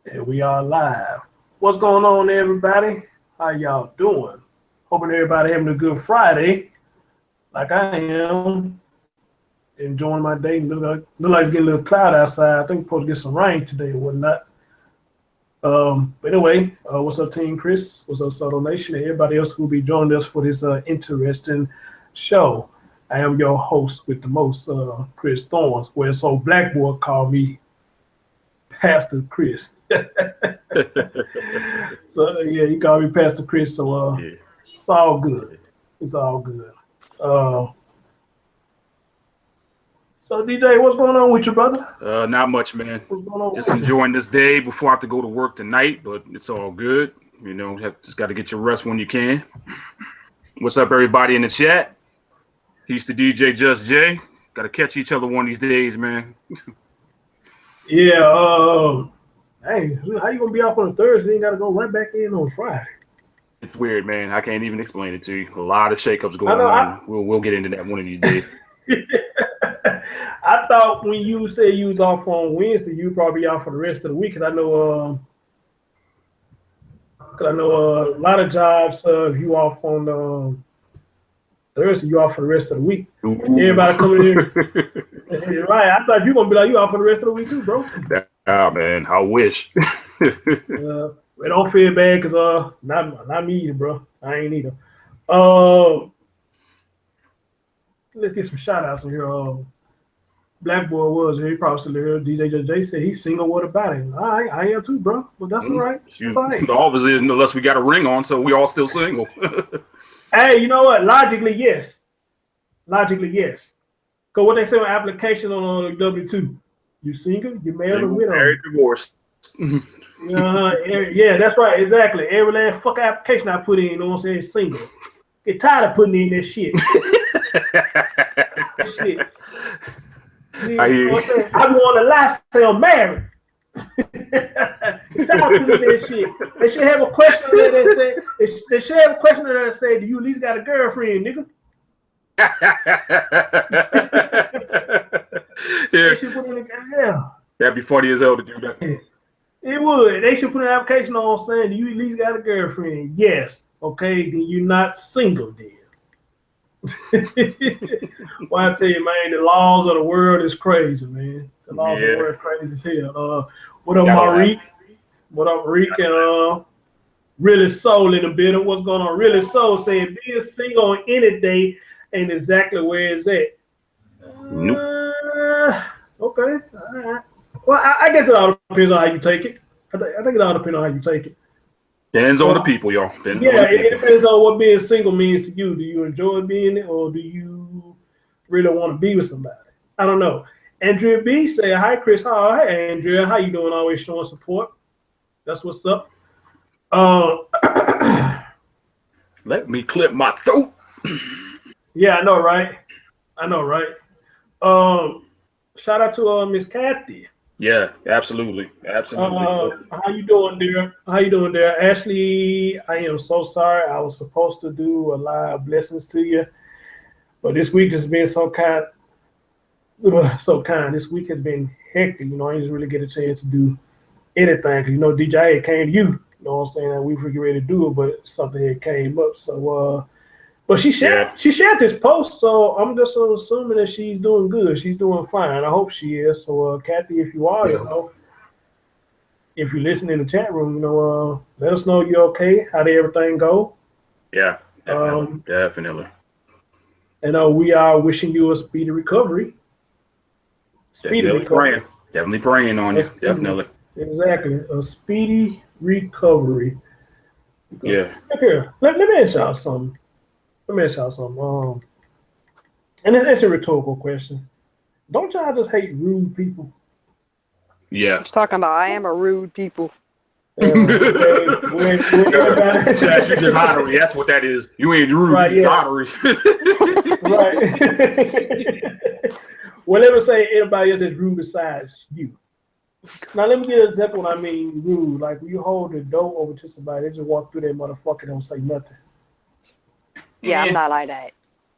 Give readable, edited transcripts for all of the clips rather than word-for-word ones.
And we are live. What's going on, everybody? How y'all doing? Hoping everybody having a good Friday, like I am. Enjoying my day. Look like it's getting a little cloud outside. I think we're supposed to get some rain today or whatnot. But anyway, what's up, Team Chris? What's up, Subtle Nation? And everybody else who will be joining us for this interesting show. I am your host with the most, Chris Thorns, where so Black Boy called me Pastor Chris. So yeah, he called me Pastor Chris. So Yeah. it's all good. It's all good. Uh, so DJ, what's going on with you, brother? Not much, man. What's going on Just with you? enjoying this day before I have to go to work tonight, but it's all good. Just got to get your rest when you can. What's up, everybody in the chat? Peace to DJ Just J. Got to catch each other one of these days, man. Yeah. Hey, how you gonna be off on a Thursday and got to go right back in on Friday? It's weird, man. I can't even explain it to you. A lot of shakeups I going know. on. We'll get into that one of these days. I thought when you said you was off on Wednesday, you probably off for the rest of the week. 'Cause I know a lot of jobs. If you off on Thursday, you off for the rest of the week. Everybody coming in, right? I thought you were gonna be like you off for the rest of the week too, bro. Ah, man. I wish. It don't feel bad because not me either, bro. I ain't either. Uh, let's get some shout outs in here. Black Boy was here. He probably still here. DJ said he's single. What about him? All right, I am too, bro. But that's all right. That's all right. The office is unless we got a ring on, so we all still single. Hey, you know what? Logically, yes. Logically, yes. Because what they say on application on W-2, you single, you married or Single, widow. married, divorced. Yeah, that's right, exactly. Every last fuck application I put in, you know what I'm saying, single. Get tired of putting in that shit. Shit. You know what I'm saying? I want to lie, say I'm married. Get tired of putting in that shit. They should have a question there that say, they should have a question there that say, do you at least got a girlfriend, nigga? They should put in the goddamn. That'd be funny as hell to do that. It would. They should put an application on saying, do you at least got a girlfriend? Yes. Okay, then you're not single then. Well, I tell you, man, the laws of the world is crazy, man. The laws of the world are crazy as hell. What up, Marik? What up, Reek? And Really Soul in the building. What's going on? Really Soul saying being single on any day ain't exactly where it's at. Nope. Okay. All right. Well, I guess it all depends on how you take it. I think it all depends on how you take it. Depends on the people, y'all. It depends on what being single means to you. Do you enjoy being it, or do you really want to be with somebody? I don't know. Andrea B say, "Hi, Chris. Hey, Andrea. How you doing? Always showing support. That's what's up." Let me clip my throat. Yeah, I know, right? Shout out to Miss Kathy. Yeah, absolutely. How you doing there? Ashley, I am so sorry. I was supposed to do a live blessings to you, but this week has been so kind. This week has been hectic. You know, I didn't really get a chance to do anything because DJ it came to you. You know what I'm saying? We were getting ready to do it, but something had came up. So, but she shared this post, so I'm just assuming that she's doing good. She's doing fine. I hope she is. So, Kathy, if you are, if you listen in the chat room, let us know you're okay. How did everything go? Yeah, definitely. And we are wishing you a speedy recovery. Definitely praying on you. Definitely. Exactly. A speedy recovery. Yeah. Here, let me ask y'all something. And it's a rhetorical question. Don't y'all just hate rude people? Yeah. I was talking about I am a rude people. Okay. That's you just honorary. That's what that is. You ain't rude. Right, It's yeah. honorary. Right. Well, let me say anybody else that's rude besides you. Now, let me get an example when I mean rude. Like when you hold the door over to somebody, they just walk through that motherfucker and don't say nothing. Yeah, I'm not like that.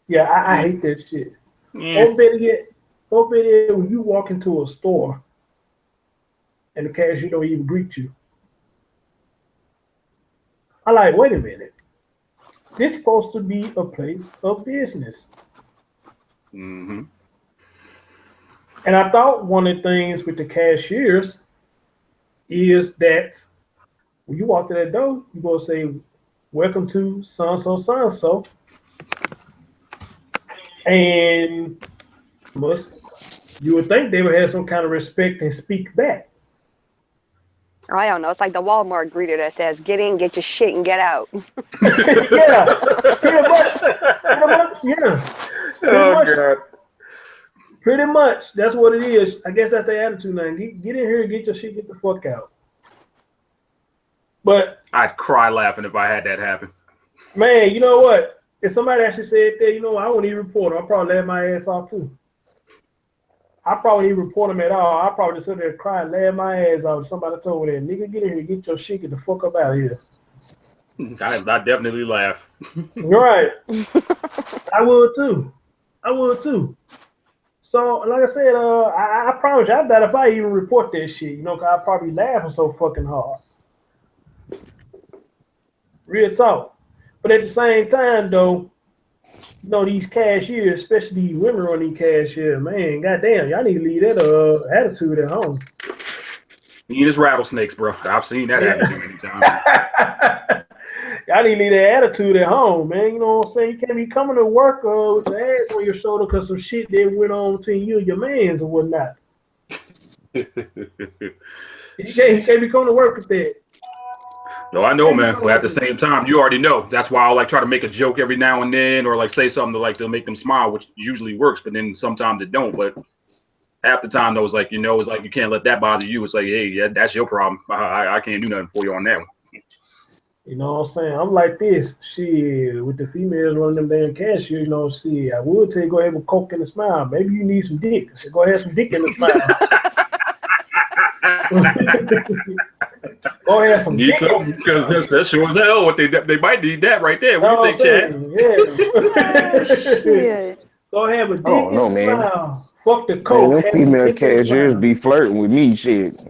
Yeah, I hate that shit. Yeah. Or better yet, when you walk into a store and the cashier don't even greet you. I like, wait a minute. This is supposed to be a place of business. Mm-hmm. And I thought one of the things with the cashiers is that when you walk to that door, you're going to say, welcome to so-and-so, so-and-so. And you would think they would have some kind of respect and speak back. I don't know. It's like the Walmart greeter that says, "Get in, get your shit, and get out." Yeah, pretty much. Yeah. God. Pretty much. That's what it is. I guess that's their attitude now. Get in here and get your shit, get the fuck out. But I'd cry laughing if I had that happen. man, you know what? If somebody actually said that, you know, I wouldn't even report them. I'd probably laugh my ass off too. I probably didn't report them at all. I probably just sit there and cry and laugh my ass off if somebody told me that. Nigga, get in here, get your shit, get the fuck up out of here. I definitely laugh. You're right. I would too. So, like I said, I promise you, I doubt if I even report that shit, you know, because I'd probably laughing so fucking hard. Real talk. But at the same time, though, you know, these cashiers, especially these women on these cashiers, man, goddamn, y'all need to leave that attitude at home. You just rattlesnakes, bro. I've seen that happen too many times. Y'all need to leave that attitude at home, man. You know what I'm saying? You can't be coming to work with your ass on your shoulder because some shit that went on between you and your mans or whatnot. You can't be coming to work with that. No, I know, man. But at the same time, you already know. That's why I'll like try to make a joke every now and then, or like say something to make them smile, which usually works. But then sometimes it don't. But half the time, though, it's like it's like you can't let that bother you. It's like, hey, yeah, that's your problem. I can't do nothing for you on that one. You know what I'm saying? I'm like this. Shit, with the females running them damn cashier, you know, see, I would tell you go ahead with coke in the smile. Maybe you need some dick. Go ahead, some dick in the smile. Go ahead, some need dick. some, because that's sure as hell what they might need that right there. What do you think, Chad? Yeah. Go ahead with dick Oh, no, in the man. smile. Fuck the Man, coke. them female cashiers be flirting with me, shit.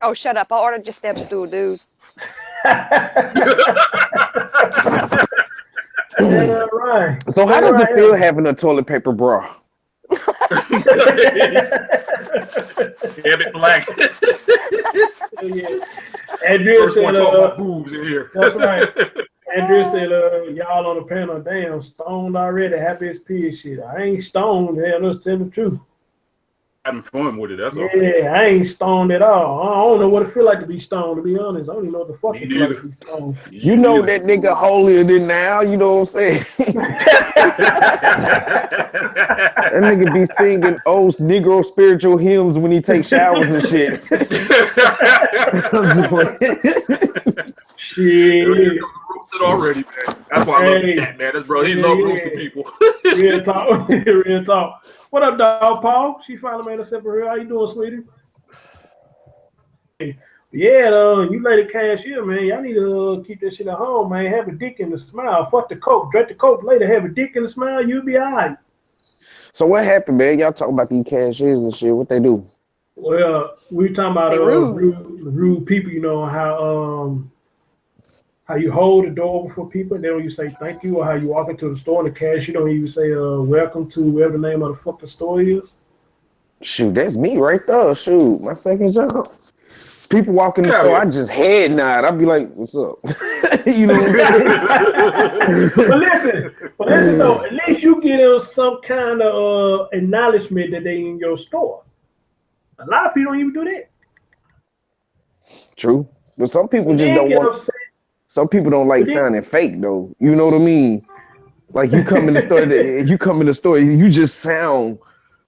Oh, shut up! I ordered your step stool, dude. Yeah, right. So how does it feel having a toilet paper bra? Damn it, black. Yeah. Andrea First one said, talking about boobs in here. That's right. Andrea said, y'all on the panel, damn, stoned already, happy as pig shit. I ain't stoned, hell, let's tell the truth. Having fun with it, that's all. Yeah, I ain't stoned at all. I don't know what it feel like to be stoned, to be honest. I don't even know what the fuck it feel like to be stoned. You know that nigga holier than now, you know what I'm saying? That nigga be singing old Negro spiritual hymns when he takes showers and shit. I'm just playing. Shit. Already, man. That's why I love that, man. That's bro. He love roasting people. Real talk. Real talk. What up, dog, Paul? She finally made herself a real. How you doing, sweetie? Yeah, you lady cashier, man. Y'all need to keep that shit at home, man. Have a dick in the smile. Fuck the coke. Drink the coke later. Have a dick in the smile. You'll be all right. So what happened, man? Y'all talking about these cashiers and shit. What they do? Well, we talking about rude people. You know how you hold the door open for people, and then when you say thank you, or how you walk into the store and the cashier don't even say welcome to whatever the name of the fuck the store is. Shoot, that's me right there. Shoot, my second job. People walk in the store, I just head nod. I'd be like, "What's up?" You know what I'm saying? But listen though, at least you get them some kind of acknowledgement that they in your store. A lot of people don't even do that. True, but some people just don't want. Some people don't like sounding fake though. You know what I mean? Like you come in the store, you just sound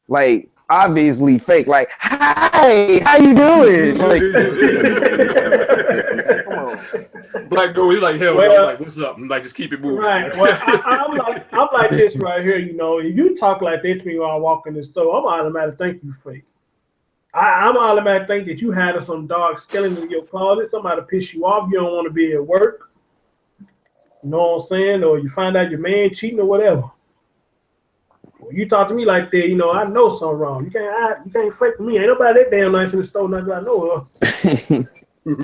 like obviously fake. Like, hi, how you doing? Like, come on. Black girl, he's like, hell no, like, what's up? I'm like, just keep it moving. Right. Well, I'm like this right here. You know, if you talk like that to me while I walk in the store, I'm automatic think you fake. I'm automatic think that you had some dog skeleton in your closet. Somebody piss you off. You don't want to be at work. You know what I'm saying? Or you find out your man cheating or whatever. When you talk to me like that, I know something wrong. You can't fake me. Ain't nobody that damn nice in the store, nothing I know of. Ain't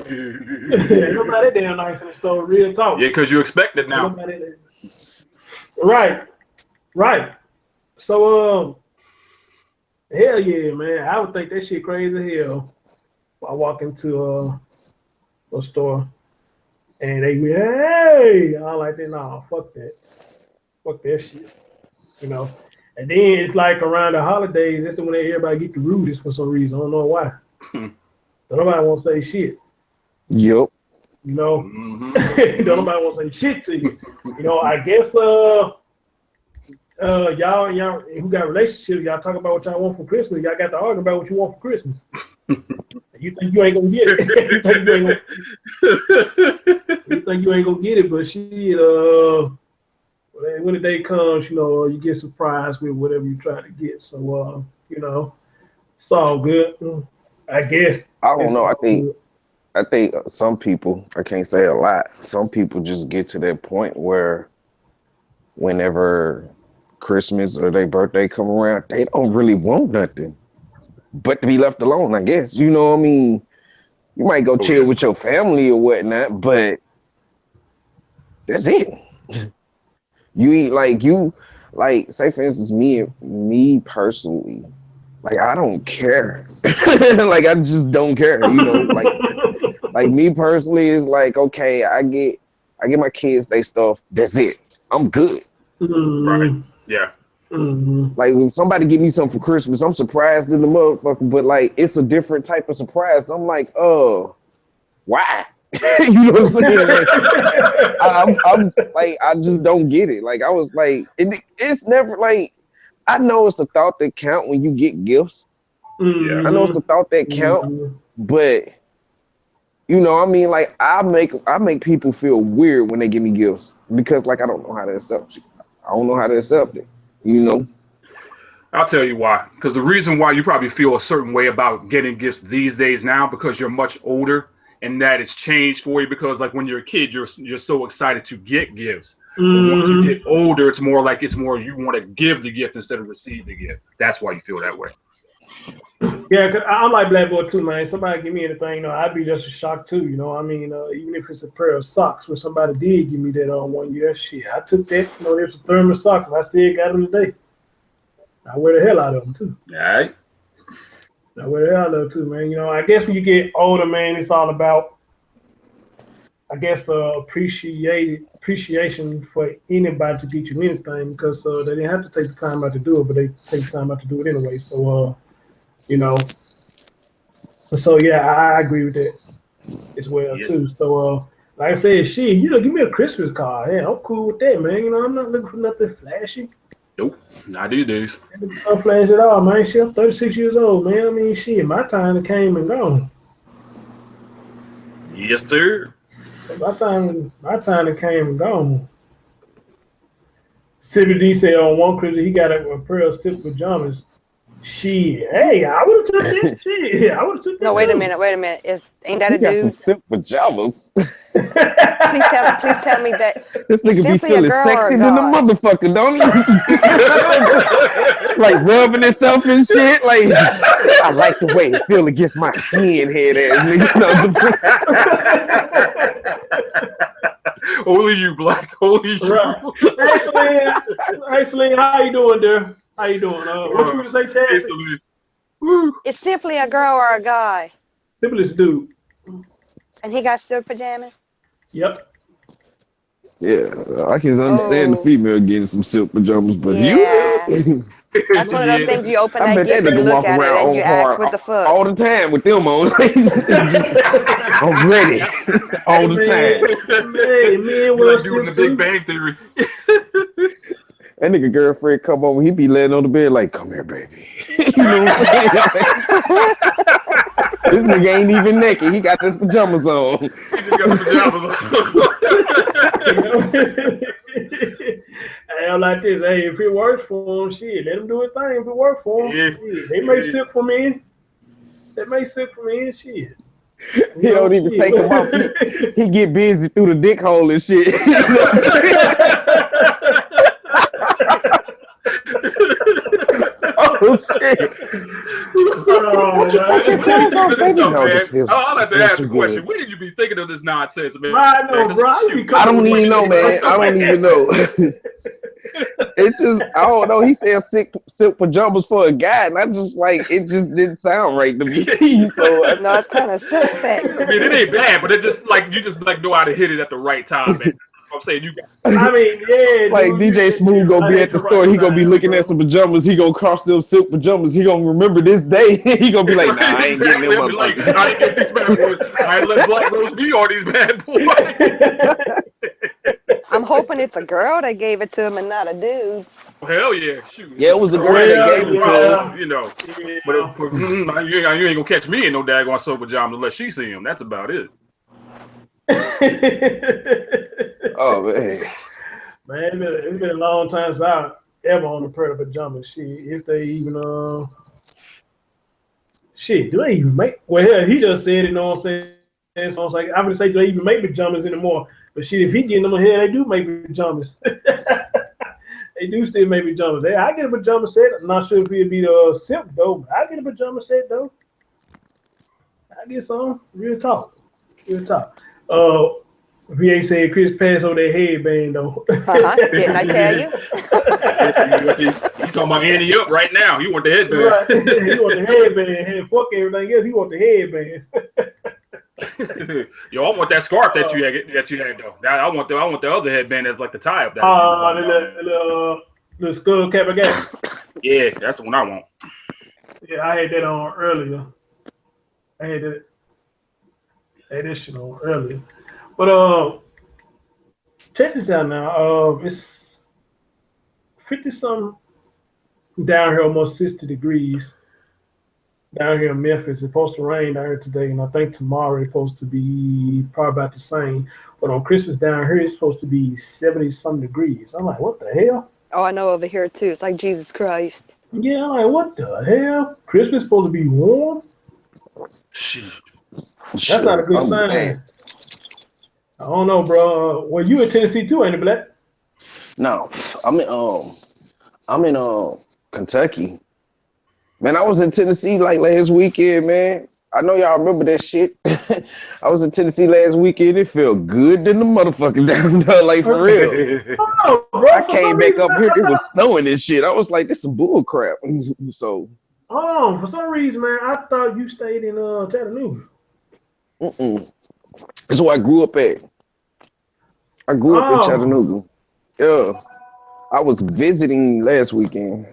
nobody that damn nice in the store, real talk. Yeah, because you expect it now. Right. So, hell yeah, man. I would think that shit crazy as hell. I walk into a store and they be, hey, I like that. Nah, fuck that. Fuck that shit. And then it's like around the holidays, that's when everybody get the rudest for some reason. I don't know why. Nobody won't say shit. Yep. Mm-hmm. Nobody won't say shit to you. I guess y'all who got relationships, y'all talk about what y'all want for Christmas. Y'all got to argue about what you want for Christmas. You think you ain't gonna get it? You think you ain't gonna get it? But shit, when the day comes, you get surprised with whatever you try to get. So, it's all good. I guess. I don't know. I think some people, I can't say a lot, some people just get to that point where whenever Christmas or their birthday come around, they don't really want nothing but to be left alone, I guess. You know what I mean? You might go chill with your family or whatnot, but that's it. You eat say for instance, me personally, I don't care. I just don't care, like me personally is okay, I get my kids they stuff, that's it. I'm good. Right. Yeah. Mm-hmm. When somebody give me something for Christmas, I'm surprised in the motherfucker, but it's a different type of surprise. I'm like, why? You know what I'm saying? I'm I just don't get it. I was it's never I know it's the thought that count when you get gifts. Mm-hmm. I know it's the thought that count, but I make people feel weird when they give me gifts because I don't know how to accept you. I don't know how to accept it. I'll tell you why. Because the reason why you probably feel a certain way about getting gifts these days now, because you're much older and that it's changed for you. Because when you're a kid, you're so excited to get gifts. But once you get older, it's more you want to give the gift instead of receive the gift. That's why you feel that way. Yeah, cause I'm like Black Boy too, man. Somebody give me anything, I'd be just a shock too. Even if it's a pair of socks, when somebody did give me that one year, shit, I took that. There's a thermal socks, and I still got them today. I wear the hell out of them too. All right. I wear the hell out of them too, man. I guess when you get older, man, it's all about, I guess, appreciation for anybody to get you anything because they didn't have to take the time out to do it, but they take the time out to do it anyway. So, So yeah, I agree with that as well too. So like I said, shit, give me a Christmas card. Yeah, I'm cool with that, man. I'm not looking for nothing flashy. Nope, not these days. Not flash at all, man. Shit, I'm 36 years old, man. I mean, shit, my time came and gone. Yes, sir. My time came and gone. Sippy D said on one Christmas he got a pair of silk pajamas. Shit, hey, I would have took that shit. I would have took that. No, wait a minute. Ain't that a dude? Got some silk pajamas. Please tell me that. This nigga be feeling sexy than the motherfucker, don't he? Rubbing himself and shit. I like the way it feel against my skin, head ass nigga. Only you, Black. Only you. Right. Hey, Celine, how you doing, there? How you doing? What you gonna say, Chad? It's simply a girl or a guy. Simply this dude. And he got silk pajamas? Yep. Yeah, I can understand the female getting some silk pajamas, but you? That's one of those things you open that gift nigga and look walk at it around and you ask with the foot. all the time with them on. I'm ready all the time. Man, we're doing the Big Bang Theory. That nigga girlfriend come over, he be laying on the bed come here, baby. You know what I'm saying? This nigga ain't even naked. He got his pajamas on. He just got his pajamas on. I'm like this. Hey, if it works for him, shit, let him do his thing. If it works for him, they may sit for me. They may sit for me and shit. He don't even take him off. He get busy through the dick hole and shit. Oh shit! I'll have to ask the question. Where did you be thinking of this nonsense, man? I know, bro. I don't even know, man. I don't even know. It's just, I don't know. He said silk pajamas for a guy, and I just like, it just didn't sound right to me. So no, it's kind of suspect. I mean, it ain't bad, but it just like you just like know how to hit it at the right time, man. I'm saying you got. I mean, yeah. Like DJ Smooth gonna be at the store, he gonna be looking at some pajamas. He gonna cross them silk pajamas. He gonna remember this day. He gonna be like, nah, I ain't getting them. Like, I ain't get these bad boys. I ain't let Black Rose be on these bad boys. I'm hoping it's a girl that gave it to him and not a dude. Hell yeah, shoot. Yeah, it was a girl that gave it to him. You know, but you ain't gonna catch me in no daggone silk pajamas unless she see him. That's about it. Oh man, it's been a long time since I ever on a pair of pajamas. Shit, if they even shit, do they even make? Well, hell, he just said it. You know what I'm saying? So I was like, I'm gonna say, do they even make pajamas anymore? But shit, if he getting them here, they do make pajamas. They do still make pajamas. I get a pajama set. I'm not sure if it'd be the silk though. But I get a pajama set though. I get some real talk. VA said Chris passed on that headband though. Didn't I tell you? You talking about Andy up right now? You want the headband? Right. He want the headband. Fuck everything else. He want the headband. Yo, I want that scarf that you had though. Now, I want the other headband that's like the tie up. The skull cap again. Yeah, that's the one I want. Yeah, I had that on earlier. I had that shit on earlier. But check this out now. It's 50-something down here, almost 60 degrees down here in Memphis. It's supposed to rain down here today, and I think tomorrow it's supposed to be probably about the same. But on Christmas down here, it's supposed to be 70-something degrees. I'm like, what the hell? Oh, I know over here too. It's like Jesus Christ. Yeah, I'm like, what the hell? Christmas supposed to be warm? Shit. That's not a good sign. Man. I don't know, bro. Well, you in Tennessee too, ain't it, Black? No, I'm in Kentucky. Man, I was in Tennessee like last weekend, man. I know y'all remember that shit. I was in Tennessee last weekend. It felt good than the motherfucker down there, like for real. Oh, bro, I came back up here, it was snowing and shit. I was like, this some bull crap. So. Oh, for some reason, man, I thought you stayed in Chattanooga. That's where I grew up at. I grew up in Chattanooga. Yeah. I was visiting last weekend.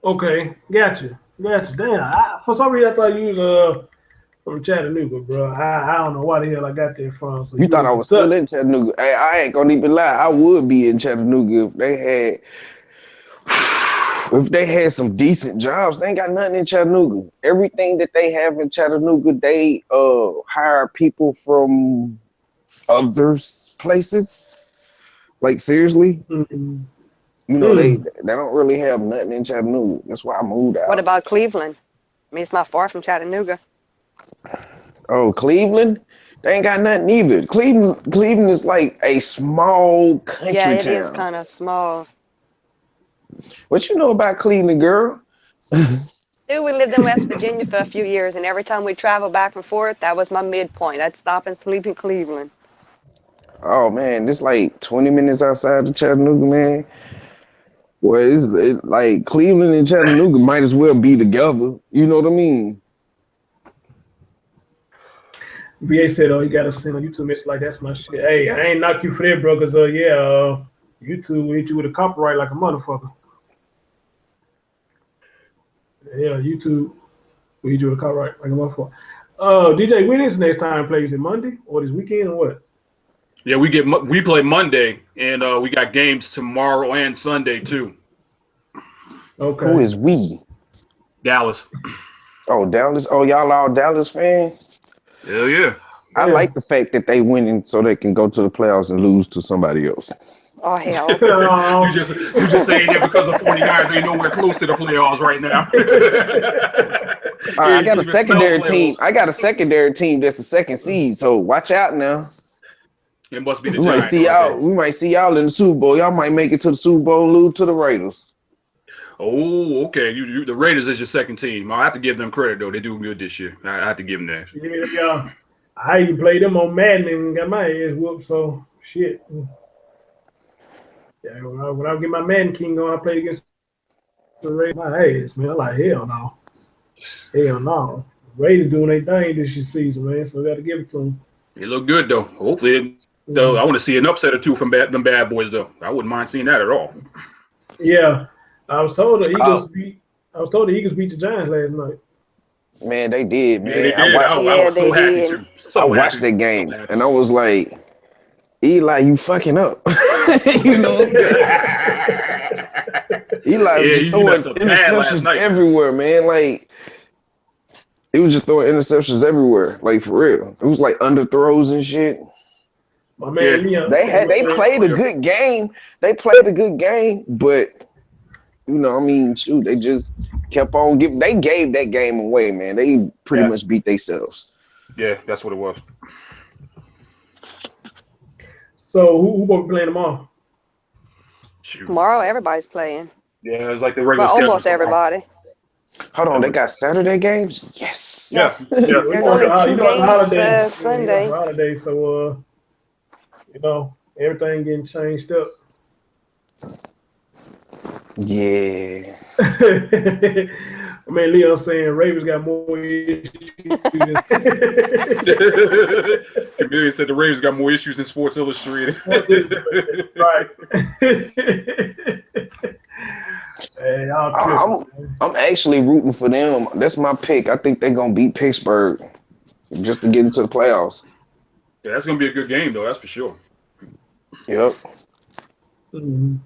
Okay, gotcha. Damn, for some reason I thought you was from Chattanooga, bro. I don't know why the hell I got there from. So you thought I was still in Chattanooga? Hey, I ain't gonna even lie. I would be in Chattanooga if they had some decent jobs. They ain't got nothing in Chattanooga. Everything that they have in Chattanooga, they hire people from other places. Like seriously. Mm-hmm. You know, they don't really have nothing in Chattanooga. That's why I moved out. What about Cleveland? I mean, it's not far from Chattanooga. Oh, Cleveland? They ain't got nothing either. Cleveland is like a small country town. Yeah, it is kind of small. What you know about Cleveland, girl? Dude, we lived in West Virginia for a few years, and every time we traveled back and forth, that was my midpoint. I'd stop and sleep in Cleveland. Oh, man, it's like 20 minutes outside of Chattanooga, man. Well, it's like Cleveland and Chattanooga might as well be together. You know what I mean? VA said, "Oh, you gotta send on YouTube, Mitch. Like that's my shit." Hey, I ain't knock you for that, bro. Cause YouTube will hit you with a copyright like a motherfucker. Yeah, YouTube will hit you with a copyright like a motherfucker. DJ, when is next time plays? It Monday or this weekend or what? Yeah, we play Monday, and we got games tomorrow and Sunday too. Okay. Who is we? Dallas. Oh, Dallas. Oh, y'all all Dallas fans? Hell yeah. I like the fact that they winning so they can go to the playoffs and lose to somebody else. Oh, hell. you just saying that because the 49ers ain't nowhere close to the playoffs right now. I got a secondary team. I got a secondary team that's the second seed, so watch out now. It must be the Giants. We might see y'all in the Super Bowl. Y'all might make it to the Super Bowl and lose to the Raiders. Oh, okay. You the Raiders is your second team. I have to give them credit though. They do good this year. I have to give them that. Yeah. I even played them on Madden and got my ass whooped. So shit. Yeah, when I get my Madden King on, I played against the Raiders. My ass, man. I'm like, hell no. Hell no. Raiders doing their thing this season, man. So I got to give it to them. They look good though. Hopefully, though, I want to see an upset or two from them bad boys though. I wouldn't mind seeing that at all. Yeah, I was told the Eagles beat the Giants last night. Man, they did, man. Yeah, they did. I was so happy too. I watched that game and I was like, Eli, you fucking up. You know, Eli was just throwing interceptions everywhere, man. Like, he was just throwing interceptions everywhere, like for real. It was like underthrows and shit. My man, Leon, they played a good game. They played a good game, but you know, I mean, shoot, they just kept on giving. They gave that game away, man. They pretty much beat themselves. Yeah, that's what it was. So who will be playing tomorrow? Shoot. Tomorrow, everybody's playing. Yeah, it's like the regular schedule. Almost everybody. Hold on, they got Saturday games? Yes. Yeah. There's only 2 games Sunday. Holiday, so you know, everything getting changed up. Yeah. I mean, Leon saying Ravens got more issues. Chameleon said the Ravens got more issues than Sports Illustrated. Right. Hey, I'm actually rooting for them. That's my pick. I think they're gonna beat Pittsburgh just to get into the playoffs. Yeah, that's gonna be a good game though. That's for sure. Yep. Mm-hmm.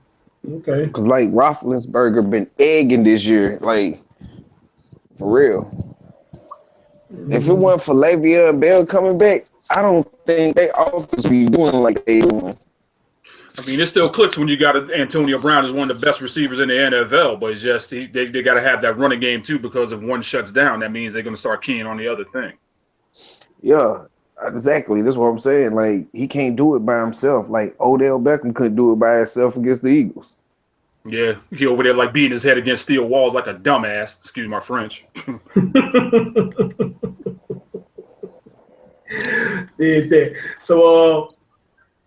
Okay. Cause like Roethlisberger been egging this year, like for real. Mm-hmm. If it weren't for Le'Veon and Bell coming back, I don't think they offense be doing like they doing. I mean, it still clicks when you got Antonio Brown as one of the best receivers in the NFL, but it's just they got to have that running game too, because if one shuts down, that means they're going to start keying on the other thing. Yeah, exactly. That's what I'm saying. Like, he can't do it by himself. Like Odell Beckham couldn't do it by himself against the Eagles. Yeah, he over there like beating his head against steel walls like a dumbass. Excuse my French. Did that. So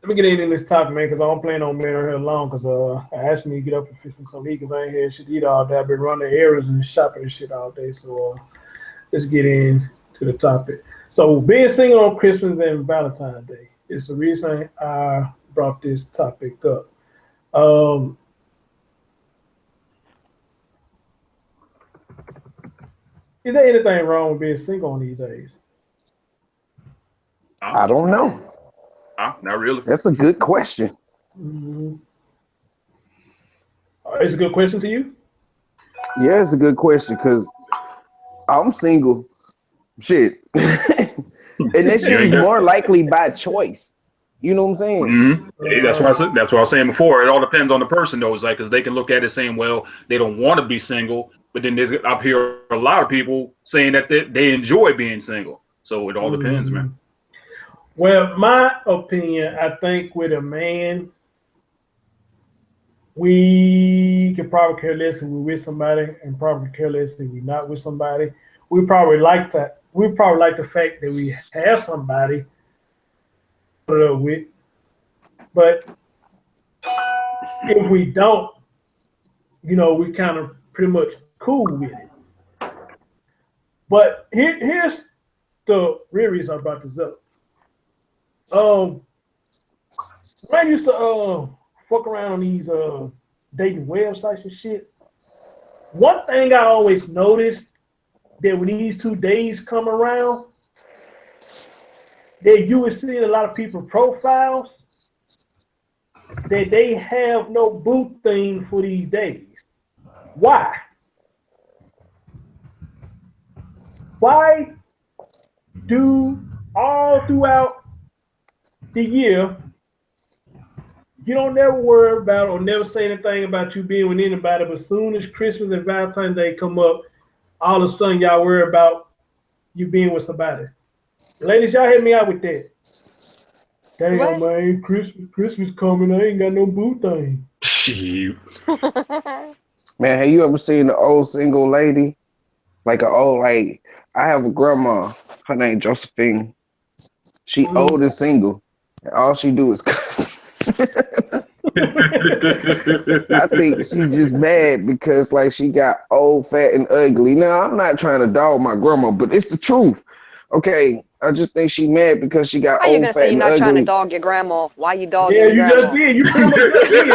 let me get in this topic, man, because I don't plan on being here long. Because I actually need to get up and fix me some meat because I ain't had shit to eat all day. I've been running errands and shopping and shit all day. So let's get into the topic. So being single on Christmas and Valentine's Day is the reason I brought this topic up. Is there anything wrong with being single on these days? I don't know. Not really. That's a good question. Mm-hmm. It's a good question to you? Yeah, it's a good question because I'm single. Shit. And that shit is more likely by choice. You know what I'm saying? Mm-hmm. Hey, that's what I was saying before. It all depends on the person, though. It's like, because they can look at it saying, well, they don't want to be single, but then there's up here a lot of people saying that they enjoy being single. So it all depends, man. Well, my opinion, I think with a man, we can probably care less if we're with somebody, and probably care less if we're not with somebody. We probably like the fact that we have somebody to put up with, but if we don't, you know, we kind of pretty much cool with it. But here's the real reason I brought this up. When I used to fuck around on these dating websites and shit, one thing I always noticed that when these 2 days come around, that you would see in a lot of people's profiles that they have no boo thing for these days. Why? Why do all throughout the year, you don't never worry about or never say anything about you being with anybody, but as soon as Christmas and Valentine's Day come up, all of a sudden y'all worry about you being with somebody. Ladies, y'all hit me out with that. Damn, man, Christmas coming, I ain't got no boo thing. Shoot. Man, have you ever seen an old single lady? Like I have a grandma. Her name Josephine. She old and single. And all she do is cuss. I think she just mad because like she got old, fat, and ugly. Now I'm not trying to dog my grandma, but it's the truth. Okay, I just think she mad because she got How you old, gonna fat, say you're and not trying to ugly. dog your grandma? Why you dogging Yeah, your you grandma? just did. You pretty much just did.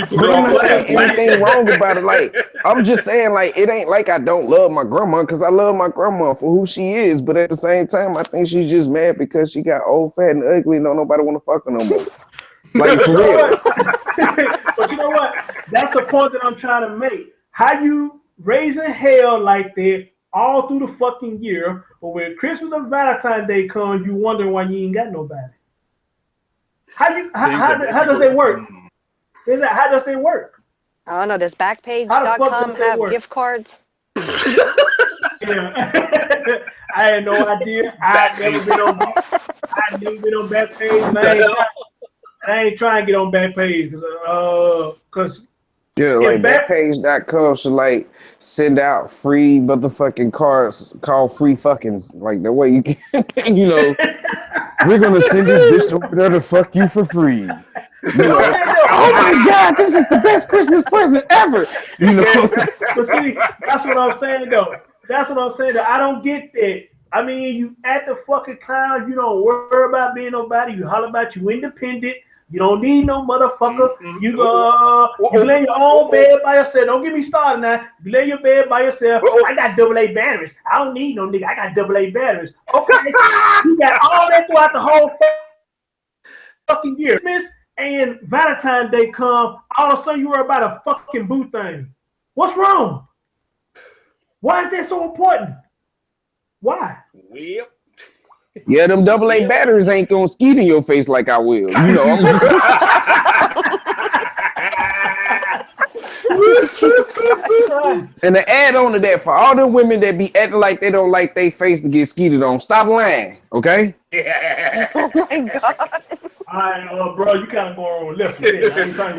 But I'm not saying anything wrong about it. Like I'm just saying, like it ain't like I don't love my grandma because I love my grandma for who she is. But at the same time, I think she's just mad because she got old, fat, and ugly. And don't nobody want to fuck her no more. Like for real. But you know what? That's the point that I'm trying to make. How you raising hell like that all through the fucking year, but when Christmas and Valentine's Day comes, you wondering why you ain't got nobody. How does it work? How does it work? I don't know. Does How the fuck Backpage.com does it have work? gift cards? Yeah. I had no idea. I've never been on Backpage. And I ain't trying to get on Backpage because Yeah, like Backpage.com should like send out free motherfucking cards called free fuckings. Like the way you can, you know, we're gonna send this bitch over there to fuck you for free. You know, oh my God, this is the best Christmas present ever. You know, But see, that's what I'm saying though. That's what I'm saying though. I don't get that. I mean, you at the fucking clown, you don't worry about being nobody. You holler about you independent. You don't need no motherfucker. You lay your own bed by yourself. Don't get me started now. You lay your bed by yourself. I got AA batteries. I don't need no nigga. I got AA batteries. Okay. You got all that throughout the whole fucking year. Christmas and Valentine's Day come, all of a sudden you worry about a fucking boo thing. What's wrong? Why is that so important? Why? Well. Yeah, them AA batteries ain't gonna skeet in your face like I will. You know, I'm just and to add on to that, for all the women that be acting like they don't like their face to get skeeted on, stop lying, okay? Oh my God. All right, bro, you kind of going left with that. I ain't trying to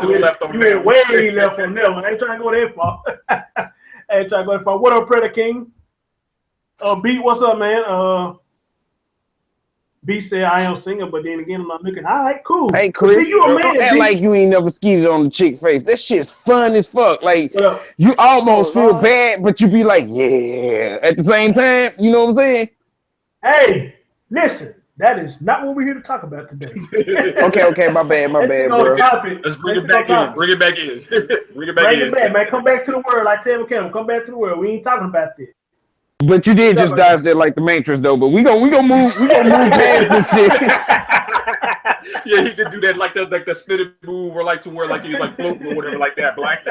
go that far. You went way left on that one. I ain't trying to go that far. I ain't trying to go that far. What up, Predator King? Beat, what's up, man? B said I am single, but then again I'm not looking. All right, cool. Hey Chris, see, you a man, don't act like you ain't never skeeted on the chick face. That shit's fun as fuck. Like you almost feel bad, but you be like, yeah. At the same time, you know what I'm saying? Hey, listen, that is not what we're here to talk about today. okay, my bad, bro. Let's bring it back in. Bring it back in. Bring it back in. Man. Come back to the world. Like Tim Campbell, come back to the world. We ain't talking about this. But you did just dodge that like the Matrix though. But we gonna move past this shit. Yeah, he did do that like the spinning move or like to where like he was like floating or whatever like that. Black.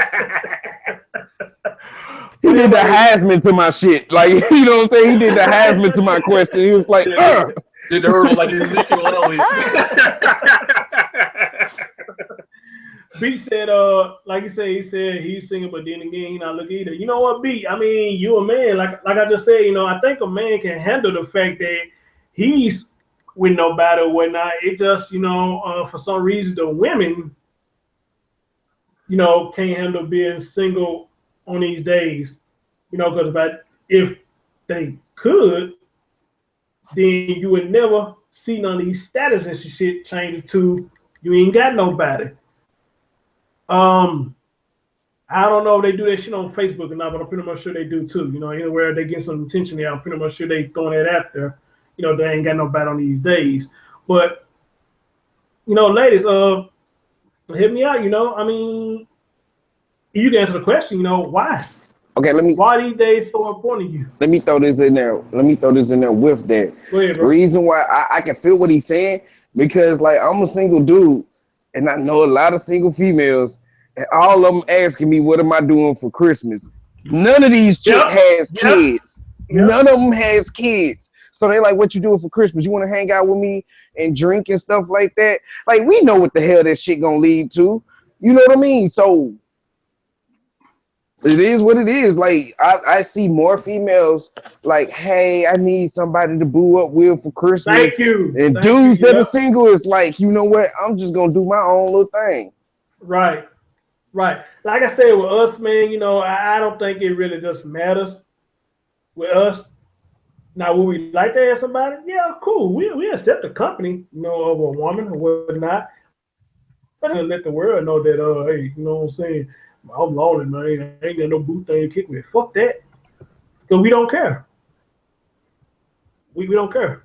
He did the Heisman to my shit. Like, you know what I'm saying? He did the Heisman to my question. He was like, Did the hurdle like Ezekiel Elliott. B said, like he said he's single, but then again, he not looking either. You know what, B? I mean, you a man, like I just said, you know, I think a man can handle the fact that he's with nobody or whatnot. It just, you know, for some reason, the women, you know, can't handle being single on these days. You know, because if they could, then you would never see none of these status and shit change to you ain't got nobody. I don't know if they do that shit on Facebook or not, but I'm pretty much sure they do too. You know, anywhere they get some attention there, I'm pretty much sure they throwing that out there. You know, they ain't got nobody on these days. But, you know, ladies, hit me out, you know. I mean, you can answer the question, you know, why? Okay, why these days so important to you? Let me throw this in there. With that. Go ahead, bro. Reason why I can feel what he's saying, because like I'm a single dude and I know a lot of single females, and all of them asking me, what am I doing for Christmas? None of these chicks has kids. None of them has kids. So they like, what you doing for Christmas? You want to hang out with me and drink and stuff like that? Like, we know what the hell that shit gonna lead to. You know what I mean? So It is what it is. Like I see more females like, hey, I need somebody to boo up with for Christmas. Thank you. And Thank dudes you. that are single is like, you know what? I'm just gonna do my own little thing. Right. Right. Like I said with us, man, you know, I don't think it really just matters with us. Now, would we like to have somebody? Yeah, cool. We accept the company, you know, of a woman or whatnot. But let the world know that, hey, you know what I'm saying? I'm lonely, man. I ain't got no boot thing to kick me. Fuck that. Because we don't care. We don't care.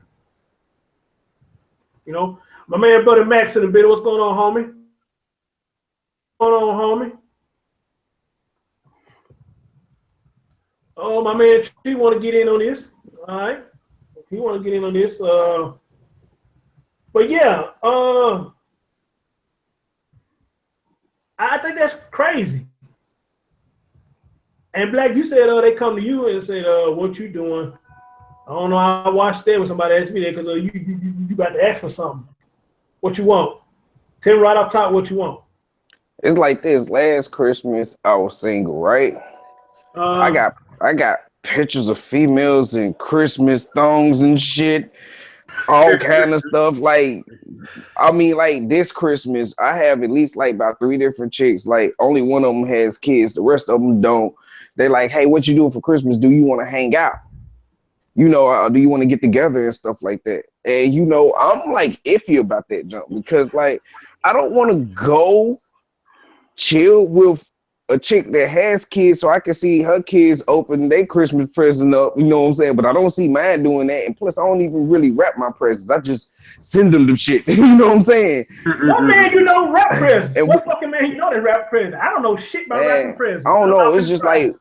You know? My man, buddy Max in the video. What's going on, homie? What's going on, homie? Oh, my man, he want to get in on this. All right. He want to get in on this. But yeah, I think that's crazy. And Black, you said they come to you and said, what you doing? I don't know. I watched that when somebody asked me that because you about to ask for something. What you want? Tell me right off top what you want. It's like this. Last Christmas, I was single, right? I got pictures of females in Christmas thongs and shit, all kind of stuff. Like, I mean, like this Christmas, I have at least like about 3 different chicks. Like, only one of them has kids, the rest of them don't. They're like, hey, what you doing for Christmas? Do you want to hang out? You know, do you want to get together and stuff like that? And you know, I'm like iffy about that jump because like I don't want to go chill with a chick that has kids so I can see her kids open their Christmas present up, you know what I'm saying? But I don't see mine doing that. And plus, I don't even really wrap my presents. I just send them the shit. You know what I'm saying? What man you know wrap presents? What fucking man you know they wrap presents? I don't know shit about wrapping presents. I don't know. It's just like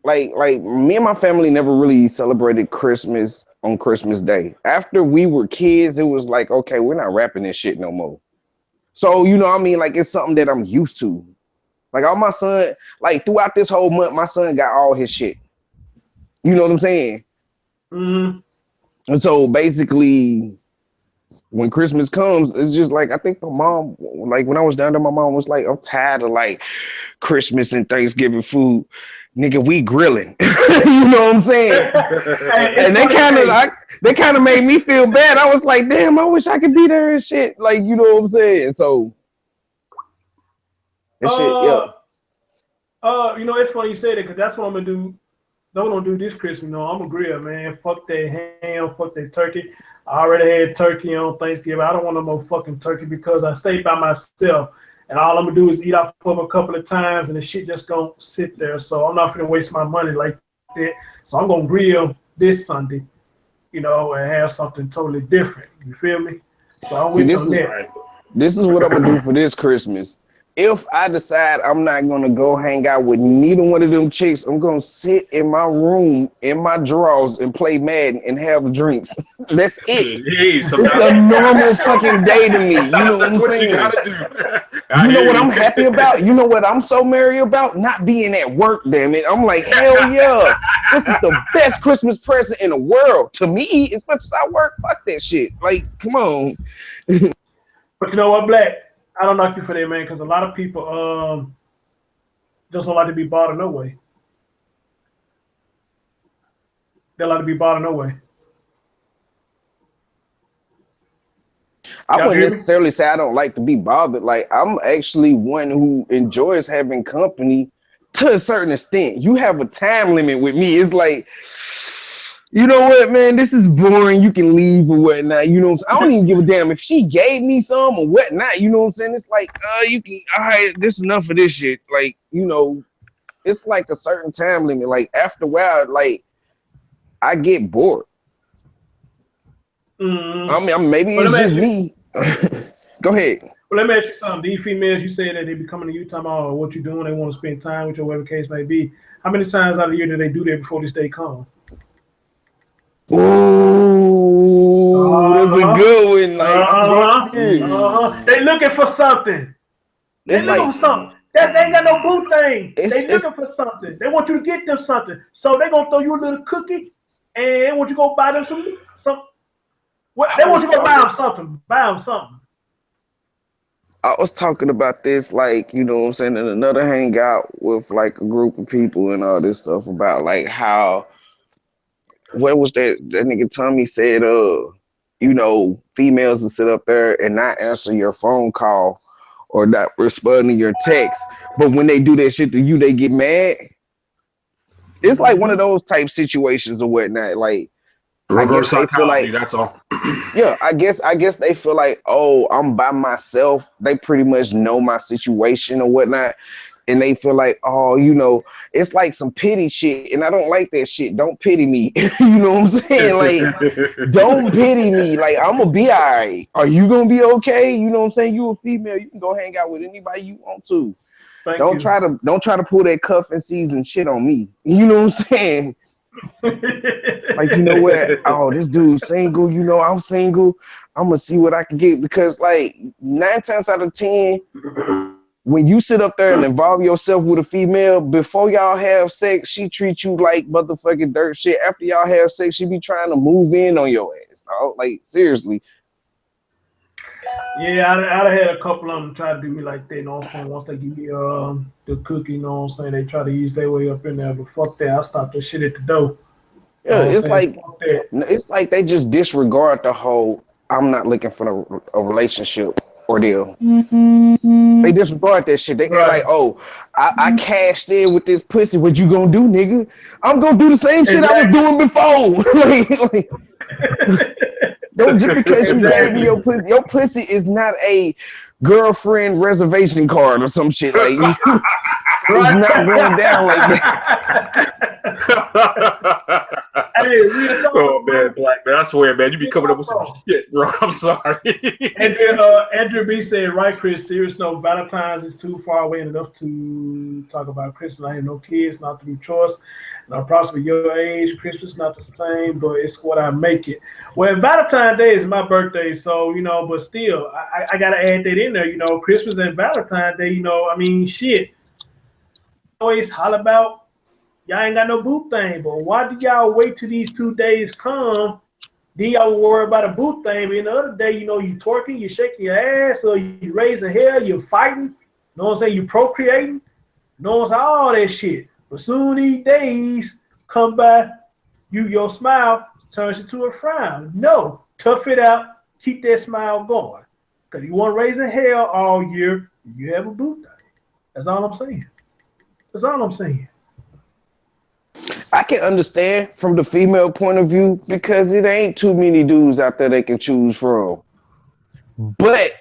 me and my family never really celebrated Christmas on Christmas Day. After we were kids, it was like, okay, we're not wrapping this shit no more. So, you know what I mean? Like, it's something that I'm used to. Like, all my son, like, throughout this whole month, my son got all his shit. You know what I'm saying? Mm-hmm. And so, basically, when Christmas comes, it's just like, I think my mom, like, when I was down there, my mom was like, I'm tired of, like, Christmas and Thanksgiving food. Nigga, we grilling. You know what I'm saying? And they kind of made me feel bad. I was like, damn, I wish I could be there and shit. Like, you know what I'm saying? So, that shit, yeah. You know, it's funny you say that because that's what I'm gonna do. I'm gonna do this Christmas. You know, I'm gonna grill, man. Fuck that ham, fuck that turkey. I already had turkey on Thanksgiving. I don't want no more fucking turkey because I stay by myself. And all I'm gonna do is eat off of a couple of times, and the shit just gonna sit there. So I'm not gonna waste my money like that. So I'm gonna grill this Sunday, you know, and have something totally different. You feel me? So I'm with you on that. This is what I'm gonna do for this Christmas. If I decide I'm not gonna go hang out with neither one of them chicks, I'm gonna sit in my room in my drawers and play Madden and have drinks. That's it. It's a normal fucking day to me. You know what I'm saying? You gotta do. You know what I'm happy about? You know what I'm so merry about? Not being at work, damn it. I'm like, hell yeah. This is the best Christmas present in the world. To me, as much as I work, fuck that shit. Like, come on. But you know what, Black? I don't knock you for that, man, because a lot of people just don't like to be bothered no way. They like to be bothered no way. I wouldn't necessarily say I don't like to be bothered. Like, I'm actually one who enjoys having company to a certain extent. You have a time limit with me. It's like, you know what, man, this is boring. You can leave or whatnot. You know, I don't even give a damn if she gave me some or whatnot. You know what I'm saying? It's like, you can, all right, this is enough of this shit. Like, you know, it's like a certain time limit. Like, after a while, like, I get bored. I mean, maybe it's just me. Go ahead. Well, let me ask you something. These females, you say that they be coming to you talking about what you're doing. They want to spend time with you, whatever the case may be. How many times out of the year do they do that before this day comes? Ooh, that's a good one. Like, They looking for something. They looking for something. They ain't got no boo thing. They looking for something. They want you to get them something. So they gonna throw you a little cookie and want you to go buy them some. They want you to go buy them something. Buy them something. I was talking about this, like, you know what I'm saying, in another hangout with like a group of people and all this stuff about like how, what was that nigga Tommy said, you know, females will sit up there and not answer your phone call or not respond to your text, but when they do that shit to you, they get mad. It's like one of those type situations or whatnot. Like, I Reverse guess they feel psychology, like, that's all. yeah, I guess they feel like, oh, I'm by myself. They pretty much know my situation or whatnot. And they feel like, oh, you know, it's like some pity shit. And I don't like that shit. Don't pity me. You know what I'm saying? Like, don't pity me. Like, I'm gonna be all right. Are you gonna be okay? You know what I'm saying? You a female, you can go hang out with anybody you want to. Don't try to pull that cuffing season shit on me. You know what I'm saying? Like, you know what? Oh, this dude's single. You know, I'm single. I'm gonna see what I can get, because like 9 times out of 10, when you sit up there and involve yourself with a female, before y'all have sex, she treats you like motherfucking dirt shit. After y'all have sex, she be trying to move in on your ass, dog. Like, seriously. Yeah, I'd have had a couple of them try to do me like that, you know what I'm saying? Once they give me the cookie, you know what I'm saying? They try to ease their way up in there, but fuck that. I stop that shit at the door. Yeah, it's like they just disregard the whole I'm not looking for a relationship ordeal. They disregard that shit. They act like, oh, I cashed in with this pussy. What you gonna do, nigga? I'm gonna do the same shit I was doing before. Don't, just because you gave me your pussy is not a girlfriend reservation card or some shit. Like, it's not going down like that. Hey, real talk, oh man, Black man, I swear, man, you be coming up with some shit, bro. I'm sorry. Andrew B said, right, Chris, serious note, Valentine's is too far away enough to talk about Christmas. I have no kids, not to be choice. And I'm approximately your age. Christmas not the same, but it's what I make it. Well, Valentine's Day is my birthday, so, you know, but still, I got to add that in there, you know, Christmas and Valentine's Day, you know, I mean, shit. Always holler about, y'all ain't got no boo thing, but why do y'all wait till these 2 days come? Then y'all worry about a boo thing, but the other day, you know, you twerking, you shaking your ass, or you raising hell, you're fighting, you know what I'm saying, you procreating, you know what I'm saying, all that shit. But soon these days come by, your smile turns into a frown. No, tough it out, keep that smile going. Because you want raising hell all year, you have a boo thing. That's all I'm saying. That's all I'm saying. I can understand from the female point of view, because it ain't too many dudes out there they can choose from. But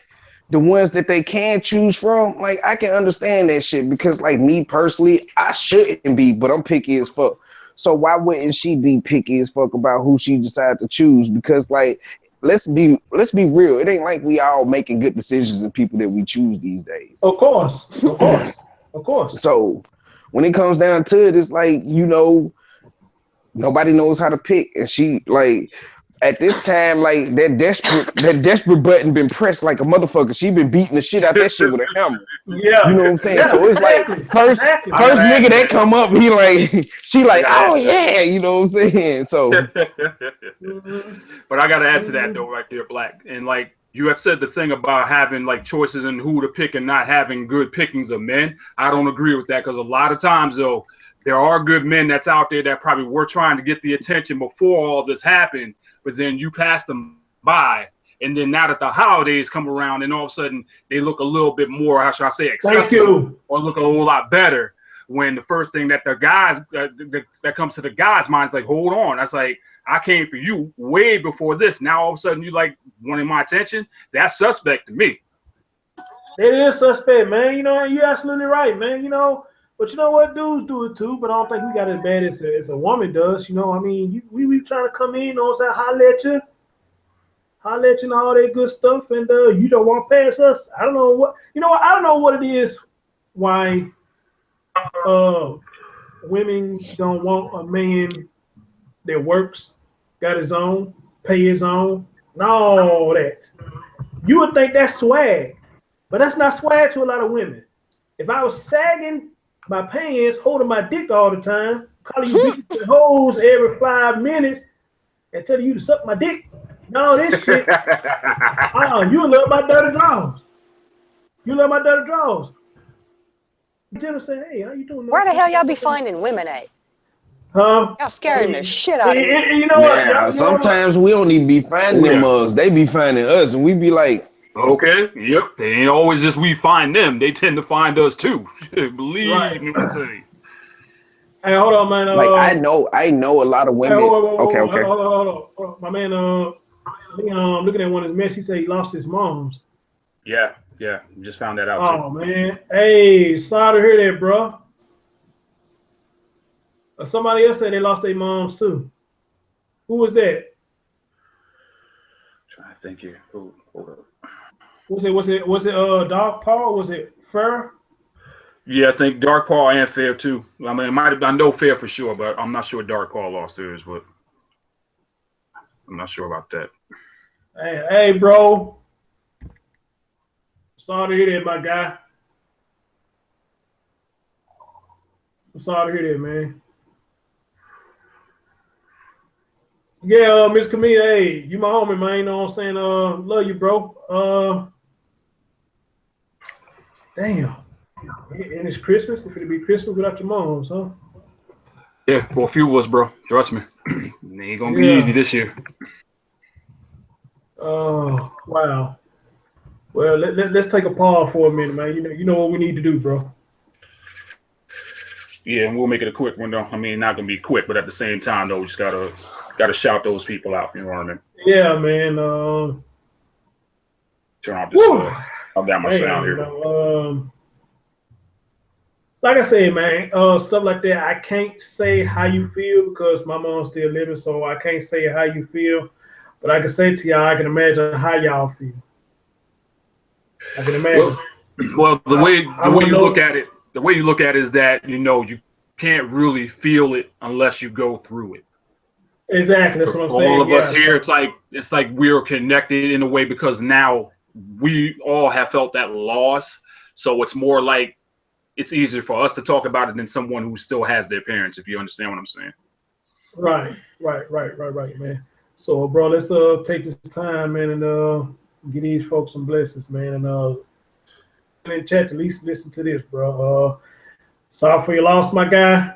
the ones that they can choose from, like, I can understand that shit, because like me personally, I shouldn't be, but I'm picky as fuck. So why wouldn't she be picky as fuck about who she decided to choose? Because like, let's be real. It ain't like we all making good decisions in people that we choose these days. Of course. So when it comes down to it, it's like, you know, nobody knows how to pick. And she, like, at this time, like, that desperate button been pressed like a motherfucker. She been beating the shit out that shit with a hammer. Yeah. You know what I'm saying? Yeah, so it's exactly. like first nigga that come up, he like, she like, oh yeah, you know what I'm saying? So but I gotta add to that though, right there, Black. And like you have said the thing about having like choices and who to pick and not having good pickings of men. I don't agree with that, because a lot of times though, there are good men that's out there that probably were trying to get the attention before all this happened, but then you pass them by. And then now that the holidays come around, and all of a sudden they look a little bit more, how should I say, accessible, or look a whole lot better. When the first thing that the guys that comes to the guys' mind is like, hold on, that's like, I came for you way before this. Now all of a sudden you like wanting my attention. That's suspect to me. It is suspect, man. You know, you're absolutely right, man. You know, but you know what, dudes do it too. But I don't think we got as bad as a woman does. You know, I mean, we trying to come in, you know what I'm saying, holler at you and all that good stuff, and you don't walk past us. I don't know what, you know what, I don't know what it is why women don't want a man that works, got his own, pay his own, and all that. You would think that's swag, but that's not swag to a lot of women. If I was sagging my pants, holding my dick all the time, calling you bitches hoes every 5 minutes, and telling you to suck my dick, no, this shit, you love my dirty drawers. You love my dirty drawers. Jenna said, hey, how you doing? Where the hell y'all be finding women at? Huh? Y'all scaring the shit out of me. You know what? Now, sometimes we don't even be finding them mugs. They be finding us, and we be like, okay, yep. They ain't always just we find them. They tend to find us too. Believe me when I tell you. Hey, hold on, man. like I know a lot of women. Hey, Okay. Hold on. My man, looking at one of his mess, he said he lost his mom's. Yeah. Just found that out too. Oh man. Hey, sorry to hear that, bro. Somebody else said they lost their moms too. Who was that? Trying to think here. Hold up. Was it Dark Paul? Was it Fur? Yeah, I think Dark Paul and Fair too. I mean, I know Fair for sure, but I'm not sure Dark Paul lost theirs, but I'm not sure about that. Hey, bro. Sorry to hear that, my guy. I'm sorry to hear that, man. Yeah, Miss Camille, hey, you my homie, man. You know what I'm saying? Love you, bro. Damn. And it's Christmas. If it'd be Christmas without your moms, huh? Yeah, for a few of us, bro. Trust me. It ain't gonna be easy this year. Oh, wow. Well, let's take a pause for a minute, man. You know what we need to do, bro. Yeah, and we'll make it a quick one though. I mean, not gonna be quick, but at the same time though, we just gotta shout those people out. You know what I mean? Yeah, man. Turn off this. I'll down my sound here. Like I said, man, stuff like that. I can't say how you feel because my mom's still living, so I can't say how you feel. But I can say to y'all, I can imagine how y'all feel. I can imagine. Well, the way you look at it is that you can't really feel it unless you go through it. Exactly, that's what I'm saying. All of us here, it's like we're connected in a way because now we all have felt that loss. So it's more like it's easier for us to talk about it than someone who still has their parents, if you understand what I'm saying. Right, man. So, bro, let's take this time, man, and give these folks some blessings, man, and in the chat, at least listen to this, bro. Sorry for your loss, my guy.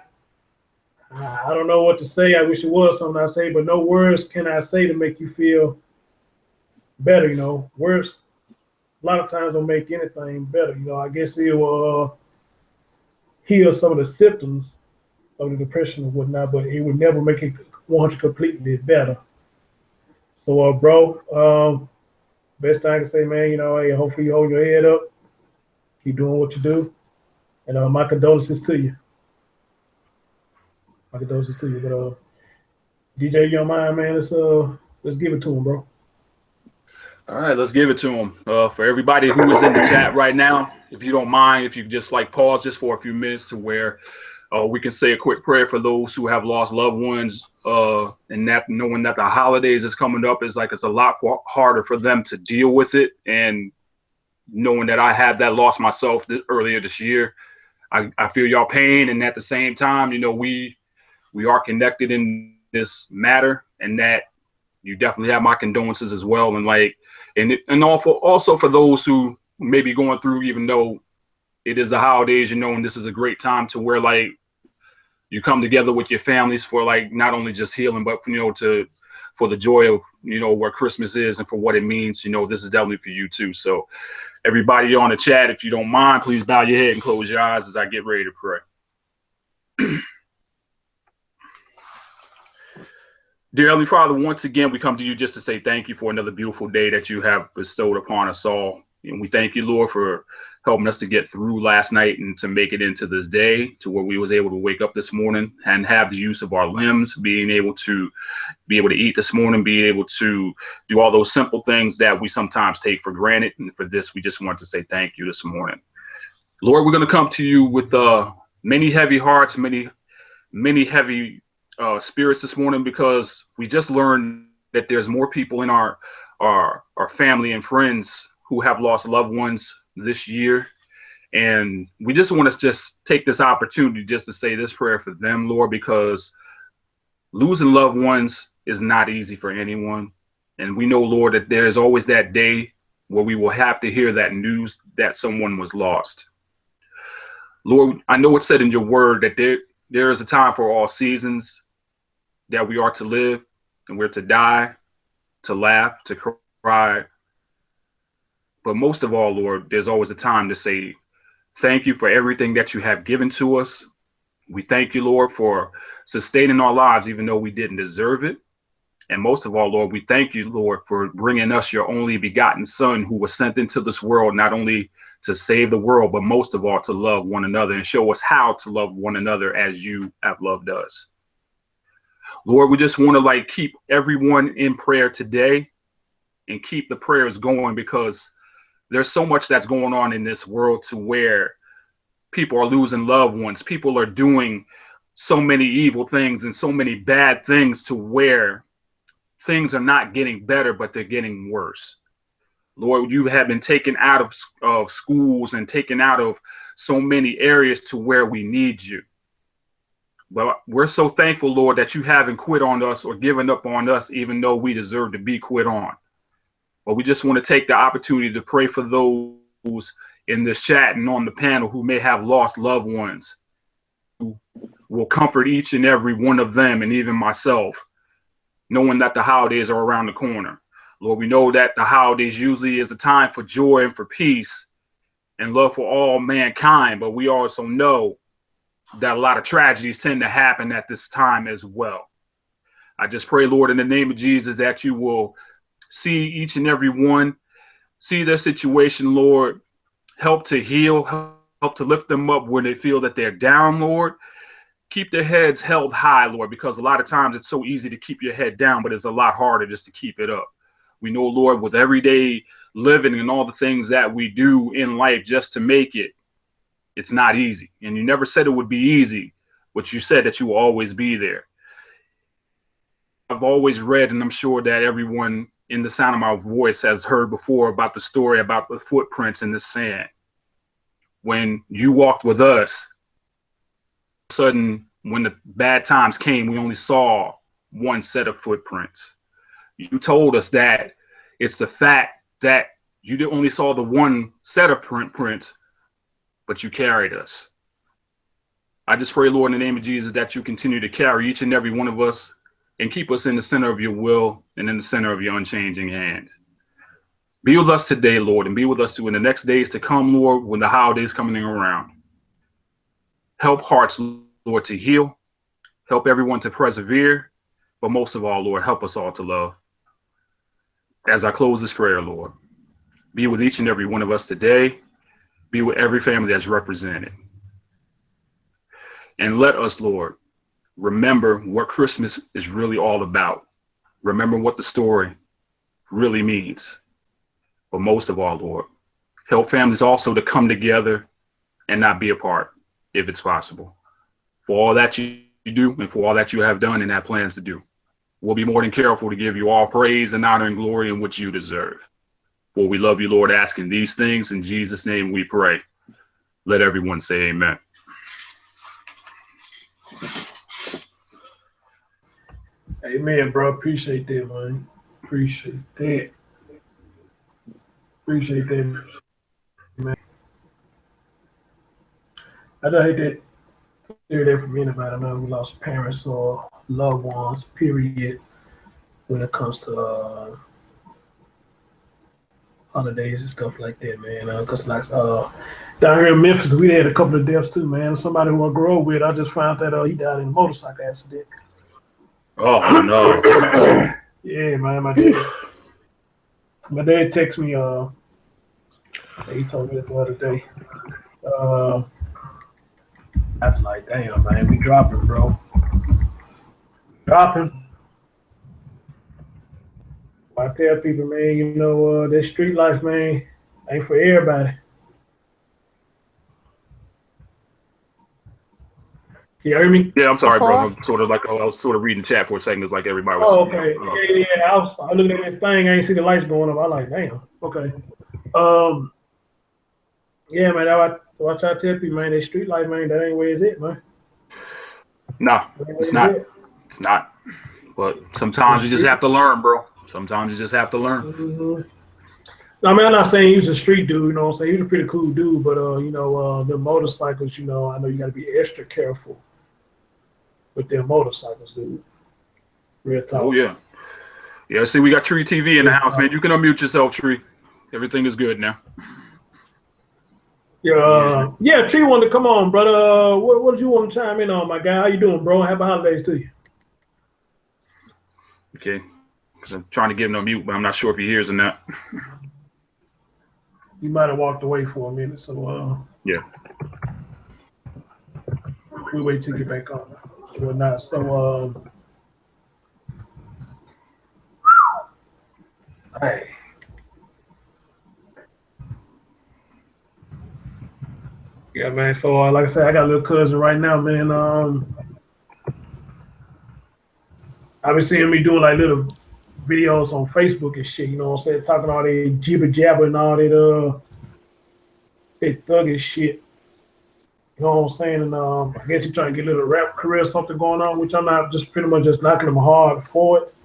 I don't know what to say. I wish it was something I say, but no words can I say to make you feel better. Words a lot of times don't make anything better. I guess it will heal some of the symptoms of the depression and whatnot, but it would never make it 100 completely better. So, bro, best thing I can say, man, hey, hopefully you hold your head up, keep doing what you do, and my condolences to you. But DJ, you don't mind, man? Let's give it to him, bro. All right, let's give it to him. For everybody who is in the chat right now, if you don't mind, if you just pause just for a few minutes to where we can say a quick prayer for those who have lost loved ones, and that knowing that the holidays is coming up is it's a lot harder for them to deal with it, and knowing that I had that loss myself earlier this year, I feel y'all pain, and at the same time, we are connected in this matter, and that you definitely have my condolences as well, and also for those who may be going through, even though it is the holidays, and this is a great time to where you come together with your families for not only just healing, but for the joy of where Christmas is and for what it means. This is definitely for you too. So everybody on the chat, if you don't mind, please bow your head and close your eyes as I get ready to pray. Dear Heavenly Father, once again, we come to you just to say thank you for another beautiful day that you have bestowed upon us all. And we thank you, Lord, for helping us to get through last night and to make it into this day to where we was able to wake up this morning and have the use of our limbs, being able to eat this morning, being able to do all those simple things that we sometimes take for granted. And for this, we just want to say thank you this morning. Lord, we're going to come to you with many heavy hearts, many heavy spirits this morning, because we just learned that there's more people in our family and friends who have lost loved ones this year. And we just want to just take this opportunity just to say this prayer for them, Lord, because losing loved ones is not easy for anyone. And we know, Lord, that there is always that day where we will have to hear that news that someone was lost. Lord, I know it's said in your word that there is a time for all seasons, that we are to live and we're to die, to laugh, to cry. But most of all, Lord, there's always a time to say, thank you for everything that you have given to us. We thank you, Lord, for sustaining our lives, even though we didn't deserve it. And most of all, Lord, we thank you, Lord, for bringing us your only begotten Son, who was sent into this world, not only to save the world, but most of all, to love one another and show us how to love one another as you have loved us. Lord, we just want to keep everyone in prayer today and keep the prayers going, because there's so much that's going on in this world to where people are losing loved ones. People are doing so many evil things and so many bad things to where things are not getting better, but they're getting worse. Lord, you have been taken out of schools and taken out of so many areas to where we need you. But we're so thankful, Lord, that you haven't quit on us or given up on us, even though we deserve to be quit on. But we just want to take the opportunity to pray for those in this chat and on the panel who may have lost loved ones. Who will comfort each and every one of them, and even myself, knowing that the holidays are around the corner. Lord, we know that the holidays usually is a time for joy and for peace and love for all mankind, but we also know that a lot of tragedies tend to happen at this time as well. I just pray, Lord, in the name of Jesus, that you will see each and every one, see their situation, Lord, help to heal, help to lift them up when they feel that they're down, Lord. Keep their heads held high, Lord, because a lot of times it's so easy to keep your head down, but it's a lot harder just to keep it up. We know, Lord, with everyday living and all the things that we do in life just to make it, it's not easy. And you never said it would be easy, but you said that you will always be there. I've always read, and I'm sure that everyone in the sound of my voice has heard before, about the story about the footprints in the sand. When you walked with us, sudden, when the bad times came, we only saw one set of footprints. You told us that it's the fact that you only saw the one set of prints, but you carried us. I just pray, Lord, in the name of Jesus, that you continue to carry each and every one of us and keep us in the center of your will and in the center of your unchanging hand. Be with us today, Lord, and be with us too in the next days to come, Lord, when the holidays coming around. Help hearts, Lord, to heal. Help everyone to persevere. But most of all, Lord, help us all to love. As I close this prayer, Lord, be with each and every one of us today. Be with every family that's represented. And let us, Lord, remember what Christmas is really all about. Remember what the story really means. But most of all, Lord, help families also to come together and not be apart, if it's possible. For all that you do and for all that you have done and have plans to do, we'll be more than careful to give you all praise and honor and glory in which you deserve. For we love you, Lord, asking these things in Jesus' name we pray. Let everyone say amen. Amen, bro. Appreciate that, man. Appreciate that. Appreciate that, man. I just hate that hear that from anybody. I know we lost parents or loved ones, period, when it comes to holidays and stuff like that, man. Because down here in Memphis, we had a couple of deaths too, man. Somebody who I grew up with, I just found that he died in a motorcycle accident. Oh, no. Yeah, man. My dad texted me. He told me the other day. I was like, damn, man, we dropping, bro. Dropping. I tell people, man, you know, that street life, man, ain't for everybody. Can you hear me? Yeah, I'm sorry, bro. I'm sort of I was sort of reading the chat for a second. It's like everybody was. Oh, okay. Yeah. I was looking at this thing. I ain't see the lights going up. I like, damn. Okay. Yeah, man. I try to tell people, man, that street life, man, that ain't where it's at, man. No, it's not. It's not. But sometimes you just have to learn, bro. Sometimes you just have to learn. Mm-hmm. I mean, I'm not saying he was a street dude, you know what I'm saying? He was a pretty cool dude, but, you know, the motorcycles, you know, I know you got to be extra careful with their motorcycles, dude. Real talk. Oh, yeah. Yeah, see, we got Tree TV in the house, man. You can unmute yourself, Tree. Everything is good now. Yeah, Tree wanted to come on, brother. What did you want to chime in on, my guy? How you doing, bro? Happy holidays to you. Okay. Because I'm trying to give him a mute, but I'm not sure if he hears or not. You might have walked away for a minute, so yeah. We wait till you get back on. Or not. So hey. Yeah, man. So like I said, I got a little cousin right now, man. I've been seeing me doing like little videos on Facebook and shit, you know what I'm saying? Talking all that jibber jabber and all that thuggish shit. You know what I'm saying? And I guess he's trying to get a little rap career or something going on, which I'm not, just pretty much just knocking him hard for it.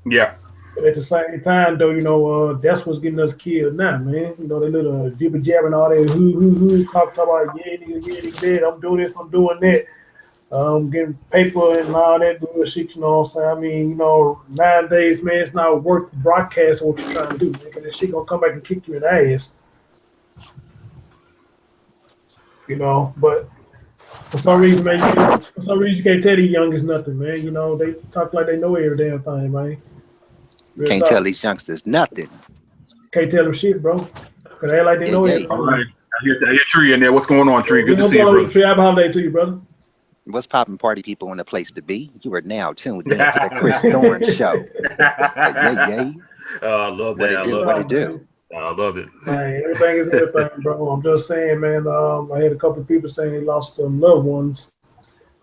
Yeah. But at the same time, though, you know, that's what's getting us killed now, man. You know, they little jibber jabber and all that who talk about yeah, nigga, dead. I'm doing this, I'm doing that. Getting paper and all that bullshit, you know what I'm saying? I mean, you know, nowadays, man, it's not worth broadcasting what you're trying to do, man, because that shit gonna come back and kick you in the ass. You know, but for some reason, man, you can't tell these youngins nothing, man. You know, they talk like they know every damn thing, man. Can't tell these youngsters nothing. Can't tell them shit, bro. Cause they act like they know everything. All right. I hear Tree in there. What's going on, Tree? Good to see you, bro. Tree, happy holiday to you, brother. What's popping, party people in the place to be? You are now tuned in to the Chris Thorne Show. Yay. I love that. What it do? I love it. Man, everything is everything, bro. I'm just saying, man. I had a couple of people saying they lost loved ones.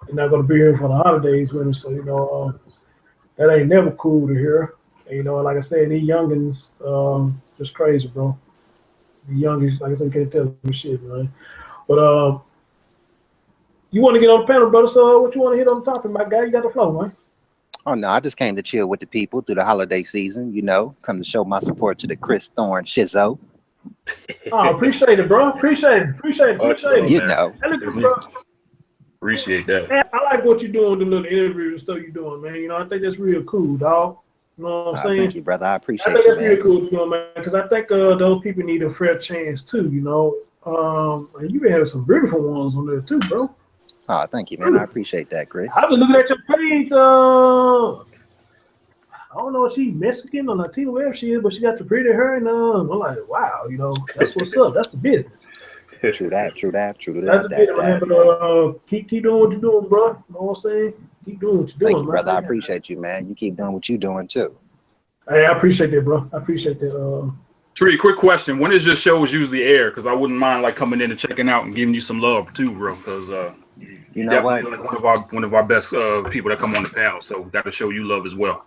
They're not gonna be here for the holidays with them, so you know that ain't never cool to hear. And, you know, like I said, these youngins, just crazy, bro. The youngins, like I said, can't tell them shit, man. But you want to get on the panel, brother? So what you want to hit on the topic, my guy? You got the flow, man. Oh, no, I just came to chill with the people through the holiday season, you know, come to show my support to the Chris Thorne Shizzo. Oh, appreciate it, bro. Appreciate it. You know. Appreciate that. Man, I like what you're doing, the little interviews and stuff you're doing, man. You know, I think that's real cool, dog. You know what I'm saying? Thank you, brother. I appreciate it. I think that's real cool, you know, man, because I think those people need a fair chance, too, you know. And you been having some beautiful ones on there, too, bro. Oh, thank you, man. I appreciate that, Chris. I was looking at your page. I don't know if she's Mexican or Latino, wherever she is, but she got the pretty hair, and I'm like, wow, you know, that's what's up. That's the business. True that. That's the business, man. But keep doing what you're doing, bro. You know what I'm saying? Keep doing what you're doing, thank you, brother. I appreciate you, man. You keep doing what you're doing too. Hey, I appreciate that, bro. I appreciate that. Tree, quick question: when is your shows usually air? Because I wouldn't mind like coming in and checking out and giving you some love too, bro. Because you know what? Like one of our best people that come on the panel, so got to show you love as well.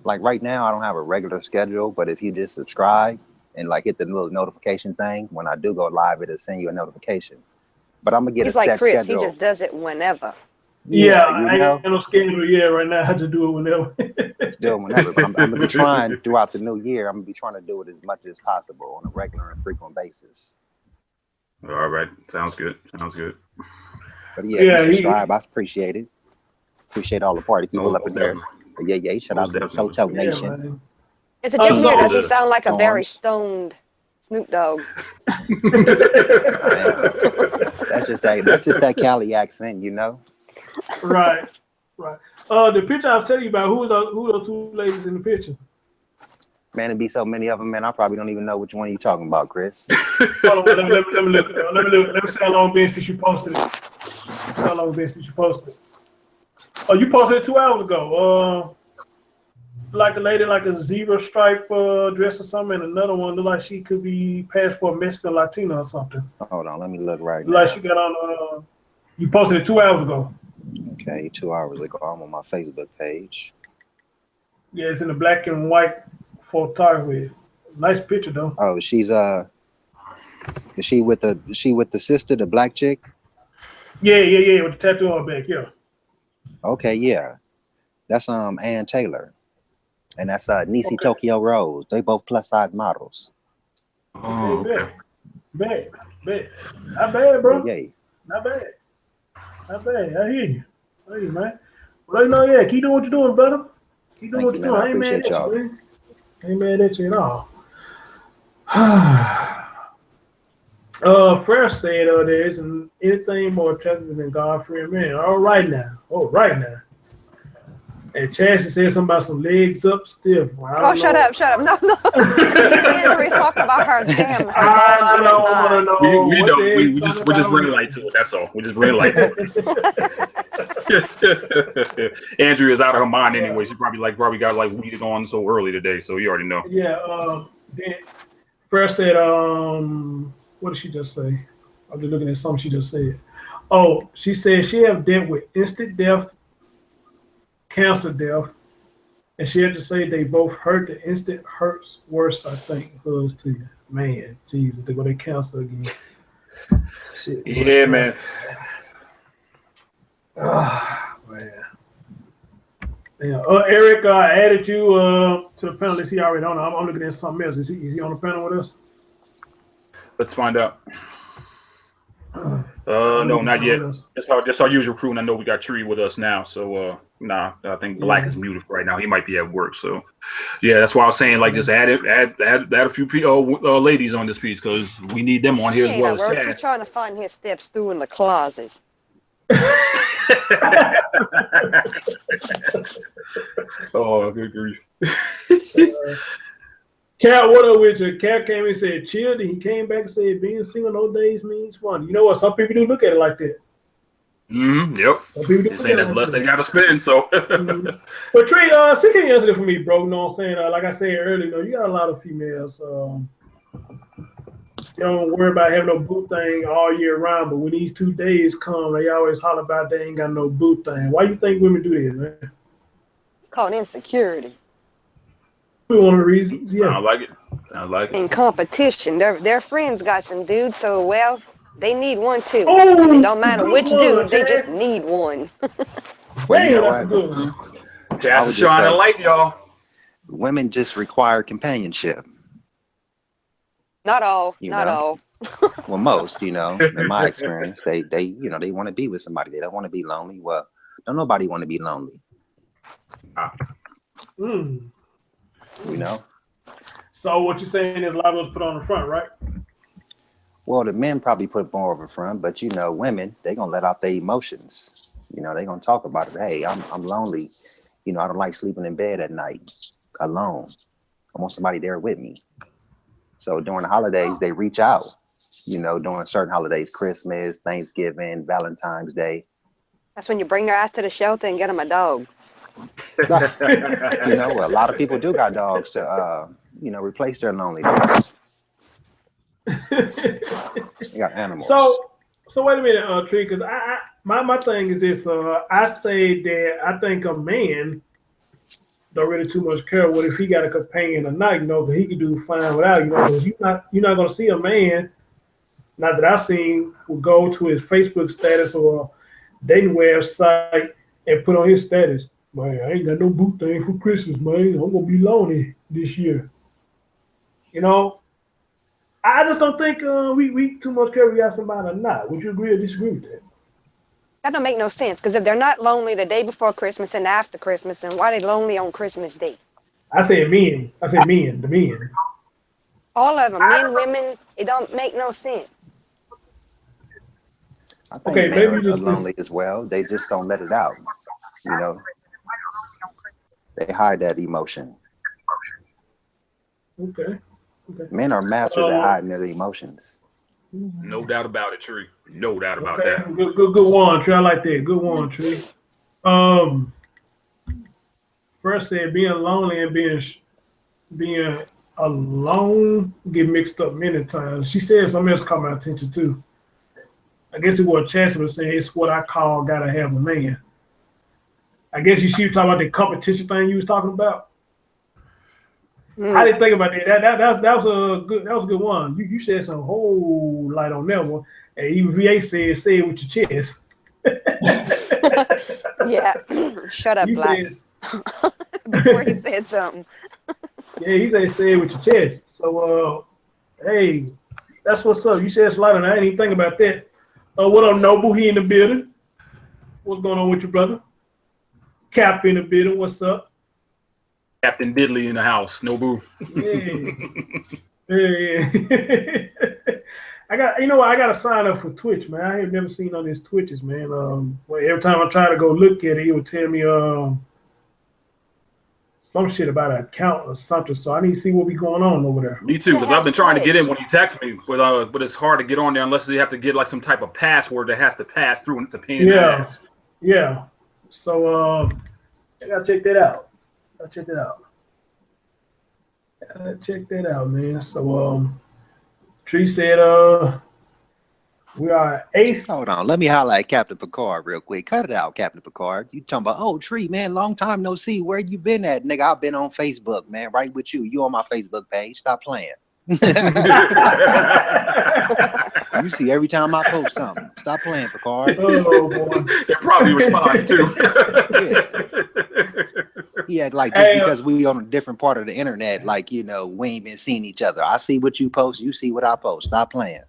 Like right now, I don't have a regular schedule, but if you just subscribe and like hit the little notification thing, when I do go live, it'll send you a notification. But I'm gonna get a set Chris, schedule. He just does it whenever. Yeah, I ain't no schedule yet right now. I have to do it whenever. Do it whenever. But I'm gonna be trying throughout the new year. I'm gonna be trying to do it as much as possible on a regular and frequent basis. All right, sounds good. But yeah, subscribe. I appreciate it. Appreciate all the party people up in there. But yeah. Shout out to the Soto Nation. Is it just me or does he sound like a very stoned Snoop Dogg? That's just that Cali accent, you know. Right. The picture I was telling you about, who are those two ladies in the picture? Man, it'd be so many of them, man. I probably don't even know which one you're talking about, Chris. Hold on, let me look. Let me see how long been since you posted it. Oh, you posted it 2 hours ago. Like a lady, like a zebra stripe dress or something, and another one look like she could be passed for a Mexican Latino or something. Hold on, let me look right now. Like she got on. You posted it 2 hours ago. Okay, 2 hours ago. I'm on my Facebook page. Yeah, it's in the black and white photography. Nice picture though. Oh, she's is she with the sister, the black chick? Yeah, with the tattoo on her back, yeah. Okay, yeah. That's Ann Taylor. And that's Nisi Tokyo Rose. They both plus size models. Oh, okay. Bad. Not bad, bro. Yay. Not bad. I hear you. Man. Well, you know, yeah, keep doing what you're doing, brother. Keep doing what you're doing. I ain't mad at you, man. I ain't mad at you at all. Fresh said, there isn't anything more attractive than God-fearing man. All right now. And Chassie said something about some legs up stiff. Oh, shut up. No. Andrew's talking about her damn. I don't know. We just bring light to it. That's all. We just bring light to it. Andrea's out of her mind anyway. She probably got like weeded on so early today, so you already know. Yeah. Fresh said, what did she just say? I'm just looking at something she just said. Oh, she said she have dealt with instant death, cancer death, and she had to say they both hurt. The instant hurts worse, I think, hers to you. Man, Jesus, they go to cancer again. Shit, yeah, man. Man. Yeah. Eric added you to the panel. Is he already on? I'm looking at something else. Is he on the panel with us? Let's find out. No, not yet. That's our usual crew, and I know we got Tree with us now. So I think Black is muted right now. He might be at work. So yeah, that's why I was saying like just add a few ladies on this piece because we need them on here as well as Chaz. We're trying to find his steps through in the closet. Oh, good grief. Cat, what up with you? Cat came and said, chill. Then he came back and said, being single no days means fun. You know what? Some people do look at it like that. Yep. They're saying that's less they got to spend, so. But Trey, see, can you answer it for me, bro? You know what I'm saying? Like I said earlier, you got a lot of females. You don't worry about having no boo thing all year round, but when these 2 days come, they always holler about they ain't got no boo thing. Why you think women do this, man? Called insecurity. One of the reasons, yeah. I like it. In competition, their friends got some dudes, so well, they need one too. Oh, it don't matter which dude, they just need one. Well, you know what? Just shine a light, y'all. Women just require companionship. Not all. Not all. Well, most, in my experience, they want to be with somebody. They don't want to be lonely. Well, don't nobody want to be lonely. So what you're saying is a lot of us put on the front, right? Well, the men probably put more over front, but women, they gonna let out their emotions. They gonna talk about it. Hey, I'm lonely. I don't like sleeping in bed at night alone. I want somebody there with me. So during the holidays, they reach out. During certain holidays, Christmas, Thanksgiving, Valentine's Day. That's when you bring their ass to the shelter and get them a dog. A lot of people do got dogs to replace their loneliness. They got animals. So wait a minute, Tree, because my thing is this. I say that I think a man don't really too much care what if he got a companion or not, because he can do fine without, because you're not gonna see a man, not that I've seen, will go to his Facebook status or dating website and put on his status, man, I ain't got no boot thing for Christmas, man. I'm gonna be lonely this year. I just don't think we too much care we got somebody or not. Would you agree or disagree with that? That don't make no sense, because if they're not lonely the day before Christmas and after Christmas, then why are they lonely on Christmas Day? I said men. The men. All of them, men, women, it don't make no sense. I think men are lonely as well. They just don't let it out. They hide that emotion. Okay. Men are masters at hiding their emotions. No doubt about it, Tree. No doubt about that. Good one, Tree. I like that. Good one, Tree. First said being lonely and being alone get mixed up many times. She said something else caught my attention too. I guess it was Chance was saying it's what I call gotta have a man. I guess she was talking about the competition thing you was talking about. I didn't think about that. That was a good one. You shed some whole light on that one. And even VA said, say it with your chest. Yeah. Shut up, Black. Before he said something. Yeah, he said say it with your chest. So Hey, that's what's up. You said it's lighter. I ain't even think about that. What up, Noble? He in the building. What's going on with you, brother? Cap in the building. What's up? Captain Diddley in the house. No boo. Yeah. I got, I got to sign up for Twitch, man. I have never seen on these Twitches, man. Well, every time I try to go look at it, it would tell me some shit about an account or something. So I need to see what be going on over there. Me too, because I've been trying to get in when he texts me, but it's hard to get on there unless you have to get like some type of password that has to pass through, and it's a pain in the ass. Yeah. So I gotta check that out. Check that out, man. So Tree said we are ace. Hold on, let me highlight Captain Picard real quick. Cut it out, Captain Picard. You talking about, oh, Tree, man, long time no see. Where you been at, nigga? I've been on Facebook, man, right with you. You on my Facebook page. Stop playing. You see every time I post something. Stop playing, Picard. Oh, boy. It probably responds too. Yeah. He act like just because we on a different part of the internet, like, we ain't been seeing each other. I see what you post. You see what I post. Stop playing.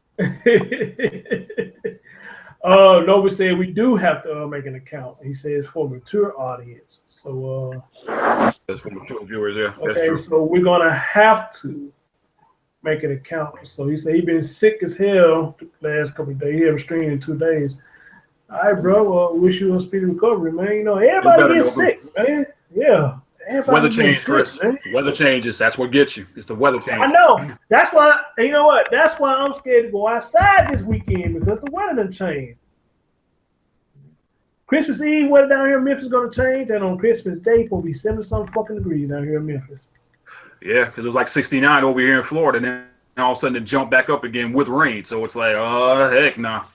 Nova said we do have to make an account. He says for mature audience. So that's for mature viewers, yeah. Okay, so we're gonna have to make an account. So he said he been sick as hell the last couple of days. He haven't streamed in 2 days. All right, bro. Wish you a speedy recovery, man. Everybody gets sick, man. Yeah. Weather change, Chris. Weather changes. That's what gets you. It's the weather change. I know. That's why. You know what? That's why I'm scared to go outside this weekend because the weather done changed. Christmas Eve weather down here in Memphis is gonna change, and on Christmas Day it'll be 70-something fucking degrees down here in Memphis. Yeah, because it was like 69 over here in Florida, and then all of a sudden it jumped back up again with rain. So it's like, oh heck nah.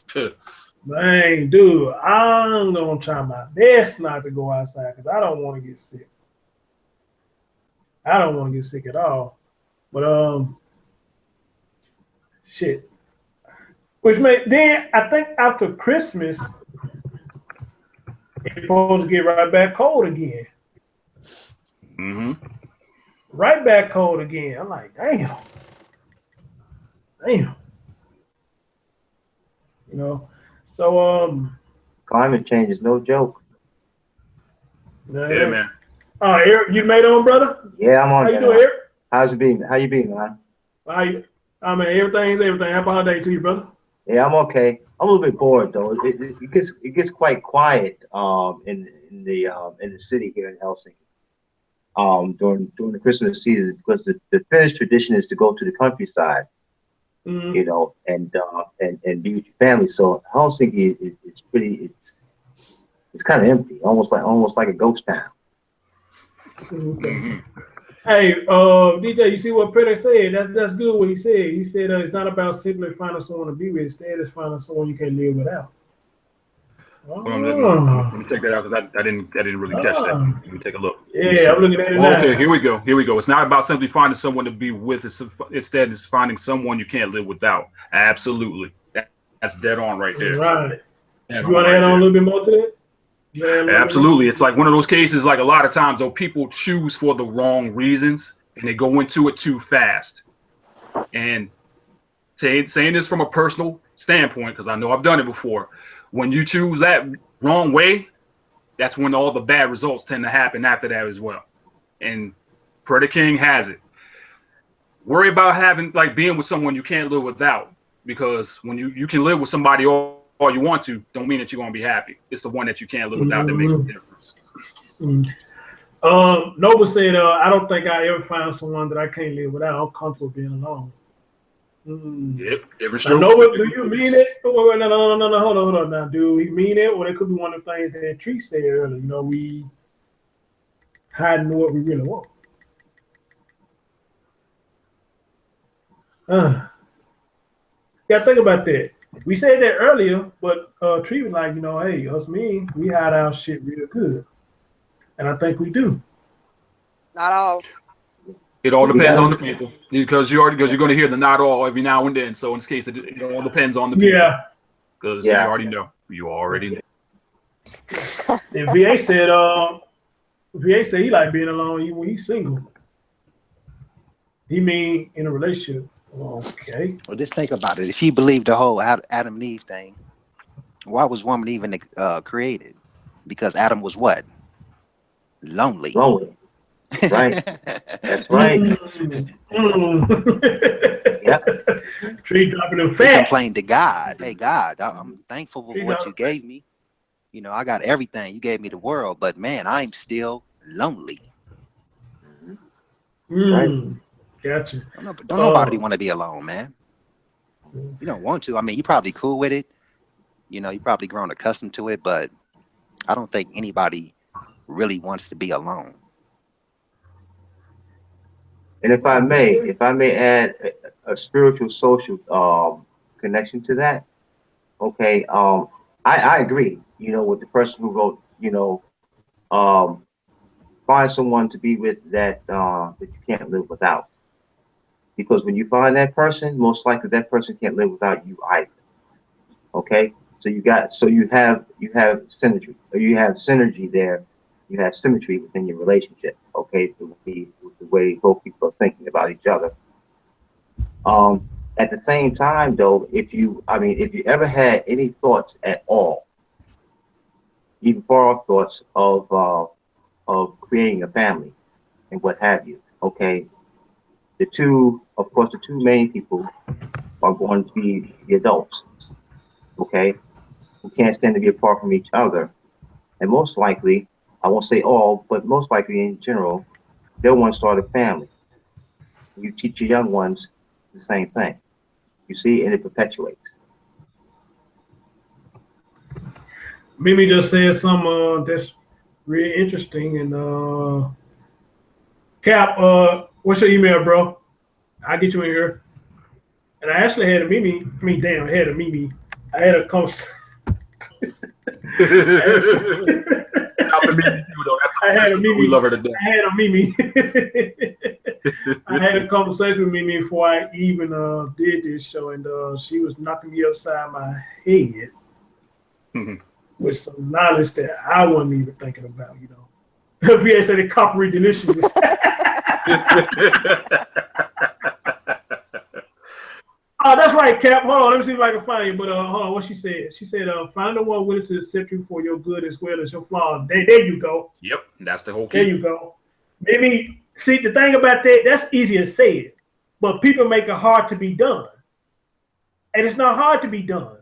Man, dude, I'm gonna try my best not to go outside because I don't want to get sick. I don't want to get sick at all. But shit. Which then I think after Christmas, it's supposed to get right back cold again. Mm-hmm. Right back cold again. I'm like, damn. So climate change is no joke. Yeah, man. Eric, you made on, brother? Yeah, I'm on. How you doing, Eric? How you been, man? I mean, everything's everything. Happy holiday to you, brother. Yeah, I'm okay. I'm a little bit bored though. It gets quite quiet in the city here in Helsinki during the Christmas season because the Finnish tradition is to go to the countryside, and be with your family. So Helsinki is pretty. It's kind of empty, almost like a ghost town. Okay. Hey, DJ, you see what Peter said? That's good what he said. He said it's not about simply finding someone to be with. Instead, it's finding someone you can live without. Let me take that out because I didn't really catch that. Let me take a look. Yeah, I'm looking at it now. Okay, here we go. It's not about simply finding someone to be with. Instead, it's finding someone you can't live without. Absolutely. That's dead on right there. Right. You want to add on a little bit more to that? Absolutely. It's like one of those cases, like a lot of times, though, people choose for the wrong reasons and they go into it too fast. And saying this from a personal standpoint, because I know I've done it before, when you choose that wrong way, that's when all the bad results tend to happen after that as well. And Predator King has it. Worry about being with someone you can't live without, because when you can live with somebody all you want to, don't mean that you're going to be happy. It's the one that you can't live without that makes a difference. Nova said, I don't think I ever found someone that I can't live without. I'm comfortable being alone. Yep, it's true. Nova, do you mean it? No, hold on now. Do we mean it? Or it could be one of the things that Tree said earlier. We hiding what we really want. Gotta think about that. We said that earlier, but Tree was like, hey, we hide our shit real good. And I think we do. Not all. It all depends on the people. Because you're going to hear the not all every now and then. So in this case, it all depends on the people. Yeah. Because you already know. You already know. And VA said he like being alone even when he's single. He mean in a relationship. Okay. Well, just think about it. If you believe the whole Adam and Eve thing, why was woman even created? Because Adam was what? Lonely. Lonely. Right. That's right. Yep. Tree dropping them He facts. complained to God. Hey, God, I'm thankful for what you gave me. You know, I got everything. You gave me the world, but man, I'm still lonely. Right. Gotcha. Don't nobody want to be alone, man. You don't want to. I mean, you probably cool with it. You know, you probably grown accustomed to it, but I don't think anybody really wants to be alone. And if I may add a spiritual social connection to that, okay, I agree, you know, with the person who wrote, you know, find someone to be with that that you can't live without. Because when you find that person, most likely that person can't live without you either. Okay? So you have synergy, or you have synergy there, you have symmetry within your relationship, okay, with the way both people are thinking about each other. At the same time though, if you ever had any thoughts at all, even far off thoughts of creating a family and what have you, okay, the two main people are going to be the adults, okay, who can't stand to be apart from each other. And most likely, I won't say all, but most likely in general, they'll want to start a family. You teach your young ones the same thing. You see, and it perpetuates. Mimi just said something that's really interesting. And Cap, what's your email, bro? I'll get you in here. And I actually had a Mimi. I mean, damn, I had a Mimi. I had a conversation. I had a Mimi. We love her to death. I had a Mimi. I had a conversation with Mimi before I even did this show, and she was knocking me upside my head with some knowledge that I wasn't even thinking about. You know, if you had said the coppery delicious. Oh, that's right, Cap. Hold on, let me see if I can find you. But hold on, what she said? She said, "Find the one willing to accept you for your good as well as your flaws." There you go. Yep, that's the whole key. There you go. Maybe see the thing about that's easier said, but people make it hard to be done, and it's not hard to be done.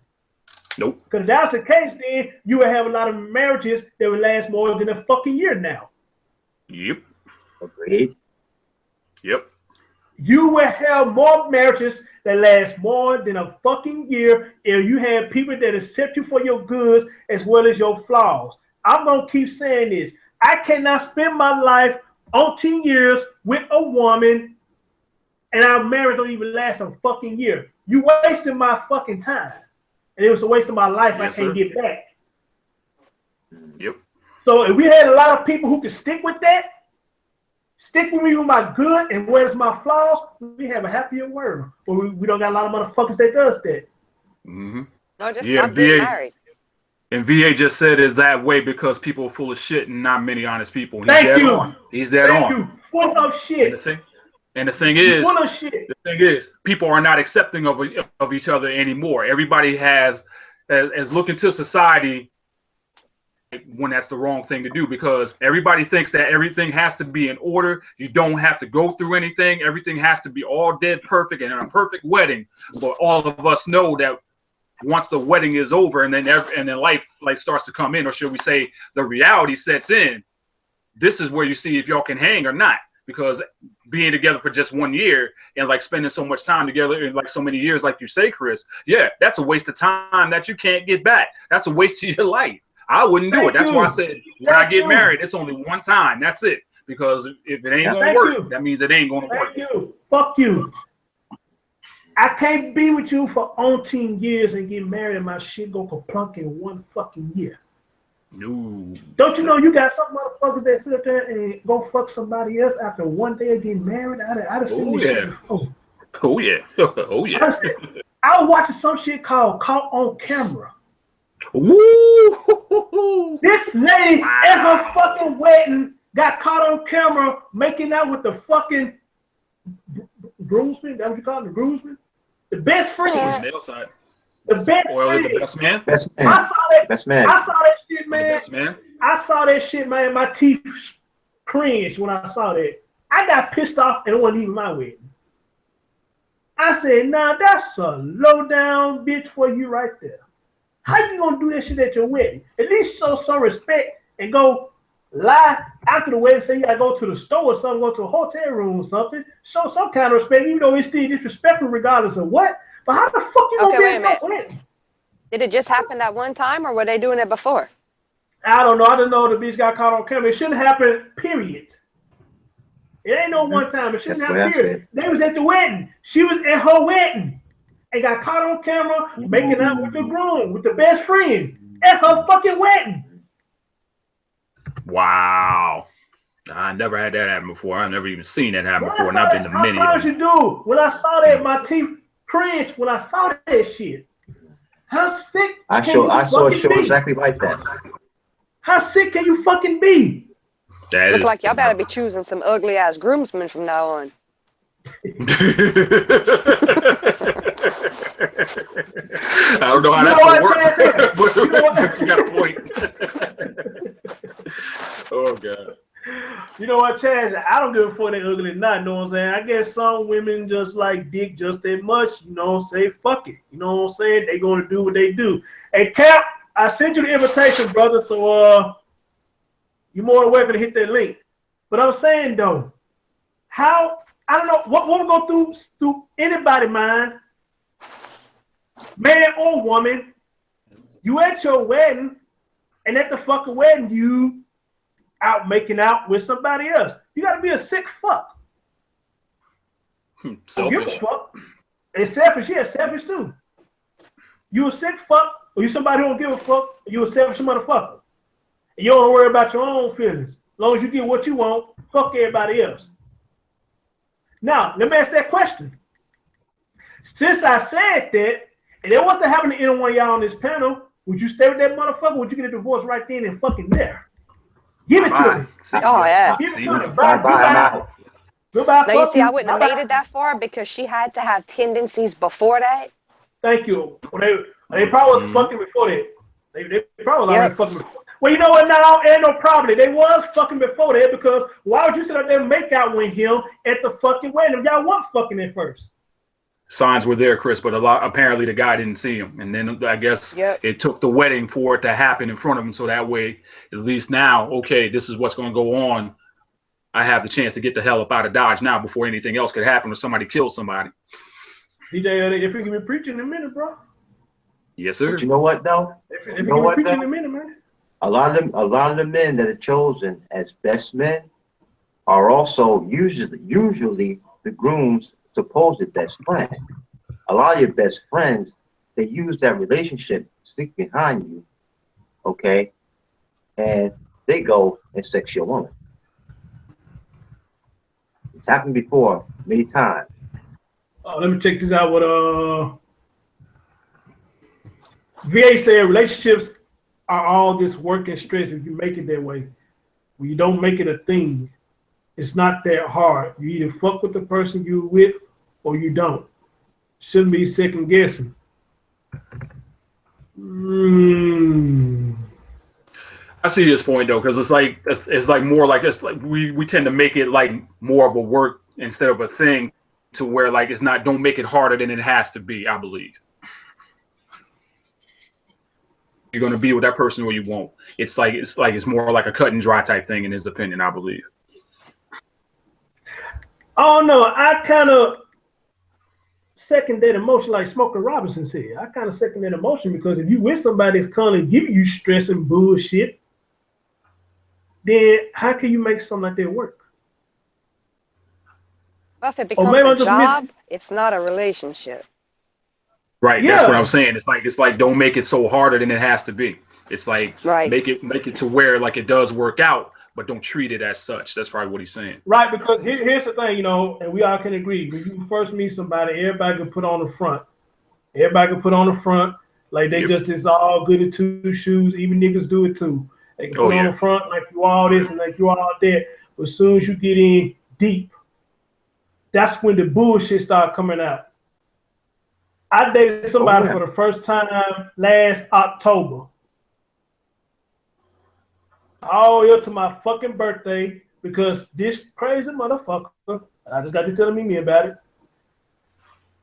Nope. Because if that's the case, then you would have a lot of marriages that would last more than a fucking year now. Yep. Agreed. Yep. You will have more marriages that last more than a fucking year if you have people that accept you for your goods as well as your flaws. I'm going to keep saying this. I cannot spend my life on 10 years with a woman and our marriage don't even last a fucking year. You wasted my fucking time. And it was a waste of my life. Yes, I can't get back. Yep. So if we had a lot of people who could stick with that, stick with me with my good and where's my flaws, we have a happier world. But we don't got a lot of motherfuckers that does that. No, just not getting married. And VA just said it's that way because people are full of shit and not many honest people. He's Thank dead you. on. He's dead Thank on. You. Full of shit. And the thing is, full of shit. The thing is, people are not accepting of each other anymore. Everybody has looking to society when that's the wrong thing to do, because everybody thinks that everything has to be in order. You don't have to go through anything. Everything has to be all dead perfect and a perfect wedding. But all of us know that once the wedding is over and then life starts to come in, or should we say the reality sets in, this is where you see if y'all can hang or not. Because being together for just 1 year and like spending so much time together in like so many years, like you say, Chris, yeah, that's a waste of time that you can't get back. That's a waste of your life. I wouldn't do it. That's why I said when I get married, it's only one time. That's it. Because if it ain't gonna work, that means it ain't gonna work. Thank you. Fuck you. I can't be with you for 10 years and get married and my shit go kaplunk in 1 fucking year. No. Don't you know you got some motherfuckers that sit up there and go fuck somebody else after 1 day of getting married? I'd have seen this shit before. Oh yeah. Oh yeah. I was watching some shit called Caught on Camera. Woo! This lady at her fucking wedding got caught on camera making out with the fucking groomsman. That's what you call it, the groomsman. The best friend. Male side. The best Or the friend. best man. Best man. I saw that. Best man. I saw that shit, The man. best man. I saw that shit, man. My teeth cringed when I saw that. I got pissed off, and it wasn't even my wedding. I said, nah, that's a low down bitch for you right there. How you gonna do that shit at your wedding? At least show some respect and go lie after the wedding. Say you gotta go to the store or something, go to a hotel room or something. Show some kind of respect, even though it's still disrespectful regardless of what. But how the fuck you gonna Okay, be wait a at my wedding? Did it just happen that one time, or were they doing it before? I don't know. I didn't know the bitch got caught on camera. It shouldn't happen, period. It ain't no one time. It shouldn't happen, period. They was at the wedding. She was at her wedding and got caught on camera making out with the groom, with the best friend at her fucking wedding. Wow. I never had that happen before. I've never even seen that happen before, and I've been to many How of them. you do? When I saw that, my teeth cringed when I saw that shit. How sick I saw a show exactly like that. How sick can you fucking be? Look like y'all better be choosing some ugly ass groomsmen from now on. I don't know how that's gonna work, but you got a point. Oh God. You know what, Chaz? I don't give a fuck they ugly or not, you know what I'm saying? I guess some women just like dick just that much, you know what I'm saying? Fuck it. You know what I'm saying? They gonna do what they do. Hey Cap, I sent you the invitation, brother, so you're more than welcome to hit that link. But I'm saying though, how I don't know what will go through anybody's mind, man or woman. You at your wedding, and at the fucking wedding, you out making out with somebody else. You gotta be a sick fuck. Selfish. Give a fuck. And selfish, yeah, selfish too. You a sick fuck, or you somebody who don't give a fuck, or you a selfish motherfucker. And you don't worry about your own feelings. As long as you get what you want, fuck everybody else. Now, let me ask that question. Since I said that, and it wasn't happening to any one of y'all on this panel, would you stay with that motherfucker, or would you get a divorce right then and fucking there? Give it to me. Oh, yeah. Give it to me. Bye, I'm out. Goodbye. Now, you see, I wouldn't have made it that far because she had to have tendencies before that. Thank you. Well, they probably was fucking before that. They probably already fucking before. Well, you know what? Now, ain't no problem. They was fucking before that because why would you sit up there and make out with him at the fucking wedding? Y'all weren't fucking at first. Signs were there, Chris, but apparently the guy didn't see him. And then I guess it took the wedding for it to happen in front of him. So that way, at least now, okay, this is what's going to go on. I have the chance to get the hell up out of Dodge now before anything else could happen or somebody kills somebody. DJ, if you can be preaching in a minute, bro. Yes, sir. But you know what, though? If you can be preaching in a minute, man. A lot of the men that are chosen as best men are also usually the groom's supposed best friend. A lot of your best friends, they use that relationship to stick behind you, okay? And they go and sex your woman. It's happened before many times. Let me check this out. What VA said, relationships are all this work and stress if you make it that way. When you don't make it a thing, it's not that hard. You either fuck with the person you're with or you don't. Shouldn't be second guessing. I see this point though, because it's like we tend to make it like more of a work instead of a thing, to where like it's not. Don't make it harder than it has to be. I believe you're going to be with that person or you won't. It's more like a cut and dry type thing in his opinion. I believe. Oh no, I kind of second that emotion, like Smokey Robinson said. I kind of second that emotion because if you with somebody that's constantly giving you stress and bullshit, then how can you make something like that work? Well, if it becomes a job, it's not a relationship. Right. Yeah. That's what I'm saying. It's like don't make it so harder than it has to be. It's like make it to where like it does work out, but don't treat it as such. That's probably what he's saying. Right, because here's the thing, you know, and we all can agree. When you first meet somebody, everybody can put on the front. Everybody can put on the front like they just is all good at two shoes. Even niggas do it too. They can put on the front like you all this and like you all that. But as soon as you get in deep, that's when the bullshit started coming out. I dated somebody for the first time last October. All the way up to my fucking birthday because this crazy motherfucker, I just got you telling me about it.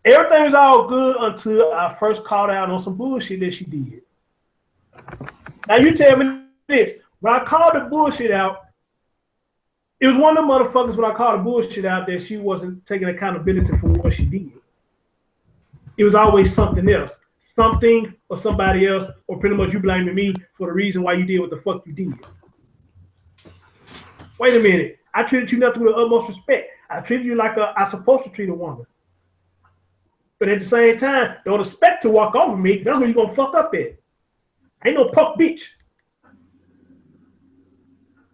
Everything was all good until I first called out on some bullshit that she did. Now you tell me this. When I called the bullshit out, it was one of the motherfuckers when I called the bullshit out that she wasn't taking accountability for what she did. It was always something else. Something or somebody else, or pretty much you blaming me for the reason why you did what the fuck you did. Wait a minute. I treated you nothing with the utmost respect. I treated you like I'm supposed to treat a woman. But at the same time, don't expect to walk over me. That's where you're going to fuck up at. Ain't no punk bitch.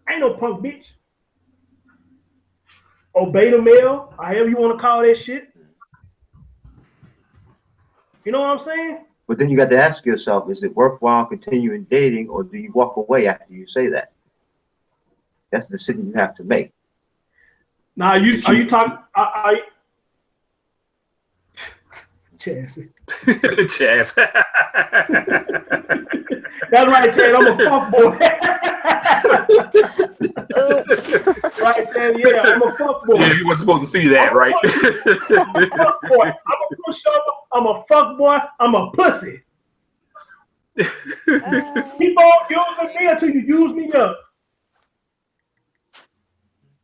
Ain't no punk bitch. Or beta male, or however you want to call that shit. You know what I'm saying? But then you got to ask yourself, is it worthwhile continuing dating, or do you walk away after you say that? That's the decision you have to make. Now, are you talking? Chaz. Chaz. That's right, Chaz. I'm a fuckboy. Right, Chaz. Yeah, I'm a fuckboy. Yeah, you weren't supposed to see that, right? I'm a fuckboy. I'm a pushover. I'm a fuckboy. I'm a pussy. Keep on using me until you use me up.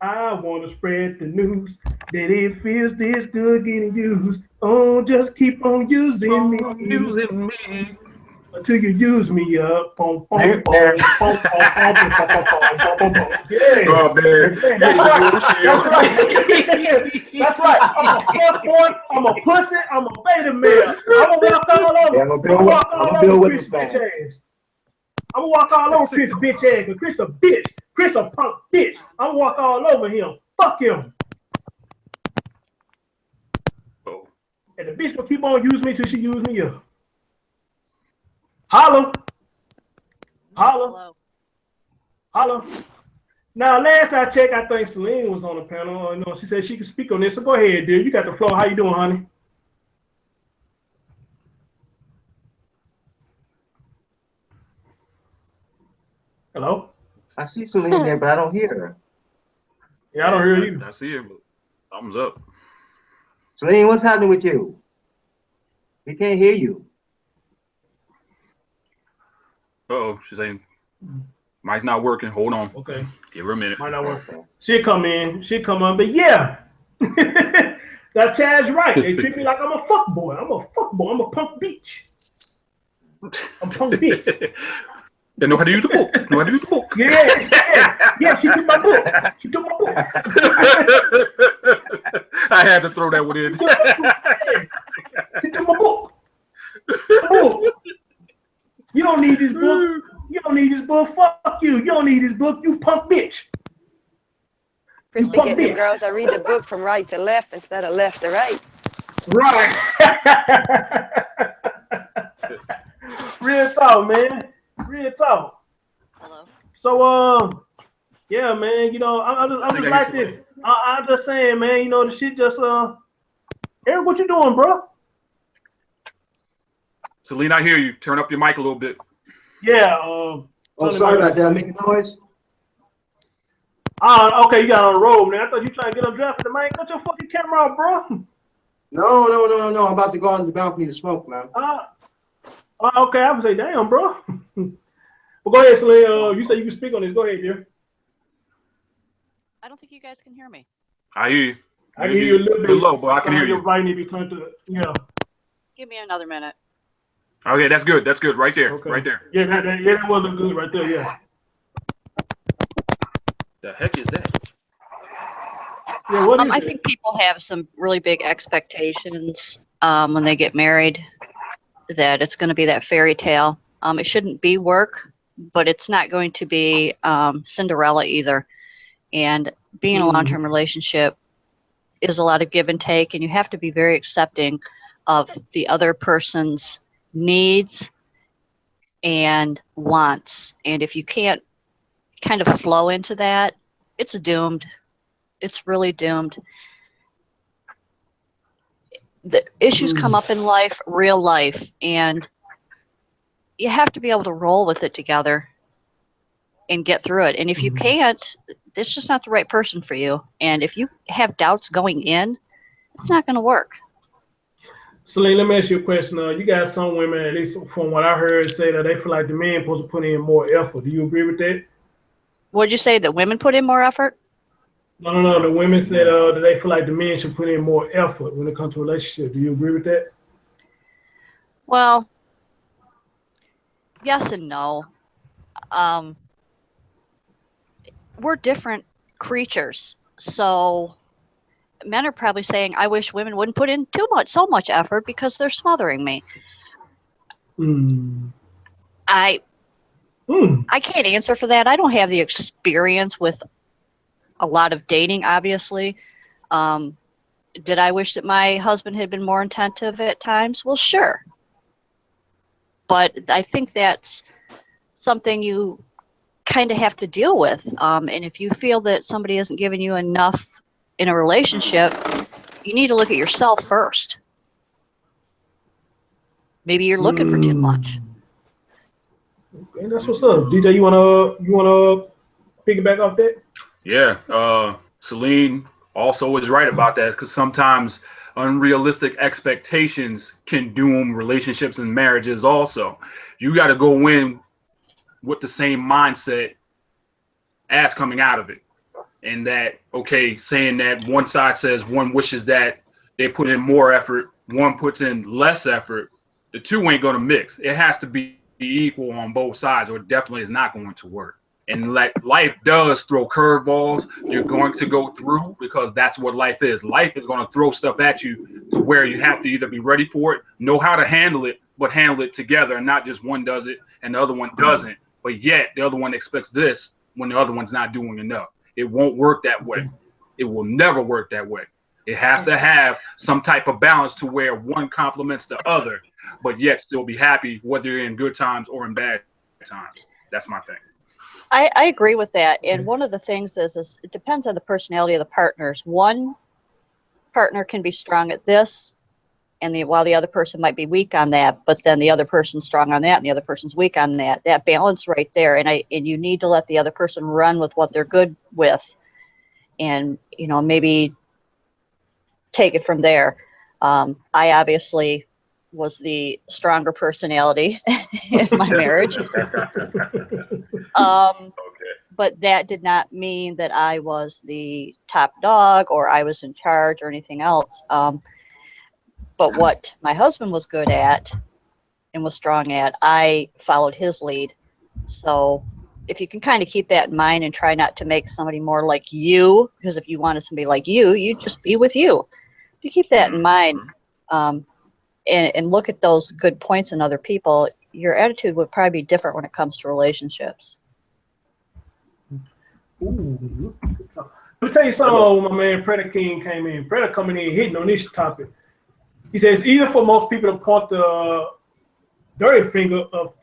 I want to spread the news that it feels this good getting used. Oh, just keep on using me. Until you use me up. Yeah. Oh, man. That's right. That's right. I'm a fuckboy. I'm a pussy. I'm a beta male. I'm going to walk all over. I'm going to walk all over Chris' bitch ass. I'm going to walk all over Chris' bitch ass. Because Chris a bitch. Chris a punk bitch. I'm going to walk all over him. Fuck him. Oh. And the bitch will keep on using me till she use me up. Holla. Holla. Holla. Now, last I checked, I think Celine was on the panel. You know, she said she could speak on this. So go ahead, dude. You got the floor. How you doing, honey? Hello? I see Celine there, but I don't hear her. Yeah, I don't hear you. I see her, but thumbs up. Celine, what's happening with you? We can't hear you. Uh-oh, she's saying mic's not working. Hold on. Okay. Give her a minute. Might not work. She'll come in. She'll come on. But yeah. That Chad's right. They treat me like I'm a fuck boy. I'm a fuck boy. I'm a punk bitch. I'm a punk bitch. They know how to use the book. Know how to use the book. Yeah, she took my book. She took my book. I had to throw that one in. She took my book. You don't need this book. You don't need this book. Fuck you. You don't need this book. You punk bitch. Chris be getting the girls that read the book from right to left instead of left to right. Right. Real talk, man. Real talk. Hello. So, yeah, man. You know, I'm just like this. I'm just saying, man. You know, the shit just Eric, what you doing, bro? Celine, I hear you. Turn up your mic a little bit. Yeah. Oh, sorry about that. Making noise. Okay, you got on the road, man. I thought you trying to get undressed, man. Cut your fucking camera off, bro. No. I'm about to go on the balcony to smoke, man. Okay, I would say, damn, bro. Well, go ahead, Celine. You say you can speak on this. Go ahead, dear. I don't think you guys can hear me. I hear you. I can hear you a little bit low, but I can hear you. Right need to be turned to, Give me another minute. Okay, that's good. That's good. Right there. Okay. Right there. Yeah, that wasn't good right there. Yeah. The heck is that? Yeah, what is I it? think people have some really big expectations when they get married, that it's going to be that fairy tale. It shouldn't be work, but it's not going to be Cinderella either. And being in a long-term relationship is a lot of give and take, and you have to be very accepting of the other person's needs and wants. And if you can't kind of flow into that, it's doomed. It's really doomed. The issues come up in life, real life, and you have to be able to roll with it together and get through it. And if you can't, it's just not the right person for you. And if you have doubts going in, it's not going to work. Celine, let me ask you a question. You got some women, at least from what I heard, say that they feel like the man supposed to put in more effort. Do you agree with that? Would you say that women put in more effort? No. The women said that they feel like the men should put in more effort when it comes to a relationship. Do you agree with that? Well, yes and no. We're different creatures. So men are probably saying, I wish women wouldn't put in so much effort because they're smothering me. I can't answer for that. I don't have the experience with a lot of dating, obviously. Did I wish that my husband had been more attentive at times? Well, sure. But I think that's something you kind of have to deal with. And if you feel that somebody isn't giving you enough in a relationship, you need to look at yourself first. Maybe you're looking for too much. Okay, that's what's up. DJ, you wanna piggyback off that? Yeah, Celine also is right about that, because sometimes unrealistic expectations can doom relationships and marriages also. You got to go in with the same mindset as coming out of it. And that, okay, saying that one side says one wishes that they put in more effort, one puts in less effort, the two ain't going to mix. It has to be equal on both sides, or it definitely is not going to work. And like life does throw curveballs, you're going to go through, because that's what life is. Life is going to throw stuff at you to where you have to either be ready for it, know how to handle it, but handle it together, and not just one does it and the other one doesn't. But yet the other one expects this when the other one's not doing enough. It won't work that way. It will never work that way. It has to have some type of balance to where one complements the other, but yet still be happy, whether you're in good times or in bad times. That's my thing. I agree with that. And one of the things is it depends on the personality of the partners. One partner can be strong at this, and while the other person might be weak on that, but then the other person's strong on that, and the other person's weak on that. That balance right there, and you need to let the other person run with what they're good with, and maybe take it from there. I obviously was the stronger personality in my marriage. But that did not mean that I was the top dog or I was in charge or anything else. But what my husband was good at and was strong at, I followed his lead. So if you can kind of keep that in mind and try not to make somebody more like you, because if you wanted somebody like you just be with you. If you keep that in mind, and look at those good points in other people, your attitude would probably be different when it comes to relationships. Ooh. Let me tell you something. When my man Predator King came in, Predator coming in hitting on this topic. He says it's easier for most people to point the dirty finger of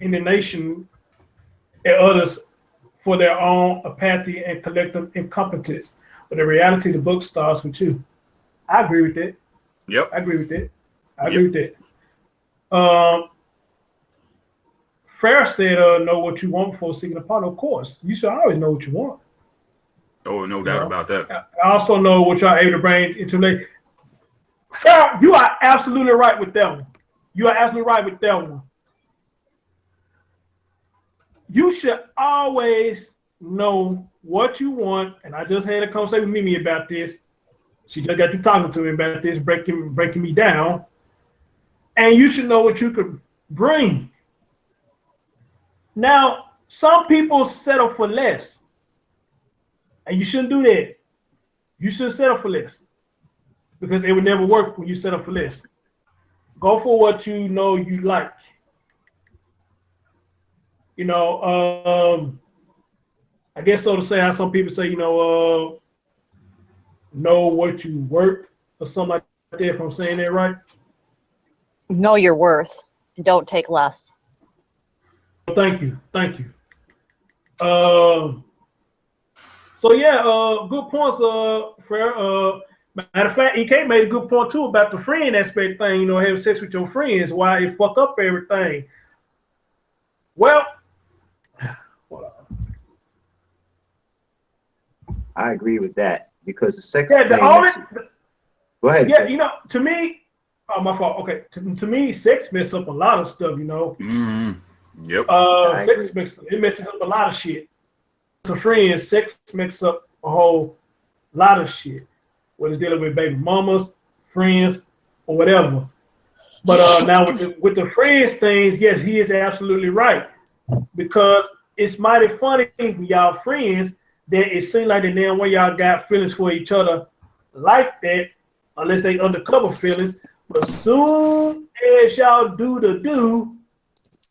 indignation at others for their own apathy and collective incompetence. But in reality, the book starts with you. I agree with that. Yep. I agree with that. I agree with that. Fair said, know what you want before seeking a partner. Of course, you should always know what you want. Oh, no doubt about that. I also know what y'all able to bring into the. Fair, you are absolutely right with that one. You are absolutely right with that one. You should always know what you want. And I just had a conversation with Mimi about this. She just got to talking to me about this, breaking me down. And you should know what you could bring. Now, some people settle for less. And you shouldn't do that. You shouldn't settle for less. Because it would never work when you settle for less. Go for what you know you like. I guess so to say how some people say, know what you worth or something like that, if I'm saying that right. Know your worth and don't take less. Thank you. So yeah, good points, Fair. Matter of fact, EK made a good point too about the friend aspect thing. You know, having sex with your friends, why it fuck up everything. Well, I agree with that because the sex yeah, thing. Go ahead. Yeah, you know, to me, oh, my fault. Okay, to me, sex messes up a lot of stuff. You know. Mm-hmm. Yep. It messes up a lot of shit. As a friend, sex messes up a whole lot of shit. Whether it's dealing with baby mamas, friends, or whatever. But now with the friends things, yes, he is absolutely right. Because it's mighty funny when y'all friends that it seems like the damn way y'all got feelings for each other like that, unless they undercover feelings. But soon as y'all do the do,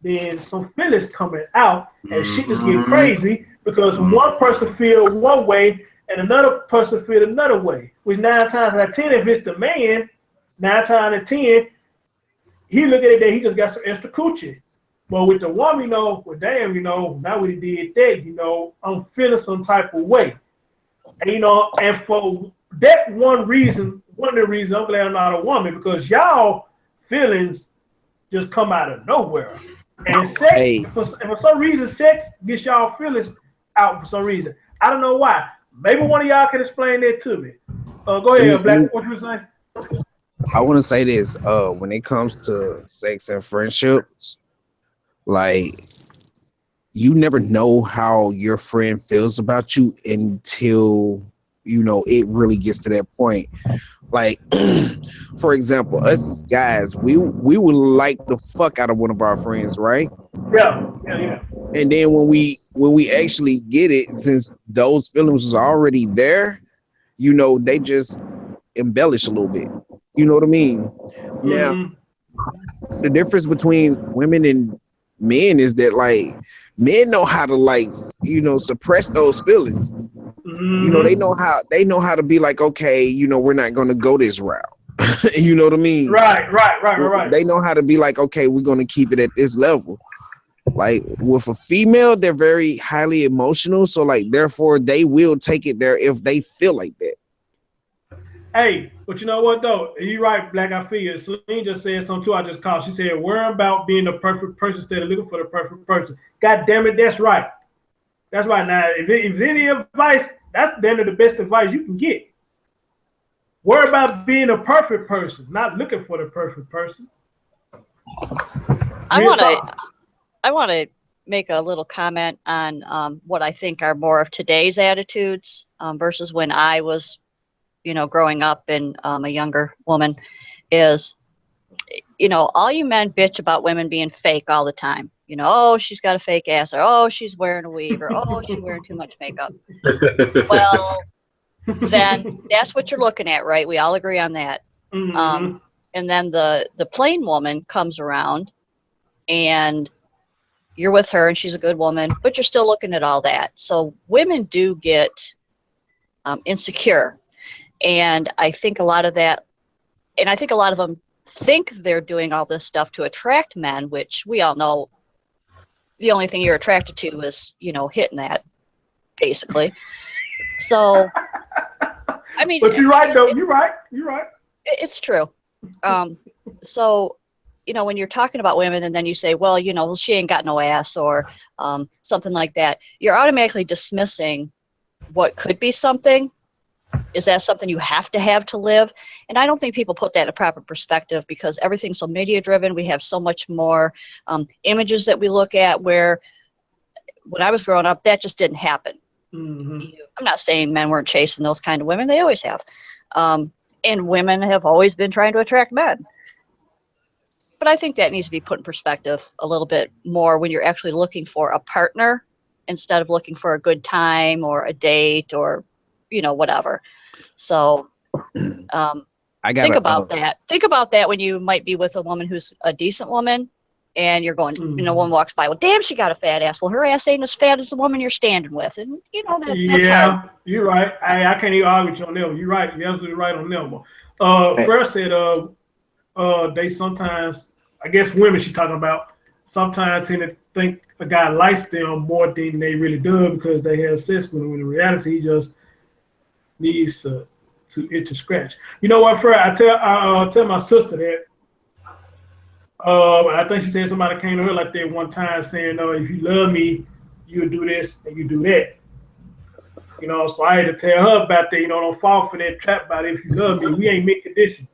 then some feelings coming out and shit just get crazy because one person feel one way and another person feel another way. Which 9 times out of 10, if it's the man, 9 times out of 10, he look at it that he just got some extra coochie. But with the woman, you know, well, damn, you know, now we did that, you know, I'm feeling some type of way. And, you know, and for that one of the reasons, I'm glad I'm not a woman, because y'all feelings just come out of nowhere. And sex, for some reason, sex gets y'all feelings out for some reason. I don't know why. Maybe one of y'all can explain that to me. Go ahead, Black. What you were saying? I want to say this. When it comes to sex and friendships, like, you never know how your friend feels about you until, you know, it really gets to that point. Like, for example, us guys, we would like the fuck out of one of our friends, right? Yeah. And then when we actually get it, since those feelings was already there, you know, they just embellish a little bit. You know what I mean? Now, the difference between women and men is that, like, men know how to, like, you know, suppress those feelings. You know, they know how to be like, okay, you know, we're not going to go this route. You know what I mean? Right. They know how to be like, okay, we're going to keep it at this level. Like, with a female, they're very highly emotional, so, like, therefore they will take it there if they feel like that. Hey, but you know what though? You right, Black. I feel you. Celine just said something too. I just called. She said, "Worry about being the perfect person instead of looking for the perfect person." God damn it, that's right. That's right. Now, if any advice, that's damn near the best advice you can get. Worry about being a perfect person, not looking for the perfect person. I want to make a little comment on what I think are more of today's attitudes versus when I was, you know, growing up and a younger woman. Is, you know, all you men bitch about women being fake all the time. You know, oh, she's got a fake ass, or oh, she's wearing a weave, or oh, she's wearing too much makeup. Well, then that's what you're looking at, right? We all agree on that. And then the plain woman comes around and you're with her and she's a good woman, but you're still looking at all that. So women do get insecure. And I think a lot of that, and I think a lot of them think they're doing all this stuff to attract men, which we all know the only thing you're attracted to is, you know, hitting that, basically. So, I mean, but you're right, though. You're right. It's true. So, you know, when you're talking about women and then you say, well, you know, she ain't got no ass or something like that, you're automatically dismissing what could be something. Is that something you have to live? And I don't think people put that in a proper perspective, because everything's so media driven. We have so much more images that we look at, where when I was growing up, that just didn't happen. I'm not saying men weren't chasing those kind of women. They always have. And women have always been trying to attract men. But I think that needs to be put in perspective a little bit more when you're actually looking for a partner instead of looking for a good time or a date or, you know, whatever. So think about that. Think about that when you might be with a woman who's a decent woman and you're going, you know, one walks by, well, damn, she got a fat ass. Well, her ass ain't as fat as the woman you're standing with. And, you know, that's hard. You're right. I can't even argue with you on that one. You're right. You're absolutely right on that one. First said, they sometimes, I guess women she's talking about, sometimes tend to think a guy likes them more than they really do because they have sex with him. When in reality, he just needs to to itch and scratch. You know what, Fred? I tell my sister that. I think she said somebody came to her like that one time saying, "No, if you love me, you'll do this and you do that." You know, so I had to tell her about that. You know, don't fall for that trap about it. If you love me, we ain't mid condition.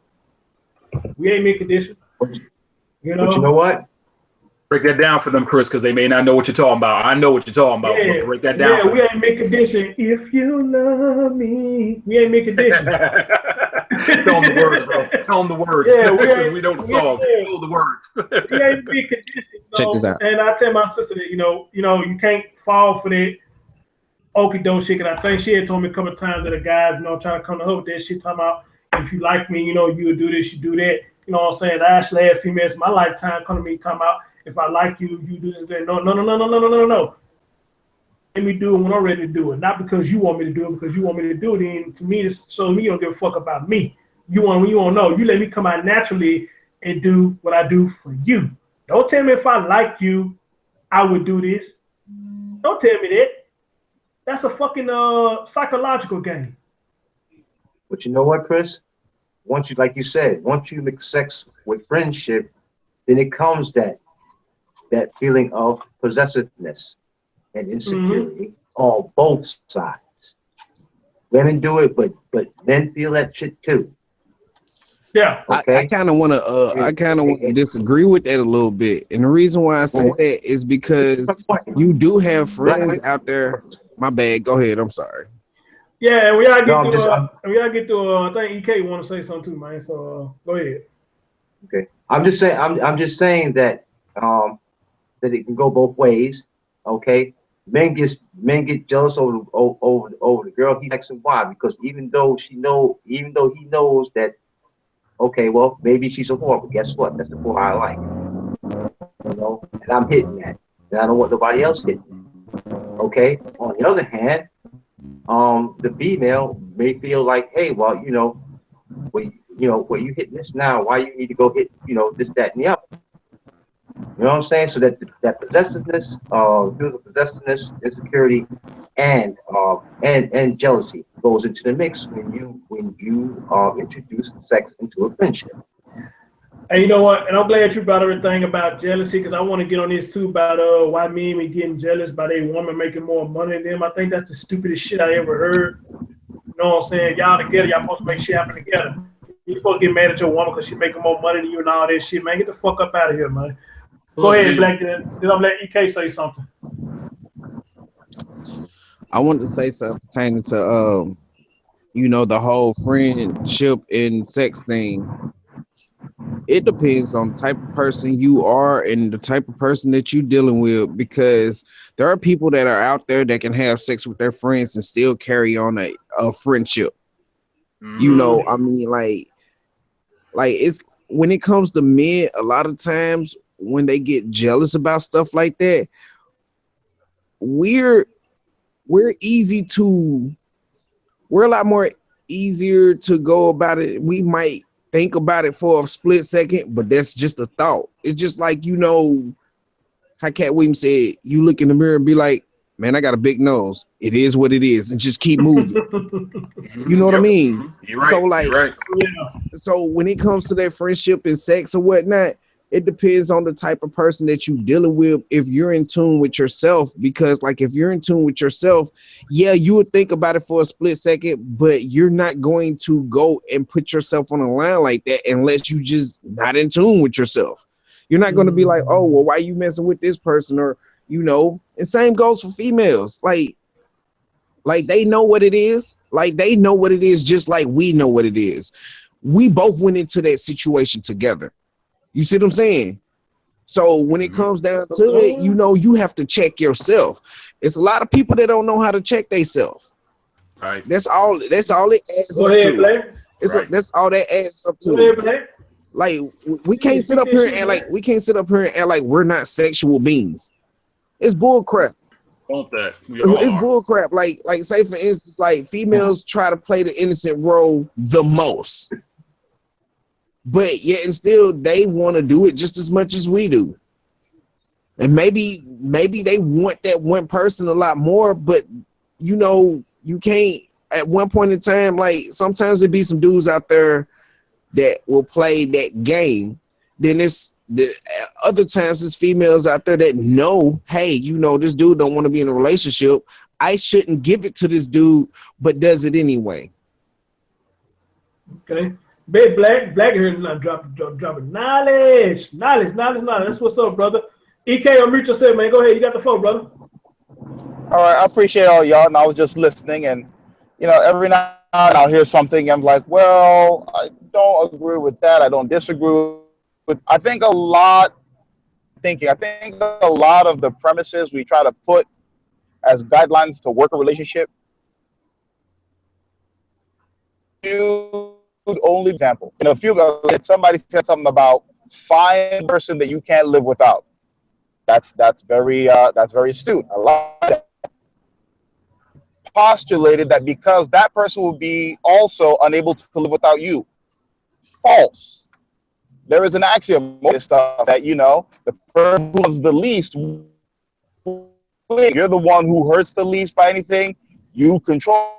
We ain't mid condition. You know. But you know what? Break that down for them, Chris, because they may not know what you're talking about. I know what you're talking about. Yeah, But break that down. Yeah, we ain't mid condition. If you love me, we ain't mid condition. Tell them the words, bro. Tell them the words. Yeah, we know the song. Tell the words. We ain't mid condition. Check this out. And I tell my sister that you can't fall for that okie doke shit. And I think she had told me a couple of times that a guy, trying to come to her with that shit, talking about if you like me, you would do this, you do that. You know what I'm saying? I actually had females in my lifetime come to me talking about if I like you, you do this. No. Let me do it when I'm ready to do it. Not because you want me to do it, because you want me to do it. And to me, this shows me you don't give a fuck about me. You want to know. You let me come out naturally and do what I do for you. Don't tell me if I like you, I would do this. Don't tell me that. That's a fucking psychological game. But you know what, Chris? Once you, like you said, once you mix sex with friendship, then it comes that feeling of possessiveness and insecurity on both sides. Women do it, but men feel that shit too. Yeah. Okay? I kind of want to disagree with that a little bit, and the reason why I say that is because you do have friends out there. My bad. Go ahead. I'm sorry. Yeah, and we gotta get to. I think EK want to say something too, man. So go ahead. Okay, I'm just saying that that it can go both ways. Okay, men get jealous over the girl he likes, and why? Because even though he knows that, okay, well maybe she's a whore, but guess what? That's the whore I like. And I'm hitting that, and I don't want nobody else hitting. Okay. On the other hand, the female may feel like, hey, well, when you hitting this now, why you need to go hit, this, that, and the other. You know what I'm saying? So that possessiveness, possessiveness, insecurity, and jealousy goes into the mix when you introduce sex into a friendship. And you know what? And I'm glad you brought everything about jealousy, because I want to get on this too about why men be getting jealous by a woman making more money than them. I think that's the stupidest shit I ever heard. You know what I'm saying? Y'all together, y'all supposed to make shit happen together. You're supposed to get mad at your woman because she's making more money than you and all that shit, man. Get the fuck up out of here, man. Go ahead, Black. Then I'm letting EK say something. I wanted to say something pertaining to the whole friendship and sex thing. It depends on the type of person you are and the type of person that you're dealing with, because there are people that are out there that can have sex with their friends and still carry on a friendship. Mm-hmm. I mean, like it's when it comes to men, a lot of times when they get jealous about stuff like that, we're a lot more easier to go about it. We might think about it for a split second, but that's just a thought. It's just like, how Cat Williams said, you look in the mirror and be like, man, I got a big nose. It is what it is, and just keep moving. You know what I mean? You're right. You're right. So when it comes to that friendship and sex or whatnot, it depends on the type of person that you're dealing with. If you're in tune with yourself, because like if you're in tune with yourself, yeah, you would think about it for a split second, but you're not going to go and put yourself on a line like that unless you just not in tune with yourself. You're not going to be like, oh, well, why are you messing with this person? Or, and same goes for females. Like they know what it is. Like they know what it is, just like we know what it is. We both went into that situation together. You see what I'm saying? So when it comes down to it, you have to check yourself. It's a lot of people that don't know how to check themselves. Right. That's all it adds up to. That's all that adds up to. Like we can't sit up here and act like we're not sexual beings. It's bull crap. It's bull crap. Like say for instance, like females try to play the innocent role the most. But yet and still they want to do it just as much as we do. And maybe they want that one person a lot more, but you can't at one point in time, like sometimes there be some dudes out there that will play that game. Then it's the other times it's females out there that know, hey, you know, this dude don't want to be in a relationship. I shouldn't give it to this dude, but does it anyway. Okay. Big Black here dropping knowledge. That's what's up, brother. EK, unmute yourself, man. Go ahead. You got the floor, brother. All right, I appreciate all y'all, and I was just listening, and you know, every now and then I'll hear something, I'm like, well, I don't agree with that. I don't disagree with. I think a lot of the premises we try to put as guidelines to work a relationship. Only example. You know, if somebody said something about find a person that you can't live without. That's very astute. I like that. Postulated that because that person will be also unable to live without you. False. There is an axiom of this stuff that, you know, the person who loves the least, you're the one who hurts the least by anything, you control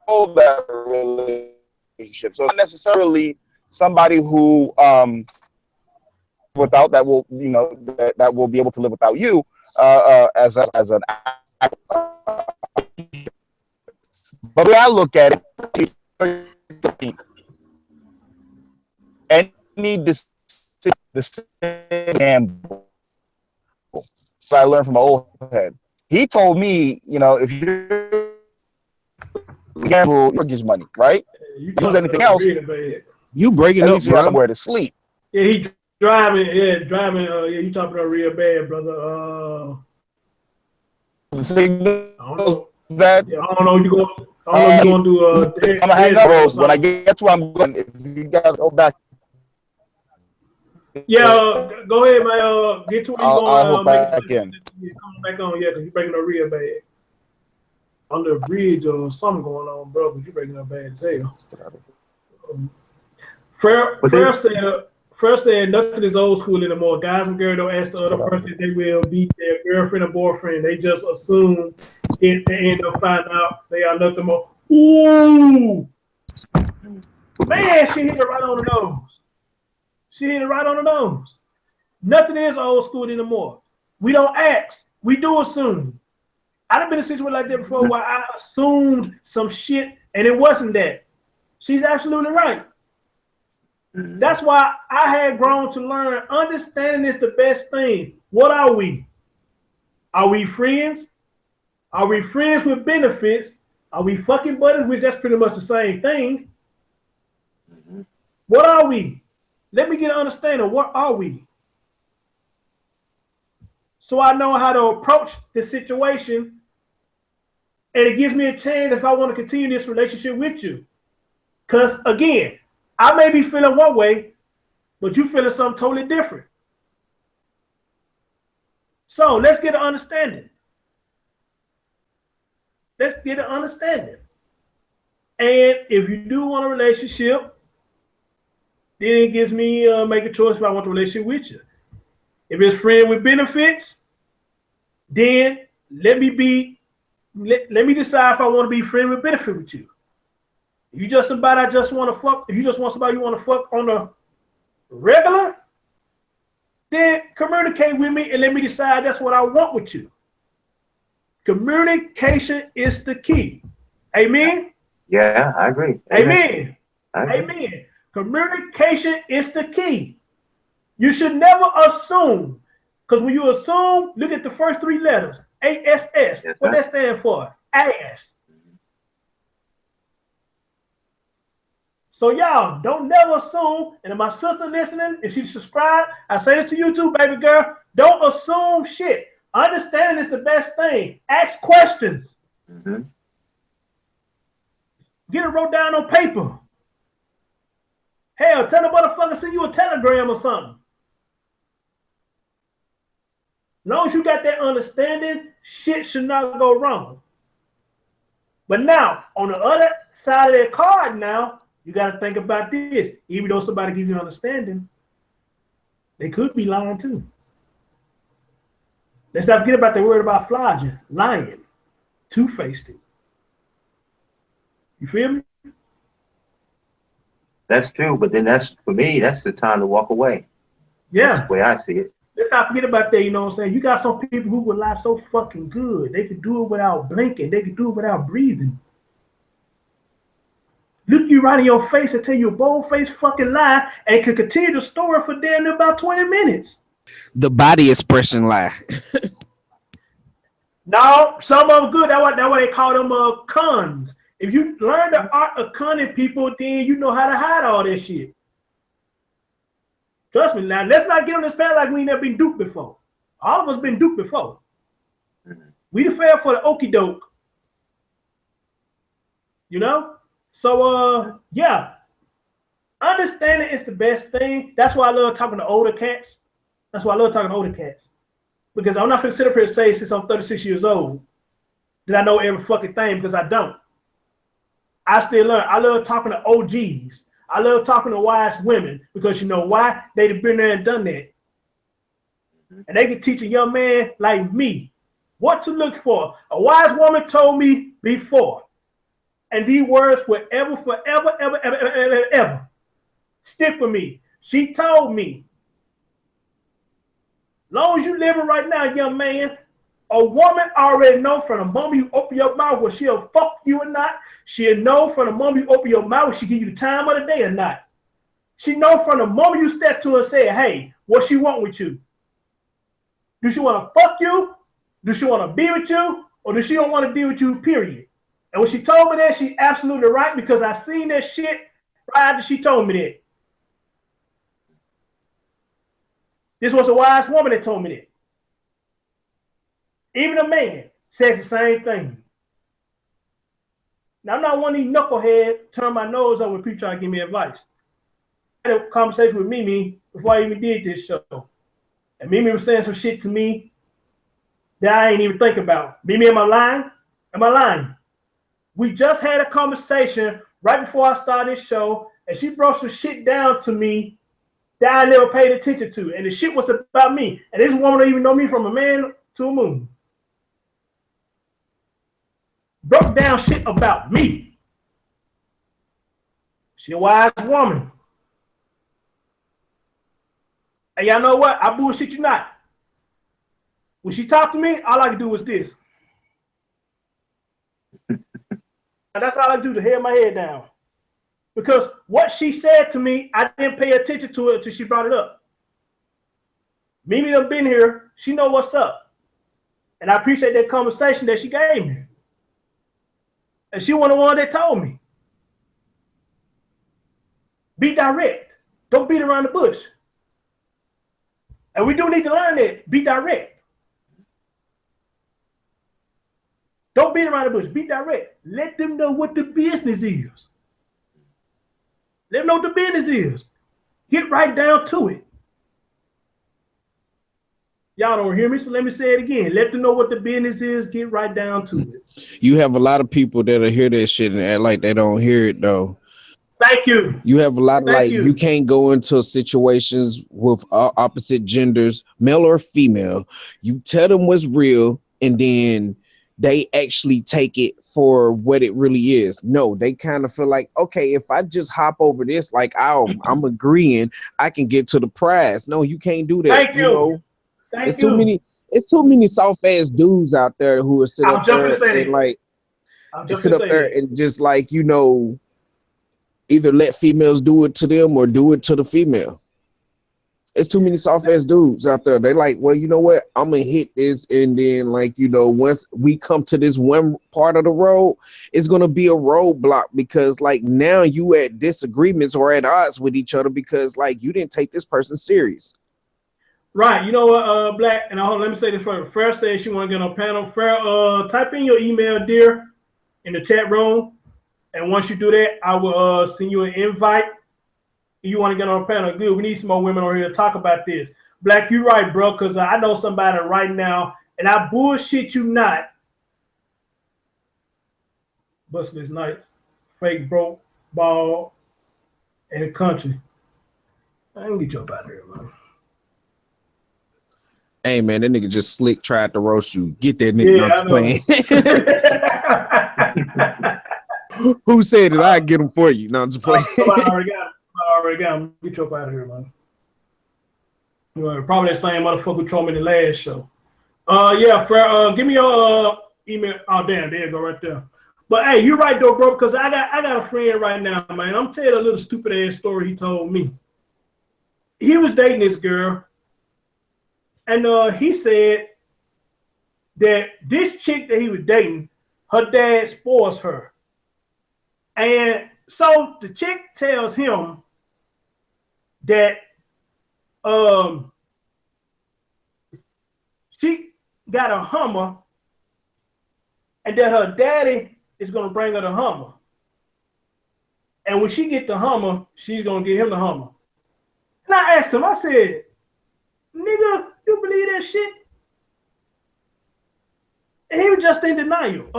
that relationship. So not necessarily somebody who without that will, you know, that will be able to live without you as an act. But the way I look at it, any decision gamble. So I learned from my old head. He told me, you know, if you gamble, mortgage money, right? You lose anything else, you breaking at up, least you have somewhere to sleep. Yeah, he driving. Yeah, you talking about real bad, brother. The signal that. Yeah, I don't know. You going? I don't know. You going to do? I'm gonna hang up, Rose. When I get to where I'm going, if you guys go back. Yeah, go ahead, man. Get to where you going. I'll back again. Come back on, yeah, because you're breaking up real bad. Under a bridge or something going on, bro, but you're breaking up bad as hell. Fair said nothing is old school anymore. Guys and girls don't ask the other person if they will be their girlfriend or boyfriend. They just assume it and end up finding out they are nothing more. Ooh! Man, she hit it right on the nose. She hit it right on the nose. Nothing is old school anymore. We don't ask. We do assume. I've been in a situation like that before where I assumed some shit and it wasn't that. She's absolutely right. That's why I had grown to learn understanding is the best thing. What are we? Are we friends? Are we friends with benefits? Are we fucking buddies? Which that's pretty much the same thing. What are we? Let me get an understanding. What are we? So I know how to approach the situation, and it gives me a chance if I want to continue this relationship with you. Because again, I may be feeling one way, but you feeling something totally different. So let's get an understanding. Let's get an understanding. And if you do want a relationship, then it gives me make a choice if I want a relationship with you. If it's friend with benefits, then let me decide if I want to be friend with benefit with you. If you just somebody I just want to fuck, if you just want somebody you want to fuck on the regular, then communicate with me and let me decide that's what I want with you. Communication is the key. Amen? Yeah, I agree. Amen. I agree. Amen. Communication is the key. You should never assume, because when you assume, look at the first three letters, ASS. Yes, what that stand for? Ass. So y'all don't never assume, and if my sister listening, if she subscribed, I say it to you too, baby girl. Don't assume shit. Understanding is the best thing. Ask questions. Mm-hmm. Get it wrote down on paper. Hell, tell the motherfucker send you a telegram or something. As long as you got that understanding, shit should not go wrong. But now, on the other side of that card now, you got to think about this. Even though somebody gives you understanding, they could be lying too. Let's not forget about the word about flogging, lying, two-faced it. You feel me? That's true, but then that's for me. That's the time to walk away. Yeah. That's the way I see it. Let's not forget about that. You know what I'm saying? You got some people who would lie so fucking good. They could do it without blinking. They could do it without breathing. Look you right in your face and tell you a bold-faced fucking lie and could continue the story for damn near about 20 minutes. The body expression lie. No, some of them good. That's why they call them cons. If you learn the art of conning people, then you know how to hide all that shit. Trust me. Now, let's not get on this path like we ain't never been duped before. All of us been duped before. We the fair for the okie doke. You know? So, yeah. Understanding is the best thing. That's why I love talking to older cats. Because I'm not going to sit up here and say since I'm 36 years old that I know every fucking thing, because I don't. I still learn. I love talking to OGs. I love talking to wise women because you know why? They've been there and done that. And they can teach a young man like me what to look for. A wise woman told me before. And these words will ever stick with me. She told me, long as you living right now, young man, a woman already know from the moment you open your mouth whether she'll fuck you or not. She'll know from the moment you open your mouth whether she give you the time of the day or not. She know from the moment you step to her and say, hey, what she want with you? Do she want to fuck you? Do she want to be with you? Or does she don't want to be with you, period? And when she told me that, she's absolutely right because I seen that shit right after she told me that. This was a wise woman that told me that. Even a man says the same thing. Now, I'm not one of these knuckleheads turn my nose up when people try to give me advice. I had a conversation with Mimi before I even did this show. And Mimi was saying some shit to me that I ain't even think about. Mimi, am I lying? Am I lying? We just had a conversation right before I started this show, and she brought some shit down to me that I never paid attention to. And the shit was about me. And this woman don't even know me from a man to a moon. Broke down shit about me. She a wise woman. And y'all know what? I bullshit you not. When she talked to me, all I could do was this. And that's all I do to head my head down. Because what she said to me, I didn't pay attention to it until she brought it up. Mimi done been here. She know what's up. And I appreciate that conversation that she gave me. And she was the one that told me. Be direct. Don't beat around the bush. And we do need to learn that. Be direct. Don't beat around the bush. Be direct. Let them know what the business is. Let them know what the business is. Get right down to it. Y'all don't hear me, so let me say it again. Let them know what the business is. Get right down to it. You have a lot of people that'll hear that shit and act like they don't hear it, though. Thank you. You have a lot of you can't go into situations with opposite genders, male or female. You tell them what's real, and then they actually take it for what it really is. No, they kind of feel like, okay, if I just hop over this, like I'm agreeing, I can get to the prize. No, you can't do that. Thank you. Know? It's too many soft ass dudes out there who are sitting up there and like sit up there and just like, you know, either let females do it to them or do it to the female. It's too many soft ass dudes out there. They like, well, you know what? I'm gonna hit this, and then like, you know, once we come to this one part of the road, it's gonna be a roadblock because like now you at disagreements or at odds with each other because like you didn't take this person serious. Right. You know what, Black, and let me say this first. Fair says she want to get on panel. Fair, type in your email, dear, in the chat room. And once you do that, I will send you an invite. If you want to get on a panel, good. We need some more women on here to talk about this. Black, you're right, bro, because I know somebody right now, and I bullshit you not. Busting this night, fake broke ball in the country. I can get you up out there, man. Hey man, that nigga just slick tried to roast you. Get that nigga. Yeah, playing. Who said it? I get them for you. No, I'm just playing. I already got him. Get your up out of here, man. Probably that same motherfucker who told me the last show. Yeah, give me your email. Oh, damn, there you go right there. But hey, you're right though, bro, because I got a friend right now, man. I'm telling you a little stupid ass story he told me. He was dating this girl, and he said that this chick that he was dating, her dad spoils her. And so the chick tells him that she got a Hummer and that her daddy is going to bring her the Hummer. And when she get the Hummer, she's going to give him the Hummer. And I asked him, I said, nigga, you believe that shit? And he was just in denial.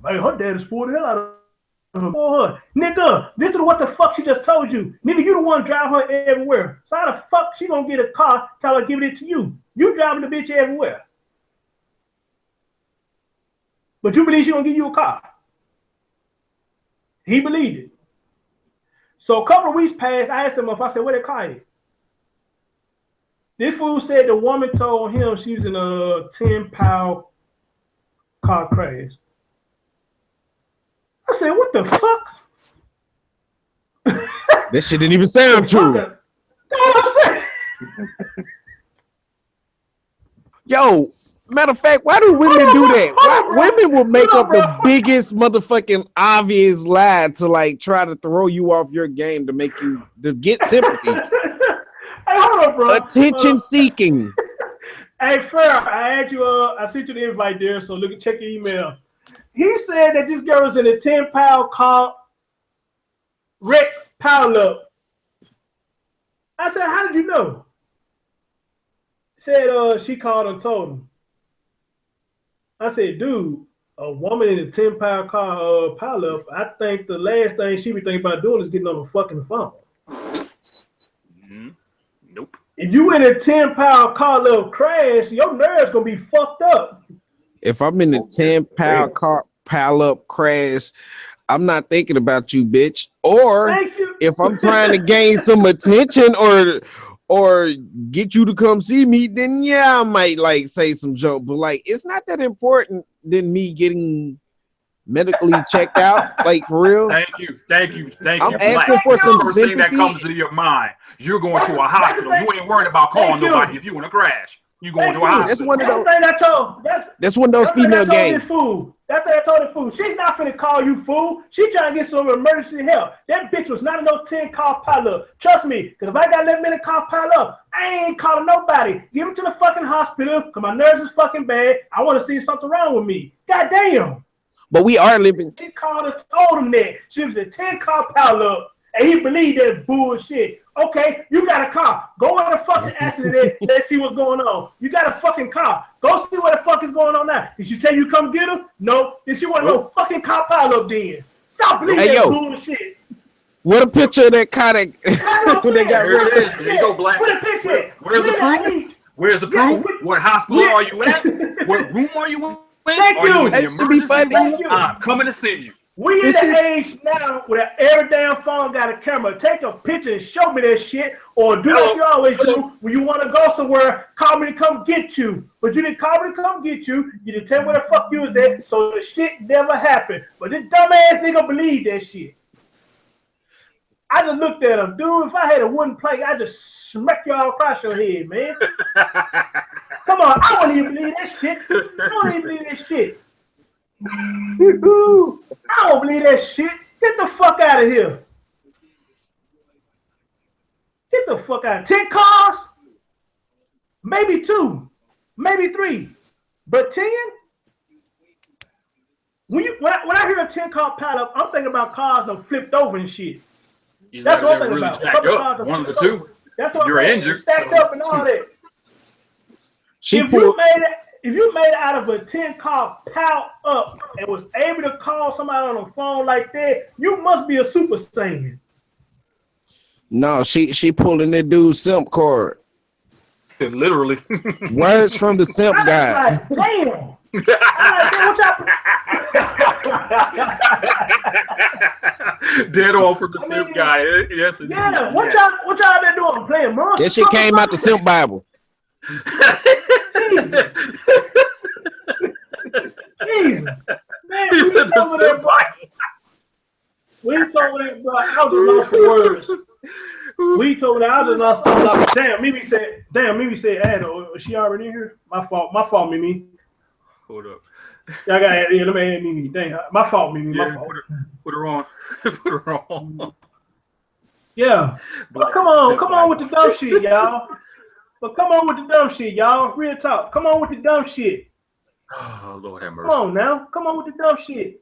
Man, her daddy spoiled the hell out of her. Nigga, this is what the fuck she just told you. Nigga, you the one drive her everywhere. So how the fuck she gonna get a car, tell her give it to you? You driving the bitch everywhere. But you believe she gonna give you a car. He believed it. So a couple of weeks passed, I asked him if I said, where the car is? This fool said the woman told him she was in a 10-pound car crash. I said, what the fuck? That shit didn't even sound true. Yo, matter of fact, why do women do that? Why women will make up the biggest motherfucking obvious lie to like try to throw you off your game to make you to get sympathy. Hey, hold on, bro. Attention seeking. Hey, Fair, I sent you the invite there, so check your email. He said that this girl was in a 10-pound car wreck pile up. I said, how did you know? He said she called and told him. I said, dude, a woman in a 10-pound car pile up, I think the last thing she be thinking about doing is getting on the fucking phone. Mm-hmm. Nope. If you in a 10-pound car little crash, your nerves gonna be fucked up. If I'm in a 10-pound car pile up crash, I'm not thinking about you, bitch. Or if I'm trying to gain some attention or get you to come see me, then yeah, I might like say some joke. But like, it's not that important than me getting medically checked out. Like for real. Thank you. I'm asking for some first sympathy. thing that comes to your mind. You're going to a hospital. You ain't worried about calling nobody if you want to crash. You going to a hospital. That's one of those. That's one of those female games. That's what I told the fool. She's not finna call you, fool. She trying to get some emergency help. That bitch was not in no 10-car pileup. Trust me, because if I got that many car pileup, I ain't calling nobody. Give him to the fucking hospital, because my nerves is fucking bad. I want to see something wrong with me. God damn. But we are living. She called and told him that she was a 10-car pileup, and he believed that bullshit. Okay, you got a car. Go on the fucking accident. Let's see what's going on. You got a fucking car. Go see what the fuck is going on now. Did she tell you come get her? No. Did she want no fucking car pileup then? Stop believing that bullshit. What a picture of that car that they got. There it is. There you go, Black. Where's the proof? Where's the proof? What hospital are you at? What room are you in? Thank you. That should be funny. I'm coming to see you. We in the age now where every damn phone got a camera. Take a picture and show me that shit, or do like you always do. When you want to go somewhere, call me to come get you. But you didn't call me to come get you. You didn't tell me where the fuck you was at, so the shit never happened. But this dumbass nigga believed that shit. I just looked at him, dude. If I had a wooden plank, I'd just smack you all across your head, man. Come on, I don't even believe that shit. I don't even believe that shit. I don't believe that shit. Get the fuck out of here. Get the fuck out. 10 cars? Maybe 2. Maybe 3. But 10? When I hear a 10-car pileup, I'm thinking about cars that flipped over and shit. That's what I'm thinking about. One of the two. That's what you're I'm injured. Stacked up and all that. If you made it out of a 10-car pile up and was able to call somebody on the phone like that, you must be a super saiyan. No, she pulling that dude's simp card. Literally. Words from the simp guy. Like, damn. I'm like, man, what y'all Dead on from the simp guy. Yes, yeah. What y'all been doing? Playing monster? That shit came out the Simp Bible. Jesus. Jesus. Man, we told me that, bro. We told me that, bro. I was just lost for words. We told me that I was just lost. Damn, Mimi said, hey, is she already in here? My fault, Mimi. Hold up. Y'all got let me add Mimi. Dang, my fault, Mimi. Yeah, my fault. Put her on. Put her on. Yeah. But come on with the dumb shit, y'all. Real talk. Come on with the dumb shit. Oh, Lord have mercy. Come on now. Come on with the dumb shit.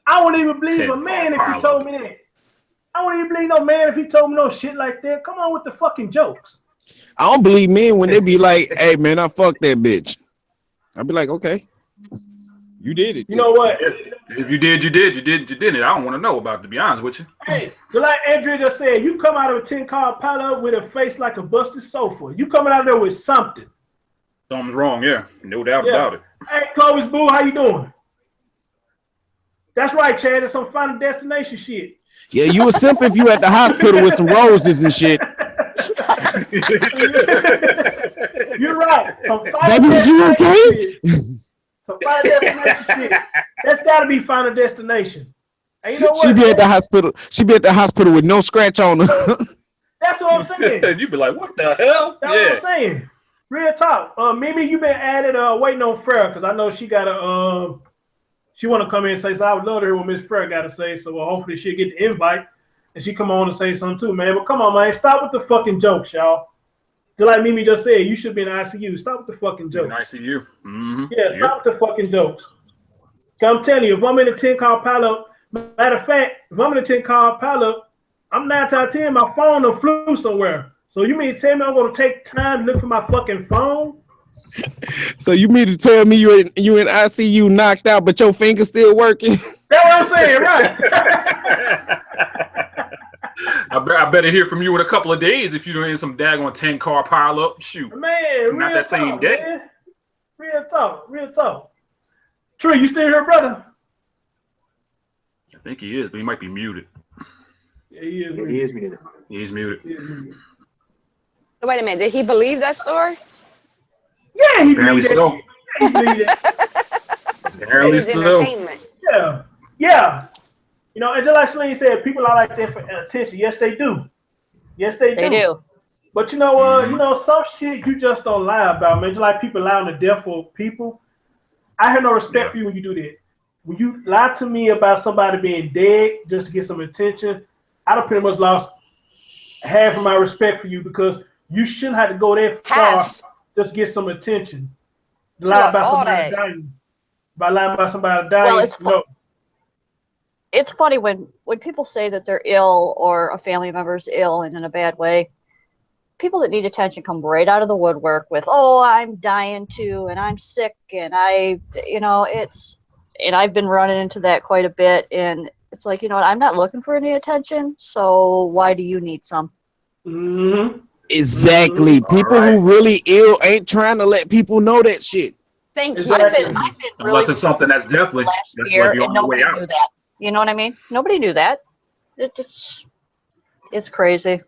I wouldn't even believe a man if he told me that. I wouldn't even believe no man if he told me no shit like that. Come on with the fucking jokes. I don't believe men when they be like, hey man, I fucked that bitch. I'll be like, okay. You did it. You know what? If you did, you did. You didn't. I don't want to know about it, to be honest with you. Hey, like Andrea just said, you come out of a 10-car pileup with a face like a busted sofa. You coming out there with something. Something's wrong, yeah. No doubt about it. Hey, Chloe's boo, how you doing? That's right, Chad. It's some Final Destination shit. Yeah, you a simp if you at the hospital with some roses and shit. You're right. Some Baby, is you okay? Some Final Destination shit. That's got to be Final Destination. And you know what? She be at the hospital. She be at the hospital with no scratch on her. That's what I'm saying. You be like, what the hell? That's what I'm saying. Real talk. Mimi, you been added waiting on Farrah because I know she got a she want to come in and say, so I would love to hear what Miss Farrah got to say. So hopefully she'll get the invite and she come on and say something too, man. But come on, man, stop with the fucking jokes, y'all. Just like Mimi just said, you should be in ICU. Stop with the fucking jokes. ICU. Mm-hmm. Yeah, stop with the fucking jokes. I'm telling you, if I'm in a 10-car pileup, matter of fact, if I'm in a 10-car pileup, I'm 9 out of 10, my phone will flew somewhere. So you mean to tell me I'm going to take time to look for my fucking phone? So you mean to tell me you in ICU knocked out, but your finger's still working? That's what I'm saying, right? I better hear from you in a couple of days if you're in some daggone 10-car pileup. Shoot, man, not that same day. Man. Real talk. Trey, you still here, brother? I think he is, but he might be muted. Yeah, he is muted. He's muted. So wait a minute, did he believe that story? Yeah, he Apparently believed so. He believed it. Apparently so. Yeah. You know, and just like Celine said, people are like that for attention. Yes, they do. They do. But you know what? You know, some shit you just don't lie about, man. Just like people lie on the death of people. I have no respect for you when you do that. When you lie to me about somebody being dead just to get some attention, I'd have pretty much lost half of my respect for you because you shouldn't have to go that far just to get some attention. Lie about somebody dying. By lying about somebody dying, well, it's funny when people say that they're ill or a family member's ill and in a bad way. People that need attention come right out of the woodwork with, "Oh, I'm dying too, and I'm sick, and and I've been running into that quite a bit." And it's like, you know what? I'm not looking for any attention, so why do you need some? Mm-hmm. Exactly. People who really ill ain't trying to let people know that shit. Thank you. I've been Unless it's something that's deathly. Last year, and nobody knew that. You know what I mean? Nobody knew that. It's crazy.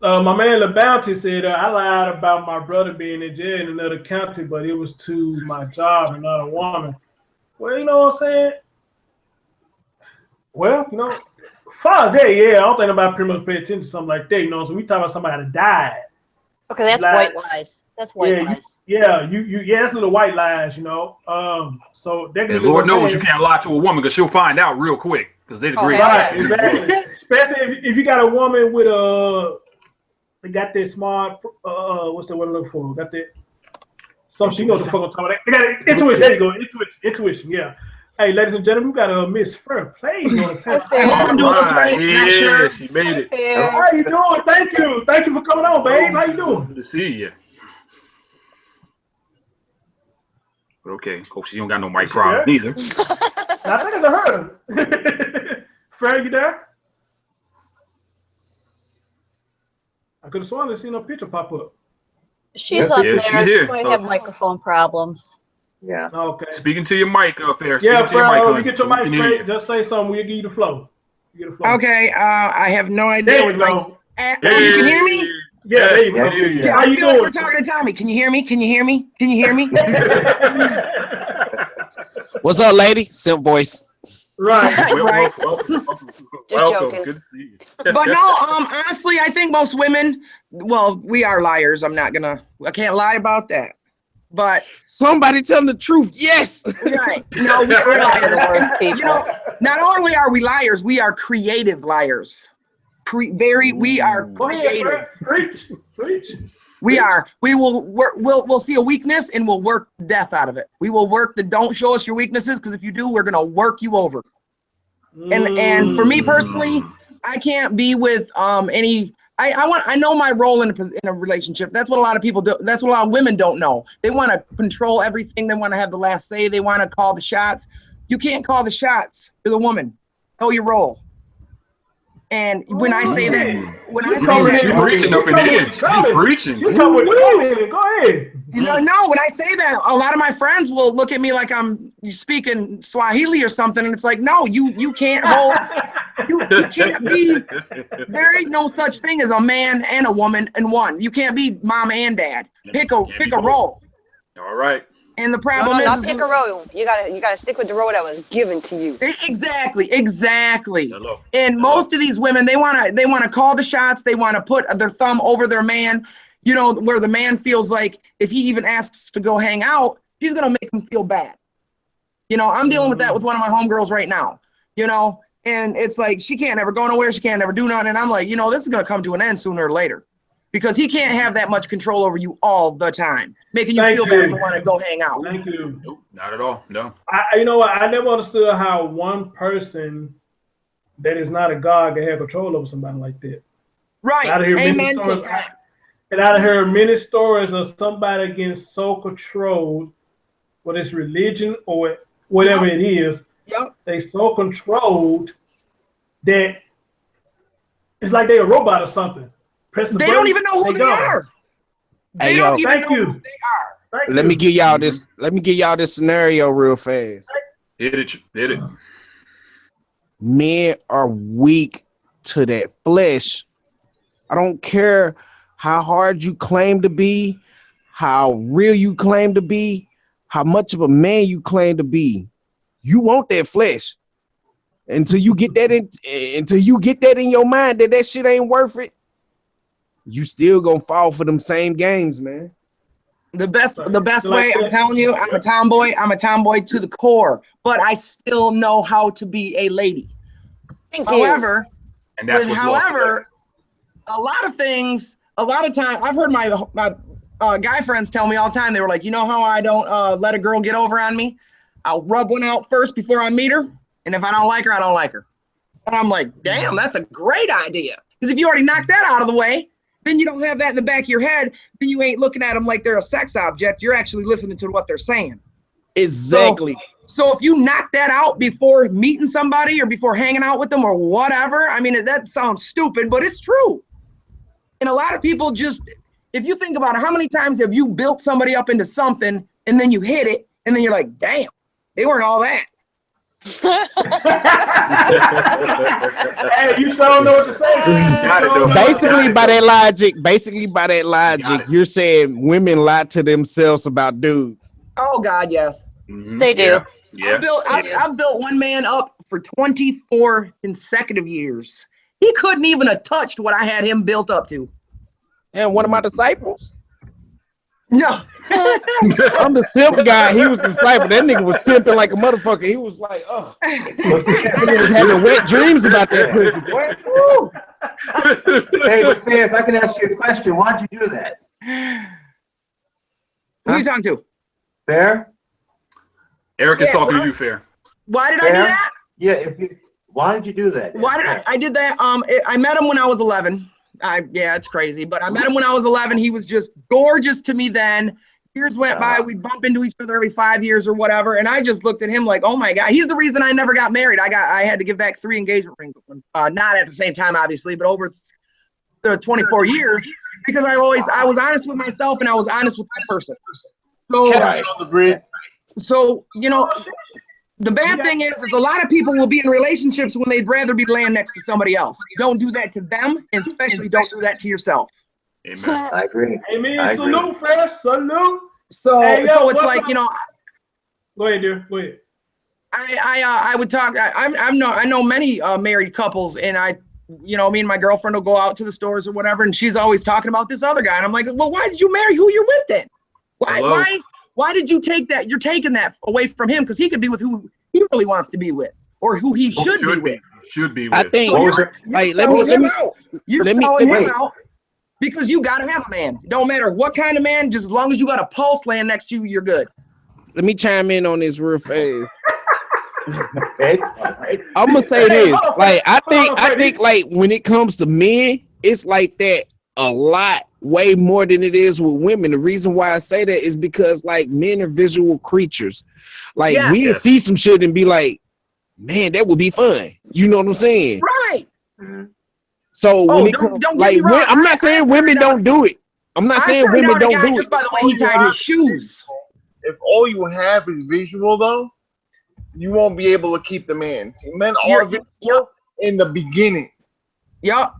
My man LaBounty said, I lied about my brother being in jail in another county, but it was to my job and not a woman. Well, you know what I'm saying? Well, you know, far as that, I don't think nobody pretty much pay attention to something like that. You know, so we talk about somebody that died. Okay, that's white lies. That's white lies. That's little white lies, you know. So that and Lord knows you can't lie to a woman because she'll find out real quick because they're the greatest. Right, exactly. Especially if you got a woman with they got that smart, what's the word I'm looking for? Got that, she knows the fuck I'm talking about. They got intuition. There you go, intuition. Yeah. Hey, ladies and gentlemen, we got a Miss Farrah Plays on the panel. She made it. How you doing? Thank you for coming on, babe. How you doing? Good to see you. Okay, hope she don't got no mic problem either. I think it's a her. Farrah, you there? I could have sworn I seen a picture pop up. She's up there. She might have microphone problems. Yeah. Okay. Speaking to your mic up there. Yeah, Farrell, you get your mic straight. Just say something. We'll give you the flow. Okay. I have no idea. There we go. Oh, you can hear me? Yeah, there you go. Yeah, How I you feel doing? like we're talking to Tommy. Can you hear me? Can you hear me? Can you hear me? What's up, lady? Simp voice. Right. Right. Welcome. Good to see you. But no, honestly, I think most women, well, we are liars. I can't lie about that. But somebody tell the truth. Yes. Right. No, we are liars. You know, not only are we liars, we are creative liars. We are creative. Preach. We'll see a weakness and we'll work the death out of it. We will work don't show us your weaknesses, because if you do, we're gonna work you over. And for me personally, I can't be with any. I know my role in a relationship. That's what a lot of people do. That's what a lot of women don't know. They want to control everything. They want to have the last say. They want to call the shots. You can't call the shots. You're the woman. Know your role. And when I say that, you're preaching up in here. You're preaching. You come with it. Go ahead. No, when I say that, a lot of my friends will look at me like I'm speaking Swahili or something, and it's like, no, you can't hold. You can't be. There ain't no such thing as a man and a woman in one. You can't be mom and dad. Pick a role. All right. And the problem is, not pick a role. You gotta stick with the role that was given to you. Exactly. Hello. And most of these women, they wanna call the shots. They wanna put their thumb over their man. You know, where the man feels like if he even asks to go hang out, she's gonna make him feel bad. You know, I'm dealing with that with one of my homegirls right now. You know, and it's like she can't ever go nowhere. She can't ever do nothing. And I'm like, you know, this is gonna come to an end sooner or later, because he can't have that much control over you all the time, making you feel bad if you want to go hang out. Thank you. Nope, not at all. No. You know what? I never understood how one person that is not a God can have control over somebody like that. Right. Amen to that. And I've heard many stories of somebody getting so controlled, whether it's religion or whatever it is. Yep. They so controlled that it's like they're a robot or something. They don't even know who they are. They don't even know who they are. Let me give y'all this. Let me give y'all this scenario real fast. Hit it. Men are weak to that flesh. I don't care how hard you claim to be, how real you claim to be, how much of a man you claim to be. You want that flesh. Until you get that in your mind that shit ain't worth it, you still gonna fall for them same games, man. The best way, I'm telling you, I'm a tomboy. I'm a tomboy to the core, but I still know how to be a lady. However, a lot of things, a lot of time, I've heard my guy friends tell me all the time. They were like, you know how I don't let a girl get over on me? I'll rub one out first before I meet her, and if I don't like her, I don't like her. And I'm like, damn, that's a great idea. Because if you already knocked that out of the way, then you don't have that in the back of your head. Then you ain't looking at them like they're a sex object. You're actually listening to what they're saying. Exactly. So if you knock that out before meeting somebody or before hanging out with them or whatever, I mean, that sounds stupid, but it's true. And a lot of people just, if you think about it, how many times have you built somebody up into something and then you hit it and then you're like, damn, they weren't all that. Hey, you sure know what to say. Basically, by that logic, you're saying women lie to themselves about dudes. Oh God, yes. Mm-hmm. They do. Yeah. I've built one man up for 24 consecutive years. He couldn't even have touched what I had him built up to. And one of my disciples? No. I'm the simp guy. He was the disciple. That nigga was simping like a motherfucker. He was like, oh. He was having wet dreams about that pussy. Hey, but Fair, if I can ask you a question, why'd you do that? Who are you talking to? Fair? Eric is talking to you, Fair. Why did I do that? Yeah, why did you do that? Why did I did that? I met him when I was 11. Yeah, it's crazy, but I met him when I was 11. He was just gorgeous to me then. Years went by, we'd bump into each other every 5 years or whatever, and I just looked at him like, oh my God. He's the reason I never got married. I had to give back 3 engagement rings. Not at the same time, obviously, but over the 24 years, because I was honest with myself and I was honest with my person. So on the bridge. So, you know, the bad thing is a lot of people will be in relationships when they'd rather be laying next to somebody else. Don't do that to them, and especially don't do that to yourself. Amen. I agree. Amen. I agree. Salute, first. Salute. So, Hey, yo, so it's what's like, up? you know, Go ahead, dear. Go ahead. I would talk. I know many married couples, and you know, me and my girlfriend will go out to the stores or whatever, and she's always talking about this other guy, and I'm like, well, why did you marry who you're with then? Why did you take that? You're taking that away from him because he could be with who he really wants to be with, or who he should be with. Should be with. I think. So Like, let me. You're selling him out because you got to have a man. It don't matter what kind of man, just as long as you got a pulse laying next to you, you're good. Let me chime in on this real fast. Okay. I'm gonna say this. Like, I think like when it comes to men, it's like that a lot, way more than it is with women. The reason why I say that is because like men are visual creatures. Like we'll see some shit and be like, man, that would be fun. You know what I'm saying? Right. So when it comes, like, I'm not saying women don't do it. I'm not saying women don't do it. Just by the way he tied his shoes. If all you have is visual, though, you won't be able to keep the man. See, men are visual in the beginning. Yup.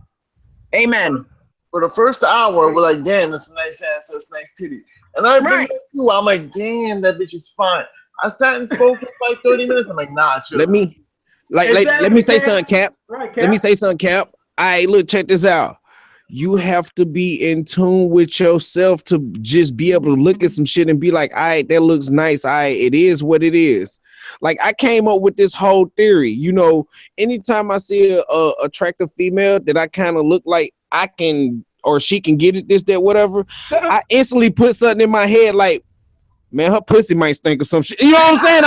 Amen. For the first hour, we're like, damn, that's a nice ass, that's nice titty. And I've been with you, I'm like, damn, that bitch is fine. I sat and spoke for like 30 minutes. I'm like, nah, chill. Let me say something, Cap. Let me say something, Cap. All right, look, check this out. You have to be in tune with yourself to just be able to look at some shit and be like, all right, that looks nice. All right, it is what it is. Like, I came up with this whole theory. You know, anytime I see a attractive female that I kind of look like I can, or she can get it, this, that, whatever, I instantly put something in my head like, man, her pussy might stink or some shit. You know what I'm saying?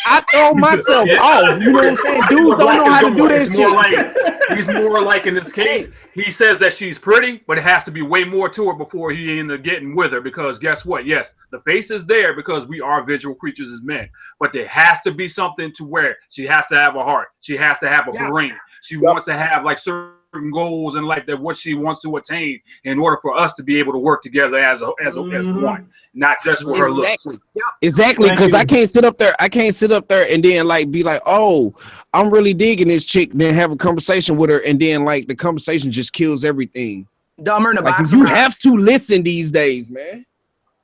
I throw myself off. You know what I'm saying? Dudes don't know how to do that shit. He's more like in this case, he says that she's pretty, but it has to be way more to her before he ends up getting with her. Because guess what? Yes, the face is there because we are visual creatures as men. But there has to be something to where she has to have a heart. She has to have a brain. She wants to have like certain goals in life that what she wants to attain in order for us to be able to work together as one, not just for her looks. Exactly, because I can't sit up there and then like be like, oh, I'm really digging this chick, then have a conversation with her, and then like the conversation just kills everything. Dumber in a like box. You have to listen these days, man.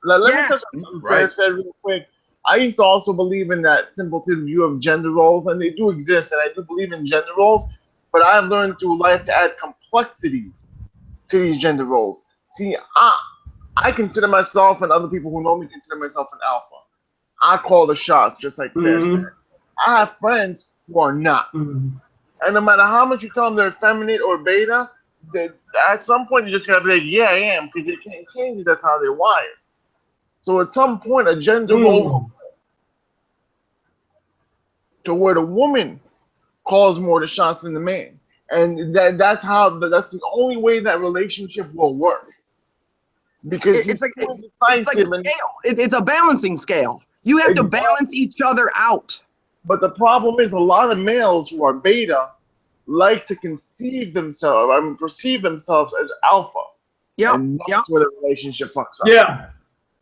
Let me touch on something Jared said real quick. I used to also believe in that simpleton view of gender roles, and they do exist, and I do believe in gender roles. But I've learned through life to add complexities to these gender roles. See, I consider myself, and other people who know me consider myself, an alpha. I call the shots, just like Fair said. I have friends who are not. And no matter how much you tell them they're feminine or beta, at some point you just gotta be like, yeah, I am, because they can't change it. That's how they're wired. So at some point, a gender role to where the woman calls more the shots than the man, and that's the only way that relationship will work. Because it's a balancing scale. You have to balance each other out. But the problem is, a lot of males who are beta like to perceive themselves as alpha. And that's where the relationship fucks up.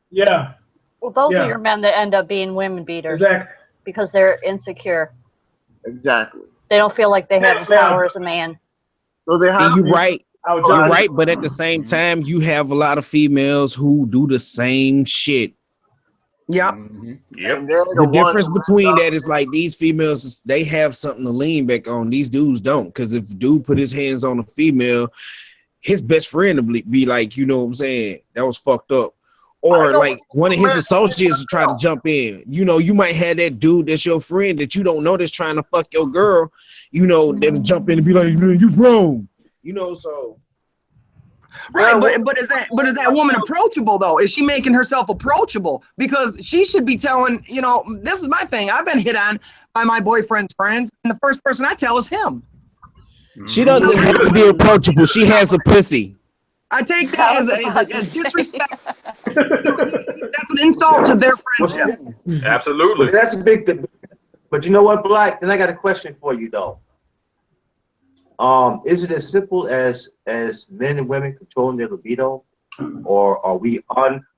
Yeah. Well, those are your men that end up being women beaters. Exactly. Because they're insecure. Exactly. They don't feel like they have the power as a man. So they have. You're right. You're right, but at the same time, you have a lot of females who do the same shit. Yep. The difference between that is like these females, they have something to lean back on. These dudes don't, because if a dude put his hands on a female, his best friend will be like, you know what I'm saying, that was fucked up. Or like one of his associates will try to jump in. You know, you might have that dude that's your friend that you don't know that's trying to fuck your girl. You know, that'll jump in and be like, you wrong. You know, so. Right, but is that woman approachable though? Is she making herself approachable? Because she should be telling, you know, this is my thing. I've been hit on by my boyfriend's friends, and the first person I tell is him. She doesn't have to be approachable. She has a pussy. I take that as disrespect. That's an insult to their friendship. Absolutely. That's a big thing. But you know what, Black? Then I got a question for you though. Is it as simple as men and women controlling their libido, or are we or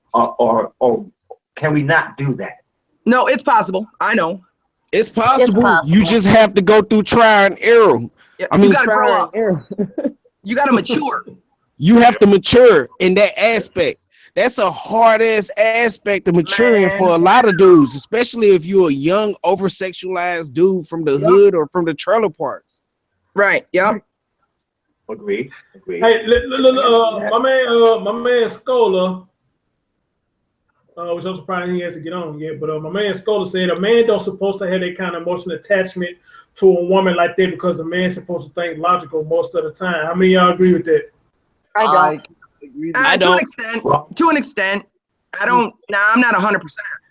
can we not do that? No, it's possible. I know. It's possible. possible. You just have to go through trial and error. Yeah, I mean, you gotta grow trial up. and error. You gotta mature. You have to mature in that aspect. That's a hard ass aspect of maturing Man. for a lot of dudes, especially if you're a young, over sexualized dude from the hood or from the trailer parks. Right. Yep. Agreed. Hey, my man Scola, which I'm surprised he has to get on yet, but my man Scola said a man don't supposed to have that kind of emotional attachment to a woman like that because a man's supposed to think logical most of the time. How many of y'all agree with that? I don't. I To don't. an extent. I don't. Nah, I'm not 100%.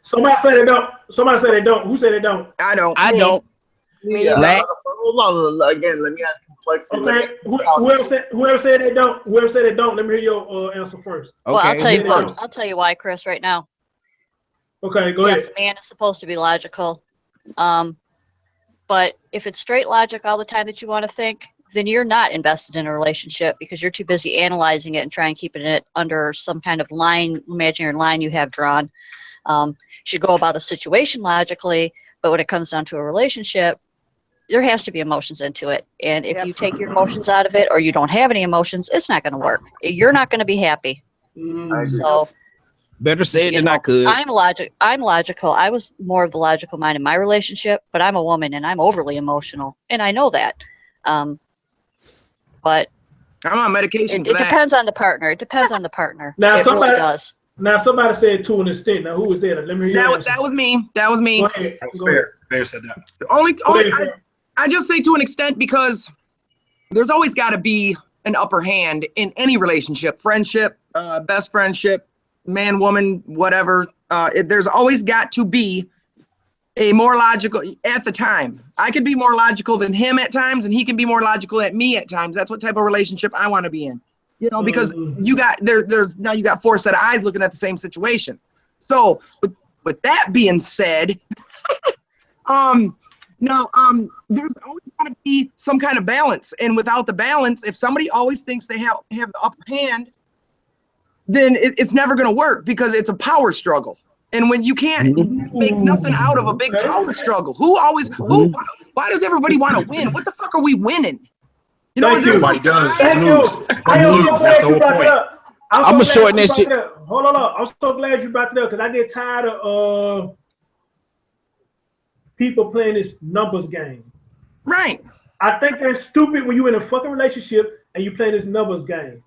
Somebody say they don't. Somebody say they don't. Who said they don't? I don't. I don't. Black. Hold on, again, let me add complexity. Okay. Whoever said they don't. Whoever said they don't. Let me hear your answer first. Okay, Well, I'll tell you who why. first? I'll tell you why, Chris. Right now. Okay, go Yes, ahead. a man is supposed to be logical. But if it's straight logic all the time that you want to think, then you're not invested in a relationship because you're too busy analyzing it and trying to keep it under some kind of line, imaginary line you have drawn. You should go about a situation logically, but when it comes down to a relationship, there has to be emotions into it. And if you take your emotions out of it or you don't have any emotions, it's not going to work. You're not going to be happy. So better said than I could. I'm logical. I was more of the logical mind in my relationship, but I'm a woman and I'm overly emotional, and I know that. But I'm on medication. It depends on the partner. It depends on the partner. Now it somebody really does. Now somebody said to an extent. Now who was that? Let me hear your That was me. That was me. Go ahead. That was Go ahead. fair. Fair said that. Only ahead. I just say to an extent because there's always got to be an upper hand in any relationship, friendship, best friendship, man, woman, whatever. There's always got to be a more logical at the time. I could be more logical than him at times, and he can be more logical at me at times. That's what type of relationship I want to be in. You know, because you got there's now you got four set of eyes looking at the same situation. So with that being said, there's always got to be some kind of balance. And without the balance, if somebody always thinks they have the upper hand, then it's never going to work because it's a power struggle. And when you can't make nothing out of a big power struggle, why does everybody want to win? What the fuck are we winning? You know, everybody does. Thank you. I am so glad you brought it up. I'm gonna shorten that shit. Hold on. I'm so glad you brought it up because I get tired of people playing this numbers game. Right. I think that's stupid when you're in a fucking relationship and you play this numbers game.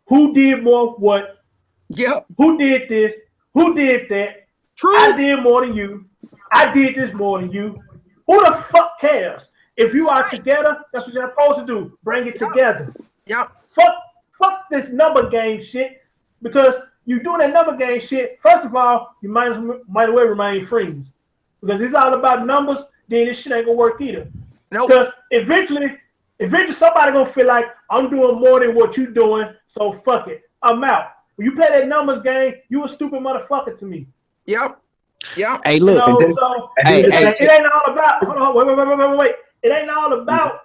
Who did more what? Yep. Who did this? Who did that? True. I did more than you. I did this more than you. Who the fuck cares? If you are together, that's what you're supposed to do. Bring it together. Yep. Fuck this number game shit. Because you doing that number game shit, first of all, you might as well remain friends. Because it's all about numbers, then this shit ain't gonna work either. Nope. Because eventually somebody gonna feel like I'm doing more than what you doing, so fuck it. I'm out. When you play that numbers game, you a stupid motherfucker to me. Yep. Hey, look. It ain't all about. Hold on, wait. It ain't all about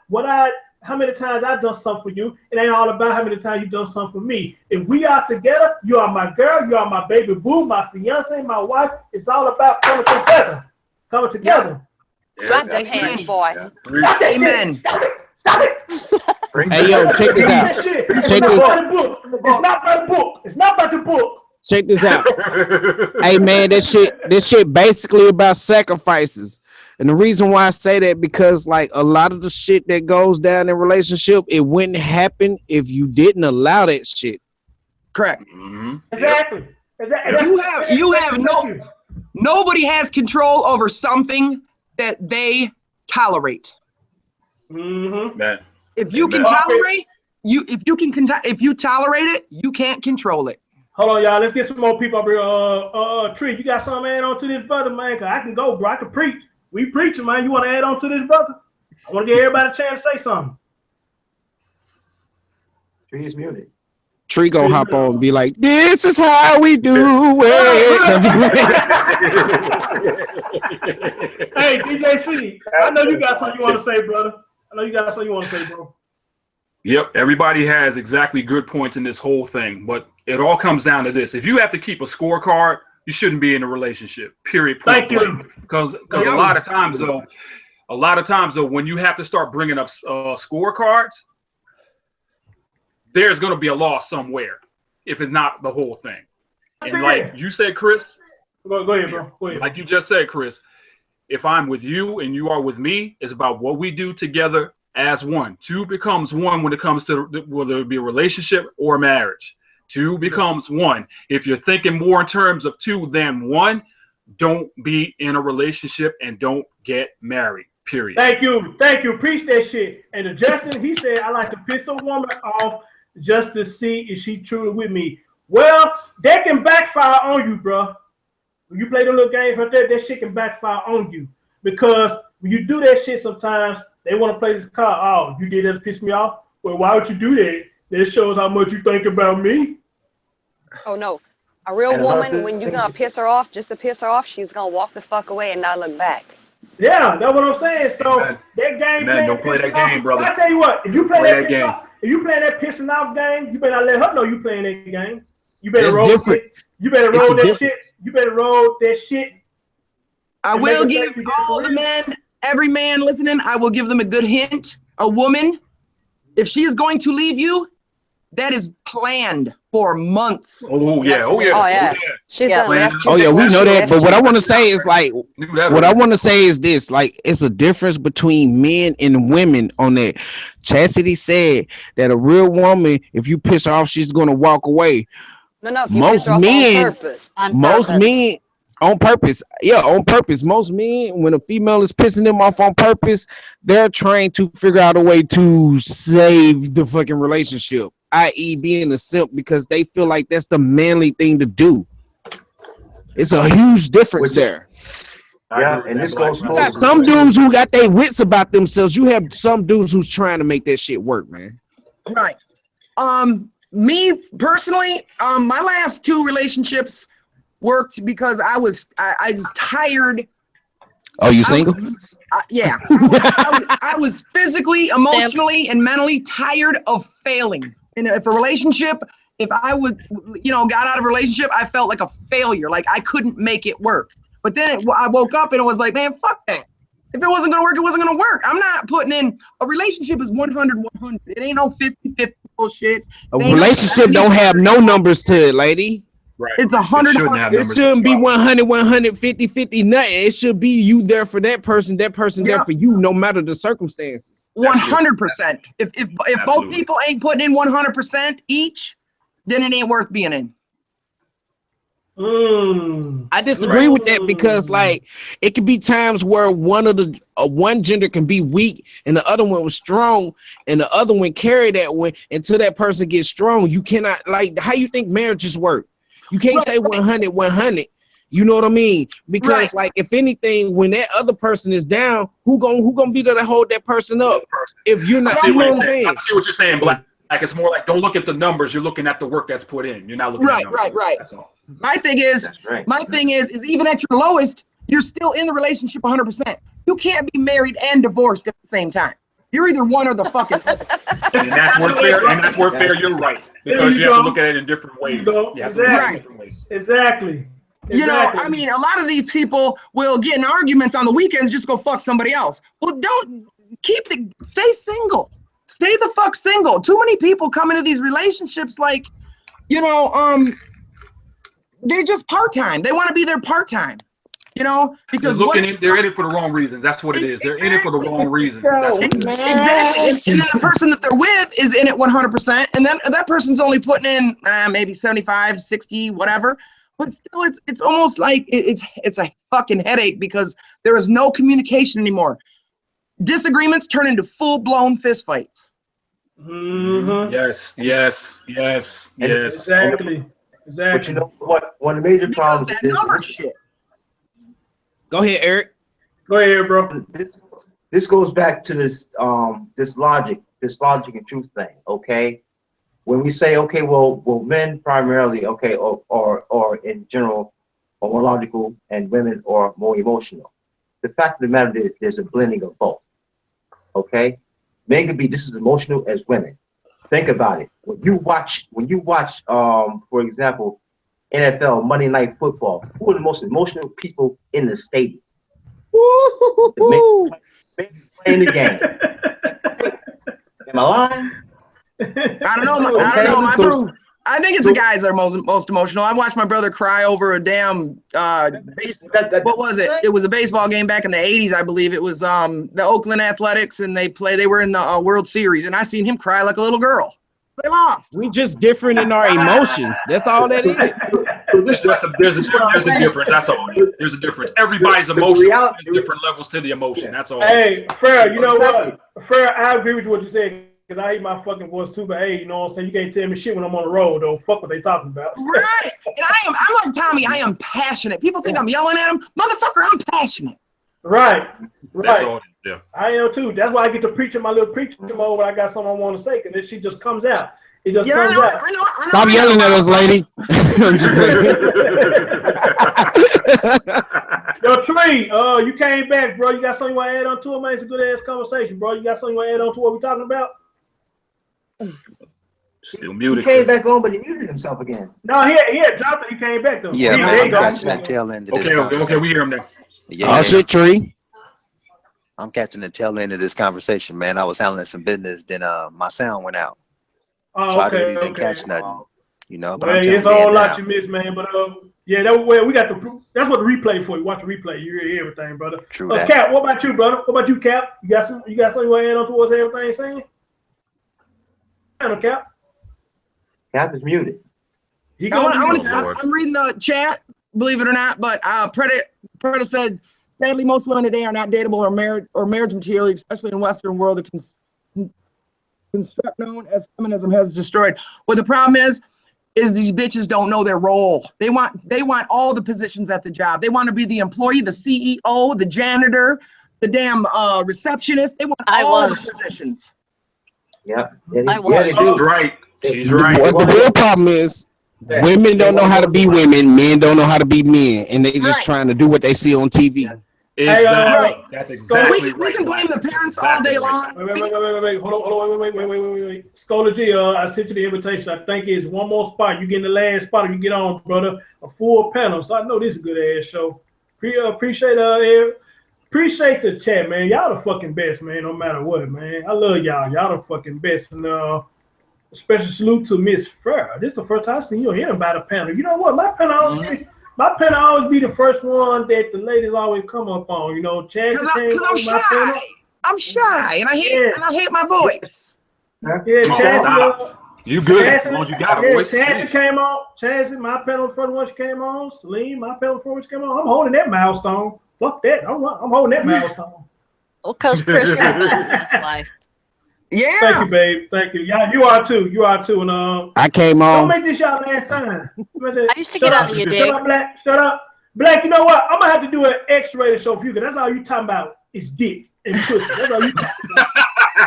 how many times I've done something for you. It ain't all about how many times you've done something for me. If we are together, you are my girl, you are my baby boo, my fiance, my wife. It's all about coming together. Slap them hands, boy. Amen. Stop it. Hey, yo, check this out. Check this out. It's not by the book. It's not by the book. Check this out. Hey, man, this shit basically about sacrifices. And the reason why I say that because like a lot of the shit that goes down in relationship, it wouldn't happen if you didn't allow that shit. Correct. Exactly. Nobody has control over something that they tolerate. If you can tolerate, if you tolerate it, you can't control it. Hold on, y'all. Let's get some more people up here. Tree, you got something to add on to this brother, man? Cause I can go, bro. I can preach. We preaching, man. You want to add on to this brother? I want to give everybody a chance to say something. Tree's muted. Tree gonna hop on and be like, "This is how we do it." Hey, DJ C, I know you got something you want to say, brother. Bro. Yep, everybody has exactly good points in this whole thing, but it all comes down to this. If you have to keep a scorecard, you shouldn't be in a relationship. Period. Thank you. Because a lot of times though, when you have to start bringing up scorecards, there's going to be a loss somewhere if it's not the whole thing. And like you said, Chris, go ahead, bro. Go ahead. Like you just said, Chris, if I'm with you and you are with me, it's about what we do together as one. Two becomes one when it comes to whether it be a relationship or a marriage. Two becomes one. If you're thinking more in terms of two than one, don't be in a relationship and don't get married. Period. Thank you. Preach that shit. And to Justin, he said, I like to piss a woman off just to see if she truly with me. Well, that can backfire on you, bro. When you play the little games right there, that shit can backfire on you. Because when you do that shit sometimes, they want to play this card. Oh, you did that to piss me off? Well, why would you do that? That shows how much you think about me. Oh, no. A real woman, when you're going to piss her off, just to piss her off, she's going to walk the fuck away and not look back. Yeah, that's what I'm saying. So that game, don't play that game, brother. I tell you what, if you play that game, if you play that pissing off game, you better not let her know you playing that game. You better roll different. You better roll that shit. You better roll that shit. I will give all the men, every man listening, I will give them a good hint. A woman, if she is going to leave you, that is planned for months. Oh yeah. She's planned. Oh yeah, we know that. But what I want to say is like, what I want to say is this: like, it's a difference between men and women on that. Chastity said that a real woman, if you piss her off, she's gonna walk away. No, most men on purpose. Yeah, on purpose. Most men, when a female is pissing them off on purpose, they're trying to figure out a way to save the fucking relationship, i.e. being a simp, because they feel like that's the manly thing to do. It's a huge difference there. Yeah, and this goes. You got some dudes who got their wits about themselves. You have some dudes who's trying to make that shit work, man. Right. Me personally, my last two relationships worked because I was tired. Oh, you single? Yeah. I was physically, emotionally, and mentally tired of failing. And if a relationship, if I would, got out of a relationship, I felt like a failure. Like I couldn't make it work. But then I woke up and it was like, man, fuck that. If it wasn't going to work, it wasn't going to work. I'm not putting in, a relationship is 100-100. It ain't no 50-50 bullshit. A relationship don't have no numbers to it, lady. Right. It's 100. It shouldn't be 100, 50, nothing. It should be you there for that person there for you, no matter the circumstances. 100%. If both people ain't putting in 100% each, then it ain't worth being in. I disagree with that because, like, it could be times where one gender can be weak and the other one was strong, and the other one carry that one until that person gets strong. You cannot, like, how you think marriages work? You can't say 100. You know what I mean? Because like, if anything, when that other person is down, who gonna be there to hold that person up? If you're not, you know what I'm saying? I see what you're saying, Black. Like, it's more like, don't look at the numbers. You're looking at the work that's put in. You're not looking at numbers. Right. That's all. My thing is even at your lowest, you're still in the relationship 100%. You can't be married and divorced at the same time. You're either one or the fucking other. And that's where fair. You're right, because you have to look at it in different ways. Exactly. I mean, a lot of these people will get in arguments on the weekends, just go fuck somebody else. Well, don't stay single. Stay the fuck single. Too many people come into these relationships like, they're just part-time. They want to be there part-time, because they're in it for the wrong reasons. That's what it is. They're in it for the wrong reasons. Exactly. And then the person that they're with is in it 100%. And then that person's only putting in maybe 75, 60, whatever. But still, it's almost like it's a fucking headache because there is no communication anymore. Disagreements turn into full-blown fistfights. Mm-hmm. Yes. Exactly. But you know what? One of the major problems is number shit. Go ahead, Eric. Go ahead, bro. This goes back to this logic and truth thing. Okay, when we say well, men primarily, or in general, are more logical, and women are more emotional. The fact of the matter is, there's a blending of both. Okay, men can be just as emotional as women. Think about it. When you watch, for example, NFL Monday Night Football. Who are the most emotional people in the stadium? The men playing the game. Am I lying? I don't know. I think it's the guys that are most emotional. I watched my brother cry over a damn what was it? It was a baseball game back in the 80s, I believe. It was the Oakland Athletics, and they were in the World Series, and I seen him cry like a little girl. They lost. We just different in our emotions. That's all that is. There's a difference. That's all. There's a difference. Everybody's emotion has different levels to the emotion. That's all. Hey, Fair, you know what? Fair, I agree with what you said. Because I hate my fucking voice too, but hey, you know what I'm saying? You can't tell me shit when I'm on the road, though. Fuck what they talking about. Right. And I'm like Tommy, I am passionate. People think I'm yelling at them. Motherfucker, I'm passionate. Right. That's all. Yeah. I am too. That's why I get to preach in my little preacher mode when I got something I want to say, because then she just comes out. It just comes out. I know. Stop yelling at us, lady. Yo, Tree, you came back, bro. You got something you want to add on to it, man? It's a good ass conversation, bro. You got something you want to add on to what we're talking about? Still muted. He came back on, but he muted himself again. No, he had dropped it. He came back though. Yeah, there you go. I'm catching the tail end of this conversation. Okay, we hear him now. Yeah, shit, Tree. I'm catching the tail end of this conversation, man. I was handling some business, then my sound went out. Oh, so okay, I really didn't catch nothing. You know, but well, I'm it's a whole lot now. you missed, man. But yeah, we got that's what the replay for. You watch the replay, you hear everything, brother. True that. Cap, what about you, brother? What about you, Cap? You got something you want to add on towards everything saying? Cap. Cap is muted. I'm reading the chat, believe it or not, but Preda said, sadly, most women today are not dateable or marriage material, especially in the Western world. The construct known as feminism has destroyed. What the problem is these bitches don't know their role. They want all the positions at the job. They want to be the employee, the CEO, the janitor, the damn receptionist. They want all the positions. Yeah. She's right. She's right. What the real problem is, women don't know how to be women, men don't know how to be men, and they just trying to do what they see on TV. Exactly. That's exactly we can blame the parents all day long. Wait. Hold on. Wait. Scholar G, I sent you the invitation. I think it's one more spot. You get in the last spot and you get on, brother. A full panel. So I know this is a good ass show. Appreciate the chat, man. Y'all the fucking best, man, no matter what, man. I love y'all. Y'all the fucking best. And special salute to Miss Fair. This is the first time I've seen you hear about a panel. You know what? My panel always be the first one that the ladies always come up on. You know, Chance came on my panel. I'm shy, and I hate my voice. Yeah, Chance. You good? As long as you got a voice. Chance came on. Chance, my panel the first one she came on. Celine, my panel the first one she came on. I'm holding that milestone. Fuck that. I'm holding that milestone. Well, because Chris, you're the best. That's why. Yeah. Thank you, babe. Thank you. Yeah, you are too. And I came on. Don't make this y'all last time. I used to get on the dig. Shut up, Black. Shut up. Black, you know what? I'm gonna have to do an X-rated show for you, because that's all you talking about is dick and pussy. That's all you talking about.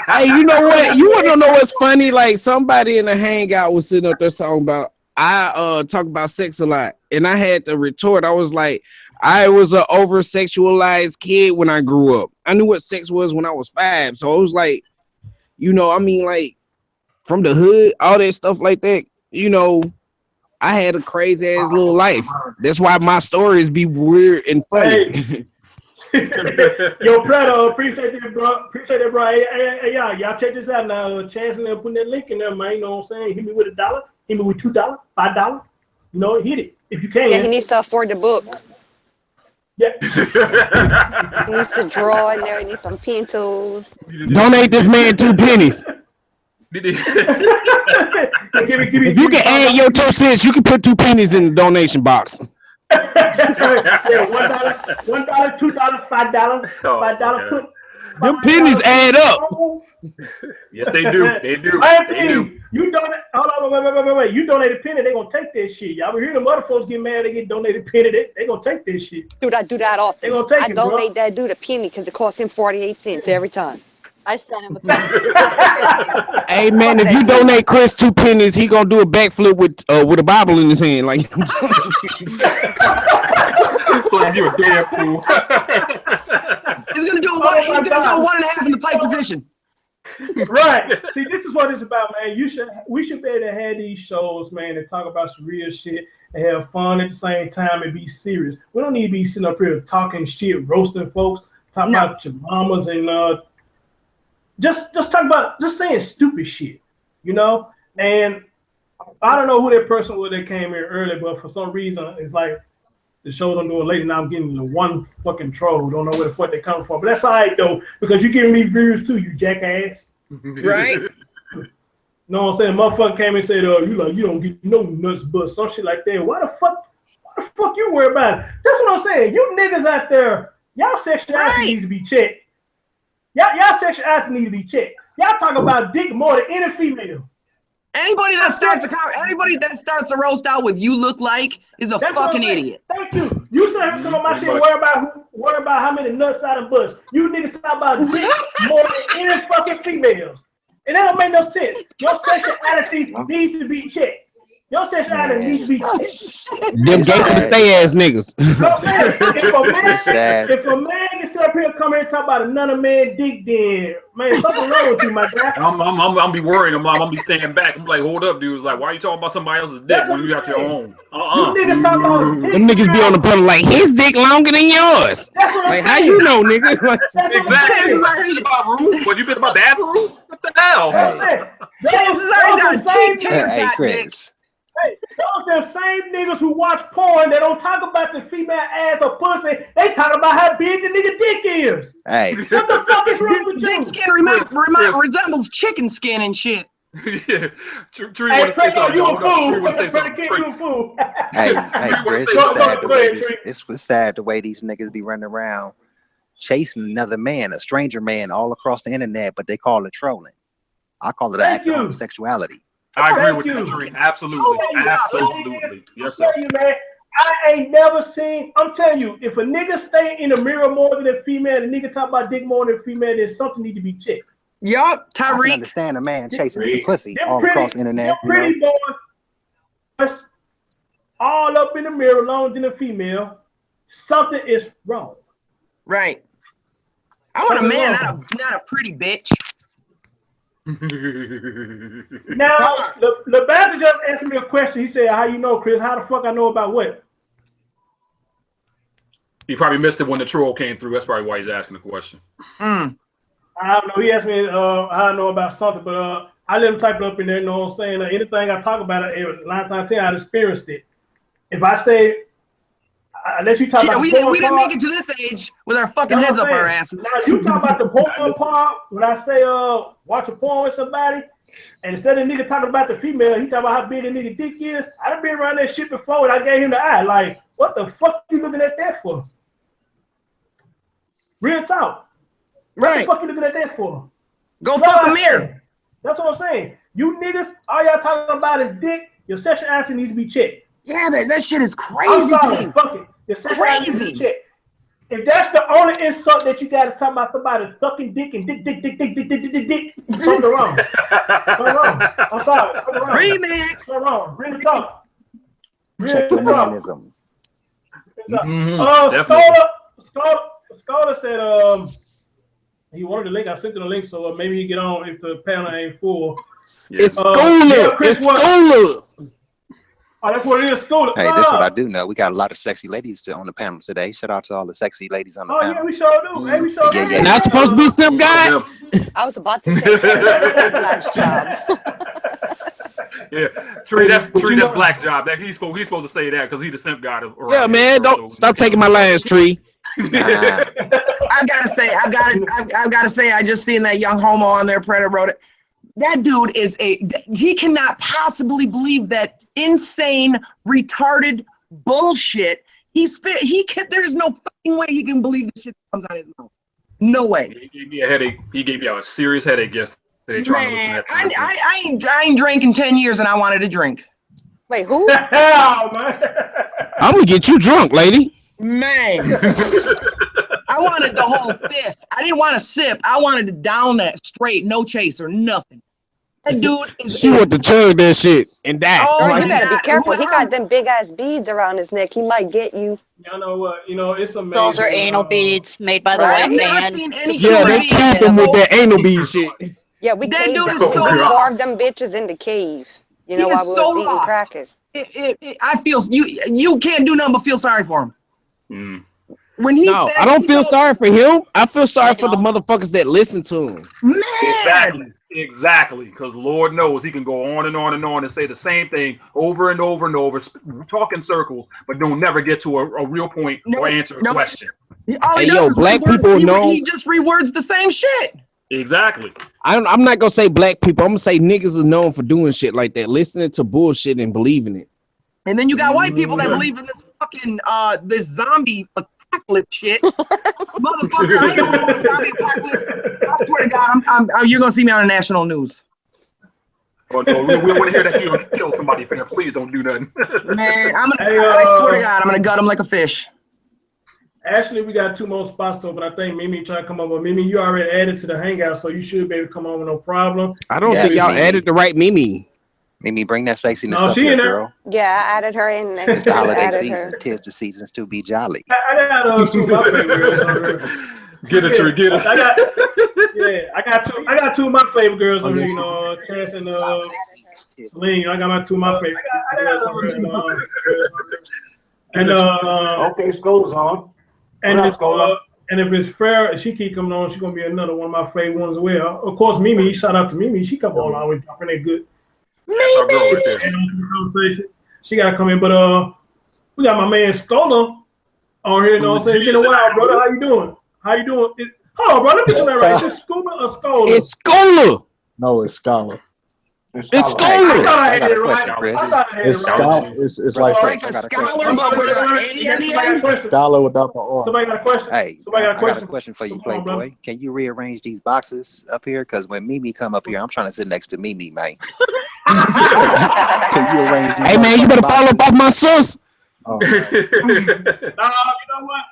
Hey, you know what? You want to know what's funny? Like, somebody in the hangout was sitting up there talking about, I talk about sex a lot, and I had to retort. I was like, I was an over-sexualized kid when I grew up. I knew what sex was when I was 5. So it was like, you know, I mean, like, from the hood, all that stuff like that, you know, I had a crazy ass little life. That's why my stories be weird and funny. Hey. Yo, Predator, appreciate that, bro. Hey, y'all check this out now. Chance and them putting that link in there, man. You know what I'm saying? Hit me with $1. Hit me with $2, $5. You know, hit it if you can. Yeah, he needs to afford the book. Yeah. He needs to draw in there. He needs some pen tools. Donate this man 2 pennies. If you can add your 2 cents, you can put 2 pennies in the donation box. Yeah, $1, $2, $5, $5. Put them pennies add up. Yes, they do. They do. They do. You donate. Hold on, wait. You donate a penny, they gonna take that shit. Y'all hear them other folks get mad, they get donated a penny, they gonna take this shit. Dude, I do that often. They gonna take I donate that dude a penny because it costs him 48 cents every time. I sent him a penny. Hey man, if you donate Chris 2 pennies, he gonna do a backflip with a Bible in his hand, like. You a damn fool. He's gonna do a 1.5 in the pike position. Right. See, this is what it's about, man. We should be able to have these shows, man, and talk about some real shit and have fun at the same time and be serious. We don't need to be sitting up here talking shit, roasting folks, talking about your mamas and just talk about just saying stupid shit, you know? And I don't know who that person was that came here early, but for some reason it's like the shows I'm doing late, and I'm getting the one fucking troll. Don't know where the fuck they come from, but that's all right though, because you're giving me views too, you jackass. Right? Know what I'm saying? Motherfucker came and said, you don't get no nuts, but some shit like that. Why the fuck you worry about it? That's what I'm saying. You niggas out there, y'all sexuality needs to be checked. Y'all sexuality needs to be checked. Y'all talk about dick more than any female. Anybody that starts a roast out with "you look like" is a fucking idiot. Thank you. You said come on my shit. Worry about how many nuts out of butts. You niggas talk about dick more than any fucking females, and that don't make no sense. Your sexuality needs to be checked. Your sexuality needs to be checked. Them gay for the stay ass niggas. You know what I'm saying? If a man can sit up here and come here and talk about another man dick, then man, something wrong with you, my guy. I'm be worried. I'm be staying back. I'm like, hold up, dude. It's like, why are you talking about somebody else's dick when you got your own? You niggas talk about them niggas be on the panel like his dick longer than yours. Like how you know, nigga? Like, exactly. But you been about bathroom? What the hell? Chances are he's got a Hey, Chris. Hey, those them same niggas who watch porn, they don't talk about the female ass or pussy. They talk about how big the nigga dick is. Hey. What the fuck is wrong with you? Dick skin resembles chicken skin and shit. Yeah. Tree Hey, want to say something. you a fool. You a fool. Hey, Chris, it's sad the way these niggas be running around chasing another man, a stranger man, all across the internet, but they call it trolling. I call it an act of homosexuality. I agree with you, Tree. Absolutely. Absolutely. Yes, sir. You, man, I ain't never seen, I'm telling you, if a nigga stay in the mirror more than a female, the nigga talk about dick more than a female, then something need to be checked. Yup, I can understand a man chasing some pussy all across the internet. Pretty boys all up in the mirror longer than a female. Something is wrong. Right. I want a man, not a pretty bitch. Now, LeBath just asked me a question. He said, how you know, Chris? How the fuck I know about what? He probably missed it when the troll came through. That's probably why he's asking the question. I don't know. He asked me how I know about something, but I let him type it up in there. You know what I'm saying? Anything I talk about, 9 times out of 10, I've experienced it. If I say, unless you talk about we didn't make it to this age with our fucking heads up our asses. Now you talk about the porn part. When I say watch a porn with somebody, and instead of nigga talking about the female, he talking about how big the nigga dick is. I done been around that shit before, and I gave him the eye. Like, what the fuck you looking at that for? Real talk. What the fuck you looking at that for? Go fuck a mirror. That's what I'm saying. You niggas, all y'all talking about is dick. Your sexuality needs to be checked. Yeah, that shit is crazy to me. Fuck it. Crazy. If that's the only insult that you got to talk about somebody sucking dick and dick, something wrong. Something wrong. I'm sorry. Something wrong. Remix. Something wrong. Real talk. Check the manism. Scholar said he wanted the link. I sent him the link, so maybe he get on if the panel ain't full. It's Scholar. It's Scholar. Oh, that's what it is, Scholar. Hey, that's what I do know. We got a lot of sexy ladies on the panel today. Shout out to all the sexy ladies on the panel. Yeah, we sure do. Hey, we sure do. And I'm supposed to be some guy. I was about to say Black's job. Yeah, Tree, that's Black's job. That he's supposed to say that because he's the simp guy. Yeah, man, don't stop taking my lines, Tree. I've got to say, I just seen that young homo on there. Predator wrote it. That dude he cannot possibly believe that insane, retarded bullshit. There's no fucking way he can believe the shit that comes out of his mouth. No way. He gave me a headache. He gave me a serious headache yesterday. Man, I ain't drank in 10 years and I wanted to drink. Wait, who? Hell, man. I'm gonna get you drunk, lady. Man. I wanted the whole fifth. I didn't want to sip. I wanted to down that straight, no chaser, nothing. That dude is. She want to chug that shit and die. Oh, you gotta be careful. He got them big ass beads around his neck. He might get you. Y'all know what? It's amazing. Those are anal beads made by the white man. Yeah, they killed them with that anal bead shit. Yeah, we That caved dude them. is so We carved lost. them bitches into caves. You He know, while is we so was eating lost. crackers. I feel you can't do nothing but feel sorry for him. Mm. When he No, said, I don't feel sorry for him. I feel sorry I for the don't. motherfuckers that listen to him. Man, Exactly. Because Lord knows he can go on and on and on and say the same thing over and over and over, talk in circles, but don't never get to a real point or answer a question. All he Hey, does yo, is black reword, people know. he just rewords the same shit. Exactly. I'm not gonna say black people. I'm gonna say niggas are known for doing shit like that, listening to bullshit and believing it. And then you got white people that believe in this fucking this zombie apocalypse shit. Motherfucker, I ain't gonna zombie apocalypse. I swear to God, you're gonna see me on the national news. Oh no, we want to hear that you kill somebody, fam. Please don't do nothing. Man, I swear to God, I'm gonna gut him like a fish. Actually, we got 2 more spots open. I think Mimi trying to come over. Mimi, you already added to the hangout, so you should be able to come on with no problem. I don't think y'all added the right Mimi. Mimi, bring that sexiness No, up she here, in there. girl. Yeah, I added her in there. It's the holiday Added season. her. Tis the seasons to be jolly. I got 2 of my favorite girls on here. Get it, Trey, get it. I got 2 of my favorite girls on here. You know, Cass and Celine. I got my 2 of my favorite girls on here. Okay, Skola's on. And What if, up, Skola? and if it's fair, she keep coming on, she's gonna be another one of my favorite ones as well. Of course, Mimi. Shout out to Mimi. She come on always dropping that good. That's our girl right there. She gotta come in, but we got my man Skola on here. You know what I'm saying? It's been a while, brother. How you doing? Hold on, bro. Let me get that right. Is it Scuba or Skola? It's Skola. No, it's Scholar. It's Skola. I got a question, Chris. It's Scholar. It's like Like a scholar, but with an A. Scholar without the R. Somebody got a question? Hey, Somebody got a I question? got a question for you, Come on, Playboy. Can you rearrange these boxes up here? Because when Mimi come up here, I'm trying to sit next to Mimi, man. Can you arrange these Hey man, you better follow boxes? up my sis. You know what?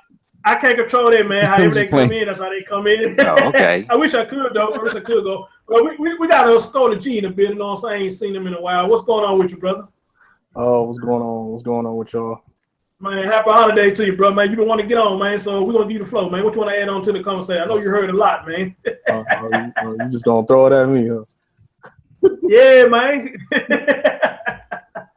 I can't control that, man. However they come in, that's how they come in. Oh, okay. I wish I could, though. I wish I could go. Well, we got a Skola G in the building, so I ain't seen him in a while. What's going on with you, brother? What's going on? What's going on with y'all? Man, happy holiday to you, bro, man. You been wanting to get on, man, so we're going to give you the flow, man. What you want to add on to the conversation? I know you heard a lot, man. You just gonna throw it at me, huh? Yeah, man.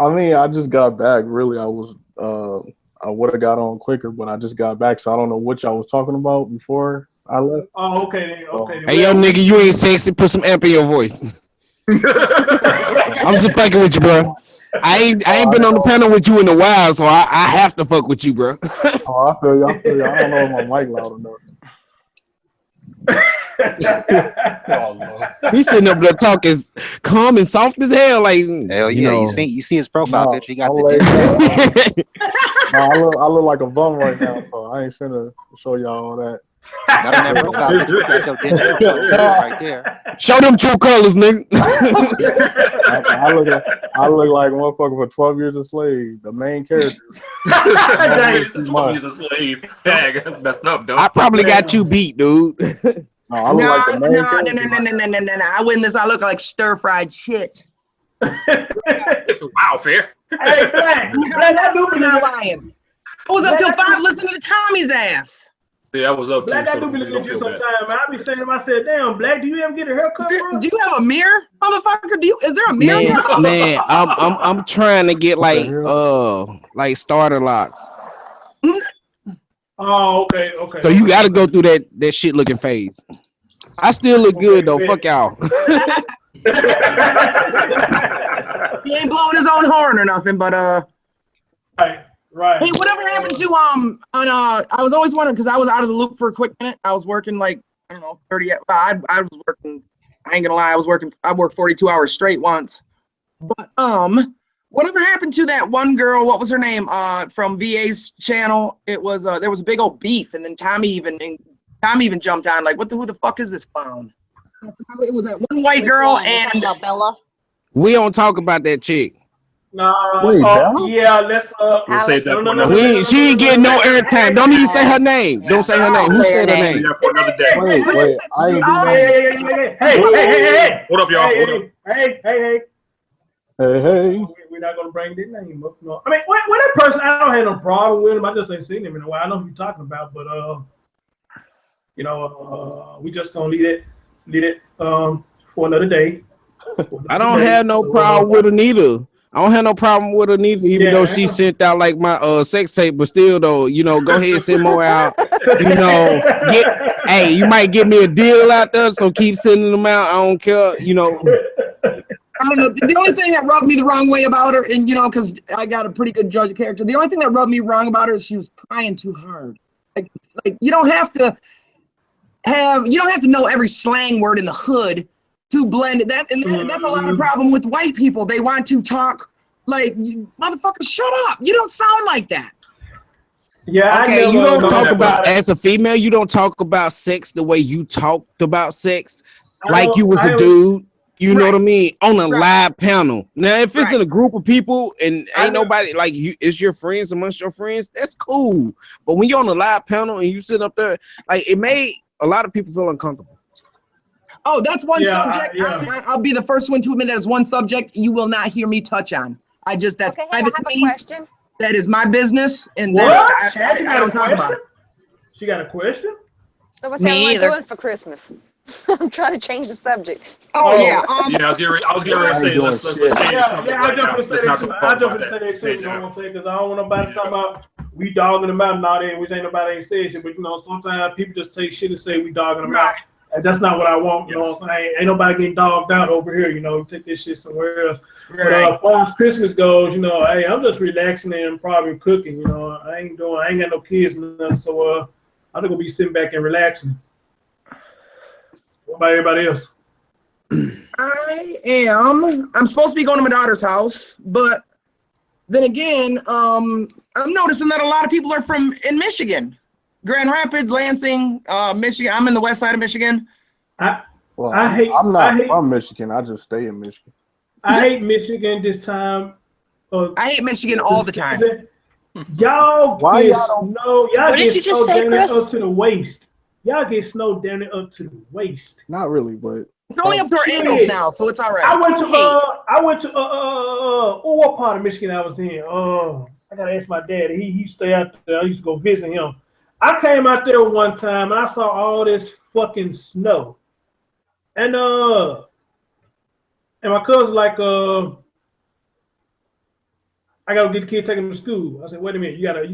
I mean, I just got back. Really, I would have got on quicker, but I just got back, so I don't know what y'all was talking about before I left. Oh, okay. Hey, yo, nigga, you ain't sexy. Put some amp in your voice. I'm just fucking with you, bro. I ain't been on the panel with you in a while, so I have to fuck with you, bro. Oh, I feel you. I don't know if my mic loud enough. He's sitting up there talking calm and soft as hell, like Hell yeah, you see his profile picture. He got I look like a bum right now, so I ain't finna show y'all all that. Not in that profile picture. You got your digital right there. Show them true colors, nigga. I look like one fucker for 12 Years a Slave, the main character. 12 Years a Slave. Dang, that's messed up, though. I probably got you beat, dude. No, I look like the main character. No. I win this. I look like stir-fried shit. Wow, fair. Hey, Black, I do believe it. Lying. I was up till 5 listening to Tommy's ass. Yeah, I was up Black, too. I do believe in you sometimes, man. I be saying to myself, damn, Black, do you ever get a haircut, bro? Do you have a mirror, motherfucker? Is there a mirror? Man, I'm trying to get like starter locks. Oh, okay. So you got to go through that shit looking phase. I still look good though. Fuck y'all. He ain't blowing his own horn or nothing, but Right. Hey, whatever happened to I was always wondering because I was out of the loop for a quick minute. I was working like I don't know 30. I was working. I ain't gonna lie. I worked 42 hours straight once. But whatever happened to that one girl? What was her name? From VA's channel. It was there was a big old beef, and then Tommy even jumped on like, who the fuck is this clown? It was that one white girl and Bella. We don't talk about that chick. Yeah, let's we'll save that for another day. She ain't getting no airtime. Don't even say her name. Don't say her name. Who said her name? For another day. Wait, I ain't doing Hey. What up, y'all? What up? Hey. Hey. We're not gonna bring this name up. No. I mean, when that person, I don't have no problem with him. I just ain't seen him in a while. I know who you're talking about, but we just gonna leave it for another day. I don't have no problem with her neither. I don't have no problem with her neither, even though she sent out like my sex tape, but still though, you know, go ahead and send more out. You know, hey, you might give me a deal out there, so keep sending them out. I don't care, you know. I don't know. The only thing that rubbed me the wrong way about her, and you know, because I got a pretty good judge of character. The only thing that rubbed me wrong about her is she was trying too hard. Like you don't have to know every slang word in the hood to blend it. That's a lot of problem with white people. They want to talk like, motherfucker, shut up. You don't sound like that. Yeah. Okay, you don't talk about, as a female, you don't talk about sex the way you talked about sex, like you was a dude. You know what I mean? On a live panel. Now, if it's in a group of people and ain't nobody like you, it's your friends amongst your friends, that's cool. But when you're on a live panel and you sit up there, like it made a lot of people feel uncomfortable. Oh, that's one subject. I'll be the first one to admit that is one subject you will not hear me touch on. That's private to me. Question. That is my business, and what? I don't talk about it. She got a question? So what the hell am I doing for Christmas? I'm trying to change the subject. Oh yeah. Yeah, I was getting ready to say let's change the subject. I jump in to say that too. I jump in to say that too. You know what I'm saying? Because I don't want nobody talking about we dogging them out and all that, which ain't nobody ain't saying shit. But you know, sometimes people just take shit and say we dogging them out. And that's not what I want. You know what I'm saying? Ain't nobody getting dogged out over here. You know, take this shit somewhere else. But as far as Christmas goes, you know, hey, I'm just relaxing and probably cooking. You know, I ain't got no kids and nothing, so I think we'll be sitting back and relaxing. What about everybody else? I'm supposed to be going to my daughter's house, but then again, I'm noticing that a lot of people are in Michigan. Grand Rapids, Lansing, Michigan. I'm in the west side of Michigan. I'm not from Michigan. I just stay in Michigan. I hate Michigan this time. I hate Michigan all the time. Y'all get snow. Y'all get snow down there up to the waist. Y'all get snow down there up to the waist. Not really, but it's only up to our ankles now, so it's all right. I went to what part of Michigan I was in? I gotta ask my dad. He used to stay out there. I used to go visit him. I came out there one time and I saw all this fucking snow. And my cousin like, I gotta get the kid, take him to school. I said, wait a minute, you gotta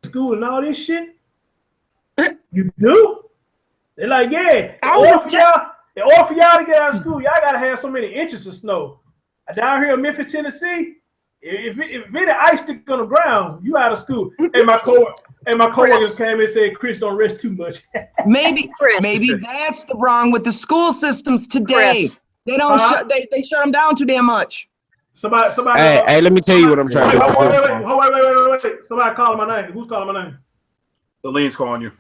school and all this shit? You do? They're like, yeah. In order for y'all to get out of school, y'all gotta have so many inches of snow. Down here in Memphis, Tennessee, if any ice stick on the ground, you out of school. And my coworkers came and said, Chris, don't rest too much. maybe that's the wrong with the school systems today. Chris. They don't they shut them down too damn much. Somebody. Hey, let me tell you what I'm trying to do. Wait. Somebody calling my name. Who's calling my name? Celine's calling you.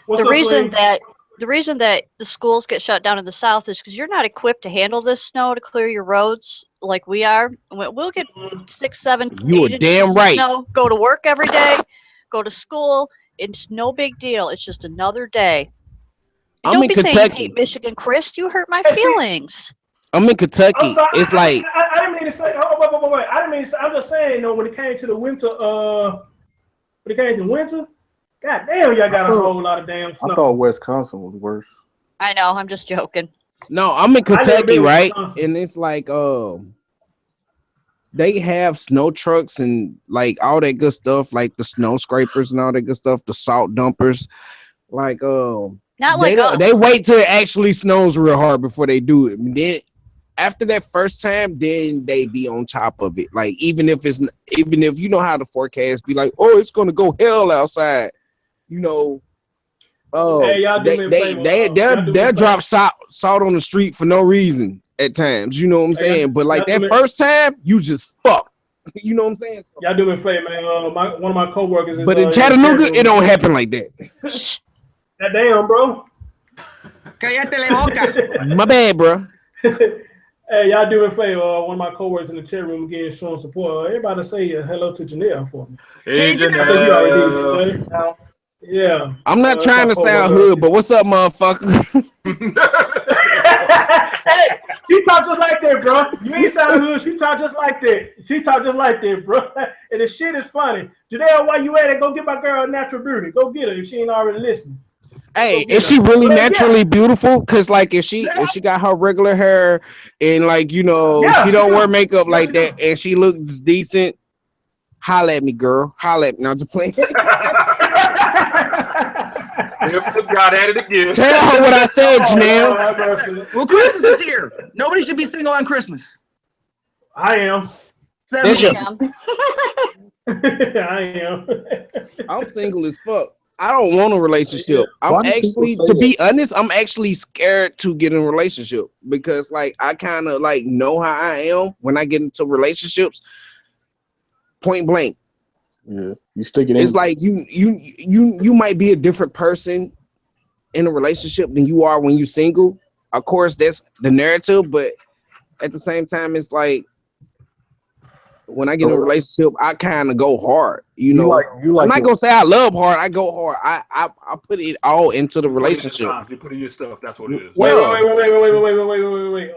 The reason that the schools get shut down in the South is because you're not equipped to handle this snow to clear your roads like we are. We'll get 6, 7, 8 inches of snow, go to work every day, go to school. It's no big deal. It's just another day. And I'm in Kentucky. Saying, hey, Michigan, Chris, you hurt my feelings. I'm in Kentucky. It's like I didn't mean to say. Wait. I didn't mean to say. I'm just saying. You know, when it came to the winter, God damn, y'all got a whole lot of damn snow. I thought Wisconsin was worse. I know. I'm just joking. No, I'm in Kentucky, right? And it's like they have snow trucks and like all that good stuff, like the snow scrapers and all that good stuff, the salt dumpers. Like not like us. They wait till it actually snows real hard before they do it. And then after that first time, then they be on top of it. Like even if you know how the forecast be like, oh, it's gonna go hell outside. You know, they'll drop salt on the street for no reason at times. You know what I'm saying? But like that first time, you just fuck. You know what I'm saying? So, y'all do me a favor, man. One of my coworkers is. But in Chattanooga, it don't happen like that. That damn, bro. My bad, bro. Hey, y'all do me a favor. One of my coworkers in the chat room again showing support. Everybody say hello to Janelle for me. Hey, Janelle. Yeah. I'm not trying to sound hood, but what's up, motherfucker? Hey, she talk just like that, bro. You ain't sound hood. She talk just like that. Bro. And the shit is funny. Janelle, while you at it, go get my girl Natural Beauty. Go get her if she ain't already listening. Hey, is she really naturally beautiful? Cause like if she got her regular hair and like she don't wear makeup like that and she looks decent, holla at me, girl. Holla at me. Now just playing. Got at it again. Tell her what I said, Janelle. Well, Christmas is here. Nobody should be single on Christmas. I am. I am. I'm single as fuck. I don't want a relationship. I'm actually, to be honest, I'm actually scared to get in a relationship because like I kind of like know how I am when I get into relationships. Point blank. Yeah, you stick it in. It's like you might be a different person in a relationship than you are when you're single. Of course, that's the narrative, but at the same time, it's like when I get in a relationship, I kind of go hard. You know, I'm not gonna say I love hard. I go hard. I put it all into the relationship. You put in your stuff. That's what it is. Wait.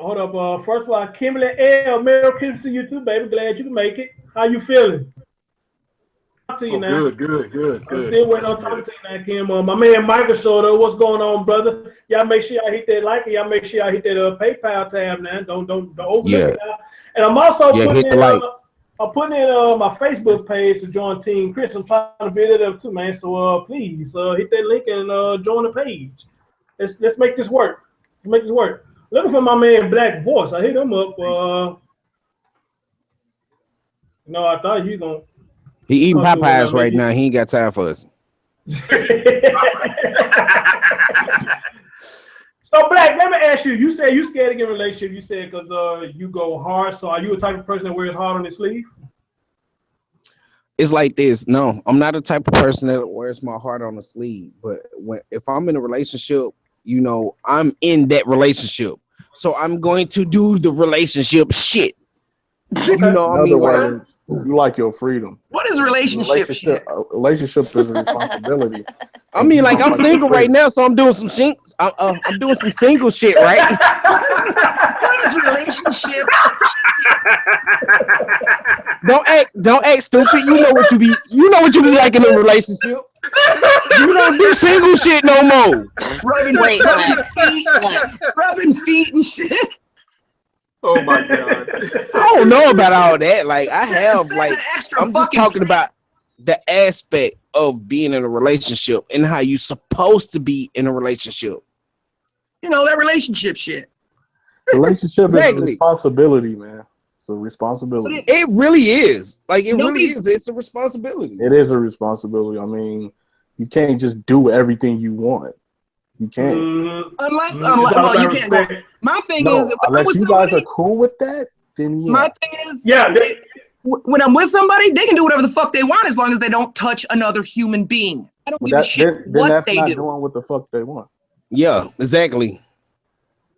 Hold up. First of all, Kimberly L. Merry Christmas to you too, baby. Glad you can make it. How you feeling? Talk to you now. Good. I'm still waiting on talking to you now, Kim. My man Michael showed up. What's going on, brother? Y'all make sure y'all hit that like and y'all make sure y'all hit that PayPal tab now. Don't overlook it now. And I'm also putting in I'm putting in my Facebook page to join Team Chris. I'm trying to build it up too, man. So please hit that link and join the page. Let's make this work. Looking for my man Black Voice. I hit him up. No, I thought you gonna. He eating Popeyes right now. He ain't got time for us. So Black, let me ask you. You said you scared to get in a relationship. You said because you go hard. So are you a type of person that wears hard on his sleeve? It's like this. No, I'm not a type of person that wears my heart on the sleeve. But if I'm in a relationship, I'm in that relationship. So I'm going to do the relationship shit. You know what I mean? Words, you like your freedom. What is relationship shit? Relationship is a responsibility. I mean, like I'm single right now, so I'm doing some I'm doing some single shit, right? What is relationship? Don't act stupid. You know what you be like in a relationship. You don't do single shit no more. Rubbing feet and shit. Oh my god. I don't know about all that. Like I have I'm just talking about the aspect of being in a relationship and how you supposed to be in a relationship. That relationship shit. Relationship is a responsibility, man. It's a responsibility. It really is. Like it really is. It's a responsibility. It is a responsibility. I mean, you can't just do everything you want. You can't. Unless well, you can't go. My thing is, unless you guys are cool with that, then yeah. My thing is, when I'm with somebody, they can do whatever the fuck they want as long as they don't touch another human being. I don't give a shit what that's they not do. doing what the fuck they want. Yeah, exactly.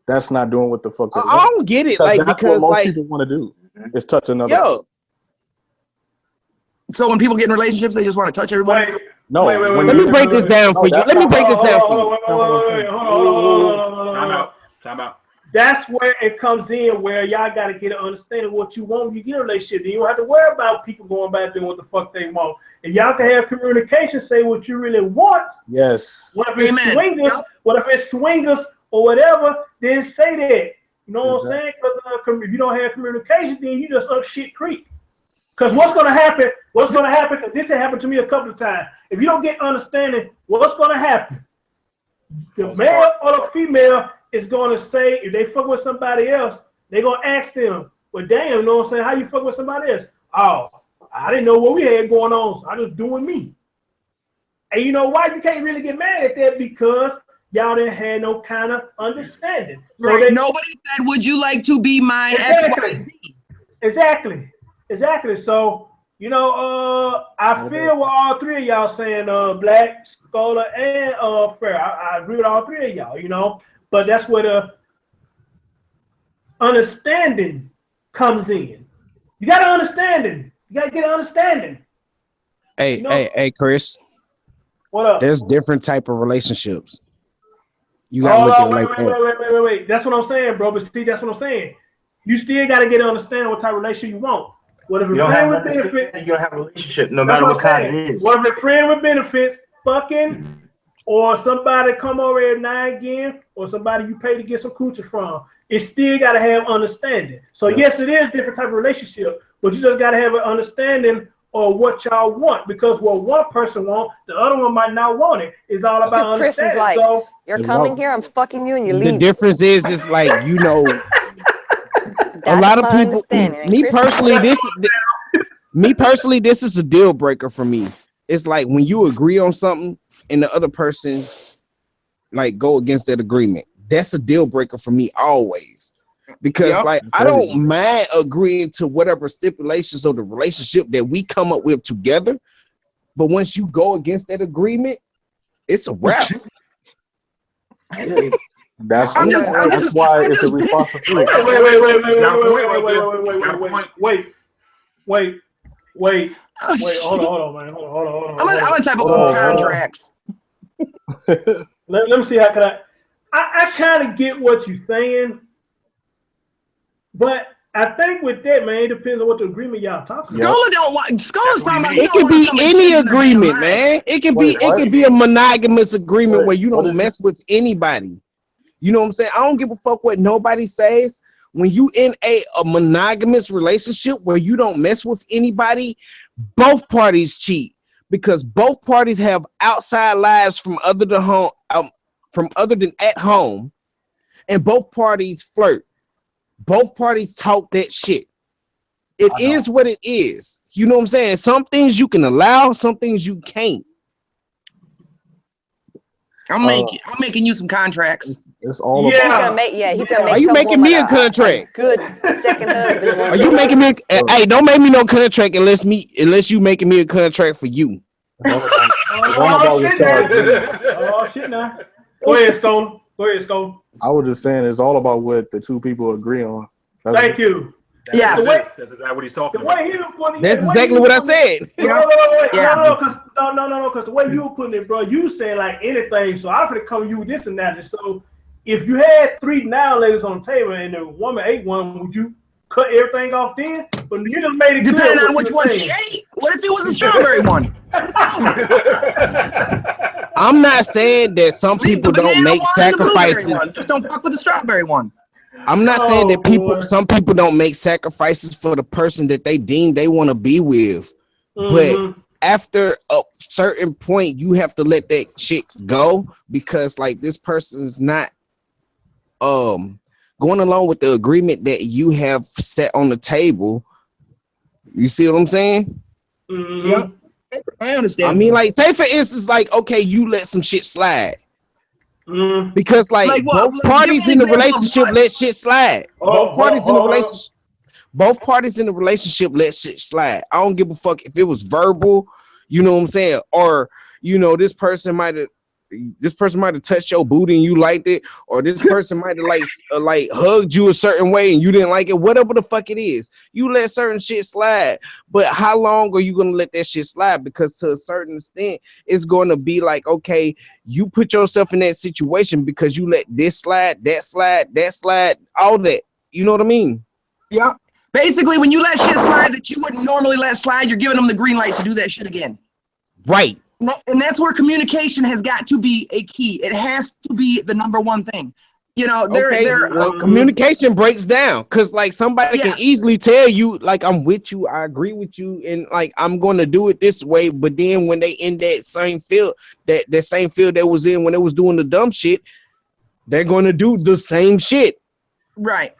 That's not doing what the fuck they want. I don't get it, because what most people want to do is touch another. Yo. So when people get in relationships, they just want to touch everybody. No, let me break this down for you. Let me break this down for you. Time out. That's where it comes in, where y'all got to get an understanding of what you want when you get in a relationship. Then you don't have to worry about people going back doing what the fuck they want. If y'all can have communication, say what you really want. Yes. What if it's swingers or whatever, then say that. You know what I'm saying? Because if you don't have communication, then you just up shit creek. Because what's going to happen, because this has happened to me a couple of times. If you don't get understanding, what's going to happen? The male or the female is going to say, if they fuck with somebody else, they're going to ask them, well, damn, you know what I'm saying? How you fuck with somebody else? Oh, I didn't know what we had going on, so I was doing me. And you know why you can't really get mad at that? Because y'all didn't have no kind of understanding. Right. So nobody said, would you like to be my XYZ? Exactly. So, I feel what all three of y'all saying, Black, Scholar, and Fair. I agree with all three of y'all, but that's where the understanding comes in. You got to understanding. You got to get an understanding. Hey, Chris. What up? There's different type of relationships. You got to look at it like that. Wait. That's what I'm saying, bro. But see, that's what I'm saying. You still got to get an understanding what type of relationship you want. What if you're friend with benefits? You don't have a relationship, no matter what kind it is. What if a friend with benefits? Fucking or somebody come over every now and again, or somebody you pay to get some coochie from, it still got to have understanding. So yes, it is different type of relationship, but you just got to have an understanding of what y'all want, because what one person want, the other one might not want it. It's all about Chris is understanding. like, So you're coming here, I'm fucking you, and you The leave. difference is, it's like, you know, a lot of people. Me personally, this is a deal breaker for me. It's like when you agree on something and the other person like go against that agreement. That's a deal breaker for me always. Because like I don't mind agreeing to whatever stipulations of the relationship that we come up with together, but once you go against that agreement, it's a wrap. That's why it's a responsibility. Wait. Hold on, man. Hold on. I'm gonna type up some contracts. Let me see how can I kind of get what you're saying, but I think with that, man, it depends on what the agreement y'all talking about. Scholar don't want. Scholar's talking about. It can be any agreement, man. It can be a monogamous agreement where you don't mess with anybody. You know what I'm saying? I don't give a fuck what nobody says. When you in a monogamous relationship where you don't mess with anybody, both parties cheat, because both parties have outside lives from other than at home, and both parties flirt. Both parties talk that shit. It is what it is. You know what I'm saying? Some things you can allow, some things you can't. I'm making you some contracts. It's all He's gonna make. Are you making me a contract? Good second husband. Are you making me? Hey, don't make me no contract unless you making me a contract for you. Oh shit now. Go ahead, Scholar. I was just saying it's all about what the two people agree on. Thank you. That's exactly what he's talking about. That's exactly what I said. No, because the way you were putting it, bro, you saying like anything. So I'm gonna come to you with this and that. So if you had 3 now ladies on the table and the woman ate one, would you cut everything off then? But you just made it depending good on which one she ate. What if it was a strawberry one? I'm not saying that some people don't make sacrifices. Just don't fuck with the strawberry one. I'm not saying that some people don't make sacrifices for the person that they deem they want to be with. But after a certain point, you have to let that shit go, because like this person's not going along with the agreement that you have set on the table. You see what I'm saying? Yep. I understand. I mean, like, say for instance, like, okay, you let some shit slide. Because like both parties in the relationship let shit slide. Both parties in the relationship let shit slide. I don't give a fuck if it was verbal, you know what I'm saying, or you know, this person might have touched your booty and you liked it, or this person might have like hugged you a certain way and you didn't like it. Whatever the fuck it is, you let certain shit slide. But how long are you gonna let that shit slide? Because to a certain extent, it's going to be like, okay, you put yourself in that situation because you let this slide, that slide, all that. You know what I mean? Yeah. Basically, when you let shit slide that you wouldn't normally let slide, you're giving them the green light to do that shit again. Right. And that's where communication has got to be a key. It has to be the number one thing. You know, communication breaks down because like somebody can easily tell you, like, I'm with you, I agree with you, and like I'm going to do it this way. But then when they in that same field, that same field they was in when they was doing the dumb shit, they're going to do the same shit. Right.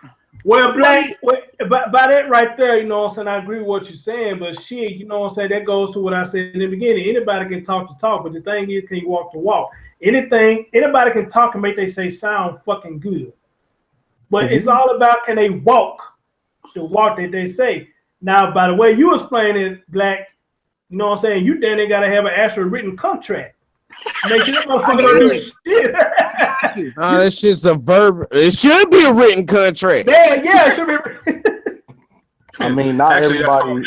Well, Black, by that right there, you know what I'm saying, I agree with what you're saying, but shit, you know what I'm saying, that goes to what I said in the beginning. Anybody can talk the talk, but the thing is, can you walk the walk? Anybody can talk and make they say sound fucking good. But it's all about, can they walk the walk that they say. Now, by the way you was playing it, Black, you know what I'm saying, you then they got to have an actual written contract. Make sure that motherfucker don't do shit. It's just a verb. It should be a written contract. Yeah, it should be. I mean, not everybody can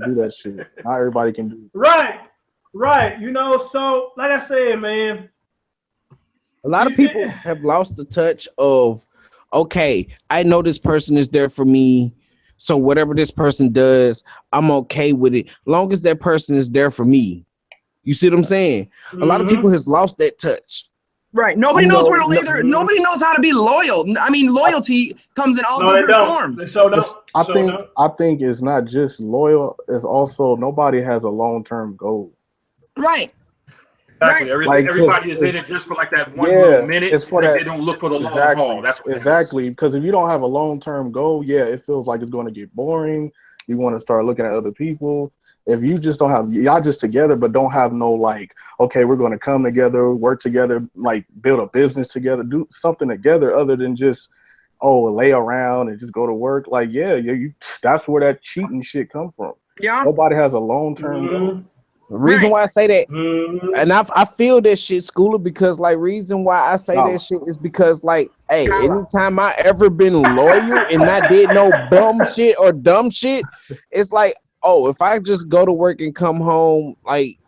do that shit. Not everybody can do it. Right. You know, so like I said, man, a lot of people have lost the touch of, okay, I know this person is there for me, so whatever this person does, I'm okay with it, long as that person is there for me. You see what I'm saying? A lot of people has lost that touch. Right. Nobody knows where to lay their. Nobody knows how to be loyal. I mean, loyalty comes in all different forms. I think it's not just loyal. It's also nobody has a long-term goal. Right. Exactly. Everybody is in it just for like that one little minute. It's for that. They don't look for the long haul. That's what exactly. Because if you don't have a long-term goal, it feels like it's going to get boring. You want to start looking at other people. If you just don't have, y'all just together, but don't have no like, okay, we're going to come together, work together, like build a business together, do something together other than just, lay around and just go to work. Like, that's where that cheating shit come from. Yeah. Nobody has a long-term goal. The reason why I say that, and I feel that shit, Schooler, because like reason why I say that shit is because like, hey, anytime I ever been loyal and not did no bum shit or dumb shit, it's like, if I just go to work and come home, like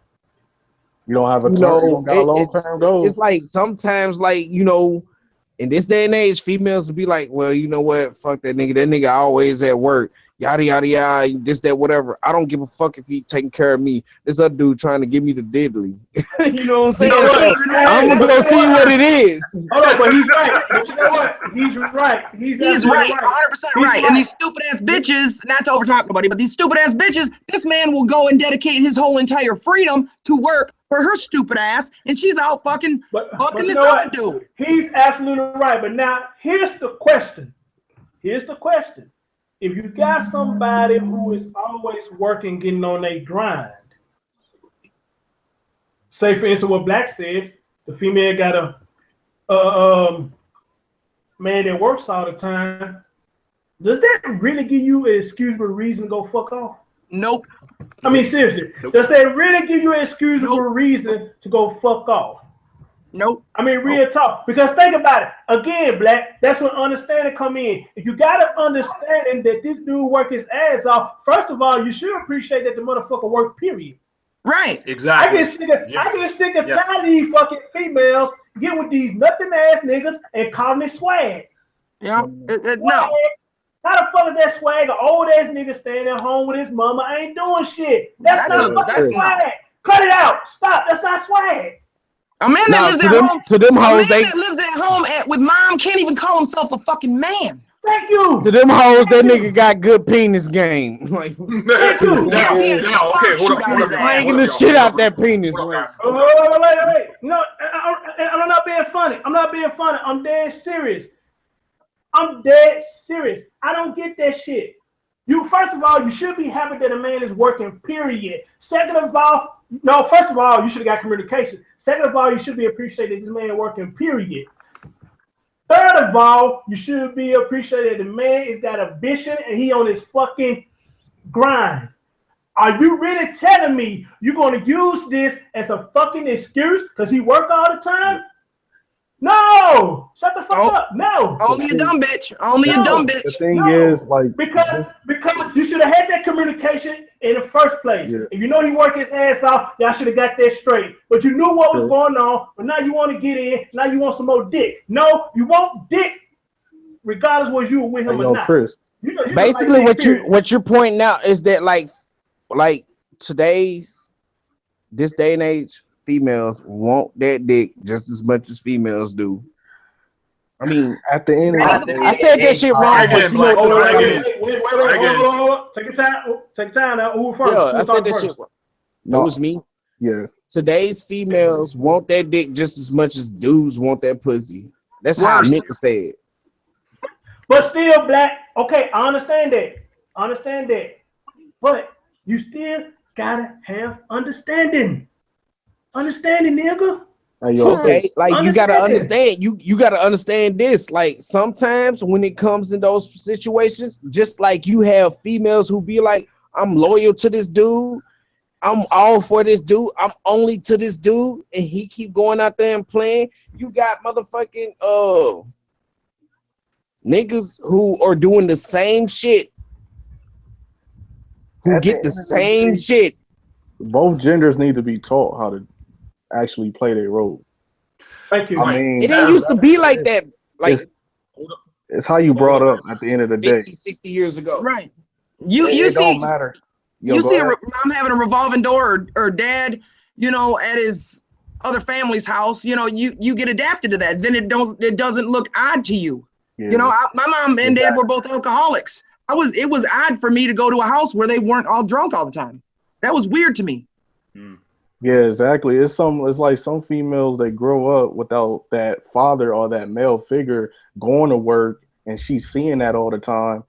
you don't have a long-term goal. It's like sometimes, like, in this day and age, females will be like, well, you know what, fuck that nigga. That nigga always at work. Yada yada yada, this, that, whatever. I don't give a fuck if he taking care of me. This other dude trying to give me the diddly. You know what I'm saying? I'm gonna go see what it is. Hold on, but he's right. But you know what? He's right. He's right. 100% right. And these stupid ass bitches, not to overtalk nobody, but these stupid ass bitches, this man will go and dedicate his whole entire freedom to work for her stupid ass, and she's out fucking this other dude. He's absolutely right. But now here's the question. If you got somebody who is always working, getting on their grind, say for instance what Black says, the female got a man that works all the time, does that really give you an excusable reason to go fuck off? Nope. I mean, seriously, does that really give you an excusable reason to go fuck off? Nope. I mean, real talk. Because think about it. Again, Black, that's when understanding come in. If you got an understanding that this dude work his ass off, first of all, you should appreciate that the motherfucker work, period. Right. Exactly. I get sick of tired of these fucking females get with these nothing ass niggas and calling it swag. Yeah. No. How the fuck is that swag? An old ass nigga staying at home with his mama ain't doing shit. That's not fucking swag. Cut it out. Stop. That's not swag. A man that lives at home, that lives at home with mom can't even call himself a fucking man. Thank you. To them hoes, that nigga got good penis game. Like, thank you. Okay, hold on. Slanging the shit out that penis. Wait. No, I'm not being funny. I'm dead serious. I don't get that shit. First of all, you should be happy that a man is working, period. Second of all, first of all, you should have got communication. Second of all, you should be appreciated this man working, period. Third of all, you should be appreciated the man has got a vision and he on his fucking grind. Are you really telling me you're going to use this as a fucking excuse because he work all the time? No, shut the fuck up. No, only a dumb bitch. Only a dumb bitch. The thing is, like, because you should have had that communication in the first place. Yeah. If you know he worked his ass off, y'all should have got that straight. But you knew what was going on. But now you want to get in. Now you want some more dick. No, you want dick, regardless whether you were with him or not. Chris. Basically, what you're pointing out is that like this day and age, females want that dick just as much as females do. I mean, at the end, I said that shit wrong. But you know, Take your time now. Who first? Yeah, I said that shit wrong. That was me. Yeah. Today's females want that dick just as much as dudes want that pussy. That's how I meant to say it. But still, Black. Okay, I understand that. But you still gotta have understanding. Understanding, nigga. Okay, like you gotta understand. You gotta understand this. Like sometimes when it comes in those situations, just like you have females who be like, "I'm loyal to this dude. I'm all for this dude. I'm only to this dude," and he keep going out there and playing. You got motherfucking niggas who are doing the same shit, who get the same shit. Both genders need to be taught how to actually play their role. Thank you. I mean, it didn't used to be like that. Like it's how you brought up at the end of the day. 60 years ago. Right. You it see, don't matter. You see mom having a revolving door or dad, you know, at his other family's house, you know, you get adapted to that. Then it doesn't look odd to you. Yeah. You know, my mom and dad were both alcoholics. It was odd for me to go to a house where they weren't all drunk all the time. That was weird to me. Yeah, exactly. It's like some females, they grow up without that father or that male figure going to work, and she's seeing that all the time,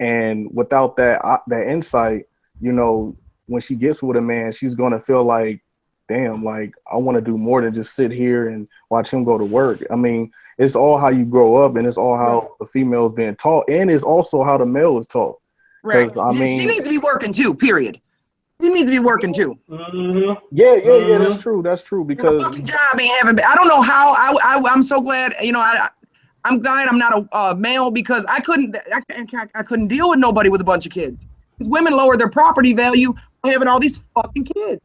and without that insight, you know, when she gets with a man, she's gonna feel like, damn, like I want to do more than just sit here and watch him go to work. I mean, it's all how you grow up, and it's all how the female is being taught, and it's also how the male is taught. Right. I mean, she needs to be working too. Period. He needs to be working too. Yeah, that's true. That's true because the fucking job ain't having. I don't know how. I'm so glad. You know, I'm glad I'm not a male because I couldn't deal with nobody with a bunch of kids. Because women lower their property value by having all these fucking kids.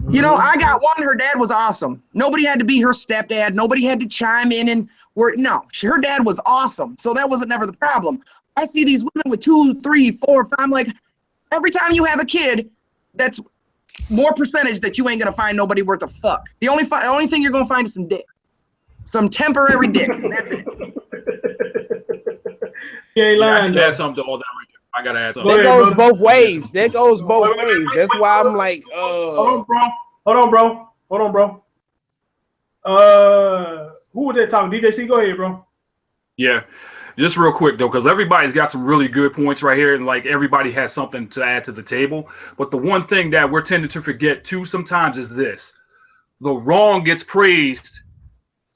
You know, I got one. Her dad was awesome. Nobody had to be her stepdad. Nobody had to chime in and work. No, her dad was awesome. So that wasn't never the problem. I see these women with 2, 3, 4, 5. I'm like, every time you have a kid, that's more percentage that you ain't gonna find nobody worth a fuck. The only thing you're gonna find is some dick, some temporary dick. That's it. I gotta add something to all that right there. I gotta add something. That goes both ways. That goes both ways. That's why I'm like, Hold on, bro. Who was that talking? DJ C, go ahead, bro. Yeah. Just real quick though, because everybody's got some really good points right here, and like everybody has something to add to the table. But the one thing that we're tending to forget too sometimes is this: the wrong gets praised.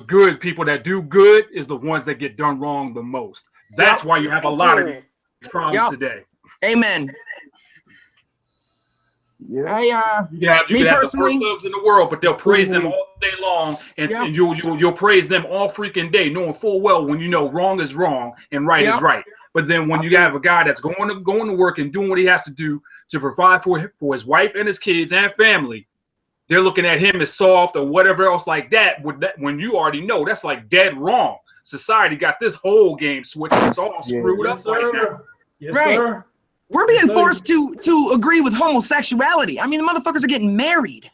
Good people that do good is the ones that get done wrong the most. That's why you have a lot of these problems today. Amen. Yeah. You can have the worst thugs in the world, but they'll praise them all day long, and you'll praise them all freaking day, knowing full well when you know wrong is wrong and right is right. But then when you have a guy that's going to work and doing what he has to do to provide for his wife and his kids and family, they're looking at him as soft or whatever else like that. When you already know that's like dead wrong. Society got this whole game switched. It's all screwed up right now. Yes, right. Sir. We're being forced to agree with homosexuality. I mean, the motherfuckers are getting married.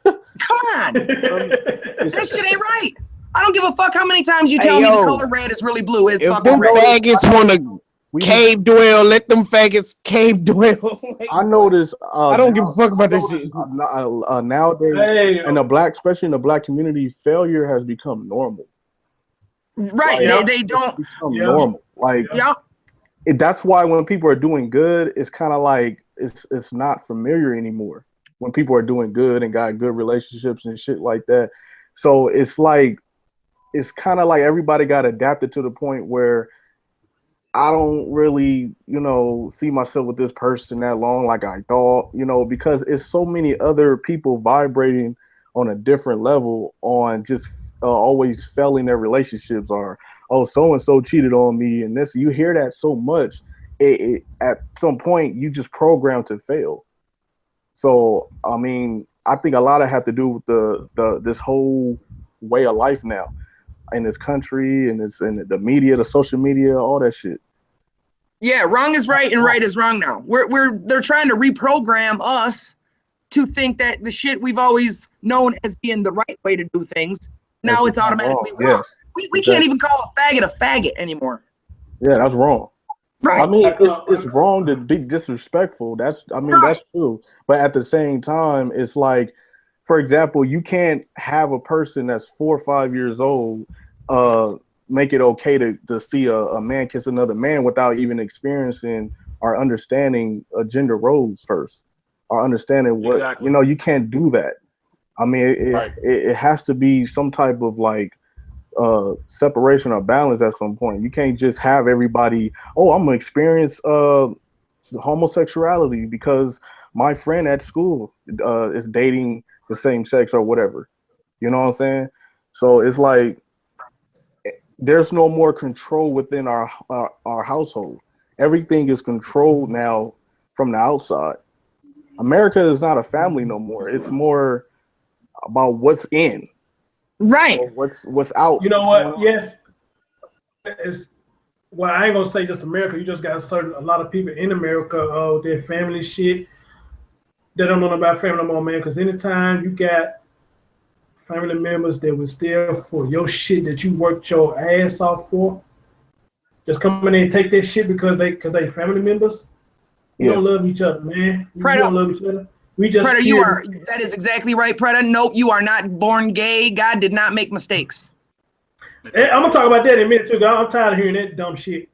Come on. That shit ain't right. I don't give a fuck how many times you tell me the color red is really blue. It's fucking red. Faggots want to cave dwell. Let them faggots cave dwell. I noticed. I don't give a fuck about this shit. Nowadays, especially in the black community, failure has become normal. Right. Like, they don't. Become normal. Like, that's why when people are doing good, it's kind of like it's not familiar anymore. When people are doing good and got good relationships and shit like that, so it's like it's kind of like everybody got adapted to the point where I don't really, see myself with this person that long like I thought, because it's so many other people vibrating on a different level on just always failing their relationships or, oh, so-and-so cheated on me and this. You hear that so much, at some point you just programmed to fail. So, I mean, I think a lot of have to do with this whole way of life now in this country and it's in the media, the social media, all that shit. Yeah, wrong is right and right is wrong now. They're trying to reprogram us to think that the shit we've always known as being the right way to do things, now it's automatically wrong. Yes, we can't even call a faggot anymore. Yeah, that's wrong. Right. I mean, it's wrong to be disrespectful. That's true. But at the same time, it's like, for example, you can't have a person that's 4 or 5 years old make it okay to see a man kiss another man without even experiencing or understanding gender roles first, or understanding what you can't do that. I mean, it has to be some type of like separation or balance at some point. You can't just have everybody, I'm gonna experience homosexuality because my friend at school is dating the same sex or whatever. You know what I'm saying? So it's like there's no more control within our household. Everything is controlled now from the outside. America is not a family no more. It's more about what's in. Right. What's out. You know what? Yes. I ain't gonna say just America. You just got a lot of people in America, their family shit. They don't know about family no more, man. Because anytime you got family members that was there for your shit that you worked your ass off for, just come in and take that shit because they family members. We don't love each other, man. We don't love each other. We just Preda, that is exactly right, Preda. Nope, you are not born gay. God did not make mistakes. Hey, I'm gonna talk about that in a minute too. I'm tired of hearing that dumb shit.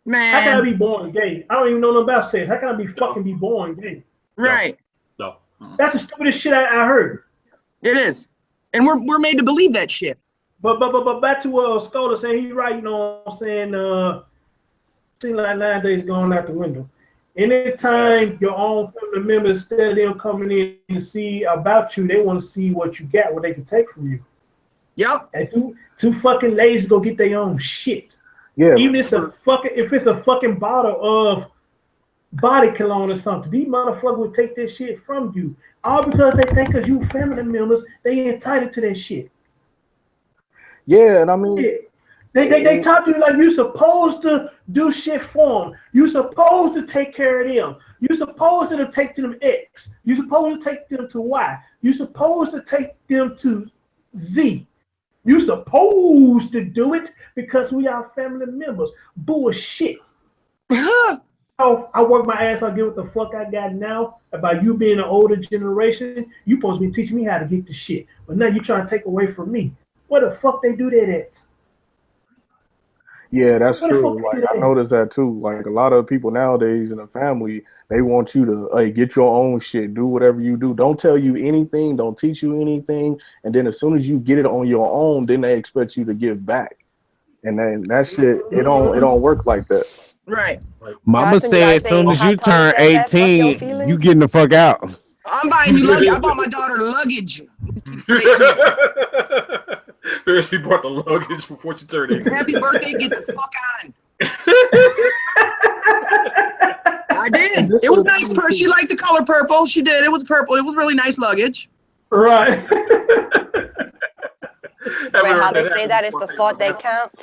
Man, how can I be born gay? I don't even know nothing about sex. How can I be born gay? Right. No. That's the stupidest shit I heard. It is, and we're made to believe that shit. But back to Scholar saying he's right. You know what I'm saying? Seems like 9 days going out the window. Anytime your own family members, instead of them coming in to see about you, they want to see what you got, what they can take from you. Yep. And too fucking lazy to go get their own shit. Yeah. Even if it's a fucking bottle of body cologne or something, these motherfuckers would take that shit from you. All because they think because you family members, they entitled to that shit. Yeah, and I mean, they talk to you like you supposed to do shit for them. You supposed to take care of them. You supposed to take them X. You supposed to take them to Y. You supposed to take them to Z. You supposed to do it because we are family members. Bullshit. I work my ass off, get what the fuck I got now about you being an older generation. You supposed to be teaching me how to get the shit. But now you trying to take away from me. Where the fuck they do that at? Yeah, that's true. Like I noticed that too. Like a lot of people nowadays in a family, they want you to get your own shit, do whatever you do. Don't tell you anything, don't teach you anything, and then as soon as you get it on your own, then they expect you to give back. And then that shit, it don't work like that. Right. Mama said as soon as you turn 18, you getting the fuck out. I'm buying you luggage. I bought my daughter luggage. She brought the luggage before she turned 18. Happy birthday, get the fuck on. I did. It was nice. She liked the color purple. She did. It was purple. It was really nice luggage. Right. Wait, how they say that? It's the thought that counts.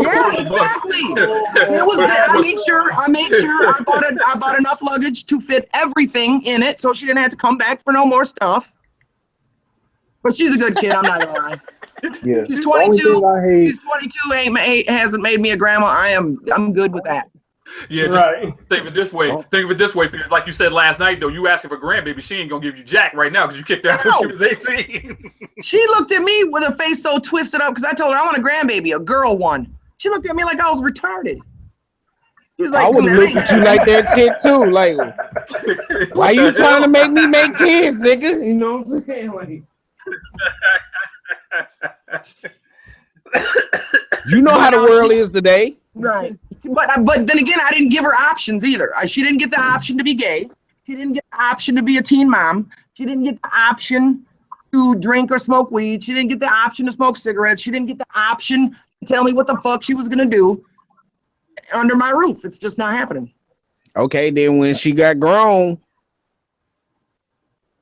Yeah, exactly. It was. I made sure. I bought enough luggage to fit everything in it, so she didn't have to come back for no more stuff. But she's a good kid. I'm not gonna lie. Yeah. She's 22. She's 22. Hasn't made me a grandma. I'm good with that. Yeah, just think of it this way. Think of it this way. Like you said last night, though, you asking for grandbaby, she ain't gonna give you jack right now because you kicked her out when she was 18. She looked at me with her face so twisted up because I told her I want a grandbaby, a girl one. She looked at me like I was retarded. She was like, I would look at you like that shit too. Like, why you trying to make me make kids, nigga? You know what I'm saying? Like, you know how the world is today. Right. But then again, I didn't give her options either. She didn't get the option to be gay. She didn't get the option to be a teen mom. She didn't get the option to drink or smoke weed. She didn't get the option to smoke cigarettes. She didn't get the option to tell me what the fuck she was going to do under my roof. It's just not happening. Okay, then when she got grown,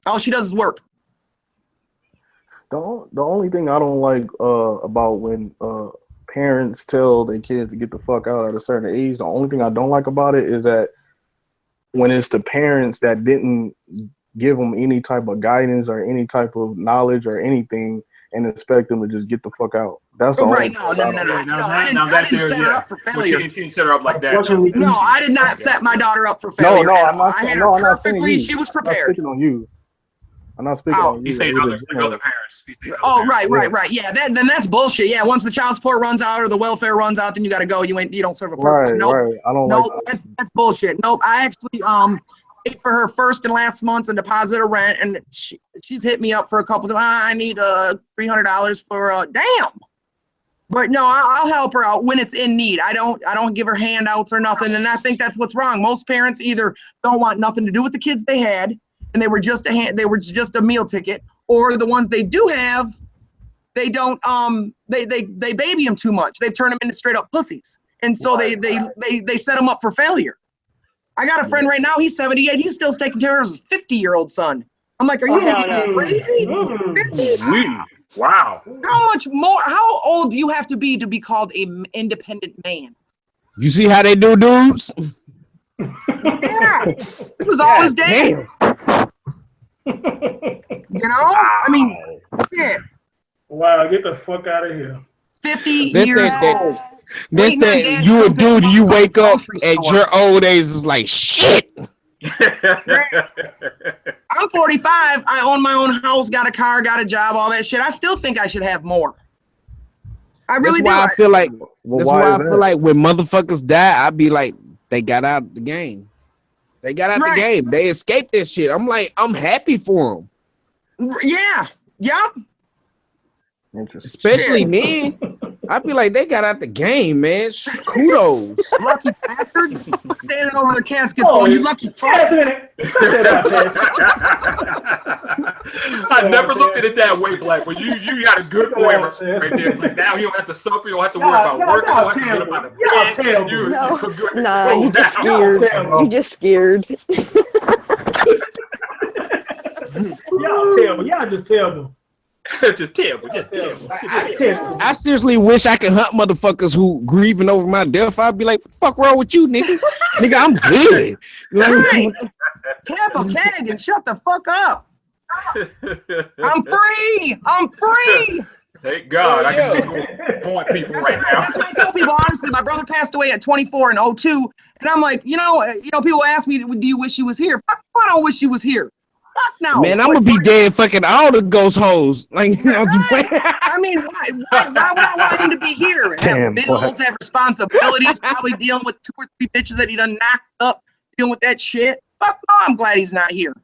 all she does is work. The only thing I don't like about when parents tell their kids to get the fuck out at a certain age, the only thing I don't like about it is that when it's the parents that didn't give them any type of guidance or any type of knowledge or anything and expect them to just get the fuck out. That's all. Right. No, I didn't set her up for failure. She didn't set her up like that. No, I did not set my daughter up for failure. No, I'm not. I had No, her I'm not saying perfectly. you. She was I'm not prepared. speaking on you. I'm not speaking on you. He's saying other parents. Oh, right. Yeah, then that's bullshit. Yeah, once the child support runs out or the welfare runs out, then you got to go. You don't serve a purpose. Right. I don't like that. That's bullshit. Nope. I actually paid for her first and last months and deposited rent, and she's hit me up for a couple of. I need $300 for damn. But no, I'll help her out when it's in need. I don't give her handouts or nothing, and I think that's what's wrong. Most parents either don't want nothing to do with the kids they had, and they were just a meal ticket, or the ones they do have, they don't they baby them too much. They've turned them into straight up pussies, and so they set them up for failure. I got a friend right now. He's 78. He's still taking care of his 50-year-old son. I'm like, are you crazy? Wow. How much more? How old do you have to be called an independent man? You see how they do dudes? Yeah. This was all his dad. You know? I mean, shit. Wow, get the fuck out of here. 50 years old. That's that you a dude, you wake up at your old age is like shit. I'm 45. I own my own house, got a car, got a job, all that shit. I still think I should have more. I really do. I feel like that's why I is feel like when motherfuckers die, I be like, they got out the game. They got out the game. They escaped that shit. I'm like, I'm happy for them. Yeah. Yep. Especially men. I be like, they got out the game, man. Kudos. Lucky bastards. Standing over their caskets going, you lucky fuck. I never looked at it that way, Black, but you got a good point right there. It's like now you don't have to suffer, you don't have to worry about work, you don't have to get about the bed. You just scared. You just scared. Y'all terrible. Y'all just terrible. Just terrible. I seriously wish I could hunt motherfuckers who grieving over my death. I'd be like, what the fuck wrong with you, nigga? Nigga, I'm good. Right. Tap a tag and shut the fuck up. I'm free. I'm free. Thank God. I can just go point people right now. That's what I tell people. Honestly, my brother passed away at 24 in 02. And I'm like, you know, people ask me, do you wish you was here? Fuck, I don't wish you was here. Fuck no. Man, I'm gonna be dead fucking all the ghost hoes. Like, you know, I mean, why would I want him to be here? Have bills, have responsibilities, probably dealing with 2 or 3 bitches that he done knocked up, dealing with that shit. Fuck no, I'm glad he's not here.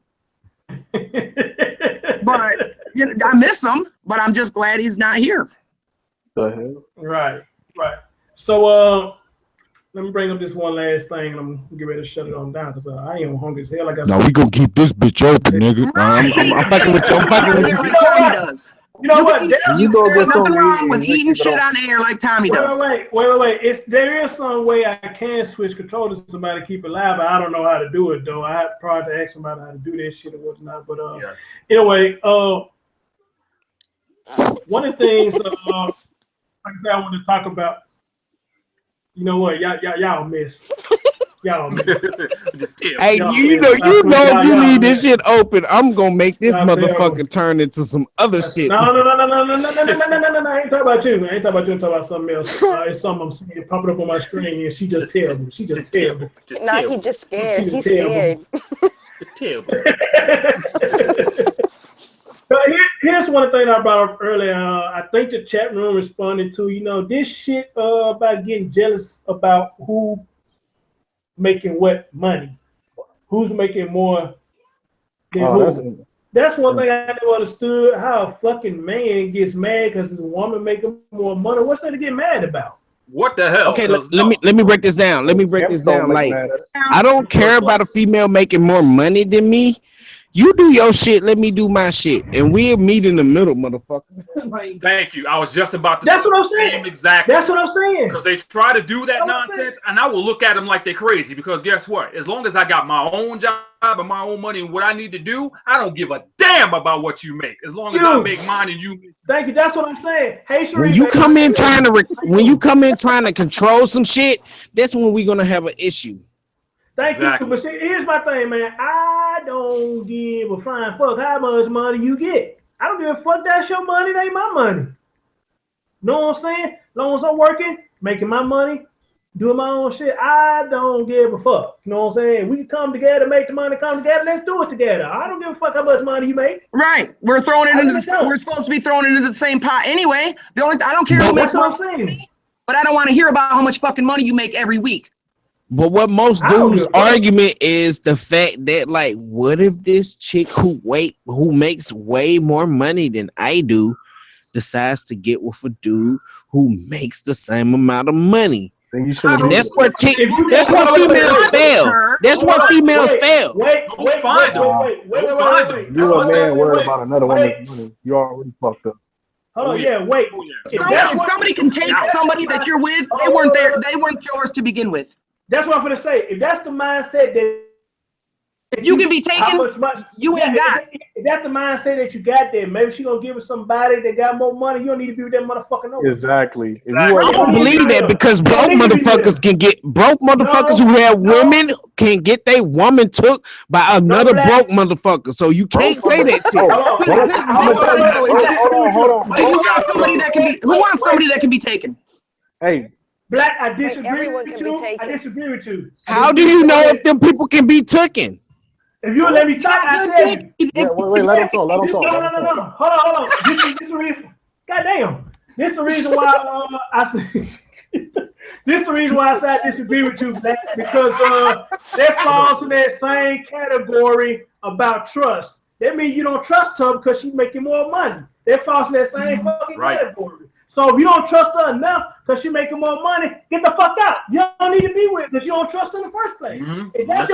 But you know, I miss him, but I'm just glad he's not here. The hell? Right. So, let me bring up this one last thing, and I'm gonna get ready to shut it on down because I am hungry as hell. Like I said, now we gonna keep this bitch open, nigga. I'm fucking with you. I'm fucking with you. Like Tommy does. You know what? There's nothing wrong with eating shit on the air like Tommy does. Wait. There is some way I can switch control to somebody to keep it live, but I don't know how to do it though. I have probably to ask somebody how to do that shit or whatnot. But anyway, one of the things like I said, I want to talk about. You know what? Y'all miss. Y'all miss. Hey, you know, if you leave this shit open, I'm gonna make this motherfucker turn into some other shit. No. I ain't talking about you. I'm talking about something else. It's something I'm seeing popping up on my screen, and she just terrible. She just terrible. No, he just scared. He's scared. Terrible. But here's one thing I brought up earlier. I think the chat room responded to, you know, this shit about getting jealous about who making what money, who's making more than who. That's one thing I never understood. How a fucking man gets mad because his woman making more money. What's there to get mad about? What the hell? Okay, let me break this down. Like, I don't care about a female making more money than me. You do your shit, let me do my shit, and we'll meet in the middle, motherfucker. Thank you. I was just about to. That's what I'm saying. Exactly. That's what I'm saying. Because they try to do that nonsense, and I will look at them like they're crazy. Because guess what? As long as I got my own job and my own money and what I need to do, I don't give a damn about what you make. As long as I make mine and you. Thank you. That's what I'm saying. Hey, Sharif, when you come in trying to control some shit, that's when we're gonna have an issue. Thank you. But see, here's my thing, man. I don't give a flying fuck how much money you get. I don't give a fuck. That's your money. That ain't my money. Know what I'm saying? As long as I'm working, making my money, doing my own shit, I don't give a fuck. You know what I'm saying? We can come together, make the money come together. Let's do it together. I don't give a fuck how much money you make. Right. We're throwing it into we're supposed to be throwing it into the same pot anyway. I don't care who makes more money, but I don't want to hear about how much fucking money you make every week. But what most dudes' argument is the fact that, like, what if this chick who makes way more money than I do decides to get with a dude who makes the same amount of money? Then you should. That's what females fail. That's what females fail. Wait. You a man worried about another woman's money. You already fucked up. Oh yeah, wait. If somebody can take somebody that you're with, they weren't yours to begin with. That's what I'm gonna say. If that's the mindset that If you can be taken, you ain't got. If that's the mindset that you got there, maybe she gonna give it somebody that got more money. You don't need to be with that motherfucker no more. Exactly. I don't believe that because broke motherfuckers can get who have women can get their woman took by another broke motherfucker. So you can't say that shit. Hold on. Who wants somebody that can be? Who wants somebody that can be taken? Hey, Black, I disagree with you. I disagree with you. How do you know if them people can be taken? If you let me talk, I tell you. Yeah, wait, let him talk. Let him talk. No. Hold on. This is the reason. Goddamn. This is the reason why I say. This is the reason why I say I disagree with you, Black, because that falls in that same category about trust. That means you don't trust her because she's making more money. That falls in that same fucking category. So if you don't trust her enough because she's making more money, get the fuck out. You don't need to be with her because you don't trust her in the first place. If that's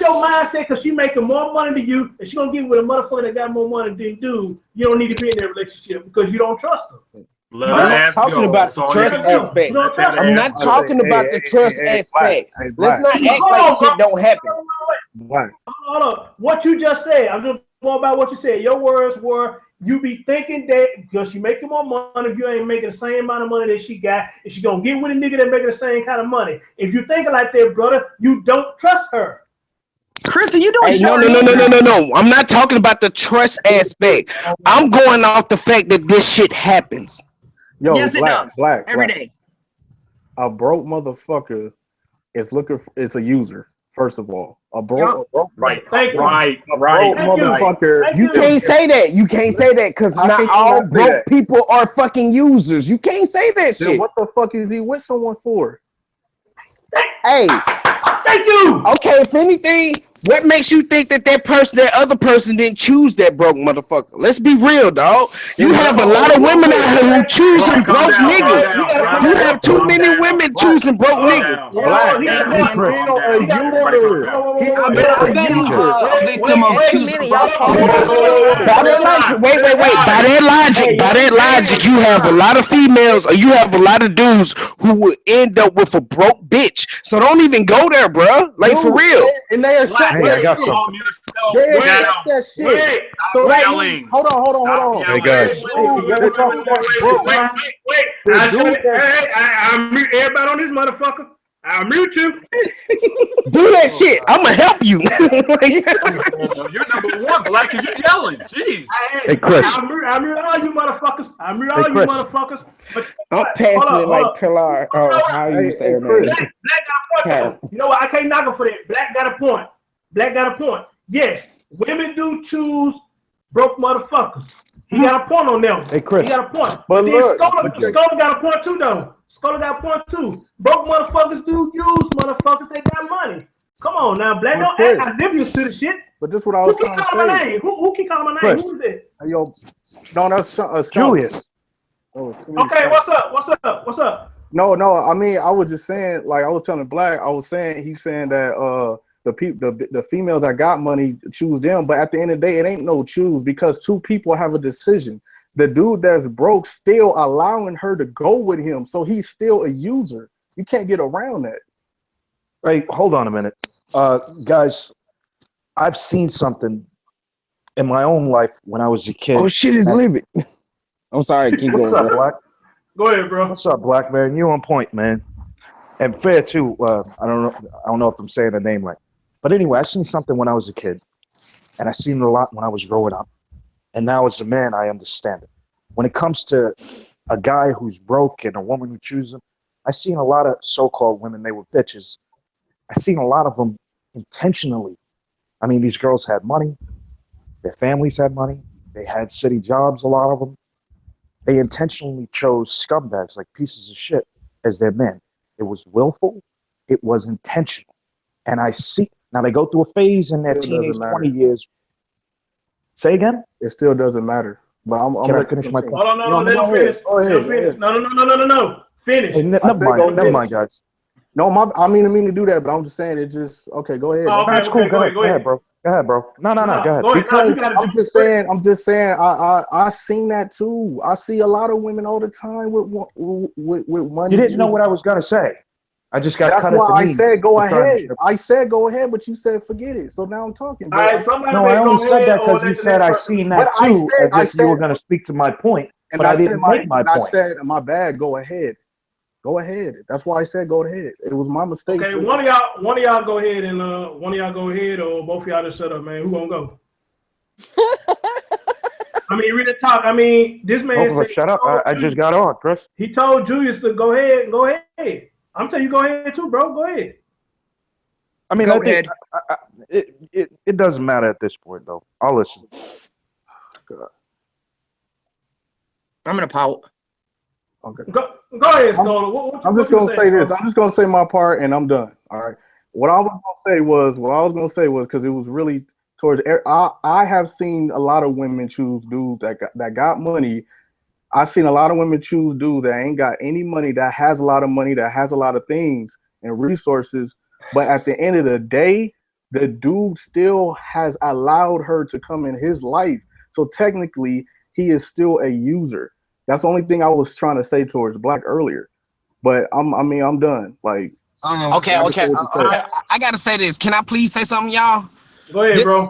your mindset, because she's making more money than you, and she's gonna get with a motherfucker that got more money than you don't need to be in that relationship because you don't trust her. I'm not talking about the trust aspect. I'm not talking about the trust aspect. Let's not act like shit don't happen. Hold on. What you just said, I'm just going about what you said. Your words were, you be thinking that because she making more money, if you ain't making the same amount of money that she got, and she gonna get with a nigga that making the same kind of money. If you thinking like that, brother, you don't trust her. Chris, are you doing No. I'm not talking about the trust aspect. I'm going off the fact that this shit happens. Yo, yes, it does. Every day. A broke motherfucker is it's a user. First of all, a broke motherfucker. You can't say that. You can't say that because not all broke people are fucking users. You can't say that shit. What the fuck is he with someone for? Hey, thank you. Okay, if anything, what makes you think that that other person didn't choose that broke motherfucker? Let's be real, dog. You have a lot of women out here who choosing broke niggas. You have too many women choosing broke niggas. I've been a victim of choosing broke. Wait. By that logic, you have a lot of females or you have a lot of dudes who will end up with a broke bitch. So don't even go there, bro. Like for real. And they accept I got something. They accept that shit. So hold on. Hey guys. I mute everybody on this motherfucker. I'll mute you. Do that shit. I'ma help you. You're number one, Black, because you're yelling. Jeez. Hey, Chris. I mute all you motherfuckers. But I'm passing it like Pilar. Oh, how you say her name? Black got a point. You know what? I can't knock him for that. Black got a point. Yes, women do choose broke motherfuckers. He got a point on them. Hey, Chris. He got a point. But Scholar got a point too, though. Scholar got a point too. Broke motherfuckers do use motherfuckers that got money. Come on now, Black. Don't act oblivious to the shit. But this is what I was trying to say. Who keep calling my name? Who is it? Yo, no, that's Julius. Oh, okay, what's up? No. I mean, I was just saying, like I was telling Black. He's saying that the females that got money choose them, but at the end of the day, it ain't no choose because two people have a decision. The dude that's broke still allowing her to go with him, so he's still a user. You can't get around that. Hey, hold on a minute. Guys, I've seen something in my own life when I was a kid. Oh, shit is living. I'm sorry, keep going. What's up, Black? Go ahead, bro. What's up, Black man? You on point, man. And fair too. I don't know if I'm saying the name right. But anyway, I seen something when I was a kid, and I seen it a lot when I was growing up. And now as a man, I understand it. When it comes to a guy who's broke and a woman who chooses him, I seen a lot of so-called women, they were bitches. I seen a lot of them intentionally. I mean, these girls had money. Their families had money. They had city jobs, a lot of them. They intentionally chose scumbags, like pieces of shit, as their men. It was willful. It was intentional. And I see, now they go through a phase in their teenage 20 years. Say again? It still doesn't matter. But Can I finish my point? Hold on, no, let him finish. No. Finish. Hey, never mind, guys. No, I mean to do that, but I'm just saying it just okay. Go ahead. That's cool. Go ahead, bro. Go ahead, bro. No, go ahead. Because I'm just saying. I seen that too. I see a lot of women all the time with money. You didn't know what I was gonna say. I just got That's cut at why the I knees. said go for trying to ahead. strip. I said go ahead, but you said forget it. So now I'm talking. All right, somebody No, I may only go said ahead that or because you let the said next I person. seen But that too, as I if you were said, going to speak to my point, and but I I said didn't make my and I point. said my bad. Go ahead. Go ahead. That's why I said go ahead. It was my mistake. Okay, one of y'all go ahead and one of y'all go ahead, or both of y'all just shut up, man. Who gonna go? I mean, read the top. I mean, this man Both of said us shut up. I just got on, Chris. he told Julius to go ahead and go ahead. I'm telling you, go ahead too, bro. Go ahead. I mean, Go I think ahead. it doesn't matter at this point, though. I'll listen. I'm gonna pout. Okay. Go ahead, Stoller. I'm just gonna say this. I'm just gonna say my part, and I'm done. All right. What I was gonna say was because it was really towards. I have seen a lot of women choose dudes that got money. I've seen a lot of women choose dudes that ain't got any money, that has a lot of money, that has a lot of things and resources. But at the end of the day, the dude still has allowed her to come in his life. So technically, he is still a user. That's the only thing I was trying to say towards Black earlier. But I'm done. Like, Okay. I gotta say this. Can I please say something, y'all? Go ahead, bro.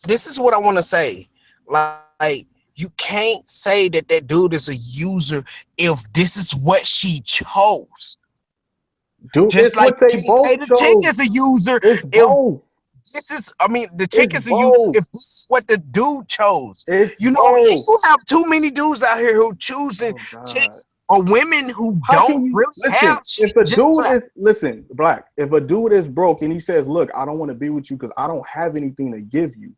This is what I want to say. Like, you can't say that dude is a user if this is what she chose. Dude, Just it's like what they you can't both say the chose. chick is a user It's if both. this is. I mean, the chick It's is a user both. if this is what the dude chose. It's You know, both. you have too many dudes out here who choosing chicks or women who How don't can you really listen? have shit. If a Just dude like, is listen, Black. If a dude is broke and he says, "Look, I don't want to be with you because I don't have anything to give you."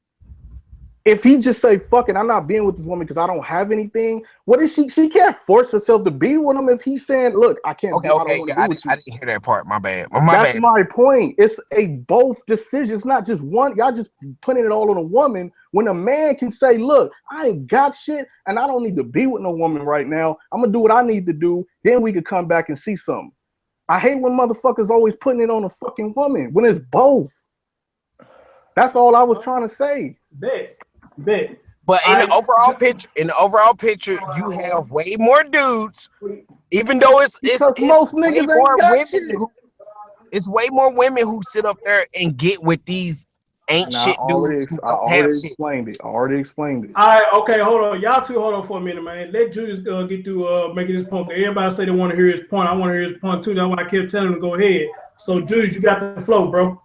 If he just say, "Fuck it, I'm not being with this woman because I don't have anything," what is she? She can't force herself to be with him if he's saying, "Look, I can't. okay, I don't want to be I with you." didn't hear that part. My bad. That's my point. It's a both decision. It's not just one. Y'all just putting it all on a woman when a man can say, "Look, I ain't got shit and I don't need to be with no woman right now. I'm gonna do what I need to do. Then we could come back and see something." I hate when motherfuckers always putting it on a fucking woman when it's both. That's all I was trying to say. Bet. But in the overall picture, you have way more dudes, even though it's most way niggas more ain't got women shit. it's way more women who sit up there and get with these ain't And shit dudes who I don't have already shit. explained it. All right, okay, hold on. Y'all two hold on for a minute, man. Let Julius get through making his point. Everybody say they want to hear his point. I want to hear his point too. That's why I kept telling him to go ahead. So Julius, you got the flow, bro.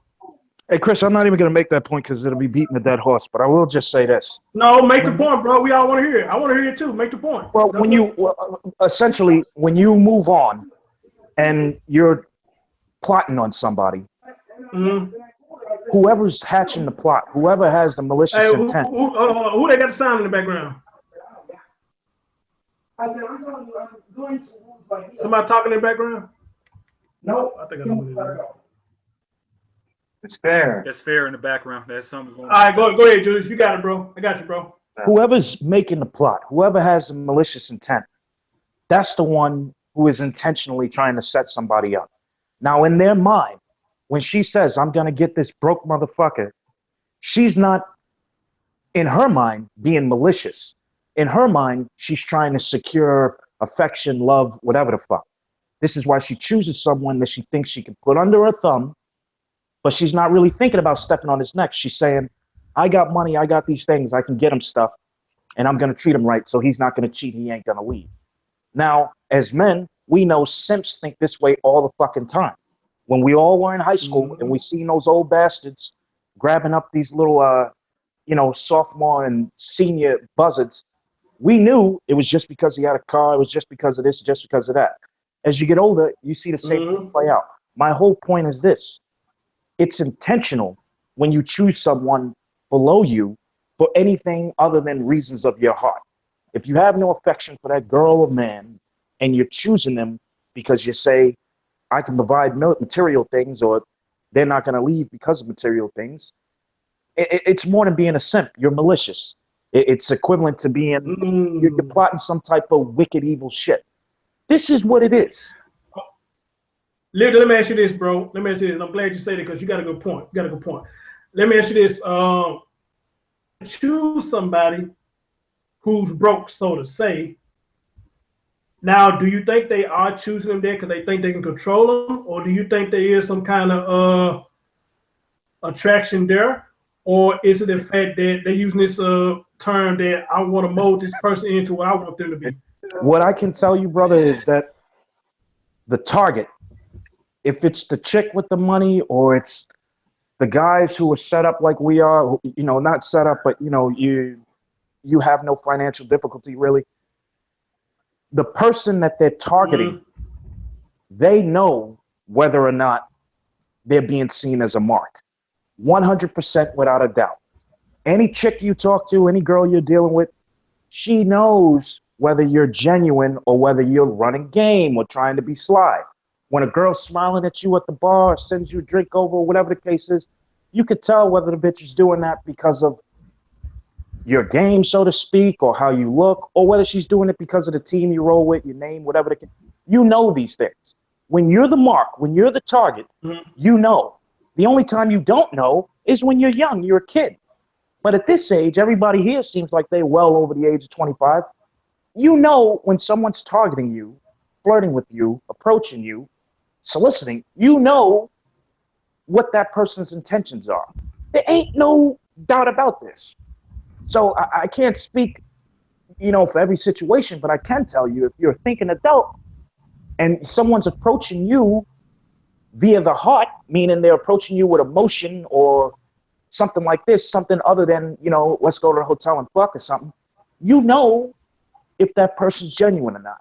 Hey, Chris, I'm not even going to make that point because it'll be beating a dead horse, but I will just say this. No, make the point, bro. We all want to hear it. I want to hear it too. Make the point. Well, essentially, when you move on and you're plotting on somebody, whoever's hatching the plot, whoever has the malicious intent. Who they got the sound in the background? Somebody talking in the background? No, I think I know what it is. It's fair. That's fair in the background. That's something going on. All right, go ahead, Julius. You got it, bro. I got you, bro. Whoever's making the plot, whoever has the malicious intent, that's the one who is intentionally trying to set somebody up. Now, in their mind, when she says, "I'm going to get this broke motherfucker," she's not, in her mind, being malicious. In her mind, she's trying to secure affection, love, whatever the fuck. This is why she chooses someone that she thinks she can put under her thumb, but she's not really thinking about stepping on his neck. She's saying, "I got money, I got these things, I can get him stuff, and I'm going to treat him right, so he's not going to cheat, he ain't going to leave." Now, as men, we know simps think this way all the fucking time. When we all were in high school and we seen those old bastards grabbing up these little, sophomore and senior buzzards, we knew it was just because he had a car, it was just because of this, just because of that. As you get older, you see the same thing play out. My whole point is this. It's intentional when you choose someone below you for anything other than reasons of your heart. If you have no affection for that girl or man and you're choosing them because you say, "I can provide material things," or "they're not going to leave because of material things," it's more than being a simp. You're malicious. It's equivalent to being, you're plotting some type of wicked, evil shit. This is what it is. Let me ask you this, bro. Let me ask you this. I'm glad you said it because you got a good point. Let me ask you this. Choose somebody who's broke, so to say, Now, do you think they are choosing them there because they think they can control them, or do you think there is some kind of attraction there, or is it the fact that they're using this term that I want to mold this person into what I want them to be? What I can tell you, brother, is that the target, if it's the chick with the money or it's the guys who are set up like we are, you know, not set up, but you know, you have no financial difficulty really. The person that they're targeting, they know whether or not they're being seen as a mark. 100% without a doubt. Any chick you talk to, any girl you're dealing with, she knows whether you're genuine or whether you're running game or trying to be sly. When a girl's smiling at you at the bar, sends you a drink over, or whatever the case is, you could tell whether the bitch is doing that because of your game, so to speak, or how you look, or whether she's doing it because of the team you roll with, your name, whatever the case. You know these things. When you're the mark, when you're the target, you know. The only time you don't know is when you're young, you're a kid. But at this age, everybody here seems like they're well over the age of 25. You know when someone's targeting you, flirting with you, approaching you, soliciting, you know what that person's intentions are. There ain't no doubt about this. So I can't speak, you know, for every situation, but I can tell you if you're a thinking adult and someone's approaching you via the heart, meaning they're approaching you with emotion or something like this, something other than, you know, let's go to the hotel and fuck or something, you know if that person's genuine or not.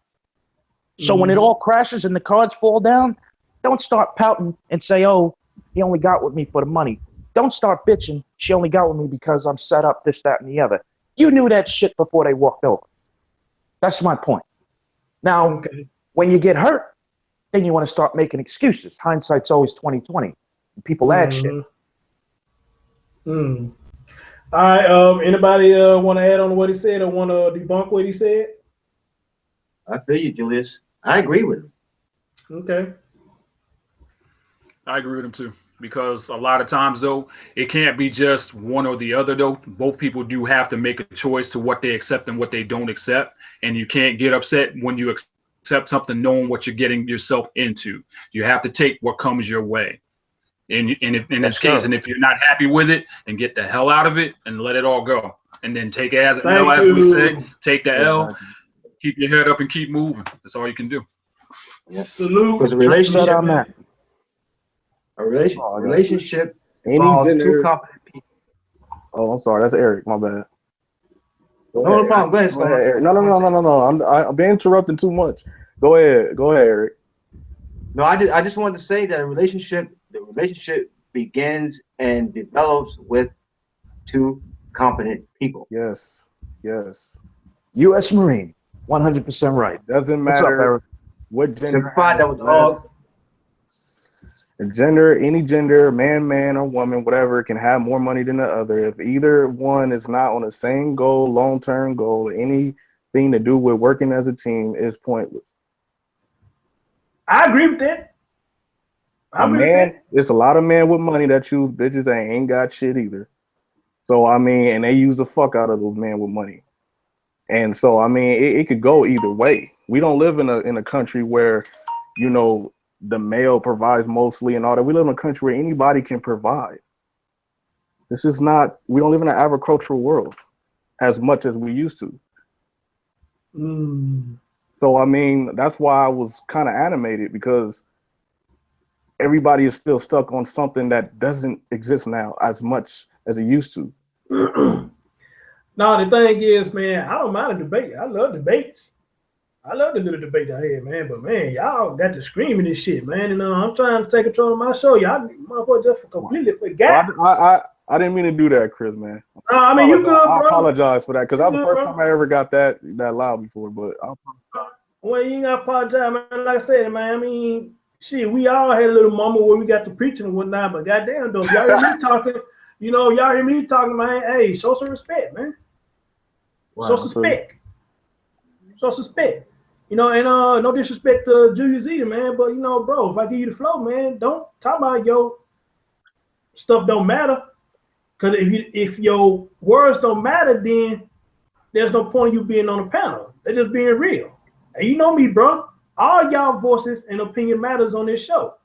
So when it all crashes and the cards fall down, don't start pouting and say, oh, he only got with me for the money. Don't start bitching, she only got with me because I'm set up, this, that, and the other. You knew that shit before they walked over. That's my point. Now, when you get hurt, then you want to start making excuses. Hindsight's always 20/20. People add shit. All right. Anybody want to add on what he said or want to debunk what he said? I feel you, Julius. I agree with him. Okay. I agree with him too. Because a lot of times, though, it can't be just one or the other, though. Both people do have to make a choice to what they accept and what they don't accept. And you can't get upset when you accept something knowing what you're getting yourself into. You have to take what comes your way. And in this case, and if you're not happy with it, then get the hell out of it and let it all go. And then take it as an L, as we say. Take the L, keep your head up and keep moving. That's all you can do. Salute. Because a relationship involves two competent people. Oh, I'm sorry. That's Eric. My bad. No problem. Go ahead, Eric. No. I'm being interrupted too much. Go ahead, Eric. No, I just wanted to say that the relationship begins and develops with two competent people. Yes. U.S. Marine, 100% right. Doesn't What's matter up, Eric? what gender. Simplified that with all. Gender, any gender, man, or woman, whatever, can have more money than the other. If either one is not on the same goal, long-term goal, or anything to do with working as a team, is pointless. I agree with that. It's a lot of men with money that choose bitches that ain't got shit either. So, I mean, and they use the fuck out of those men with money. And so, I mean, it could go either way. We don't live in a country where, you know, the male provides mostly and all that. We live in a country where anybody can provide. This is not, we don't live in an agricultural world as much as we used to. So, I mean, that's why I was kind of animated, because everybody is still stuck on something that doesn't exist now as much as it used to. No, the thing is, man, I don't mind a debate. I love debates. I love to do the debate out here, man. But, man, y'all got to scream in this shit, man. And I'm trying to take control of my show. Y'all motherfucker just completely forgot. I didn't mean to do that, Chris, man. I mean, you good, bro. I apologize for that, because that was the first time I ever got that loud before. But well, you ain't got to apologize, man. Like I said, man, I mean, shit, we all had a little moment where we got to preaching and whatnot. But goddamn, though, y'all hear me talking, y'all hear me talking, man. Hey, show some respect, man. Wow, show some respect. Show some respect. And no disrespect to Julius either, man. But, bro, if I give you the flow, man, don't talk about your stuff don't matter. Because if your words don't matter, then there's no point in you being on the panel. They're just being real. And you know me, bro. All y'all voices and opinion matters on this show.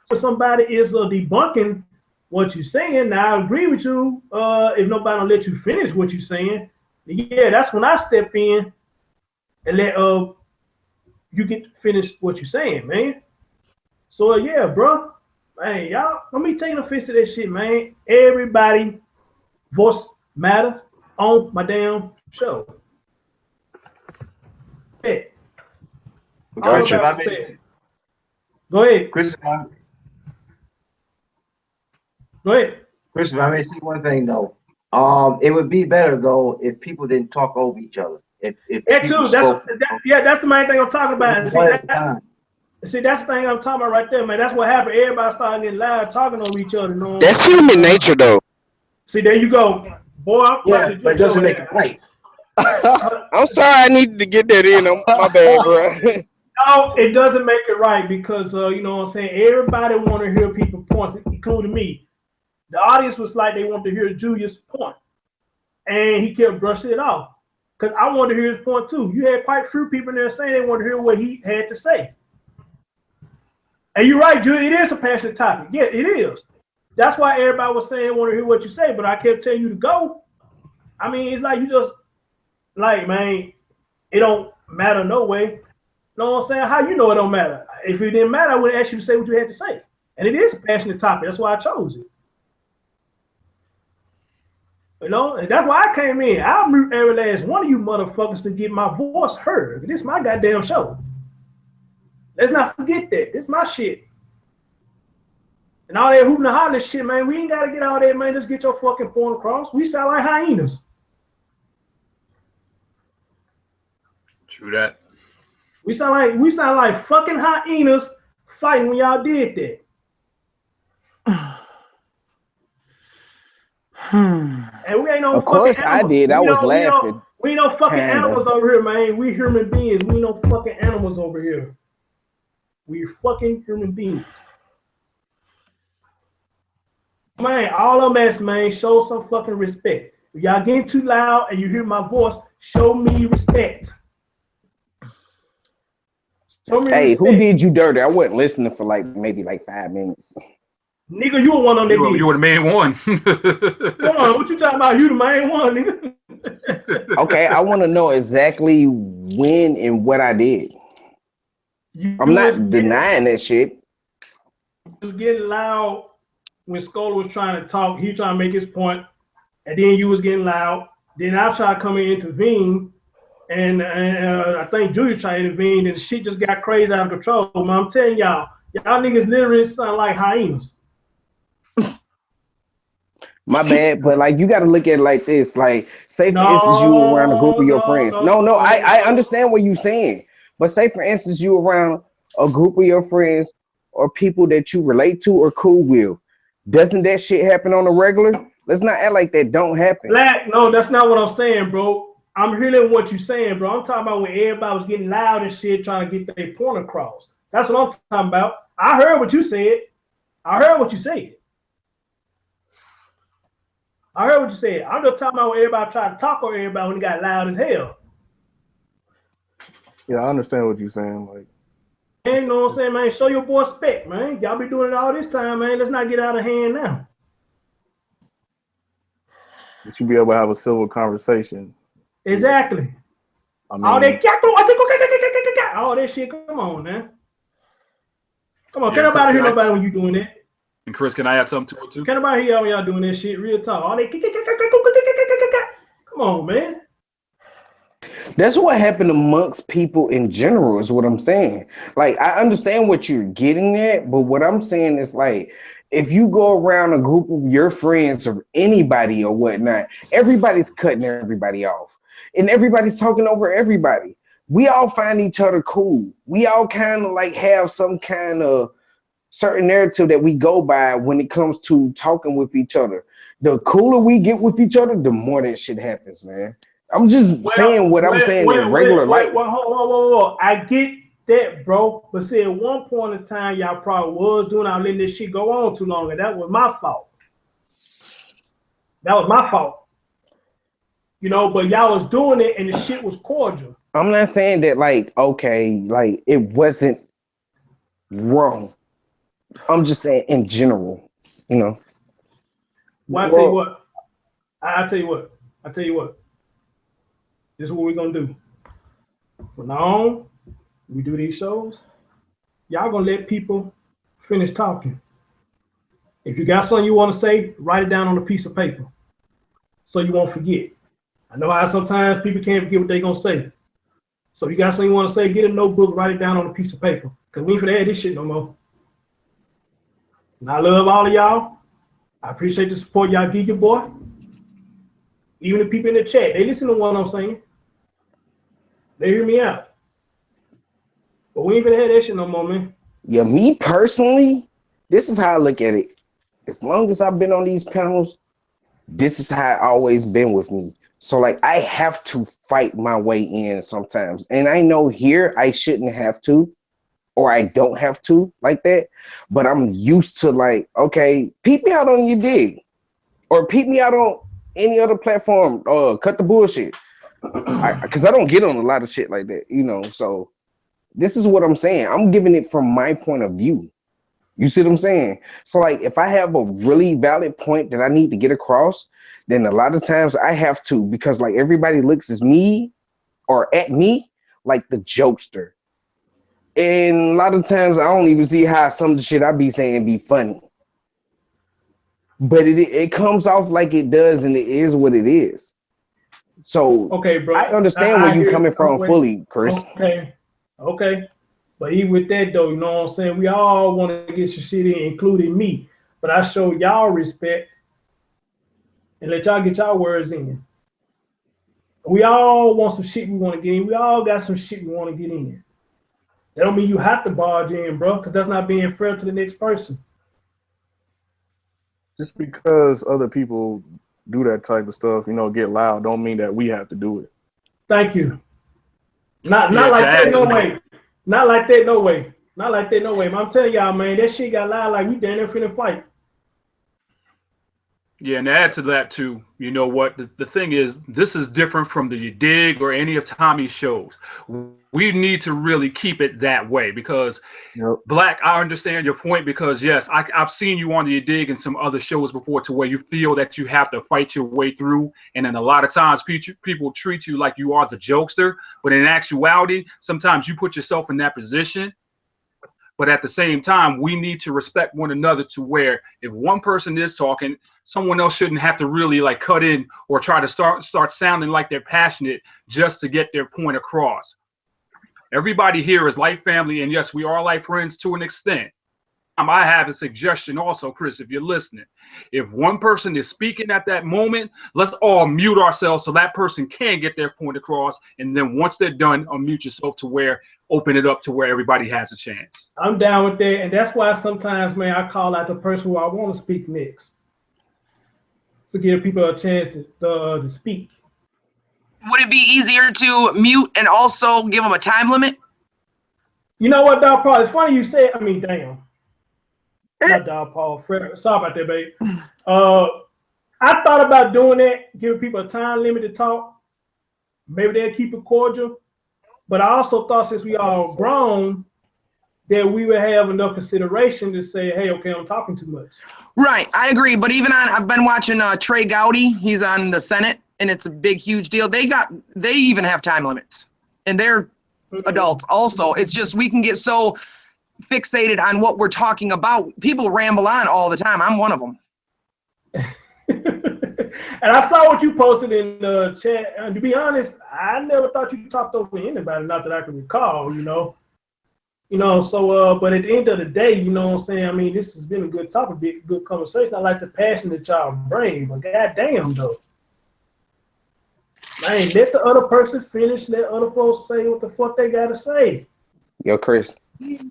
So somebody is debunking what you're saying. Now I agree with you. If nobody will let you finish what you're saying, yeah, that's when I step in and let you get to finish what you're saying, man. So yeah, bro. Man, y'all, let me take offense to that shit, man. Everybody voice matter on my damn show. Hey. Gotcha. Go ahead. Chris, Go ahead. Chris, if I may say one thing though, it would be better though if people didn't talk over each other. If that too. That's the main thing I'm talking about. And see, that's the thing I'm talking about right there, man. That's what happened. Everybody started getting loud, talking over each other. You know that's human nature, though. See, there you go, boy. Yeah, but it doesn't make it right. I'm sorry, I needed to get that in. My bad, bro. No, it doesn't make it right because you know what I'm saying. Everybody want to hear people's points, including me. The audience was like they wanted to hear Julius' point, and he kept brushing it off because I wanted to hear his point too. You had quite a few people in there saying they wanted to hear what he had to say. And you're right, Julie, it is a passionate topic. Yeah, it is. That's why everybody was saying, I want to hear what you say, but I kept telling you to go. I mean, it's like you just, like, man, it don't matter no way. You know what I'm saying? How you know it don't matter? If it didn't matter, I would ask you to say what you had to say. And it is a passionate topic. That's why I chose it. You know, and that's why I came in. I'll mute every last one of you motherfuckers to get my voice heard. This is my goddamn show. Let's not forget that. This is my shit. And all that hooting and hollering shit, man, we ain't got to get all that, man. Just get your fucking point across. We sound like hyenas. True that. We sound like fucking hyenas fighting when y'all did that. And we ain't no of course fucking animals. I did. I was laughing. We ain't no fucking animals over here, man. We human beings. We ain't no fucking animals over here. We fucking human beings. Man, all I'm asking, man, show some fucking respect. If y'all getting too loud and you hear my voice, show me respect. Show me Hey, respect. who did you dirty? I wasn't listening for maybe 5 minutes. Nigga, you were one on that. You were the main one. Come on, what you talking about? You the main one, nigga. Okay, I want to know exactly when and what I did. I'm not denying that shit. You was getting loud when Scholar was trying to talk. He was trying to make his point, and then you was getting loud. Then I tried to come in and intervene, and I think Julius tried to intervene, and the shit just got crazy out of control. Man, I'm telling y'all niggas literally sound like hyenas. My bad, but you got to look at it like this. Like, say for instance, you were around a group of your friends. I understand what you're saying, but say for instance, you around a group of your friends or people that you relate to or cool with. Doesn't that shit happen on a regular? Let's not act like that don't happen. No, that's not what I'm saying, bro. I'm hearing what you're saying, bro. I'm talking about when everybody was getting loud and shit, trying to get their point across. That's what I'm talking about. I heard what you said. I'm just talking about when everybody tried to talk over everybody when it got loud as hell. Yeah, I understand what you're saying. Like, man, you know what I'm saying, man? Show your boy respect, man. Y'all be doing it all this time, man. Let's not get out of hand now. you should be able to have a civil conversation. Exactly. I mean, all that shit. Come on, man. Come on, can't nobody hear nobody when you doing that. And Chris, can I add something to it too? Can't nobody hear when y'all doing that shit. Real talk. All that. Come on, man. That's what happened amongst people in general, is what I'm saying. Like, I understand what you're getting at, but what I'm saying is, like, if you go around a group of your friends or anybody or whatnot, everybody's cutting everybody off. And everybody's talking over everybody. We all find each other cool. We all kind of have some kind of certain narrative that we go by when it comes to talking with each other. The cooler we get with each other, the more that shit happens, man. I'm just saying what I'm saying in regular life. Hold. I get that, bro. But see, at one point in time, y'all probably was doing all letting this shit go on too long, and that was my fault. You know, but y'all was doing it and the shit was cordial. I'm not saying that like, okay, like it wasn't wrong. I'm just saying in general, you know. Well, I tell you what. I tell you what. I tell you what. This is what we're gonna do. From now on, we do these shows. Y'all gonna let people finish talking. If you got something you want to say, write it down on a piece of paper so you won't forget. I know how sometimes people can't forget what they're gonna say. So if you got something you want to say, get a notebook, write it down on a piece of paper. Because we ain't finna add this shit no more. And I love all of y'all. I appreciate the support y'all give your boy. Even the people in the chat, they listen to what I'm saying. They hear me out. But we ain't finna have that shit no more, man. Yeah, me personally, this is how I look at it. As long as I've been on these panels, this is how it always been with me. So like I have to fight my way in sometimes. And I know here I shouldn't have to, or I don't have to like that. But I'm used to like, okay, peep me out on your dig. Or peep me out on any other platform. Cut the bullshit. Because I don't get on a lot of shit like that, you know. So this is what I'm saying. I'm giving it from my point of view. You see what I'm saying? So like if I have a really valid point that I need to get across, then a lot of times I have to, because like everybody looks at me like the jokester. And a lot of times I don't even see how some of the shit I be saying be funny. But it comes off like it does, and it is what it is. So okay, bro. I understand where you're coming from fully, Chris. Okay. But even with that though, you know what I'm saying? We all want to get your shit in, including me. But I show y'all respect and let y'all get y'all words in. We all want some shit we want to get in. We all got some shit we want to get in. That don't mean you have to barge in, bro, because that's not being fair to the next person. Just because other people do that type of stuff, you know, get loud, don't mean that we have to do it. Thank you. Not like that, no way. Not like that, no way. Not like that, no way. But I'm telling y'all, man, that shit got loud like we down there finna fight. Yeah, and to add to that too, you know what? The thing is, this is different from the You Dig or any of Tommy's shows. We need to really keep it that way because Black, I understand your point because yes, I've seen you on the You Dig and some other shows before to where you feel that you have to fight your way through, and then a lot of times people treat you like you are the jokester, but in actuality, sometimes you put yourself in that position. But at the same time, we need to respect one another to where if one person is talking, someone else shouldn't have to really like cut in or try to start sounding like they're passionate just to get their point across. Everybody here is like family, and yes, we are like friends to an extent. I have a suggestion also, Chris, if you're listening. If one person is speaking at that moment, let's all mute ourselves so that person can get their point across. And then once they're done, unmute yourself to where, open it up to where everybody has a chance. I'm down with that. And that's why sometimes, man, I call out the person who I want to speak next to give people a chance to speak. Would it be easier to mute and also give them a time limit? You know what, Dog Paul? It's funny you said, I mean, damn. Not Dog Paul. Sorry about that, babe. I thought about doing that, giving people a time limit to talk. Maybe they'll keep it cordial. But I also thought since we all grown, that we would have enough consideration to say, hey, okay, I'm talking too much. Right, I agree. But even I've been watching Trey Gowdy. He's on the Senate, and it's a big, huge deal. They even have time limits, and they're adults also. It's just we can get so fixated on what we're talking about. People ramble on all the time. I'm one of them. And I saw what you posted in the chat. And to be honest, I never thought you talked over anybody, not that I can recall, you know. So, but at the end of the day, you know what I'm saying? I mean, this has been a good topic, good conversation. I like the passion that y'all bring, but goddamn, though. Man, let the other person finish, let other folks say what the fuck they gotta say. Yo, Chris.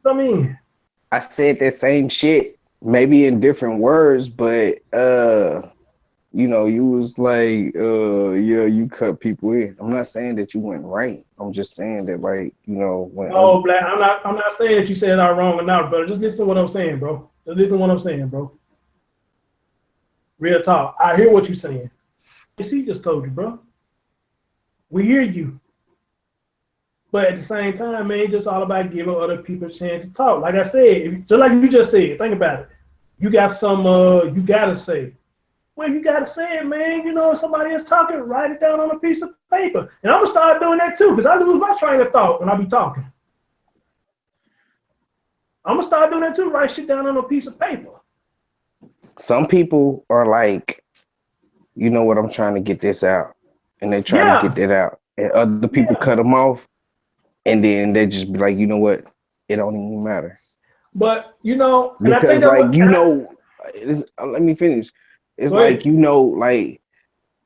I mean, I said that same shit, maybe in different words, but you know, you was like, yeah, you cut people in. I'm not saying that you went right. I'm just saying that, like, you know, when Black, I'm not saying that you said I'm wrong or not, brother. Just listen to what I'm saying, bro. Just listen to what I'm saying, bro. Real talk. I hear what you're saying. He just told you, bro. We hear you. But at the same time, man, it's just all about giving other people a chance to talk. Like I said, just like you just said, think about it. You got some, you gotta say. Well, you gotta say it, man. You know, if somebody is talking, write it down on a piece of paper. And I'm gonna start doing that too, because I lose my train of thought when I be talking. I'm gonna start doing that too. Write shit down on a piece of paper. Some people are like, you know what, I'm trying to get this out, and they try to get that out, and other people cut them off, and then they just be like, you know what, it don't even matter. But you know, because like you know, let me finish. It's like, you know, like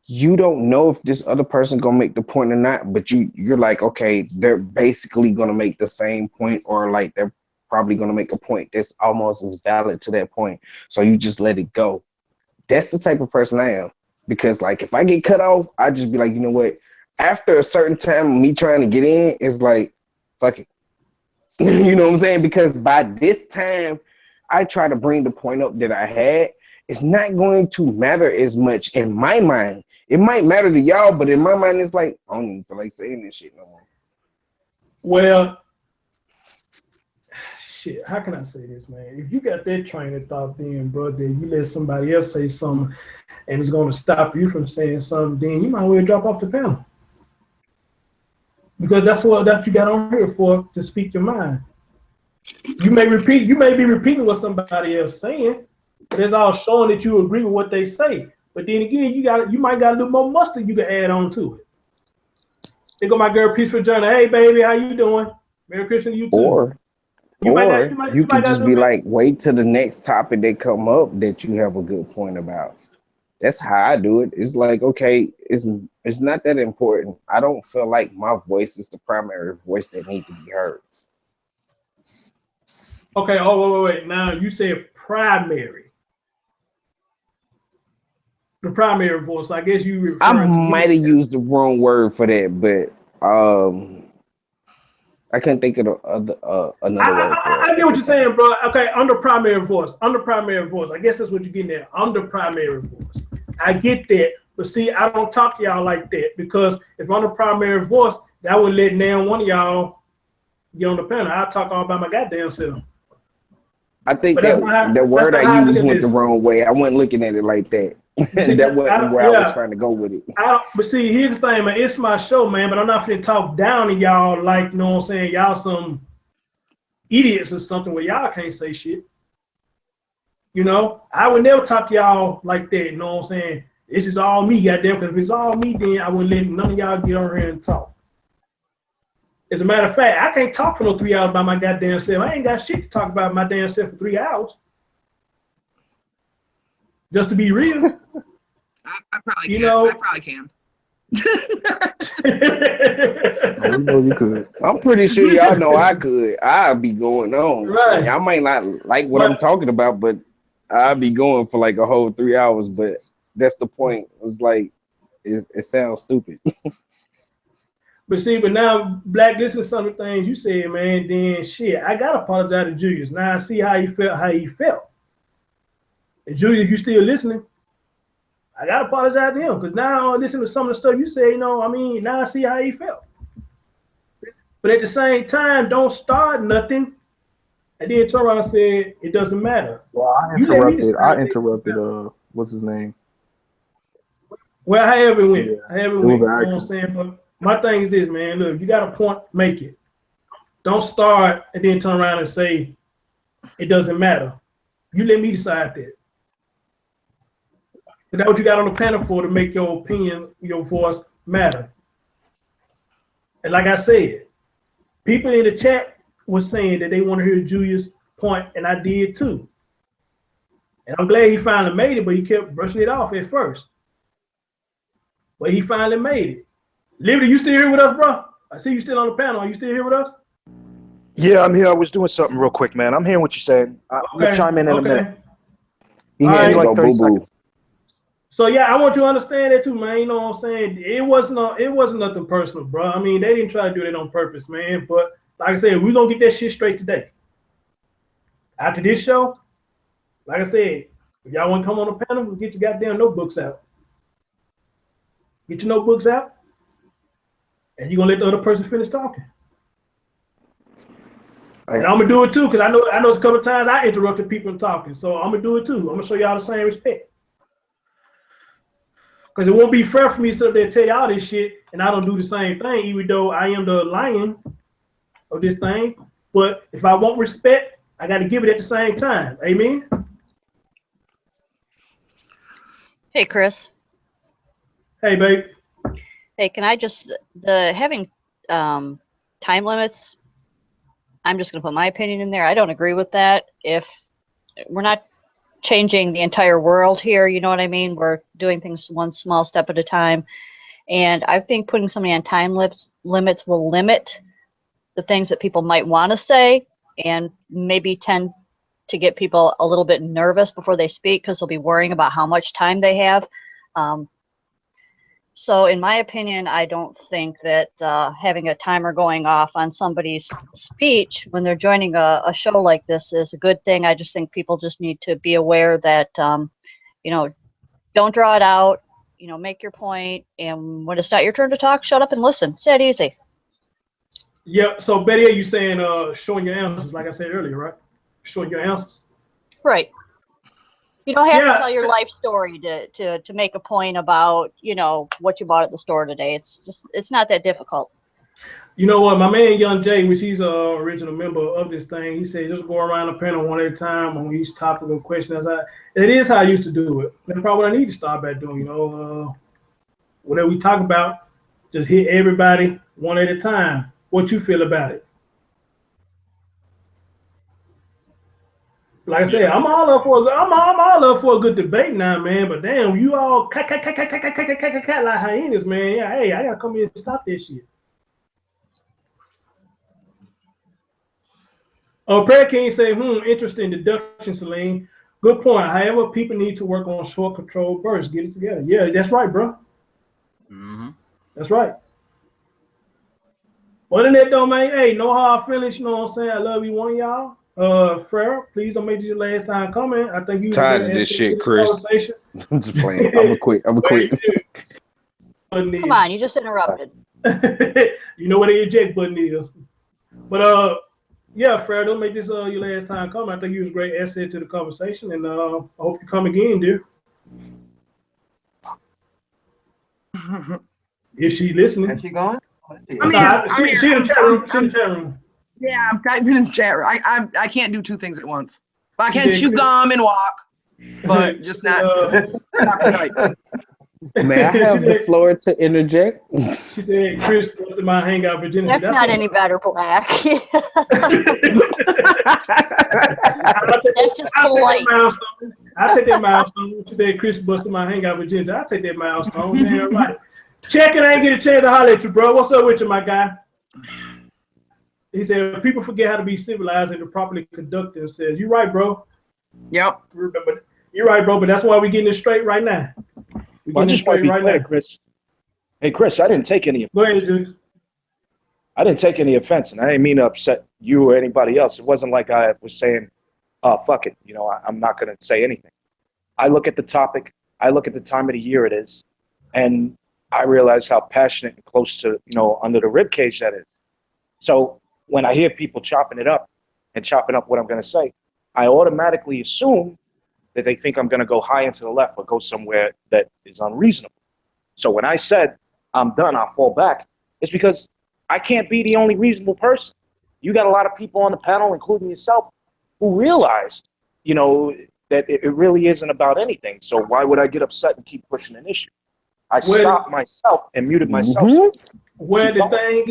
you don't know if this other person gonna make the point or not, but you're like, okay, they're basically gonna make the same point, or like they're probably gonna make a point that's almost as valid to that point. So you just let it go. That's the type of person I am. Because like if I get cut off, I just be like, you know what? After a certain time, me trying to get in, it's like, fuck it. You know what I'm saying? Because by this time, I try to bring the point up that I had. It's not going to matter as much in my mind. It might matter to y'all, but in my mind, it's like, I don't even feel like saying this shit no more. Well, shit, how can I say this, man? If you got that train of thought then, bro, then you let somebody else say something and it's going to stop you from saying something, then you might well drop off the panel. Because that's what you got on here for, to speak your mind. You may be repeating what somebody else saying, but it's all showing that you agree with what they say. But then again, you might got a little more mustard you can add on to it. There go my girl Peaceful Journal. Hey baby, how you doing? Merry Christmas to you too. Or you can just be like, wait till the next topic that come up that you have a good point about. That's how I do it. It's like, okay, it's not that important. I don't feel like my voice is the primary voice that needs to be heard. Okay, wait. Now you said primary. The primary voice. I guess you I might have used the wrong word for that, but I couldn't think of another word for it. I get what you're saying, bro. Okay, under primary voice. I guess that's what you're getting at. Under primary voice. I get that. But see, I don't talk to y'all like that, because if I'm the primary voice, that would let now one of y'all get on the panel. I'll talk all by my goddamn self. I think the word I used went the wrong way. I wasn't looking at it like that. See, that wasn't where I was trying to go with it. But see, here's the thing, man. It's my show, man, but I'm not going to talk down to y'all like, you know what I'm saying, y'all some idiots or something where y'all can't say shit. You know, I would never talk to y'all like that, you know what I'm saying? This is all me, goddamn, because if it's all me, then I wouldn't let none of y'all get on here and talk. As a matter of fact, I can't talk for no 3 hours by my goddamn self. I ain't got shit to talk about my damn self for 3 hours. Just to be real. I probably you can. know, I probably can. I know you could. I'm pretty sure y'all know I could. I'll be going on. Right. Y'all might not like what I'm talking about, but I'll be going for like a whole 3 hours. But that's the point. It's like it sounds stupid. But see, but now, Black, this is some of the things you said, man. Then shit, I gotta apologize to Julius. Now I see how he felt. And Julius, you still listening? I gotta apologize to him, because now I listen to some of the stuff you say, you know, I mean, now I see how he felt. But at the same time, don't start nothing and then turn around and say it doesn't matter. Well, I interrupted what's his name? Well, I haven't went. Yeah, I haven't went. You know what I'm saying? But my thing is this, man. Look, you got a point, make it. Don't start and then turn around and say it doesn't matter. You let me decide that. But that's what you got on the panel for, to make your opinion, your voice matter. And like I said, people in the chat were saying that they want to hear Julius' point, and I did too. And I'm glad he finally made it, but he kept brushing it off at first. But he finally made it. Liberty, you still here with us, bro? I see you still on the panel. Are you still here with us? Yeah, I'm here. I was doing something real quick, man. I'm hearing what you're saying. I'm gonna chime in a minute. You Give me like 30 seconds. So yeah, I want you to understand that too, man. You know what I'm saying? It wasn't nothing personal, bro. I mean, they didn't try to do that on purpose, man. But like I said, we're gonna get that shit straight today. After this show, like I said, if y'all want to come on the panel, we'll get your goddamn notebooks out. Get your notebooks out. and you're gonna let the other person finish talking. I- And I'm gonna do it too, because I know it's a couple of times I interrupted people in talking. So I'm gonna do it too. I'm gonna show y'all the same respect. Because it won't be fair for me to sit there and tell y'all this shit and I don't do the same thing, even though I am the lion of this thing. But if I want respect, I got to give it at the same time. Amen? Hey, Chris. Hey, babe. Hey, can I just, having time limits, I'm just going to put my opinion in there. I don't agree with that. If we're not changing the entire world here, you know what I mean? We're doing things one small step at a time. And I think putting somebody on time limits will limit the things that people might want to say and maybe tend to get people a little bit nervous before they speak because they'll be worrying about how much time they have. So in my opinion, I don't think that having a timer going off on somebody's speech when they're joining a show like this is a good thing. I just think people just need to be aware that, you know, don't draw it out, you know, make your point, and when it's not your turn to talk, shut up and listen. It's that easy. Yeah, so Betty, are you saying showing your answers, like I said earlier, right? Showing your answers. Right. You don't have Yeah. to tell your life story to make a point about, you know, what you bought at the store today. It's not that difficult. You know what, my man Young Jay, which he's an original member of this thing, he said just go around the panel one at a time on each topic or question. It is how I used to do it. That's probably what I need to start back doing, you know. Whatever we talk about, just hit everybody one at a time. What you feel about it? Like I said, I'm all up for a good debate now, man. But damn, you all cat like hyenas, man. Yeah, hey, I gotta come here and stop this shit. Prayer King say, interesting deduction, Celine. Good point. However, people need to work on short control bursts. Get it together. Yeah, that's right, bro. Mm-hmm. That's right. Other than that, though, man, hey, no hard feelings. You know what I'm saying? I love you, one of y'all. Frere, please don't make this your last time coming. I think you tired of this shit, Chris. I'm just playing. I'm gonna quit. Come on, you just interrupted. You know what the eject button is. But yeah, Frere, don't make this your last time coming. I think you was a great asset to the conversation, and I hope you come again, dear. If she's listening. Is she gone? I'm here. She in the chat room. Yeah, I'm typing in the chat room. I can't do two things at once. But I can chew gum and walk, but just not type. May I have the floor to interject? She said, Chris, what's my hangout virginity? That's not any better, Black. That's just polite. I take that milestone. She said, Chris busted my hangout virginity. I take that milestone. Damn right. Check it, I ain't get a chance to holler at you, bro. What's up with you, my guy? He said, people forget how to be civilized and to properly conduct themselves. You're right, bro. Yep. You're right, bro, but that's why we're getting it straight right now. Well, I just want to be clear, Chris. Hey, Chris, I didn't take any offense. Go ahead, dude. I didn't take any offense, and I didn't mean to upset you or anybody else. It wasn't like I was saying, oh, fuck it. You know, I'm not going to say anything. I look at the topic. I look at the time of the year it is, and I realize how passionate and close to, you know, under the rib cage that is. So when I hear people chopping it up and chopping up what I'm going to say, I automatically assume that they think I'm going to go high into the left or go somewhere that is unreasonable. So when I said I'm done, I'll fall back, it's because I can't be the only reasonable person. You got a lot of people on the panel, including yourself, who realized, you know, that it really isn't about anything. So why would I get upset and keep pushing an issue? I stopped myself and muted myself. Where the thing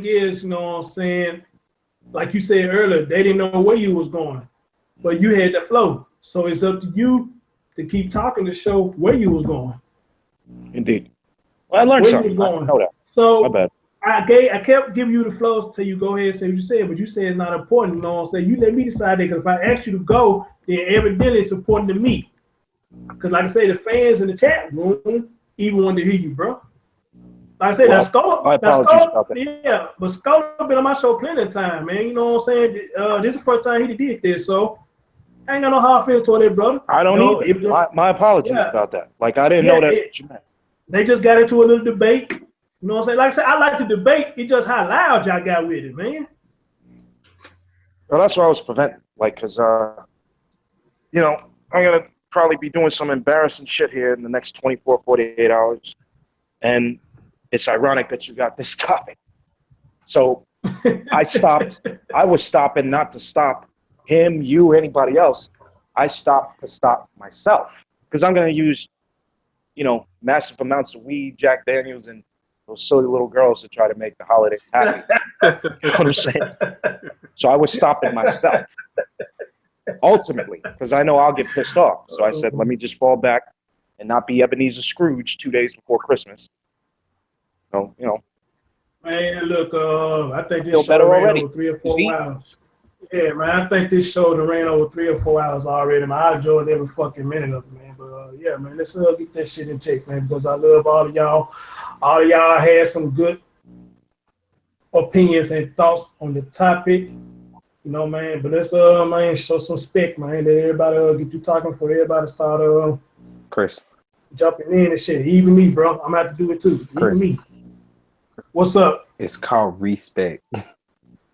is, you know what I'm saying? Like you said earlier, they didn't know where you was going, but you had the flow. So it's up to you to keep talking to show where you was going. Indeed. Well, I learned something. I know that. So my bad. I kept giving you the flows till you go ahead and say what you said, but you said it's not important. You know what I'm saying? You let me decide that, because if I ask you to go, then evidently it's important to me. Because like I say, the fans in the chat room even wanted to hear you, bro. Like I said, Well, that's Skull. my apologies about that. Yeah, but Skull been on my show plenty of time, man. You know what I'm saying? This is the first time he did this, so I ain't got no hard feelings toward that, brother. I don't either. My apologies about that. Like, I didn't know that's what you meant. They just got into a little debate, You know what I'm saying? Like I said, I like to debate. It's just how loud y'all got with it, man. Well, that's what I was preventing. Like, because, you know, I'm going to probably be doing some embarrassing shit here in the next 24, 48 hours. And it's ironic that you got this topic. So I stopped. I was stopping not to stop him, you, anybody else. I stopped to stop myself. Because I'm going to use, you know, massive amounts of weed, Jack Daniels, and those silly little girls to try to make the holidays happy. You know what I'm saying? So I was stopping myself, ultimately, because I know I'll get pissed off. So I said, let me just fall back and not be Ebenezer Scrooge 2 days before Christmas. So, you know. Man, look, I think this Feel show better ran already. over 3 or 4 hours. Yeah, man, I think this show done ran over 3 or 4 hours already, man. I enjoyed every fucking minute of it, man. But, yeah, man, let's get that shit in check, man, because I love all of y'all. All of y'all had some good opinions and thoughts on the topic. You know, man, but let's, man, show some respect, man. Let everybody get you talking for everybody start, Chris. Jumping in and shit. Even me, bro. I'm going to have to do it, too. Chris. Even me. What's up? It's called respect.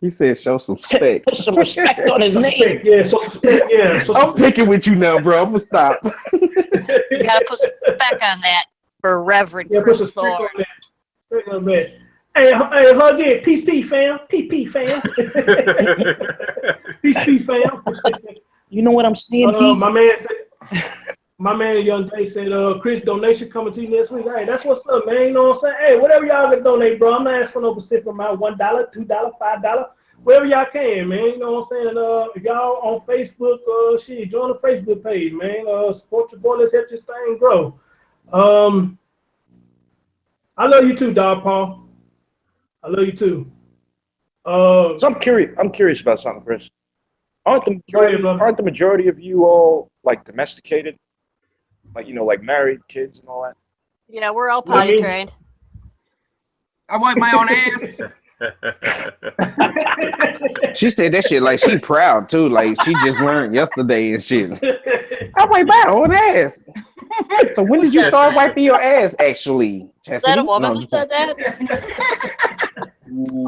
He said, "Show some respect." Put some respect on his name. Respect, yeah, so respect, yeah. So I'm picking with you now, bro. I'm gonna stop. You gotta put some respect on that for Reverend Chris Thorne. Hey, hug it. Peace, fam. Peace, fam. Peace, fam. You know what I'm saying? My man, Young Jay said, Chris, donation coming to you next week. Hey, that's what's up, man. You know what I'm saying? Hey, whatever y'all can donate, bro. I'm not asking for no specific amount. $1, $2, $5. Whatever y'all can, man. You know what I'm saying? And if y'all on Facebook, shit, join the Facebook page, man. Support your boy. Let's help this thing grow. I love you too, dog, Paul. I love you too. So I'm curious about something, Chris. Aren't the majority of you all like domesticated? Like, you know, like married, kids and all that? Yeah, we're all potty trained. I wipe my own ass. She said that shit like she proud too. Like she just learned yesterday and shit. I wipe my own ass. So when did you start wiping your ass, actually, Chastity? Is that a woman that said that?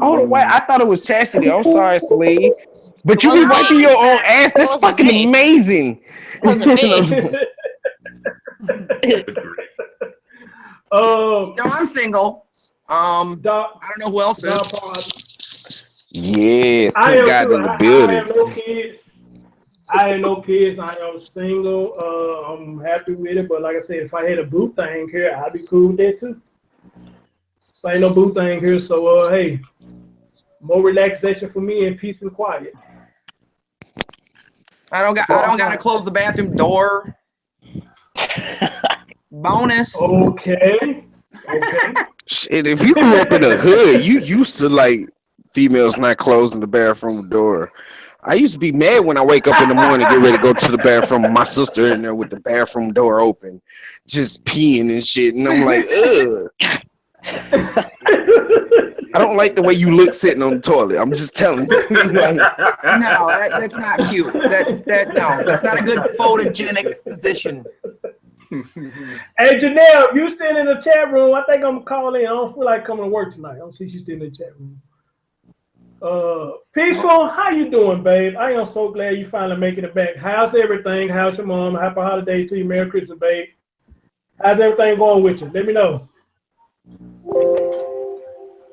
Oh, wait, I thought it was Chastity. I'm sorry, Slade. But you be wiping your own ass. That's fucking amazing. No, I'm single. I don't know who else is. Yes, I am God too. in the I building. have no kids. I have no kids. I am single. I'm happy with it. But like I said, if I had a boo thing here, I'd be cool with that too. So ain't no boo thing here. So hey, more relaxation for me and peace and quiet. I don't got to close the bathroom door. Bonus. Okay. Shit, if you grew up in the hood, you used to like females not closing the bathroom door. I used to be mad when I wake up in the morning, get ready to go to the bathroom. My sister in there with the bathroom door open, just peeing and shit, and I'm like, ugh. I don't like the way you look sitting on the toilet. I'm just telling you. Like, no, that's not cute. No, that's not a good photogenic position. Hey, Janelle, you still in the chat room? I think I'm gonna call in. I don't feel like coming to work tonight. I don't see you still in the chat room. Peaceful, how you doing, babe? I am so glad you finally making it back. How's everything? How's your mom? Happy holiday to you. Merry Christmas, babe. How's everything going with you? Let me know.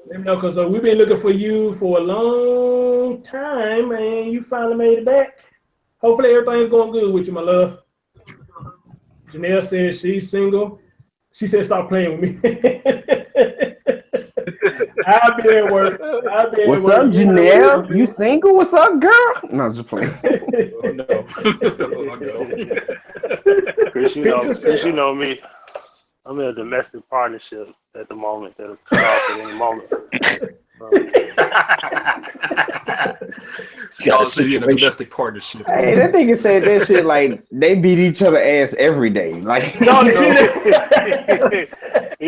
Let me know, because we've been looking for you for a long time, and you finally made it back. Hopefully everything's going good with you, my love. Janelle says she's single. She said stop playing with me. I'll be at work. What's up, Janelle? You single? What's up, girl? No, just playing. Oh, no. Chris, you know me. I'm in a domestic partnership at the moment that'll cut off at any moment. Y'all see in a domestic partnership. Hey, that nigga said that shit like they beat each other ass every day. Like, no, I'm in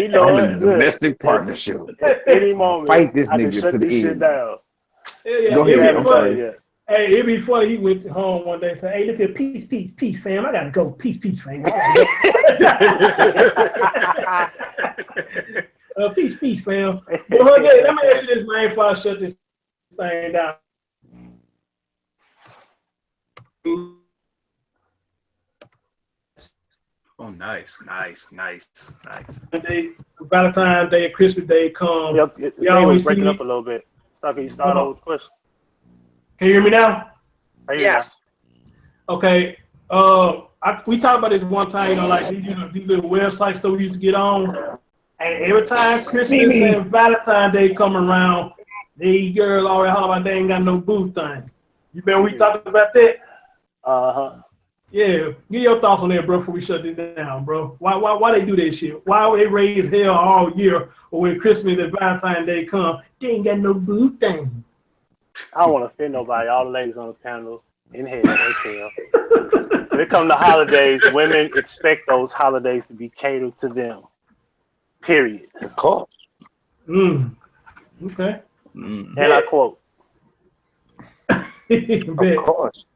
a domestic partnership. At any moment, fight this I can nigga shut to the this shit end. down. Go ahead. I'm sorry. Hey, it'd be funny. He went home one day and said, "Hey, look at peace, fam. I gotta go. Peace, fam. Peace, fam. Well, okay, let me ask you this, man, before I shut this thing down. Oh, nice. Valentine's Day, Christmas Day come. Yep, We always breaking see. up a little bit. So can you start over with the question? Can you hear me now? Yes. Okay. We talked about this one time, you know, like these little websites that we used to get on. And every time Christmas and Valentine's Day come around, these girls always holler about they ain't got no boo thing. You remember we talked about that? Yeah. Give your thoughts on that, bro, before we shut this down, bro. Why they do that shit? Why would they raise hell all year, but when Christmas and Valentine's Day come, they ain't got no boo thing? I don't want to offend nobody. All the ladies on the panel in hell, when it comes to holidays, women expect those holidays to be catered to them. Period. Of course. Okay. And I quote. Of course.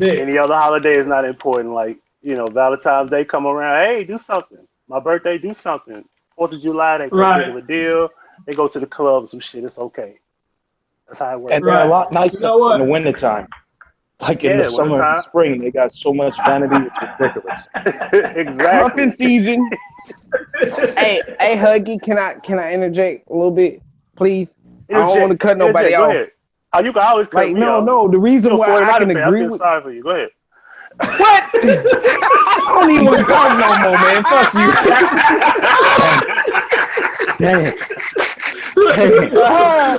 Any other holiday is not important. Like, you know, Valentine's Day come around, hey, do something. My birthday, do something. 4th of July, they go big of a deal. They go to the club, some shit. It's okay. That's how it works. And they're a lot nicer in the wintertime. Like in the summer and spring, they got so much vanity, it's ridiculous. Exactly. Cuffing season. hey, Huggy, can I interject a little bit, please? I don't want to cut nobody off. Go ahead. Oh, you can always cut me off. No. The reason why I can agree with. Sorry for you. Go ahead. What? I don't even want to talk no more, man. Fuck you.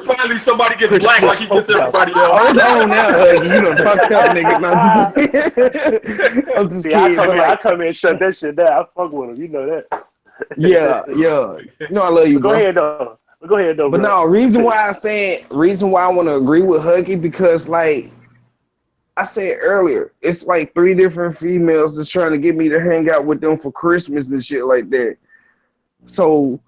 Finally, somebody gets black like he gets everybody else. Oh, it's on now, Huggy. You done fucked up, nigga. I'm just kidding. I come in and shut that shit down. I fuck with him. You know that. Yeah. You know I love you, bro. Go ahead, though. But no, reason why I want to agree with Huggy, because like I said earlier, it's like 3 different females that's trying to get me to hang out with them for Christmas and shit like that. So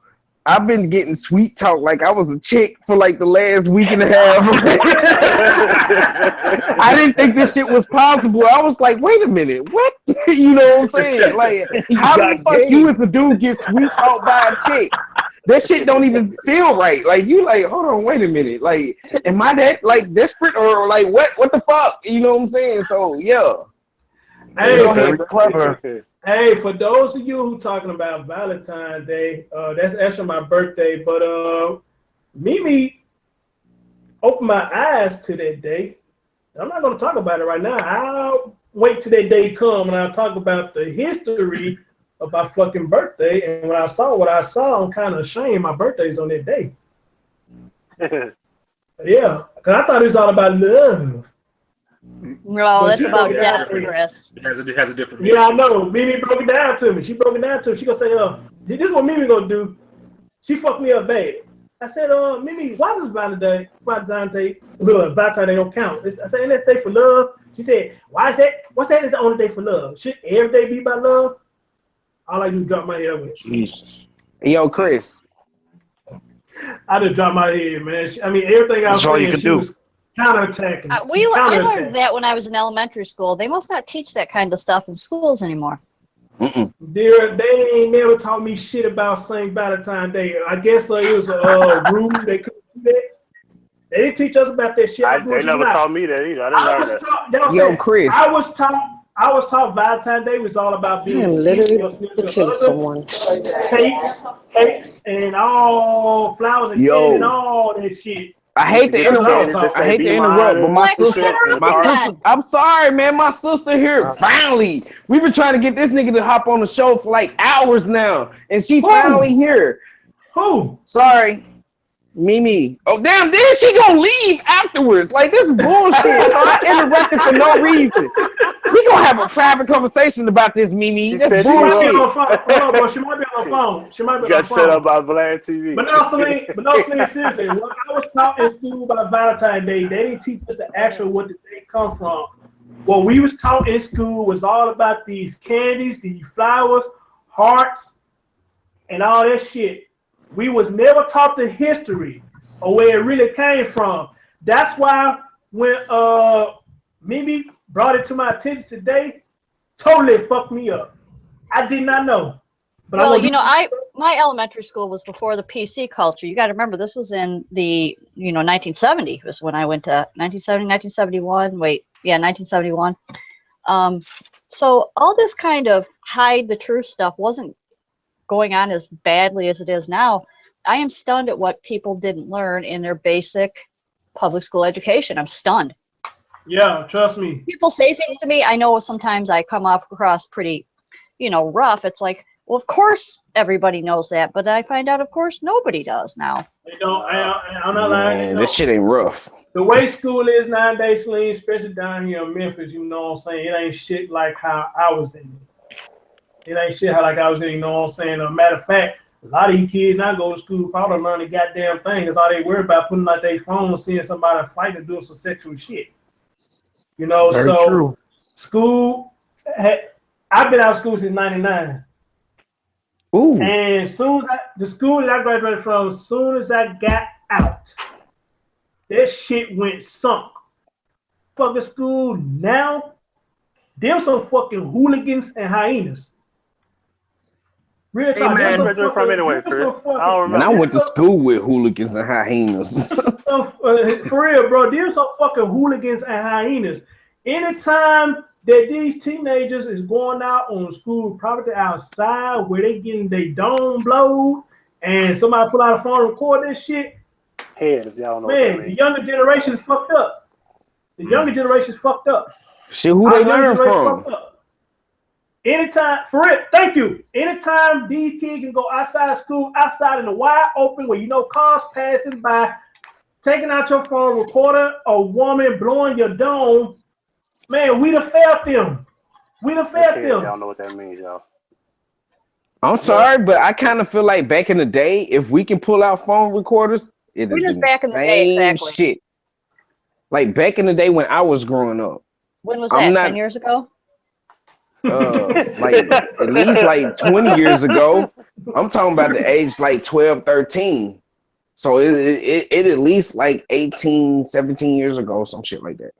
I've been getting sweet talk like I was a chick for like the last week and a half. I didn't think this shit was possible. I was like, wait a minute, what? You know what I'm saying? Like, how the fuck you as the dude get sweet talked by a chick? That shit don't even feel right. Like, you like, hold on, wait a minute. Like, am I that like desperate or like what the fuck? You know what I'm saying? So yeah. Hey, very clever. Hey, for those of you who talking about Valentine's Day, that's actually my birthday, but Mimi opened my eyes to that day. I'm not gonna talk about it right now. I'll wait till that day come and I'll talk about the history of my fucking birthday. And when I saw what I saw, I'm kind of ashamed my birthday's on that day. Yeah, because I thought it was all about love. No, that's about death, Chris. It has a different. Yeah, I know. Mimi broke it down to me. She broke it down to me. She gonna say, this is what Mimi gonna do. She fucked me up bad. I said, Mimi, why does Valentine's Day don't count? I said, ain't that day for love? She said, why is that? What's that is the only day for love? Should every day be about love? All I do is drop my head with it. Jesus. Yo, Chris. I just dropped my head, man. I mean, everything I was saying, she was counterattacking. I learned that when I was in elementary school. They must not teach that kind of stuff in schools anymore. Dear, they ain't never taught me shit about St. Valentine's Day. I guess it was a rule they couldn't do that. They didn't teach us about that shit. They never taught me that either. I didn't learn that. Yo, Chris. I was taught Valentine's Day was all about being someone. Cakes, and all flowers and candy and all that shit. I hate to interrupt, but my sister, I'm sorry, man. My sister here, finally. We've been trying to get this nigga to hop on the show for like hours now, and she finally here. Who? Sorry. Mimi. Oh, damn, then she gonna leave afterwards. Like, this is bullshit. So I interrupted for no reason. We gonna have a private conversation about this, Mimi. That's bullshit. She might be on the phone. She might be on the phone. Got set up by Vlad TV. But no, Celine, seriously, when I was taught in school about Valentine's Day, they didn't teach us the actual what the day come from. What we was taught in school was all about these candies, these flowers, hearts, and all that shit. We was never taught the history or where it really came from. That's why when Mimi brought it to my attention today, totally fucked me up. I did not know. But well, you know, my elementary school was before the PC culture. You got to remember, this was in the 1970 was when I went to 1970, 1971. Wait, yeah, 1971. So all this kind of hide the truth stuff wasn't going on as badly as it is now. I am stunned at what people didn't learn in their basic public school education. I'm stunned. Yeah, trust me. People say things to me. I know sometimes I come off across pretty, rough. It's like, well, of course everybody knows that, but I find out, of course, nobody does now. They don't. I'm not lying. Man, this shit ain't rough. The way school is nowadays, Slim, especially down here in Memphis, you know what I'm saying? It ain't shit like how I was in it. It ain't shit like I was in it, you know what I'm saying? A matter of fact, a lot of these kids now go to school probably learn the goddamn thing. That's all they worry about, putting out their phone, seeing somebody fight and doing some sexual shit. You know, Very so true. school, I've been out of school since 99. Ooh. And the school that I graduated from, as soon as I got out, that shit went sunk. Fucking school now, there's some fucking hooligans and hyenas. Real talk. Hey, man, from anyway, Chris. And I went to school with hooligans and hyenas. For real, bro, there's some fucking hooligans and hyenas. Anytime that these teenagers is going out on school property outside where they getting their dome blowed and somebody pull out a phone and record this shit, if y'all know man, the younger generation is fucked up. The younger generation is fucked up. Shit, who they learn from? Anytime, for real, thank you. Anytime these kids can go outside of school, outside in the wide open where cars passing by, taking out your phone, recording a woman blowing your dome, man, we done failed them. We done failed them. Y'all know what that means, y'all. I'm sorry, but I kind of feel like back in the day, if we can pull out phone recorders, it'd be the back in the day, same exactly. shit. Like back in the day when I was growing up. When was that? 10 years ago? Like at least like 20 years ago. I'm talking about the age like 12, 13. So it at least like 18, 17 years ago, some shit like that.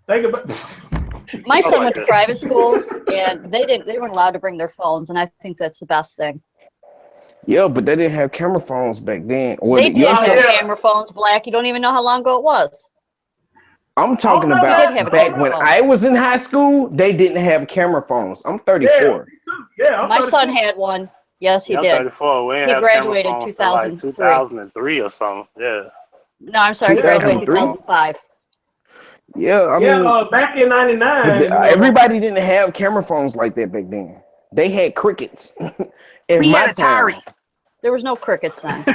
Think about My son went to private schools and they weren't allowed to bring their phones, and I think that's the best thing. Yeah, but they didn't have camera phones back then. They did have camera phones, Black. You don't even know how long ago it was. I'm talking about back when I was in high school, they didn't have camera phones. I'm 34. Yeah, my son had one. Yes, he did. 34. We he graduated in 2003. 2003 or something. Yeah. No, I'm sorry. He graduated in 2005. Yeah, I mean, back in '99, everybody didn't have camera phones like that back then. They had crickets. We had Atari. There was no crickets then.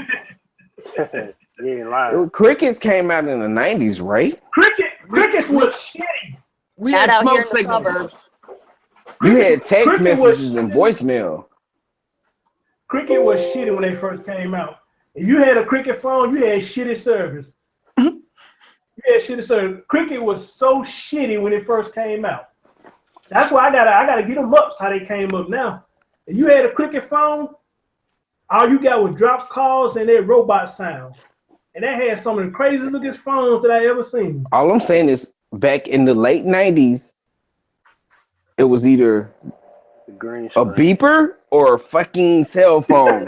You ain't lying. Crickets came out in the 90s, right? Crickets was shitty. We had smoke signals. You had text messages and voicemail. Cricket was shitty when they first came out. If you had a Cricket phone, you had shitty service. You had shitty service. Cricket was so shitty when it first came out. That's why I gotta get them up how they came up now. If you had a Cricket phone, all you got was drop calls and that robot sound. And that had some of the craziest looking phones that I ever seen. All I'm saying is back in the late 90s, it was either a beeper or a fucking cell phone.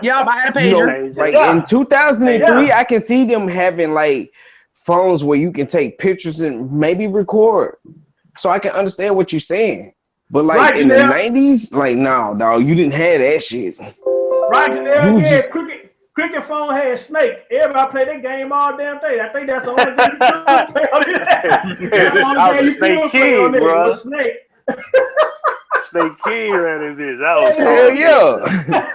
Yep, I had a pager. Like in 2003, I can see them having like phones where you can take pictures and maybe record. So I can understand what you're saying. But like in the 90s, like no, dog, you didn't have that shit. Right, yeah, Cricket phone had Snake. Everybody play that game all damn day. I think that's the only game you can play on it. That's the only game you can play on it was Snake. Snake King ran in this. That was hell yeah.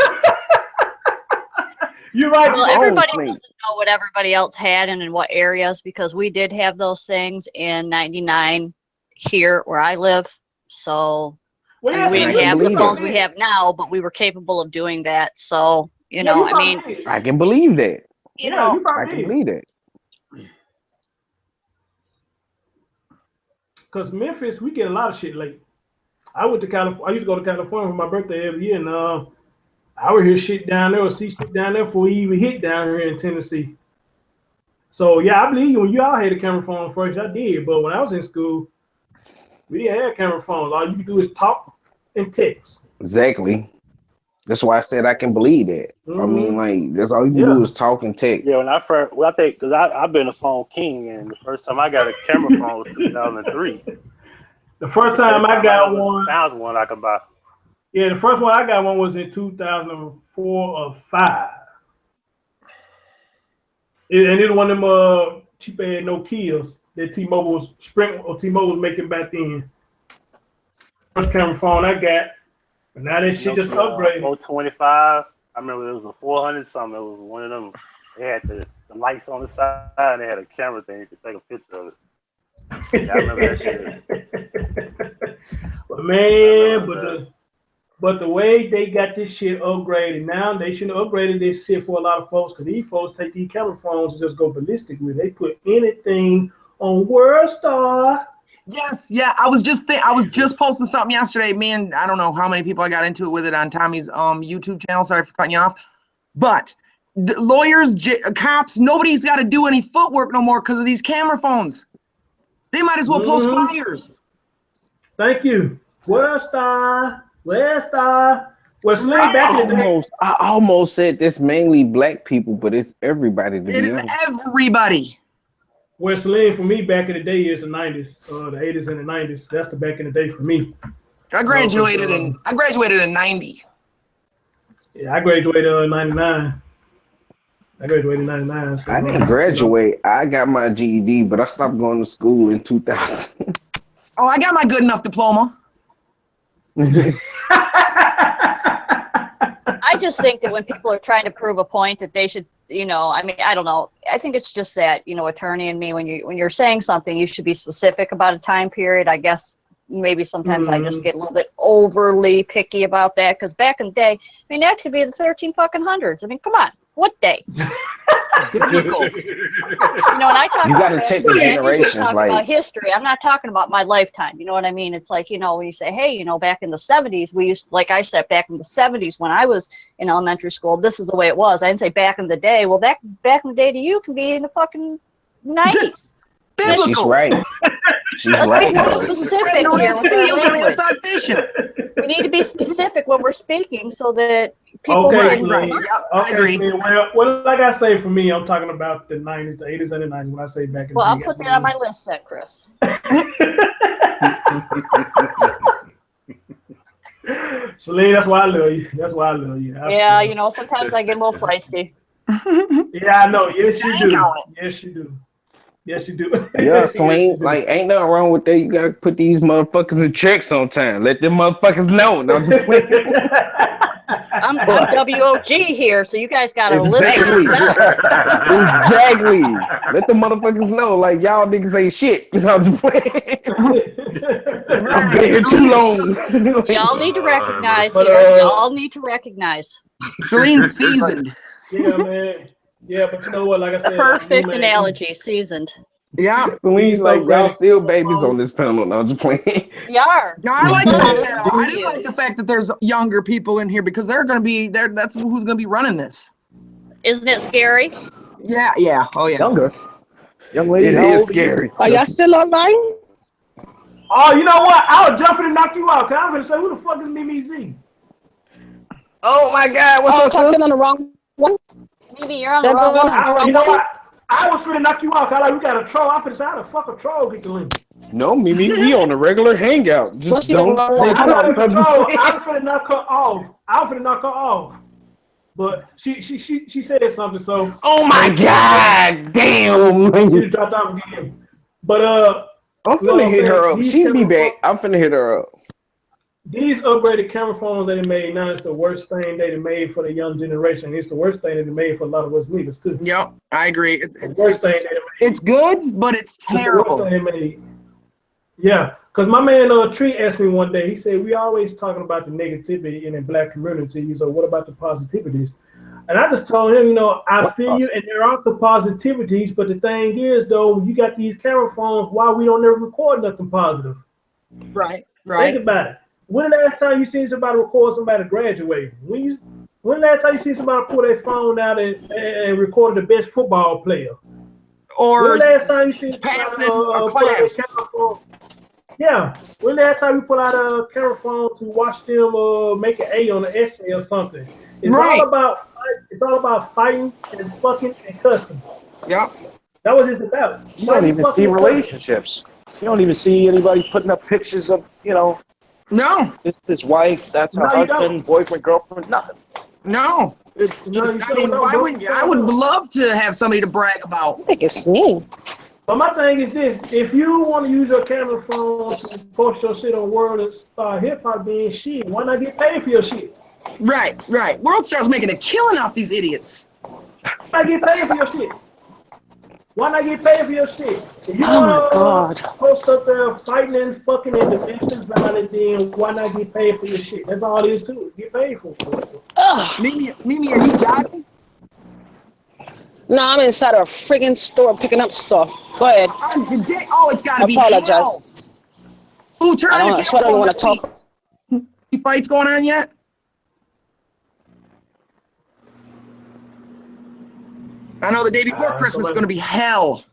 You're right. Well, everybody doesn't know what everybody else had and in what areas, because we did have those things in '99 here where I live. So we didn't have the phones we have now, but we were capable of doing that. So, I mean, I can believe that. I can believe that. Because Memphis, we get a lot of shit late. I went to California. I used to go to California for my birthday every year, and I would hear shit down there or see shit down there before we even hit down here in Tennessee. So yeah, I believe you. When you all had a camera phone first, I did. But when I was in school, we didn't have camera phones. All you could do is talk and text. Exactly. That's why I said I can believe that. I mean, like, that's all you can do is talk and text. Yeah, when I first, well, I think because I've been a phone king, and the first time I got a camera phone was 2003. The first time I got one, found one I could buy. Yeah, the first one I got one was in 2004 or 5. And it's one of them cheap ass Nokias that T-Mobile was T-Mobile was making back then. First camera phone I got, but now that shit just upgraded. 425. I remember it was a 400 something. It was one of them. They had the lights on the side, and they had a camera thing. You could take a picture of it. Yeah, I remember that shit. But man, but the way they got this shit upgraded now, they shouldn't have upgraded this shit for a lot of folks. Cause these folks take these camera phones and just go ballistic with it. They put anything on WorldStar. Yes, yeah. I was just posting something yesterday. Man, I don't know how many people I got into it with it on Tommy's YouTube channel. Sorry for cutting you off, but the lawyers, cops, nobody's got to do any footwork no more because of these camera phones. They might as well post flyers. Thank you, WorldStar. Well, Slim, back in the day, I almost said this mainly black people, but it's everybody. It is everybody. Well, Slim, for me, back in the day is the 90s, the 80s and the 90s. That's the back in the day for me. I graduated in 90. Yeah, I graduated in 99. I graduated in 99. So I didn't graduate. I got my GED, but I stopped going to school in 2000. Oh, I got my good enough diploma. I just think that when people are trying to prove a point that they should, I mean, I don't know. I think it's just that, attorney and me, when you're saying something, you should be specific about a time period. I guess maybe sometimes I just get a little bit overly picky about that because back in the day, I mean, that could be the 1300s. I mean, come on, what day? When I talk you gotta about take the generations, about history. I'm not talking about my lifetime. You know what I mean? It's like, when you say, hey, back in the 70s, we used to, like I said, back in the 70s when I was in elementary school, this is the way it was. I didn't say back in the day. Well, that back in the day to you can be in the fucking 90s. Yeah, she's right. She's Let's right. be more specific here with our language. Fishing. We need to be specific when we're speaking so that people okay, can. Slim. I agree. Slim. Well, like I say, for me, I'm talking about the 90s, the 80s, and the 90s. When I say back in Well, the I'll day, put that on my list, then, Chris. Celine, that's why I love you. That's why I love you. Yeah, sometimes I get a little feisty. Yeah, I know. Yes, you do. Yes, you do. Yes, you do. Yeah, Celine, like, ain't nothing wrong with that. You gotta put these motherfuckers in check sometime. Let them motherfuckers know. No, I'm just playing. I'm WOG here, so you guys gotta listen. Exactly. Let the motherfuckers know, like, y'all niggas ain't shit. No, I'm just playing. I'm being too long. Y'all need to recognize here. Y'all need to recognize. Celine's seasoned. Yeah, man. Yeah, but you know what? Like I said, Perfect analogy, seasoned. Yeah. Celine's like, y'all still babies on this panel. No, I'm just playing. Y'all. No, I like that. I do like the fact that there's younger people in here because they're gonna be there. That's who's gonna be running this. Isn't it scary? Yeah. Oh yeah. Younger. Young lady. It is scary. Are y'all still online? Oh, you know what? I was jumping to knock you out. Cause I'm gonna say, who the fuck is Mimi Z? Oh my God! What's up, talking on the wrong one? Maybe you're on the wrong one. You know what? I was finna knock you out. Cause like we got a troll. I finna say, how the fuck a troll get the link? No, Mimi, we on a regular hangout. Just don't. I'm finna knock her off. But she said something. So. Oh my God! Damn. She dropped off again. But I'm finna hit her up. She'll be back. I'm finna hit her up. These upgraded camera phones that they made now is the worst thing they made for the young generation. It's the worst thing that they made for a lot of us niggas too. Yep, I agree. It's it's good, but it's terrible. The worst thing they made. Yeah, because my man Tree asked me one day, he said, we always talking about the negativity in the black community. So what about the positivities? And I just told him, I feel you, and there are some positivities, but the thing is, though, you got these camera phones, why we don't ever record nothing positive? Right. Think about it. When the last time you seen somebody record somebody graduating? When the last time you see somebody pull their phone out and recorded the best football player? Or when the last time you seen passing a class? Yeah. When last time we put out a camera phone to watch them make an A on an essay or something? It's Right. all about it's all about fighting and fucking and cussing. Yep. That was just about. You don't even see relationships. You don't even see anybody putting up pictures of, No. This his wife, that's her No, you husband, don't. boyfriend, girlfriend, nothing. No. It's just, I mean, why wouldn't you? I would love to have somebody to brag about. I think it's me. But my thing is this: if you want to use your camera phone to post your shit on World Star Hip Hop being shit, why not get paid for your shit? Right, right. World Star's making a killing off these idiots. Why not get paid for your shit? Why not get paid for your shit? If you Oh my want God. to post up there fighting and fucking and domestic violence, then why not get paid for your shit? That's all it is to it. Get paid for it. Mimi, are you jogging? No, I'm inside a friggin' store picking up stuff. Go ahead. Today, it's got to be apologize. hell. Ooh, turn on your That's why I camera. don't want Let's to see. talk. Any fights going on yet? I know the day before Christmas is going to be hell.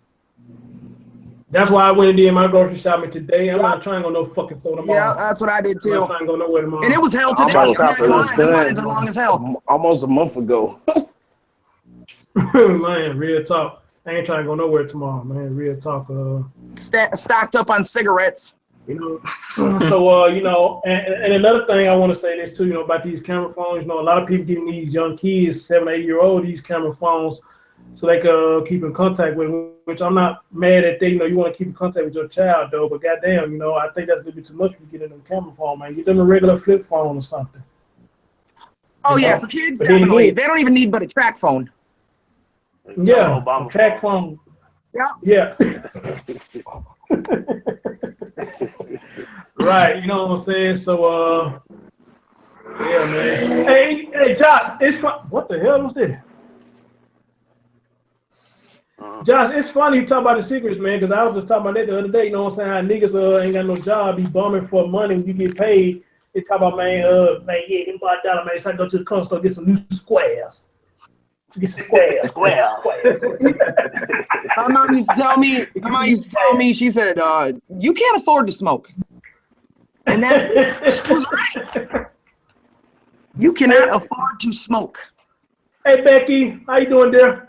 That's why I went and did my grocery shopping today. I'm not trying to go no fucking store tomorrow. Yeah, that's what I did too. I'm not trying to go nowhere tomorrow. And it was hell today. My I'm not shopping gonna was lie, the lines are long as hell. done almost a month ago. Man, real talk. I ain't trying to go nowhere tomorrow, man. Real talk. Stocked up on cigarettes. So and another thing I want to say this too, about these camera phones. A lot of people giving these young kids, 7, 8-year-old, these camera phones, so they can keep in contact with them. Which I'm not mad at. You want to keep in contact with your child though, but goddamn, I think that's a little bit too much if you get in a camera phone, man. Get them a regular flip phone or something. Oh yeah, for kids definitely. They don't even need but a track phone. Yeah, a track phone. Yeah. Right, you know what I'm saying? So, yeah, man. Hey, Josh, it's fun. What the hell was this? Josh, it's funny you talk about the secrets, man, because I was just talking about that the other day. You know what I'm saying? How niggas ain't got no job, be bumming for money when you get paid. They talk about, man, yeah, give me $5, man, so I go to the car store get some new squares. Get some squares. My mom used to tell me, she said, you can't afford to smoke. And that she was right. You cannot afford to smoke. Hey, Becky, how you doing, dear?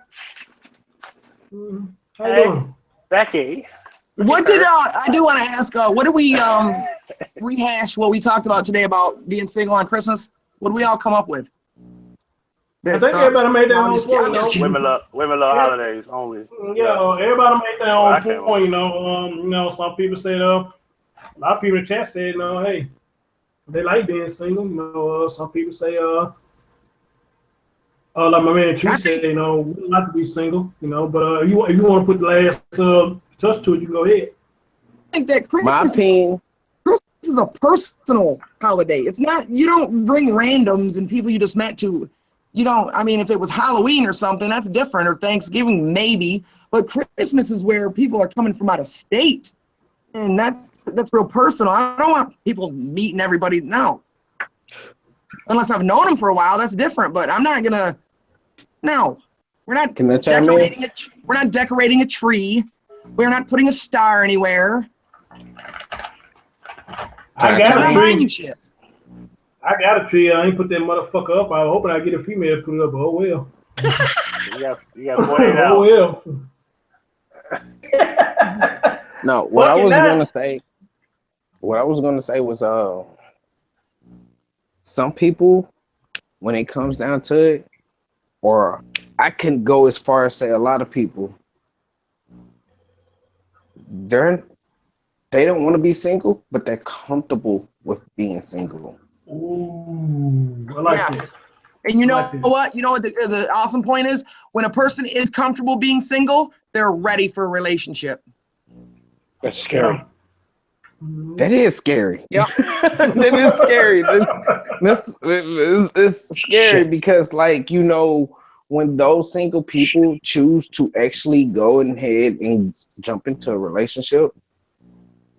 How you doing? Becky. What did I do want to ask? What did we rehash what we talked about today about being single on Christmas? What did we all come up with? I think everybody made their own point. Women love holidays only. Yeah, everybody made their own point. Some people said, a lot of people in the chat said, hey, they like being single. Some people say, like my man Tree said, we like to be single, but if you want to put the last touch to it, you can go ahead. I think that Christmas is a personal holiday. It's not, you don't bring randoms and people you just met to. You don't, if it was Halloween or something, that's different, or Thanksgiving maybe, but Christmas is where people are coming from out of state, and that's real personal. I don't want people meeting everybody now. Unless I've known them for a while, that's different, but I'm not gonna, no. We're not decorating a tree. We're not putting a star anywhere. I got a tree. Shit. I got a tree. I ain't put that motherfucker up. I was hoping I get a female to put it up. Oh well. you got 48 hours. Oh well. No, what I was gonna say was some people, when it comes down to it, or I can go as far as say a lot of people, they don't want to be single, but they're comfortable with being single. Ooh, I like that. And you know what? You know what the awesome point is? When a person is comfortable being single, they're ready for a relationship. That's scary. That is scary. Yep. That is scary. It's scary because, when those single people choose to actually go ahead and jump into a relationship,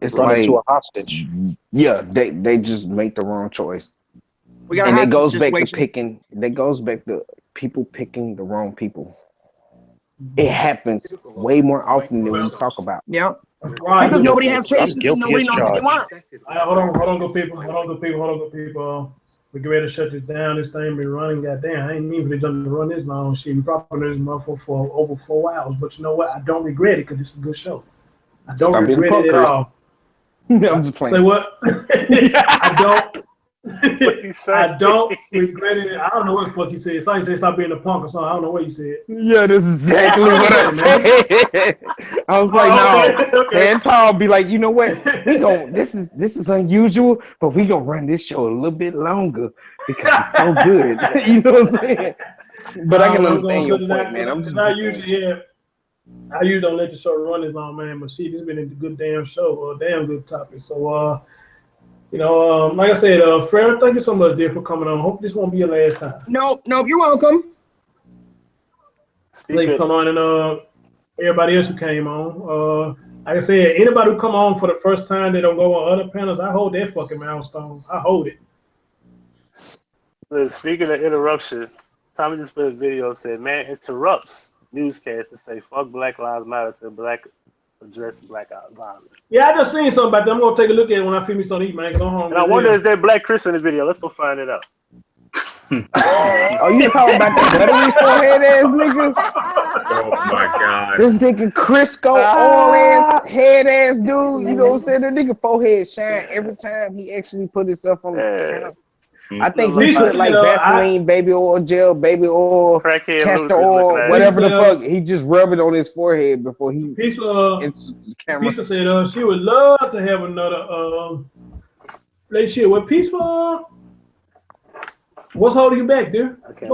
it's Run like into a hostage. Yeah, they just make the wrong choice. And it goes back to people picking the wrong people. It happens way more often than we talk about. Yep. Right. Because nobody has I'm patience and guilty nobody as knows what they charged. want. Hold on, good people. We get ready to shut this down. This thing been running. Goddamn, I ain't even for to run this long. Shit, we probably done this motherfucker for over 4 hours. But you know what? I don't regret it because it's a good show. I don't Stop being a regret punk, it at Chris. all. I'm just playing. Say what? I don't. What you say? I don't regret it. I don't know what the fuck you said. Somebody said stop being a punk or something. I don't know what you said. Yeah, this is exactly what I said. I was like, no, stand tall. Be like, you know what? We gon' this is unusual, but we gonna run this show a little bit longer because it's so good. You know what I'm saying? But I can understand your point, man. I'm just I usually don't let the show run as long, man. But shit, it's been a good damn show, damn good topic. So like I said, Fred, thank you so much, dear, for coming on. Hope this won't be your last time. Nope, you're welcome. Thank you for coming on, and everybody else who came on. Like I said, anybody who come on for the first time, they don't go on other panels. I hold that fucking milestone. I hold it. Speaking of interruption, Tommy just put a video said, man interrupts newscast to say fuck Black Lives Matter to Black address Black violence. Yeah, I just seen something about that. I'm gonna take a look at it when I finish something to eat, man. And I wonder is that Black Chris in the video? Let's go find it out. Oh, you talking about that buttery forehead ass nigga? Oh my God. This nigga Crisco all ass head ass dude. You know what I'm saying? That nigga forehead shine every time he actually put himself on the camera. I think he put like Vaseline, baby oil gel, baby oil, castor oil, whatever the fuck. He just rub it on his forehead before he Peaceful said she would love to have another relationship with Peaceful. What's holding you back, dude? I can't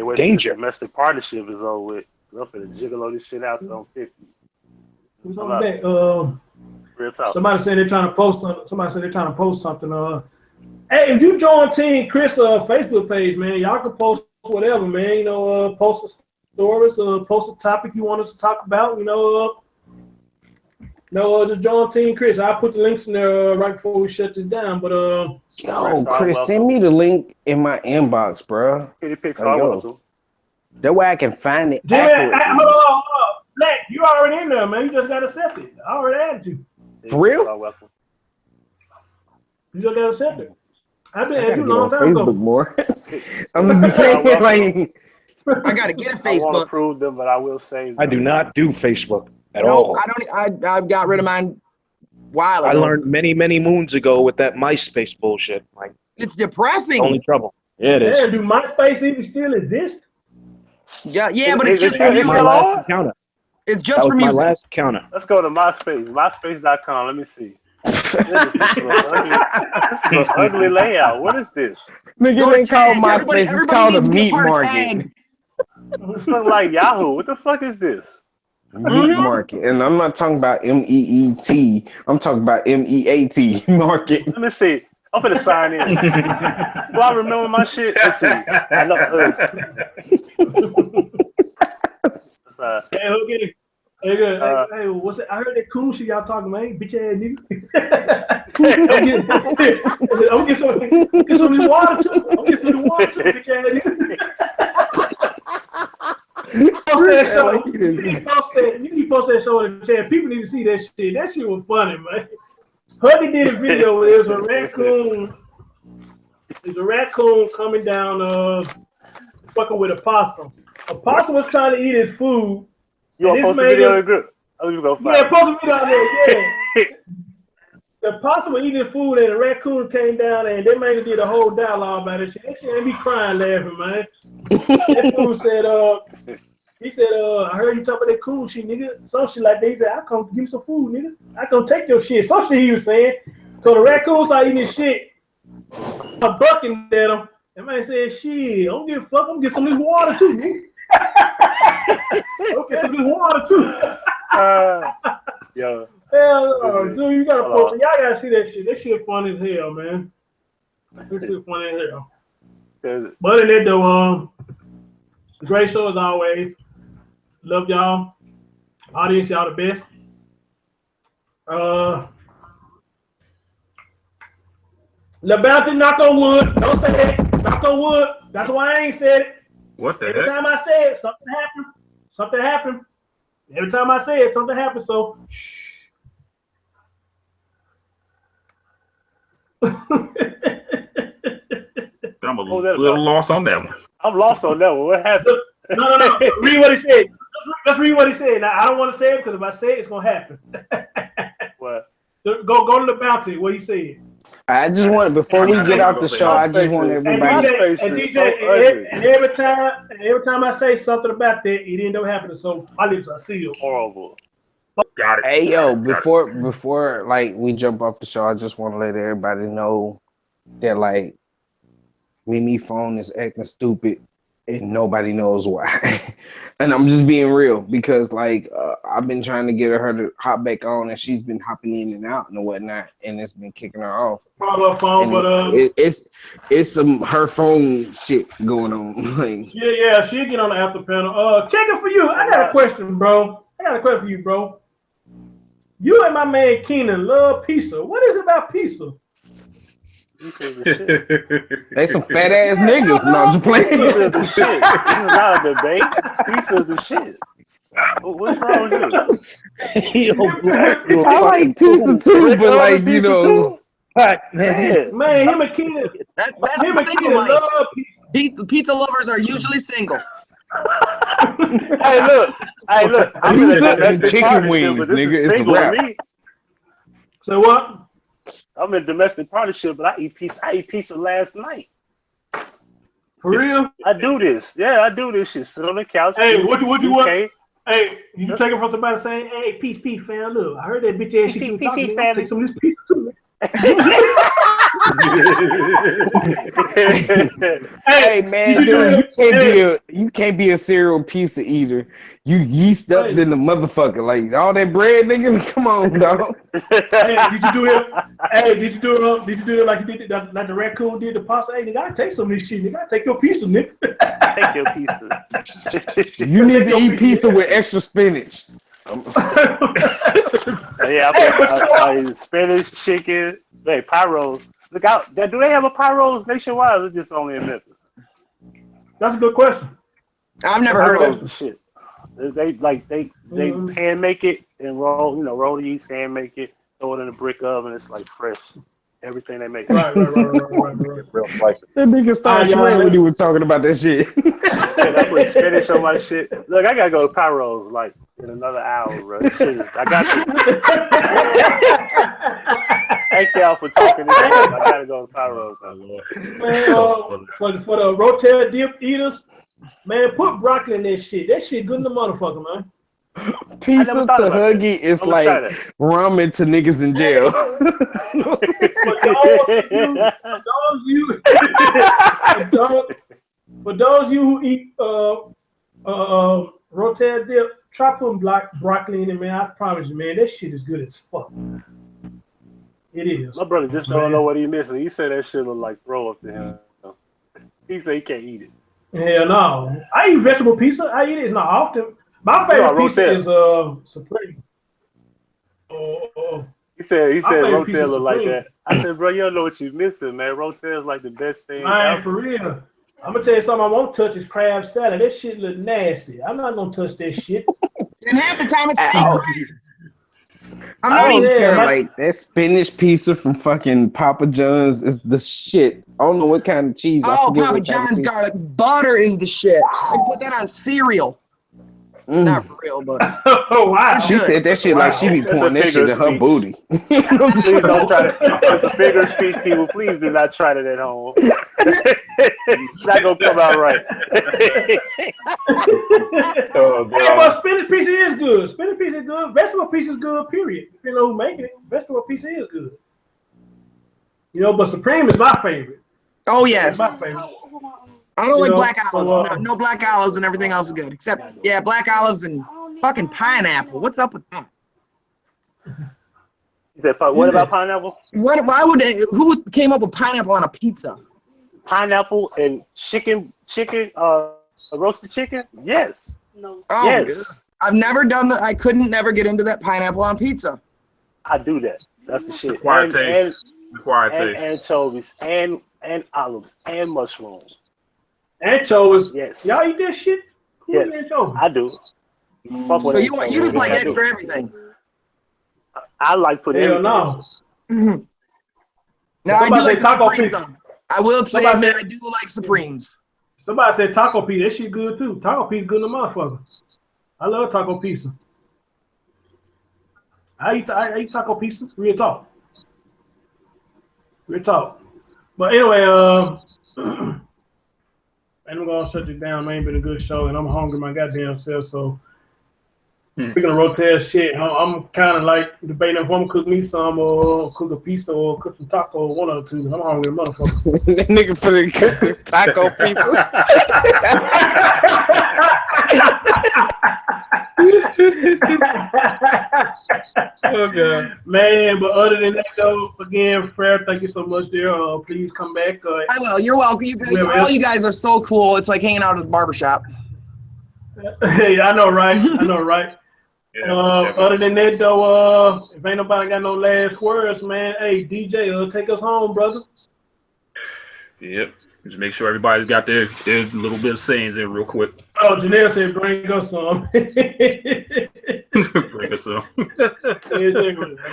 wait till the domestic partnership is over with. I'm finna jiggle this shit out on 50. Who's holding you back? Real talk. Somebody said they're trying to post something. Somebody said they're trying to post something. Hey, if you join Team Chris Facebook page, man, y'all can post whatever, man. You know, post a stories, post a topic you want us to talk about. Just join Team Chris. I'll put the links in there right before we shut this down. But yo, Chris, send me the link in my inbox, bro. That way I can find it. Jimmy, hold on. Black, you already in there, man. You just got accepted. I already added you. For real? You just got accepted. I've been I gotta get on Facebook more. I'm just saying, like, I gotta get a I want Facebook. to prove them, but I will say I do not do Facebook at all. I got rid of mine a while ago. I learned many moons ago with that MySpace bullshit. Like, it's depressing. Only trouble. Yeah, it is. Yeah, do MySpace even still exist? Yeah, but it's just for my last encounter. It's just for music. My last encounter. Let's go to MySpace. MySpace.com. Let me see. This is an ugly layout. What is this? Nigga, ain't called MySpace. It's called a meat market. It's like Yahoo. What the fuck is this? Meat market. And I'm not talking about MEET. I'm talking about MEAT market. Let me see. I'm finna sign in. Do I remember my shit? Let's see. I know. Hey, what's it? I heard that cool shit y'all talking, man. Bitch ass nigga. I'm get some of this water too. Bitch ass nigga. You need to post that show in the chat. People need to see that shit. That shit was funny, man. Huddy did a video where there's a raccoon. There's a raccoon coming down, fucking with a possum. A possum was trying to eat his food. You want to post the video in the group? Oh, you go find it. Post the video there, yeah. The possum was eating food and the raccoon came down and they man did a whole dialogue about it. That shit made me crying laughing, man. That fool said, he said, I heard you talk about that cool shit, nigga. Some shit like that. He said, I come give you some food, nigga. I come take your shit. Some shit he was saying. So the raccoon started eating his shit. I'm bucking at him. That man said, shit, I don't give a fuck. I'm gonna get some of this water too, nigga. Okay, some of this water too. Yo. Hell, dude, you gotta post it. Y'all gotta see that shit. That shit funny as hell, man. That shit funny as hell. But other than that, though, great show as always. Love y'all. Audience, y'all the best. LaBounty, knock on wood. Don't say that. Knock on wood. That's why I ain't said it. What the Every heck? time I say it, something happened. Something happened. Every time I say it, something happened. So, shh. I'm a little lost on that one. I'm lost on that one. What happened? No. Read what he said. Let's read what he said. Now, I don't want to say it because if I say it, it's gonna happen. What? Go to the bounty. What he said. I just want before we get off the show, I just want everybody. And every time I say something about that, it ended up happening. So my lips are sealed. Horrible. Got it. Hey yo, before like we jump off the show, I just want to let everybody know that like Mimi phone is acting stupid and nobody knows why. And I'm just being real because like I've been trying to get her to hop back on and she's been hopping in and out and whatnot and it's been kicking her off. Probably phone, and it's some her phone shit going on. Like yeah, she'll get on the after panel. Check it for you. I got a question, bro. For you, bro. You and my man Keenan love pizza. What is it about pizza? They some fat ass niggas. No, I'm just playing. Pizza is the shit. This is not a debate. Pizza is the shit. What's wrong with you? I like pizza too, but like you know, man, him and Keenan. That's the single life. Pizza lovers are usually single. Hey, look. I'm in a domestic chicken partnership, wings, but this nigga. is It's a single wrap. to me. So what? I'm in a domestic partnership, but I eat pizza last night. For real? I do this. Yeah, I do this shit. Sit on the couch. Hey, what you want? Okay. Hey, you take it from somebody saying, "Hey, peace, fam, look, I heard that bitch ass shit you was talking about. Take some of this pizza too." Hey man, dude, you can't be a serial pizza eater. You yeast up than the motherfucker. Like all that bread, niggas. Come on, dog. Hey, did you do it? Hey, did you do it like you did like the raccoon did the pasta? Hey, nigga, I take some of this shit. Nigga, I take your pizza, nigga. Take your pizza. You need to eat pizza with extra spinach. Yeah, I spinach, chicken, pie rolls. Look out! Do they have a pie rolls nationwide? Or is it just only in Memphis? That's a good question. I've never heard of it. Shit. They pan make it and roll the yeast, hand make it, throw it in a brick oven. It's like fresh. Everything they make. Right. Real slice. That nigga started sweating when he was talking about that shit. I put spinach on my shit. Look, I gotta go to pie rolls like in another hour, bro. I got you. Thank y'all for talking this. I gotta go to pie rolls. Man, for the rotel dip eaters, man, put broccoli in that shit. That shit good in the motherfucker, man. Pizza to Huggy is like ramen to niggas in jail. For those you who eat rotel dip, try putting broccoli in it, man. I promise you, man, that shit is good as fuck. It is. My brother just don't know what he missing. He said that shit look like throw up to him. He said he can't eat it. Hell no. I eat vegetable pizza. I eat it. It's not often. My favorite pizza is Supreme. He said Rotel look like that. I said, bro, you don't know what you're missing, man. Rotel's like the best thing. Man, for real. I'm gonna tell you something I won't touch is crab salad. That shit look nasty. I'm not gonna touch that shit. And half the time it's fake crab. I don't care. Like that spinach pizza from fucking Papa John's is the shit. I don't know what kind of cheese. Oh, Papa John's garlic butter is the shit. I put that on cereal. Not for real, but oh wow. She said that shit like she be pouring that shit in her booty. Please don't try to. It's a bigger speech, people. Please do not try that at home. It's not gonna come out right. Oh, yeah, but spinach pizza is good. Spinach pizza is good. Vegetable pizza is good. Period. If you know who making it, vegetable pizza is good. You know, but Supreme is my favorite. Oh yes. My favorite. I don't like black olives. No black olives and everything else is good. Except, black olives and fucking pineapple. What's up with that? He said, what about pineapple? Why would who came up with pineapple on a pizza? Pineapple and chicken, roasted chicken? Yes. No. Oh, yes. I've never done that. I couldn't never get into that pineapple on pizza. I do that. That's the shit. Required taste. Anchovies and olives and mushrooms. Anchovies. Yes. Y'all eat that shit? Yes. I do. So you just like extra everything. I like putting everything. No. Now I do like the taco Supremes. pizza. I will say, Somebody man, said- I do like Supremes. Somebody said taco pizza. That shit good too. Taco pizza good in the motherfucker. I love taco pizza. I eat taco pizza. Real talk. Real talk. But anyway, and I'm gonna shut this down. Man, been a good show, and I'm hungry my goddamn self. So speaking of rotel shit, I'm kind of like debating if I'm gonna cook me some or cook a pizza or cook some taco, one of the two. I'm hungry, motherfucker. That nigga for the taco pizza. Oh God, man! But other than that, though, again, Fred, thank you so much, dear. Please come back. I will. You're welcome. All you guys are so cool. It's like hanging out at the barbershop. Hey, I know, right? I know, right? Other than that, though, if ain't nobody got no last words, man, hey, DJ, take us home, brother. Yep. Just make sure everybody's got their little bit of sayings in real quick. Oh, Janelle said, bring us some. Bring us some. I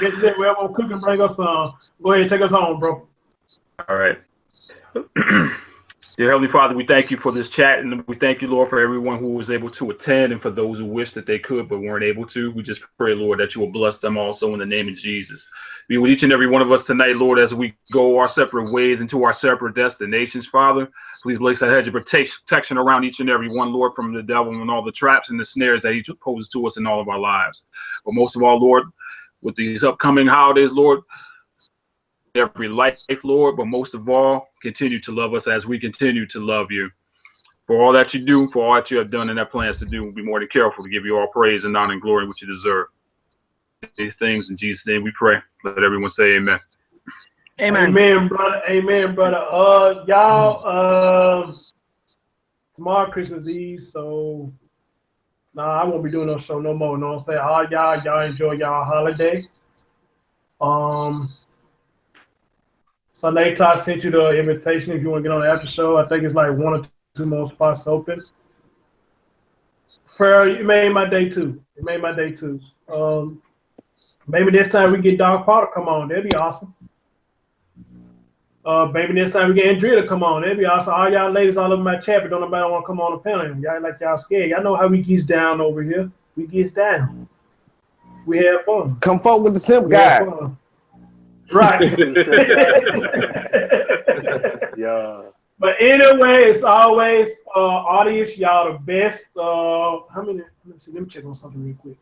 guess that we want to cook and bring us some. Go ahead and take us home, bro. All right. Dear Heavenly Father, we thank you for this chat, and we thank you, Lord, for everyone who was able to attend and for those who wished that they could but weren't able to. We just pray, Lord, that you will bless them also in the name of Jesus. Be with each and every one of us tonight, Lord, as we go our separate ways into our separate destinations, Father. Please place a hedge of protection around each and every one, Lord, from the devil and all the traps and the snares that he poses to us in all of our lives. But most of all, Lord, with these upcoming holidays, Lord, every life, Lord, but most of all, continue to love us as we continue to love you. For all that you do, for all that you have done and have plans to do, we'll be more than careful to give you all praise and honor and glory which you deserve. These things in Jesus' name we pray. Let everyone say amen. Amen. Amen, brother. Amen, brother. Y'all, tomorrow Christmas Eve, so I won't be doing no show no more. You know what I'm saying? Y'all enjoy y'all holiday. Sunday, Todd sent you the invitation if you want to get on the after show. I think it's like 1 or 2 more spots open. Farrell, you made my day too. It made my day too. Maybe this time we get Dog Paul to come on. That'd be awesome. Maybe this time we get Andrea to come on. That'd be awesome. All y'all ladies all over my chat, but don't nobody want to come on the panel. Y'all like y'all scared. Y'all know how we gets down over here. We gets down. We have fun. Come forward with the simp guy. Right. Yeah. But anyway, it's always audience, y'all the best. How many? Let me check on something real quick.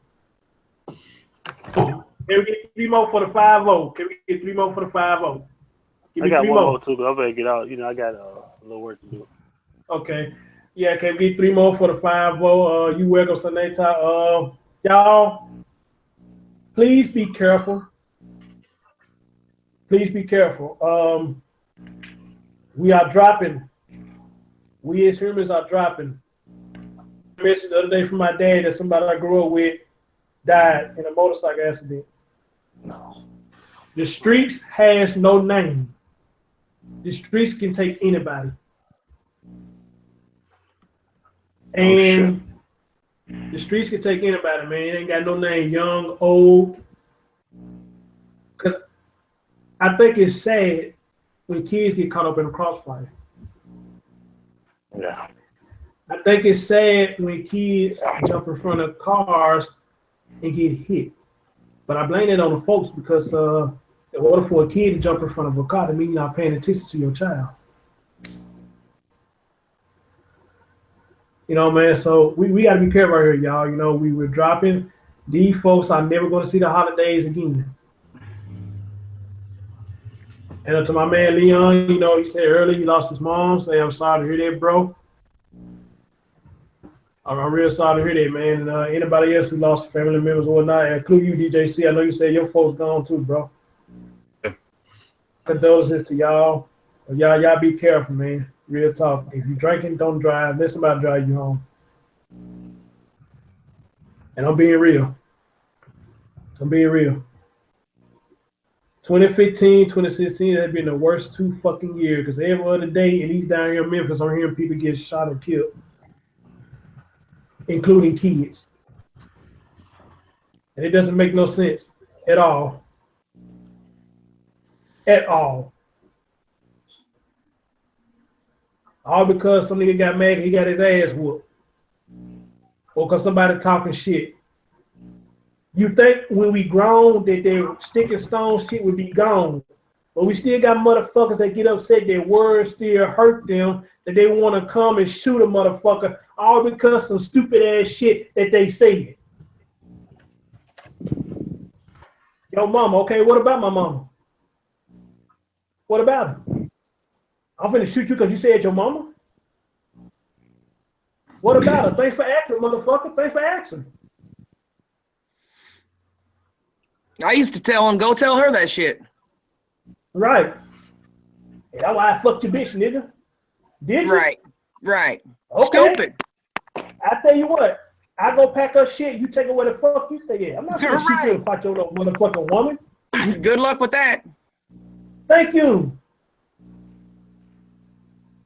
Can we get 3 more for the 5-0? Can we get 3 more for the 5-0? I got 1 more too, but I'm gonna get out. You know, I got a little work to do. Okay. Yeah, can we get 3 more for the 5-0? You welcome, Sunday. Y'all, please be careful. Please be careful. We are dropping. We as humans are dropping. I mentioned the other day from my dad that somebody I grew up with died in a motorcycle accident. No. The streets has no name. The streets can take anybody. And the streets can take anybody, man. It ain't got no name, young, old. Because I think it's sad when kids get caught up in a crossfire. Yeah. I think it's sad when kids jump in front of cars and get hit. But I blame it on the folks because in order for a kid to jump in front of a car, that means you're not paying attention to your child. You know, man, so we got to be careful out here, y'all. You know, we were dropping. These folks are never going to see the holidays again. And to my man Leon, you know, he said earlier he lost his mom. Say, I'm sorry to hear that, bro. I'm real sorry to hear that, man. And anybody else who lost family members or whatnot, including you, DJC, I know you said your folks gone too, bro. Condolences to y'all. Y'all be careful, man. Real talk. If you're drinking, don't drive. Let somebody drive you home. And I'm being real. I'm being real. 2015, 2016 has been the worst 2 fucking years because every other day, at least down here in Memphis, I'm hearing people get shot or killed, including kids. And it doesn't make no sense at all. At all. All because some nigga got mad and he got his ass whooped. Or because somebody talking shit. You think when we grown that their stick and stone shit would be gone. But we still got motherfuckers that get upset that words still hurt them, that they want to come and shoot a motherfucker, all because some stupid ass shit that they said. Yo, mama, okay, what about my mama? What about her? I'm finna shoot you because you said your mama? What about her? Thanks for asking, motherfucker. Thanks for asking. I used to tell him, go tell her that shit. Right. And that's why I fucked your bitch, nigga. Did you? Right. Okay. Stupid. I tell you what, I go pack her shit, you take her where the fuck you say, yeah. I'm not gonna shoot you and fight your little motherfucking woman. Good luck with that. Thank you.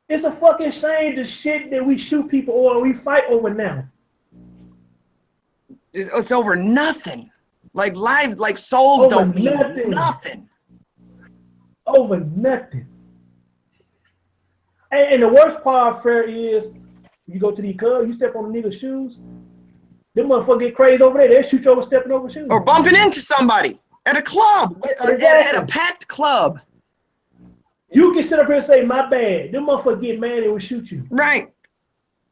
It's a fucking shame the shit that we shoot people or we fight over now. It's over nothing. Like lives, like souls Over don't mean nothing. Over nothing. And the worst part, Fair, is you go to the club, you step on the nigga's shoes, them motherfuckers get crazy over there. They'll shoot you over stepping over shoes. Or bumping into somebody at a club, Exactly. at a packed club. You can sit up here and say, my bad. Them motherfuckers get mad and will shoot you. Right.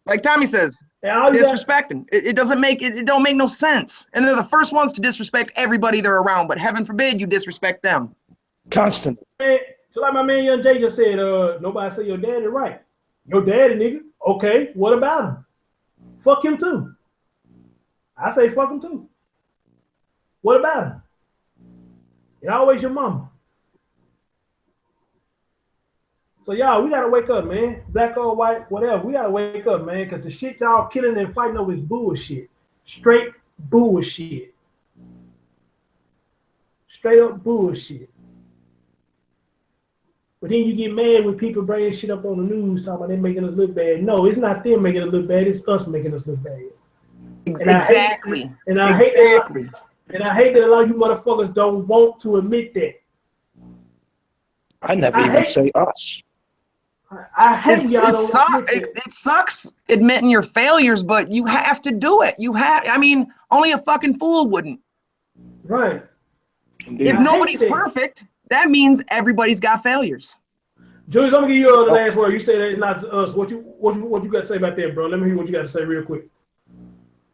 Like Tommy says, disrespecting. It doesn't make it don't make no sense. And they're the first ones to disrespect everybody they're around, but heaven forbid you disrespect them. Constant. So like my man Young Jay just said, nobody say your daddy right. Your daddy, nigga. Okay, what about him? Fuck him too. I say fuck him too. What about him? It always your mama. So y'all, we gotta wake up, man. Black or white, whatever. We gotta wake up, man, because the shit y'all killing and fighting over is bullshit. Straight bullshit. Straight up bullshit. But then you get mad when people bring shit up on the news talking about they making us look bad. No, it's not them making us look bad. It's us making us look bad. And exactly. I hate that a lot of you motherfuckers don't want to admit that. I never even say us. I hate y'all. It sucks admitting your failures, but you have to do it. I mean, only a fucking fool wouldn't. Right. If nobody's perfect, that means everybody's got failures. Julius, I'm gonna give you the last word. You say that it's not to us. What you got to say about that, bro? Let me hear what you got to say real quick.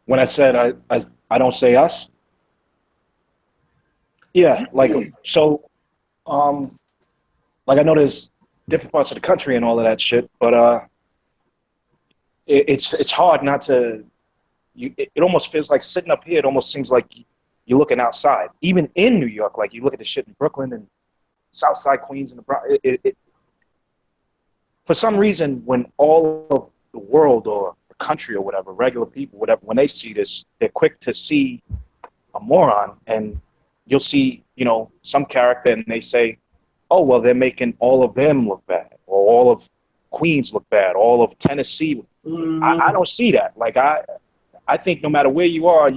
When I said I don't say us. Yeah, like so. Like I know there's different parts of the country and all of that shit, but it's hard not to. It almost feels like sitting up here. It almost seems like you're looking outside, even in New York. Like you look at the shit in Brooklyn and Southside Queens and the Bronx. For some reason, when all of the world or the country or whatever, regular people, whatever, when they see this, they're quick to see a moron, and you'll see, some character, and they say, oh, well, they're making all of them look bad, or all of Queens look bad, all of Tennessee. I don't see that. Like, I think no matter where you are,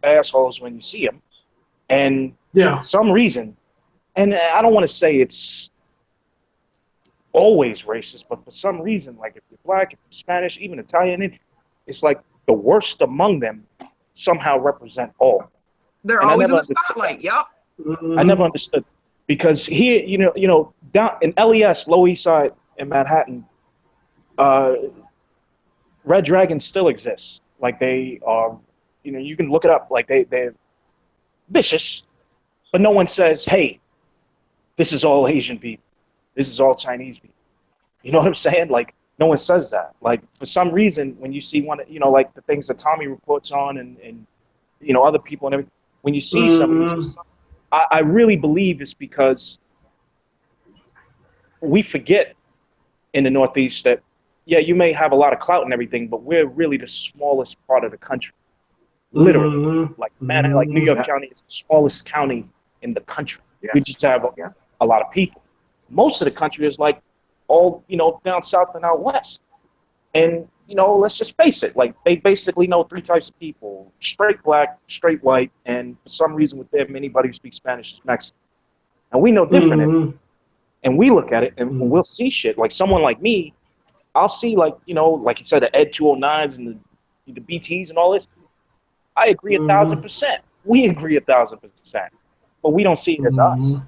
assholes when you see them. And for some reason, and I don't want to say it's always racist, but for some reason, like if you're black, if you're Spanish, even Italian, it's like the worst among them somehow represent all. They're always in the spotlight, yep. I never understood. Because here, down in LES, Lower East Side in Manhattan, Red Dragon still exists. Like they are, you can look it up. Like they're vicious, but no one says, hey, this is all Asian people. This is all Chinese people. You know what I'm saying? Like no one says that. Like for some reason, when you see one, like the things that Tommy reports on and other people and everything, when you see some of these, I really believe it's because we forget in the Northeast that, yeah, you may have a lot of clout and everything, but we're really the smallest part of the country. Literally. Like New York County is the smallest county in the country. Yeah. We just have a lot of people. Most of the country is like all, down south and out west. And, let's just face it, like they basically know three types of people: straight black, straight white, and for some reason with them, anybody who speaks Spanish is Mexican. And we know different. And we look at it and we'll see shit. Like someone like me, I'll see, like, you know, like you said, the Ed 209s and the BTs and all this. I agree 1,000%. We agree 1,000%, but we don't see it as us.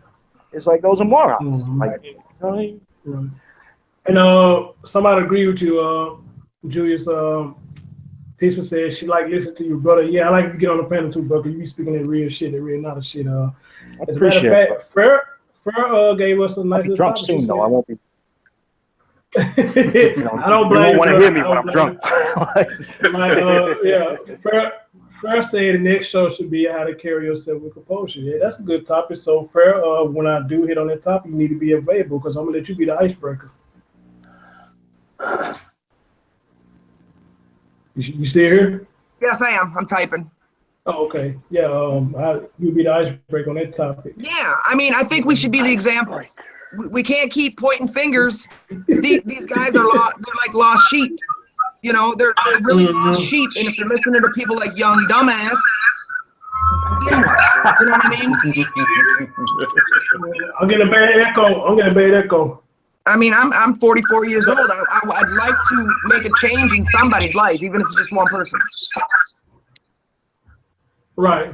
It's like those are morons. Like, you know what I mean? Right. And somebody agree with you, Julius. Peaceful said she like listen to you, brother. Yeah, I like you get on the panel too, brother. You be speaking that real shit, that real not a shit. As a matter of fact, Fair gave us a nice little drunk topic. soon, though. I won't be. I don't blame you. You won't want to hear me when I'm drunk. Yeah, Fair said the next show should be how to carry yourself with composure. Yeah, that's a good topic. So Fair, when I do hit on that topic, you need to be available because I'm gonna let you be the icebreaker. You still here? Yes, I am. I'm typing. Oh, okay. Yeah. You be the icebreaker on that topic. Yeah, I mean, I think we should be the example. We can't keep pointing fingers. These guys are they're like lost sheep. You know, they're really lost sheep. And if they're listening to people like Young Dumbass, then what? You know what I mean? I'm getting a bad echo. I mean, I'm 44 years old. I'd like to make a change in somebody's life, even if it's just one person. Right.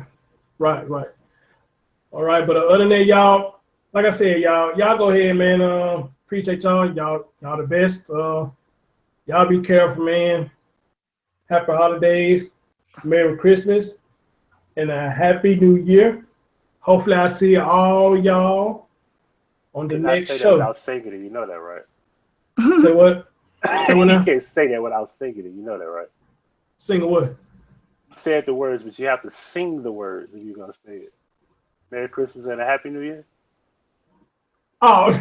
All right, but other than that, y'all, like I said, y'all go ahead, man. Appreciate y'all. Y'all the best. Y'all be careful, man. Happy holidays, Merry Christmas, and a Happy New Year. Hopefully, I see all y'all on the next show. Without singing it, you know that, right? Say what? Say what now? You can't say that without singing it. You know that, right? Sing what? You said the words, but you have to sing the words if you're gonna say it. Merry Christmas and a Happy New Year. Oh.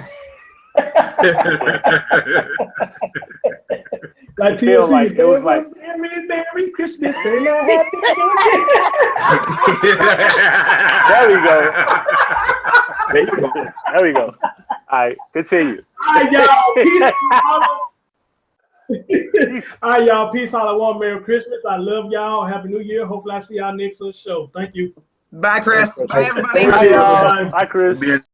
Like TLC, like it was like Merry Christmas and a Happy New Year. There we go. There we go. All right, continue. All right, y'all. Peace. All right, y'all. Peace. All I want. Merry Christmas. I love y'all. Happy New Year. Hopefully, I see y'all next show. Thank you. Bye, Chris. Bye, everybody. Bye, y'all. Bye, Chris.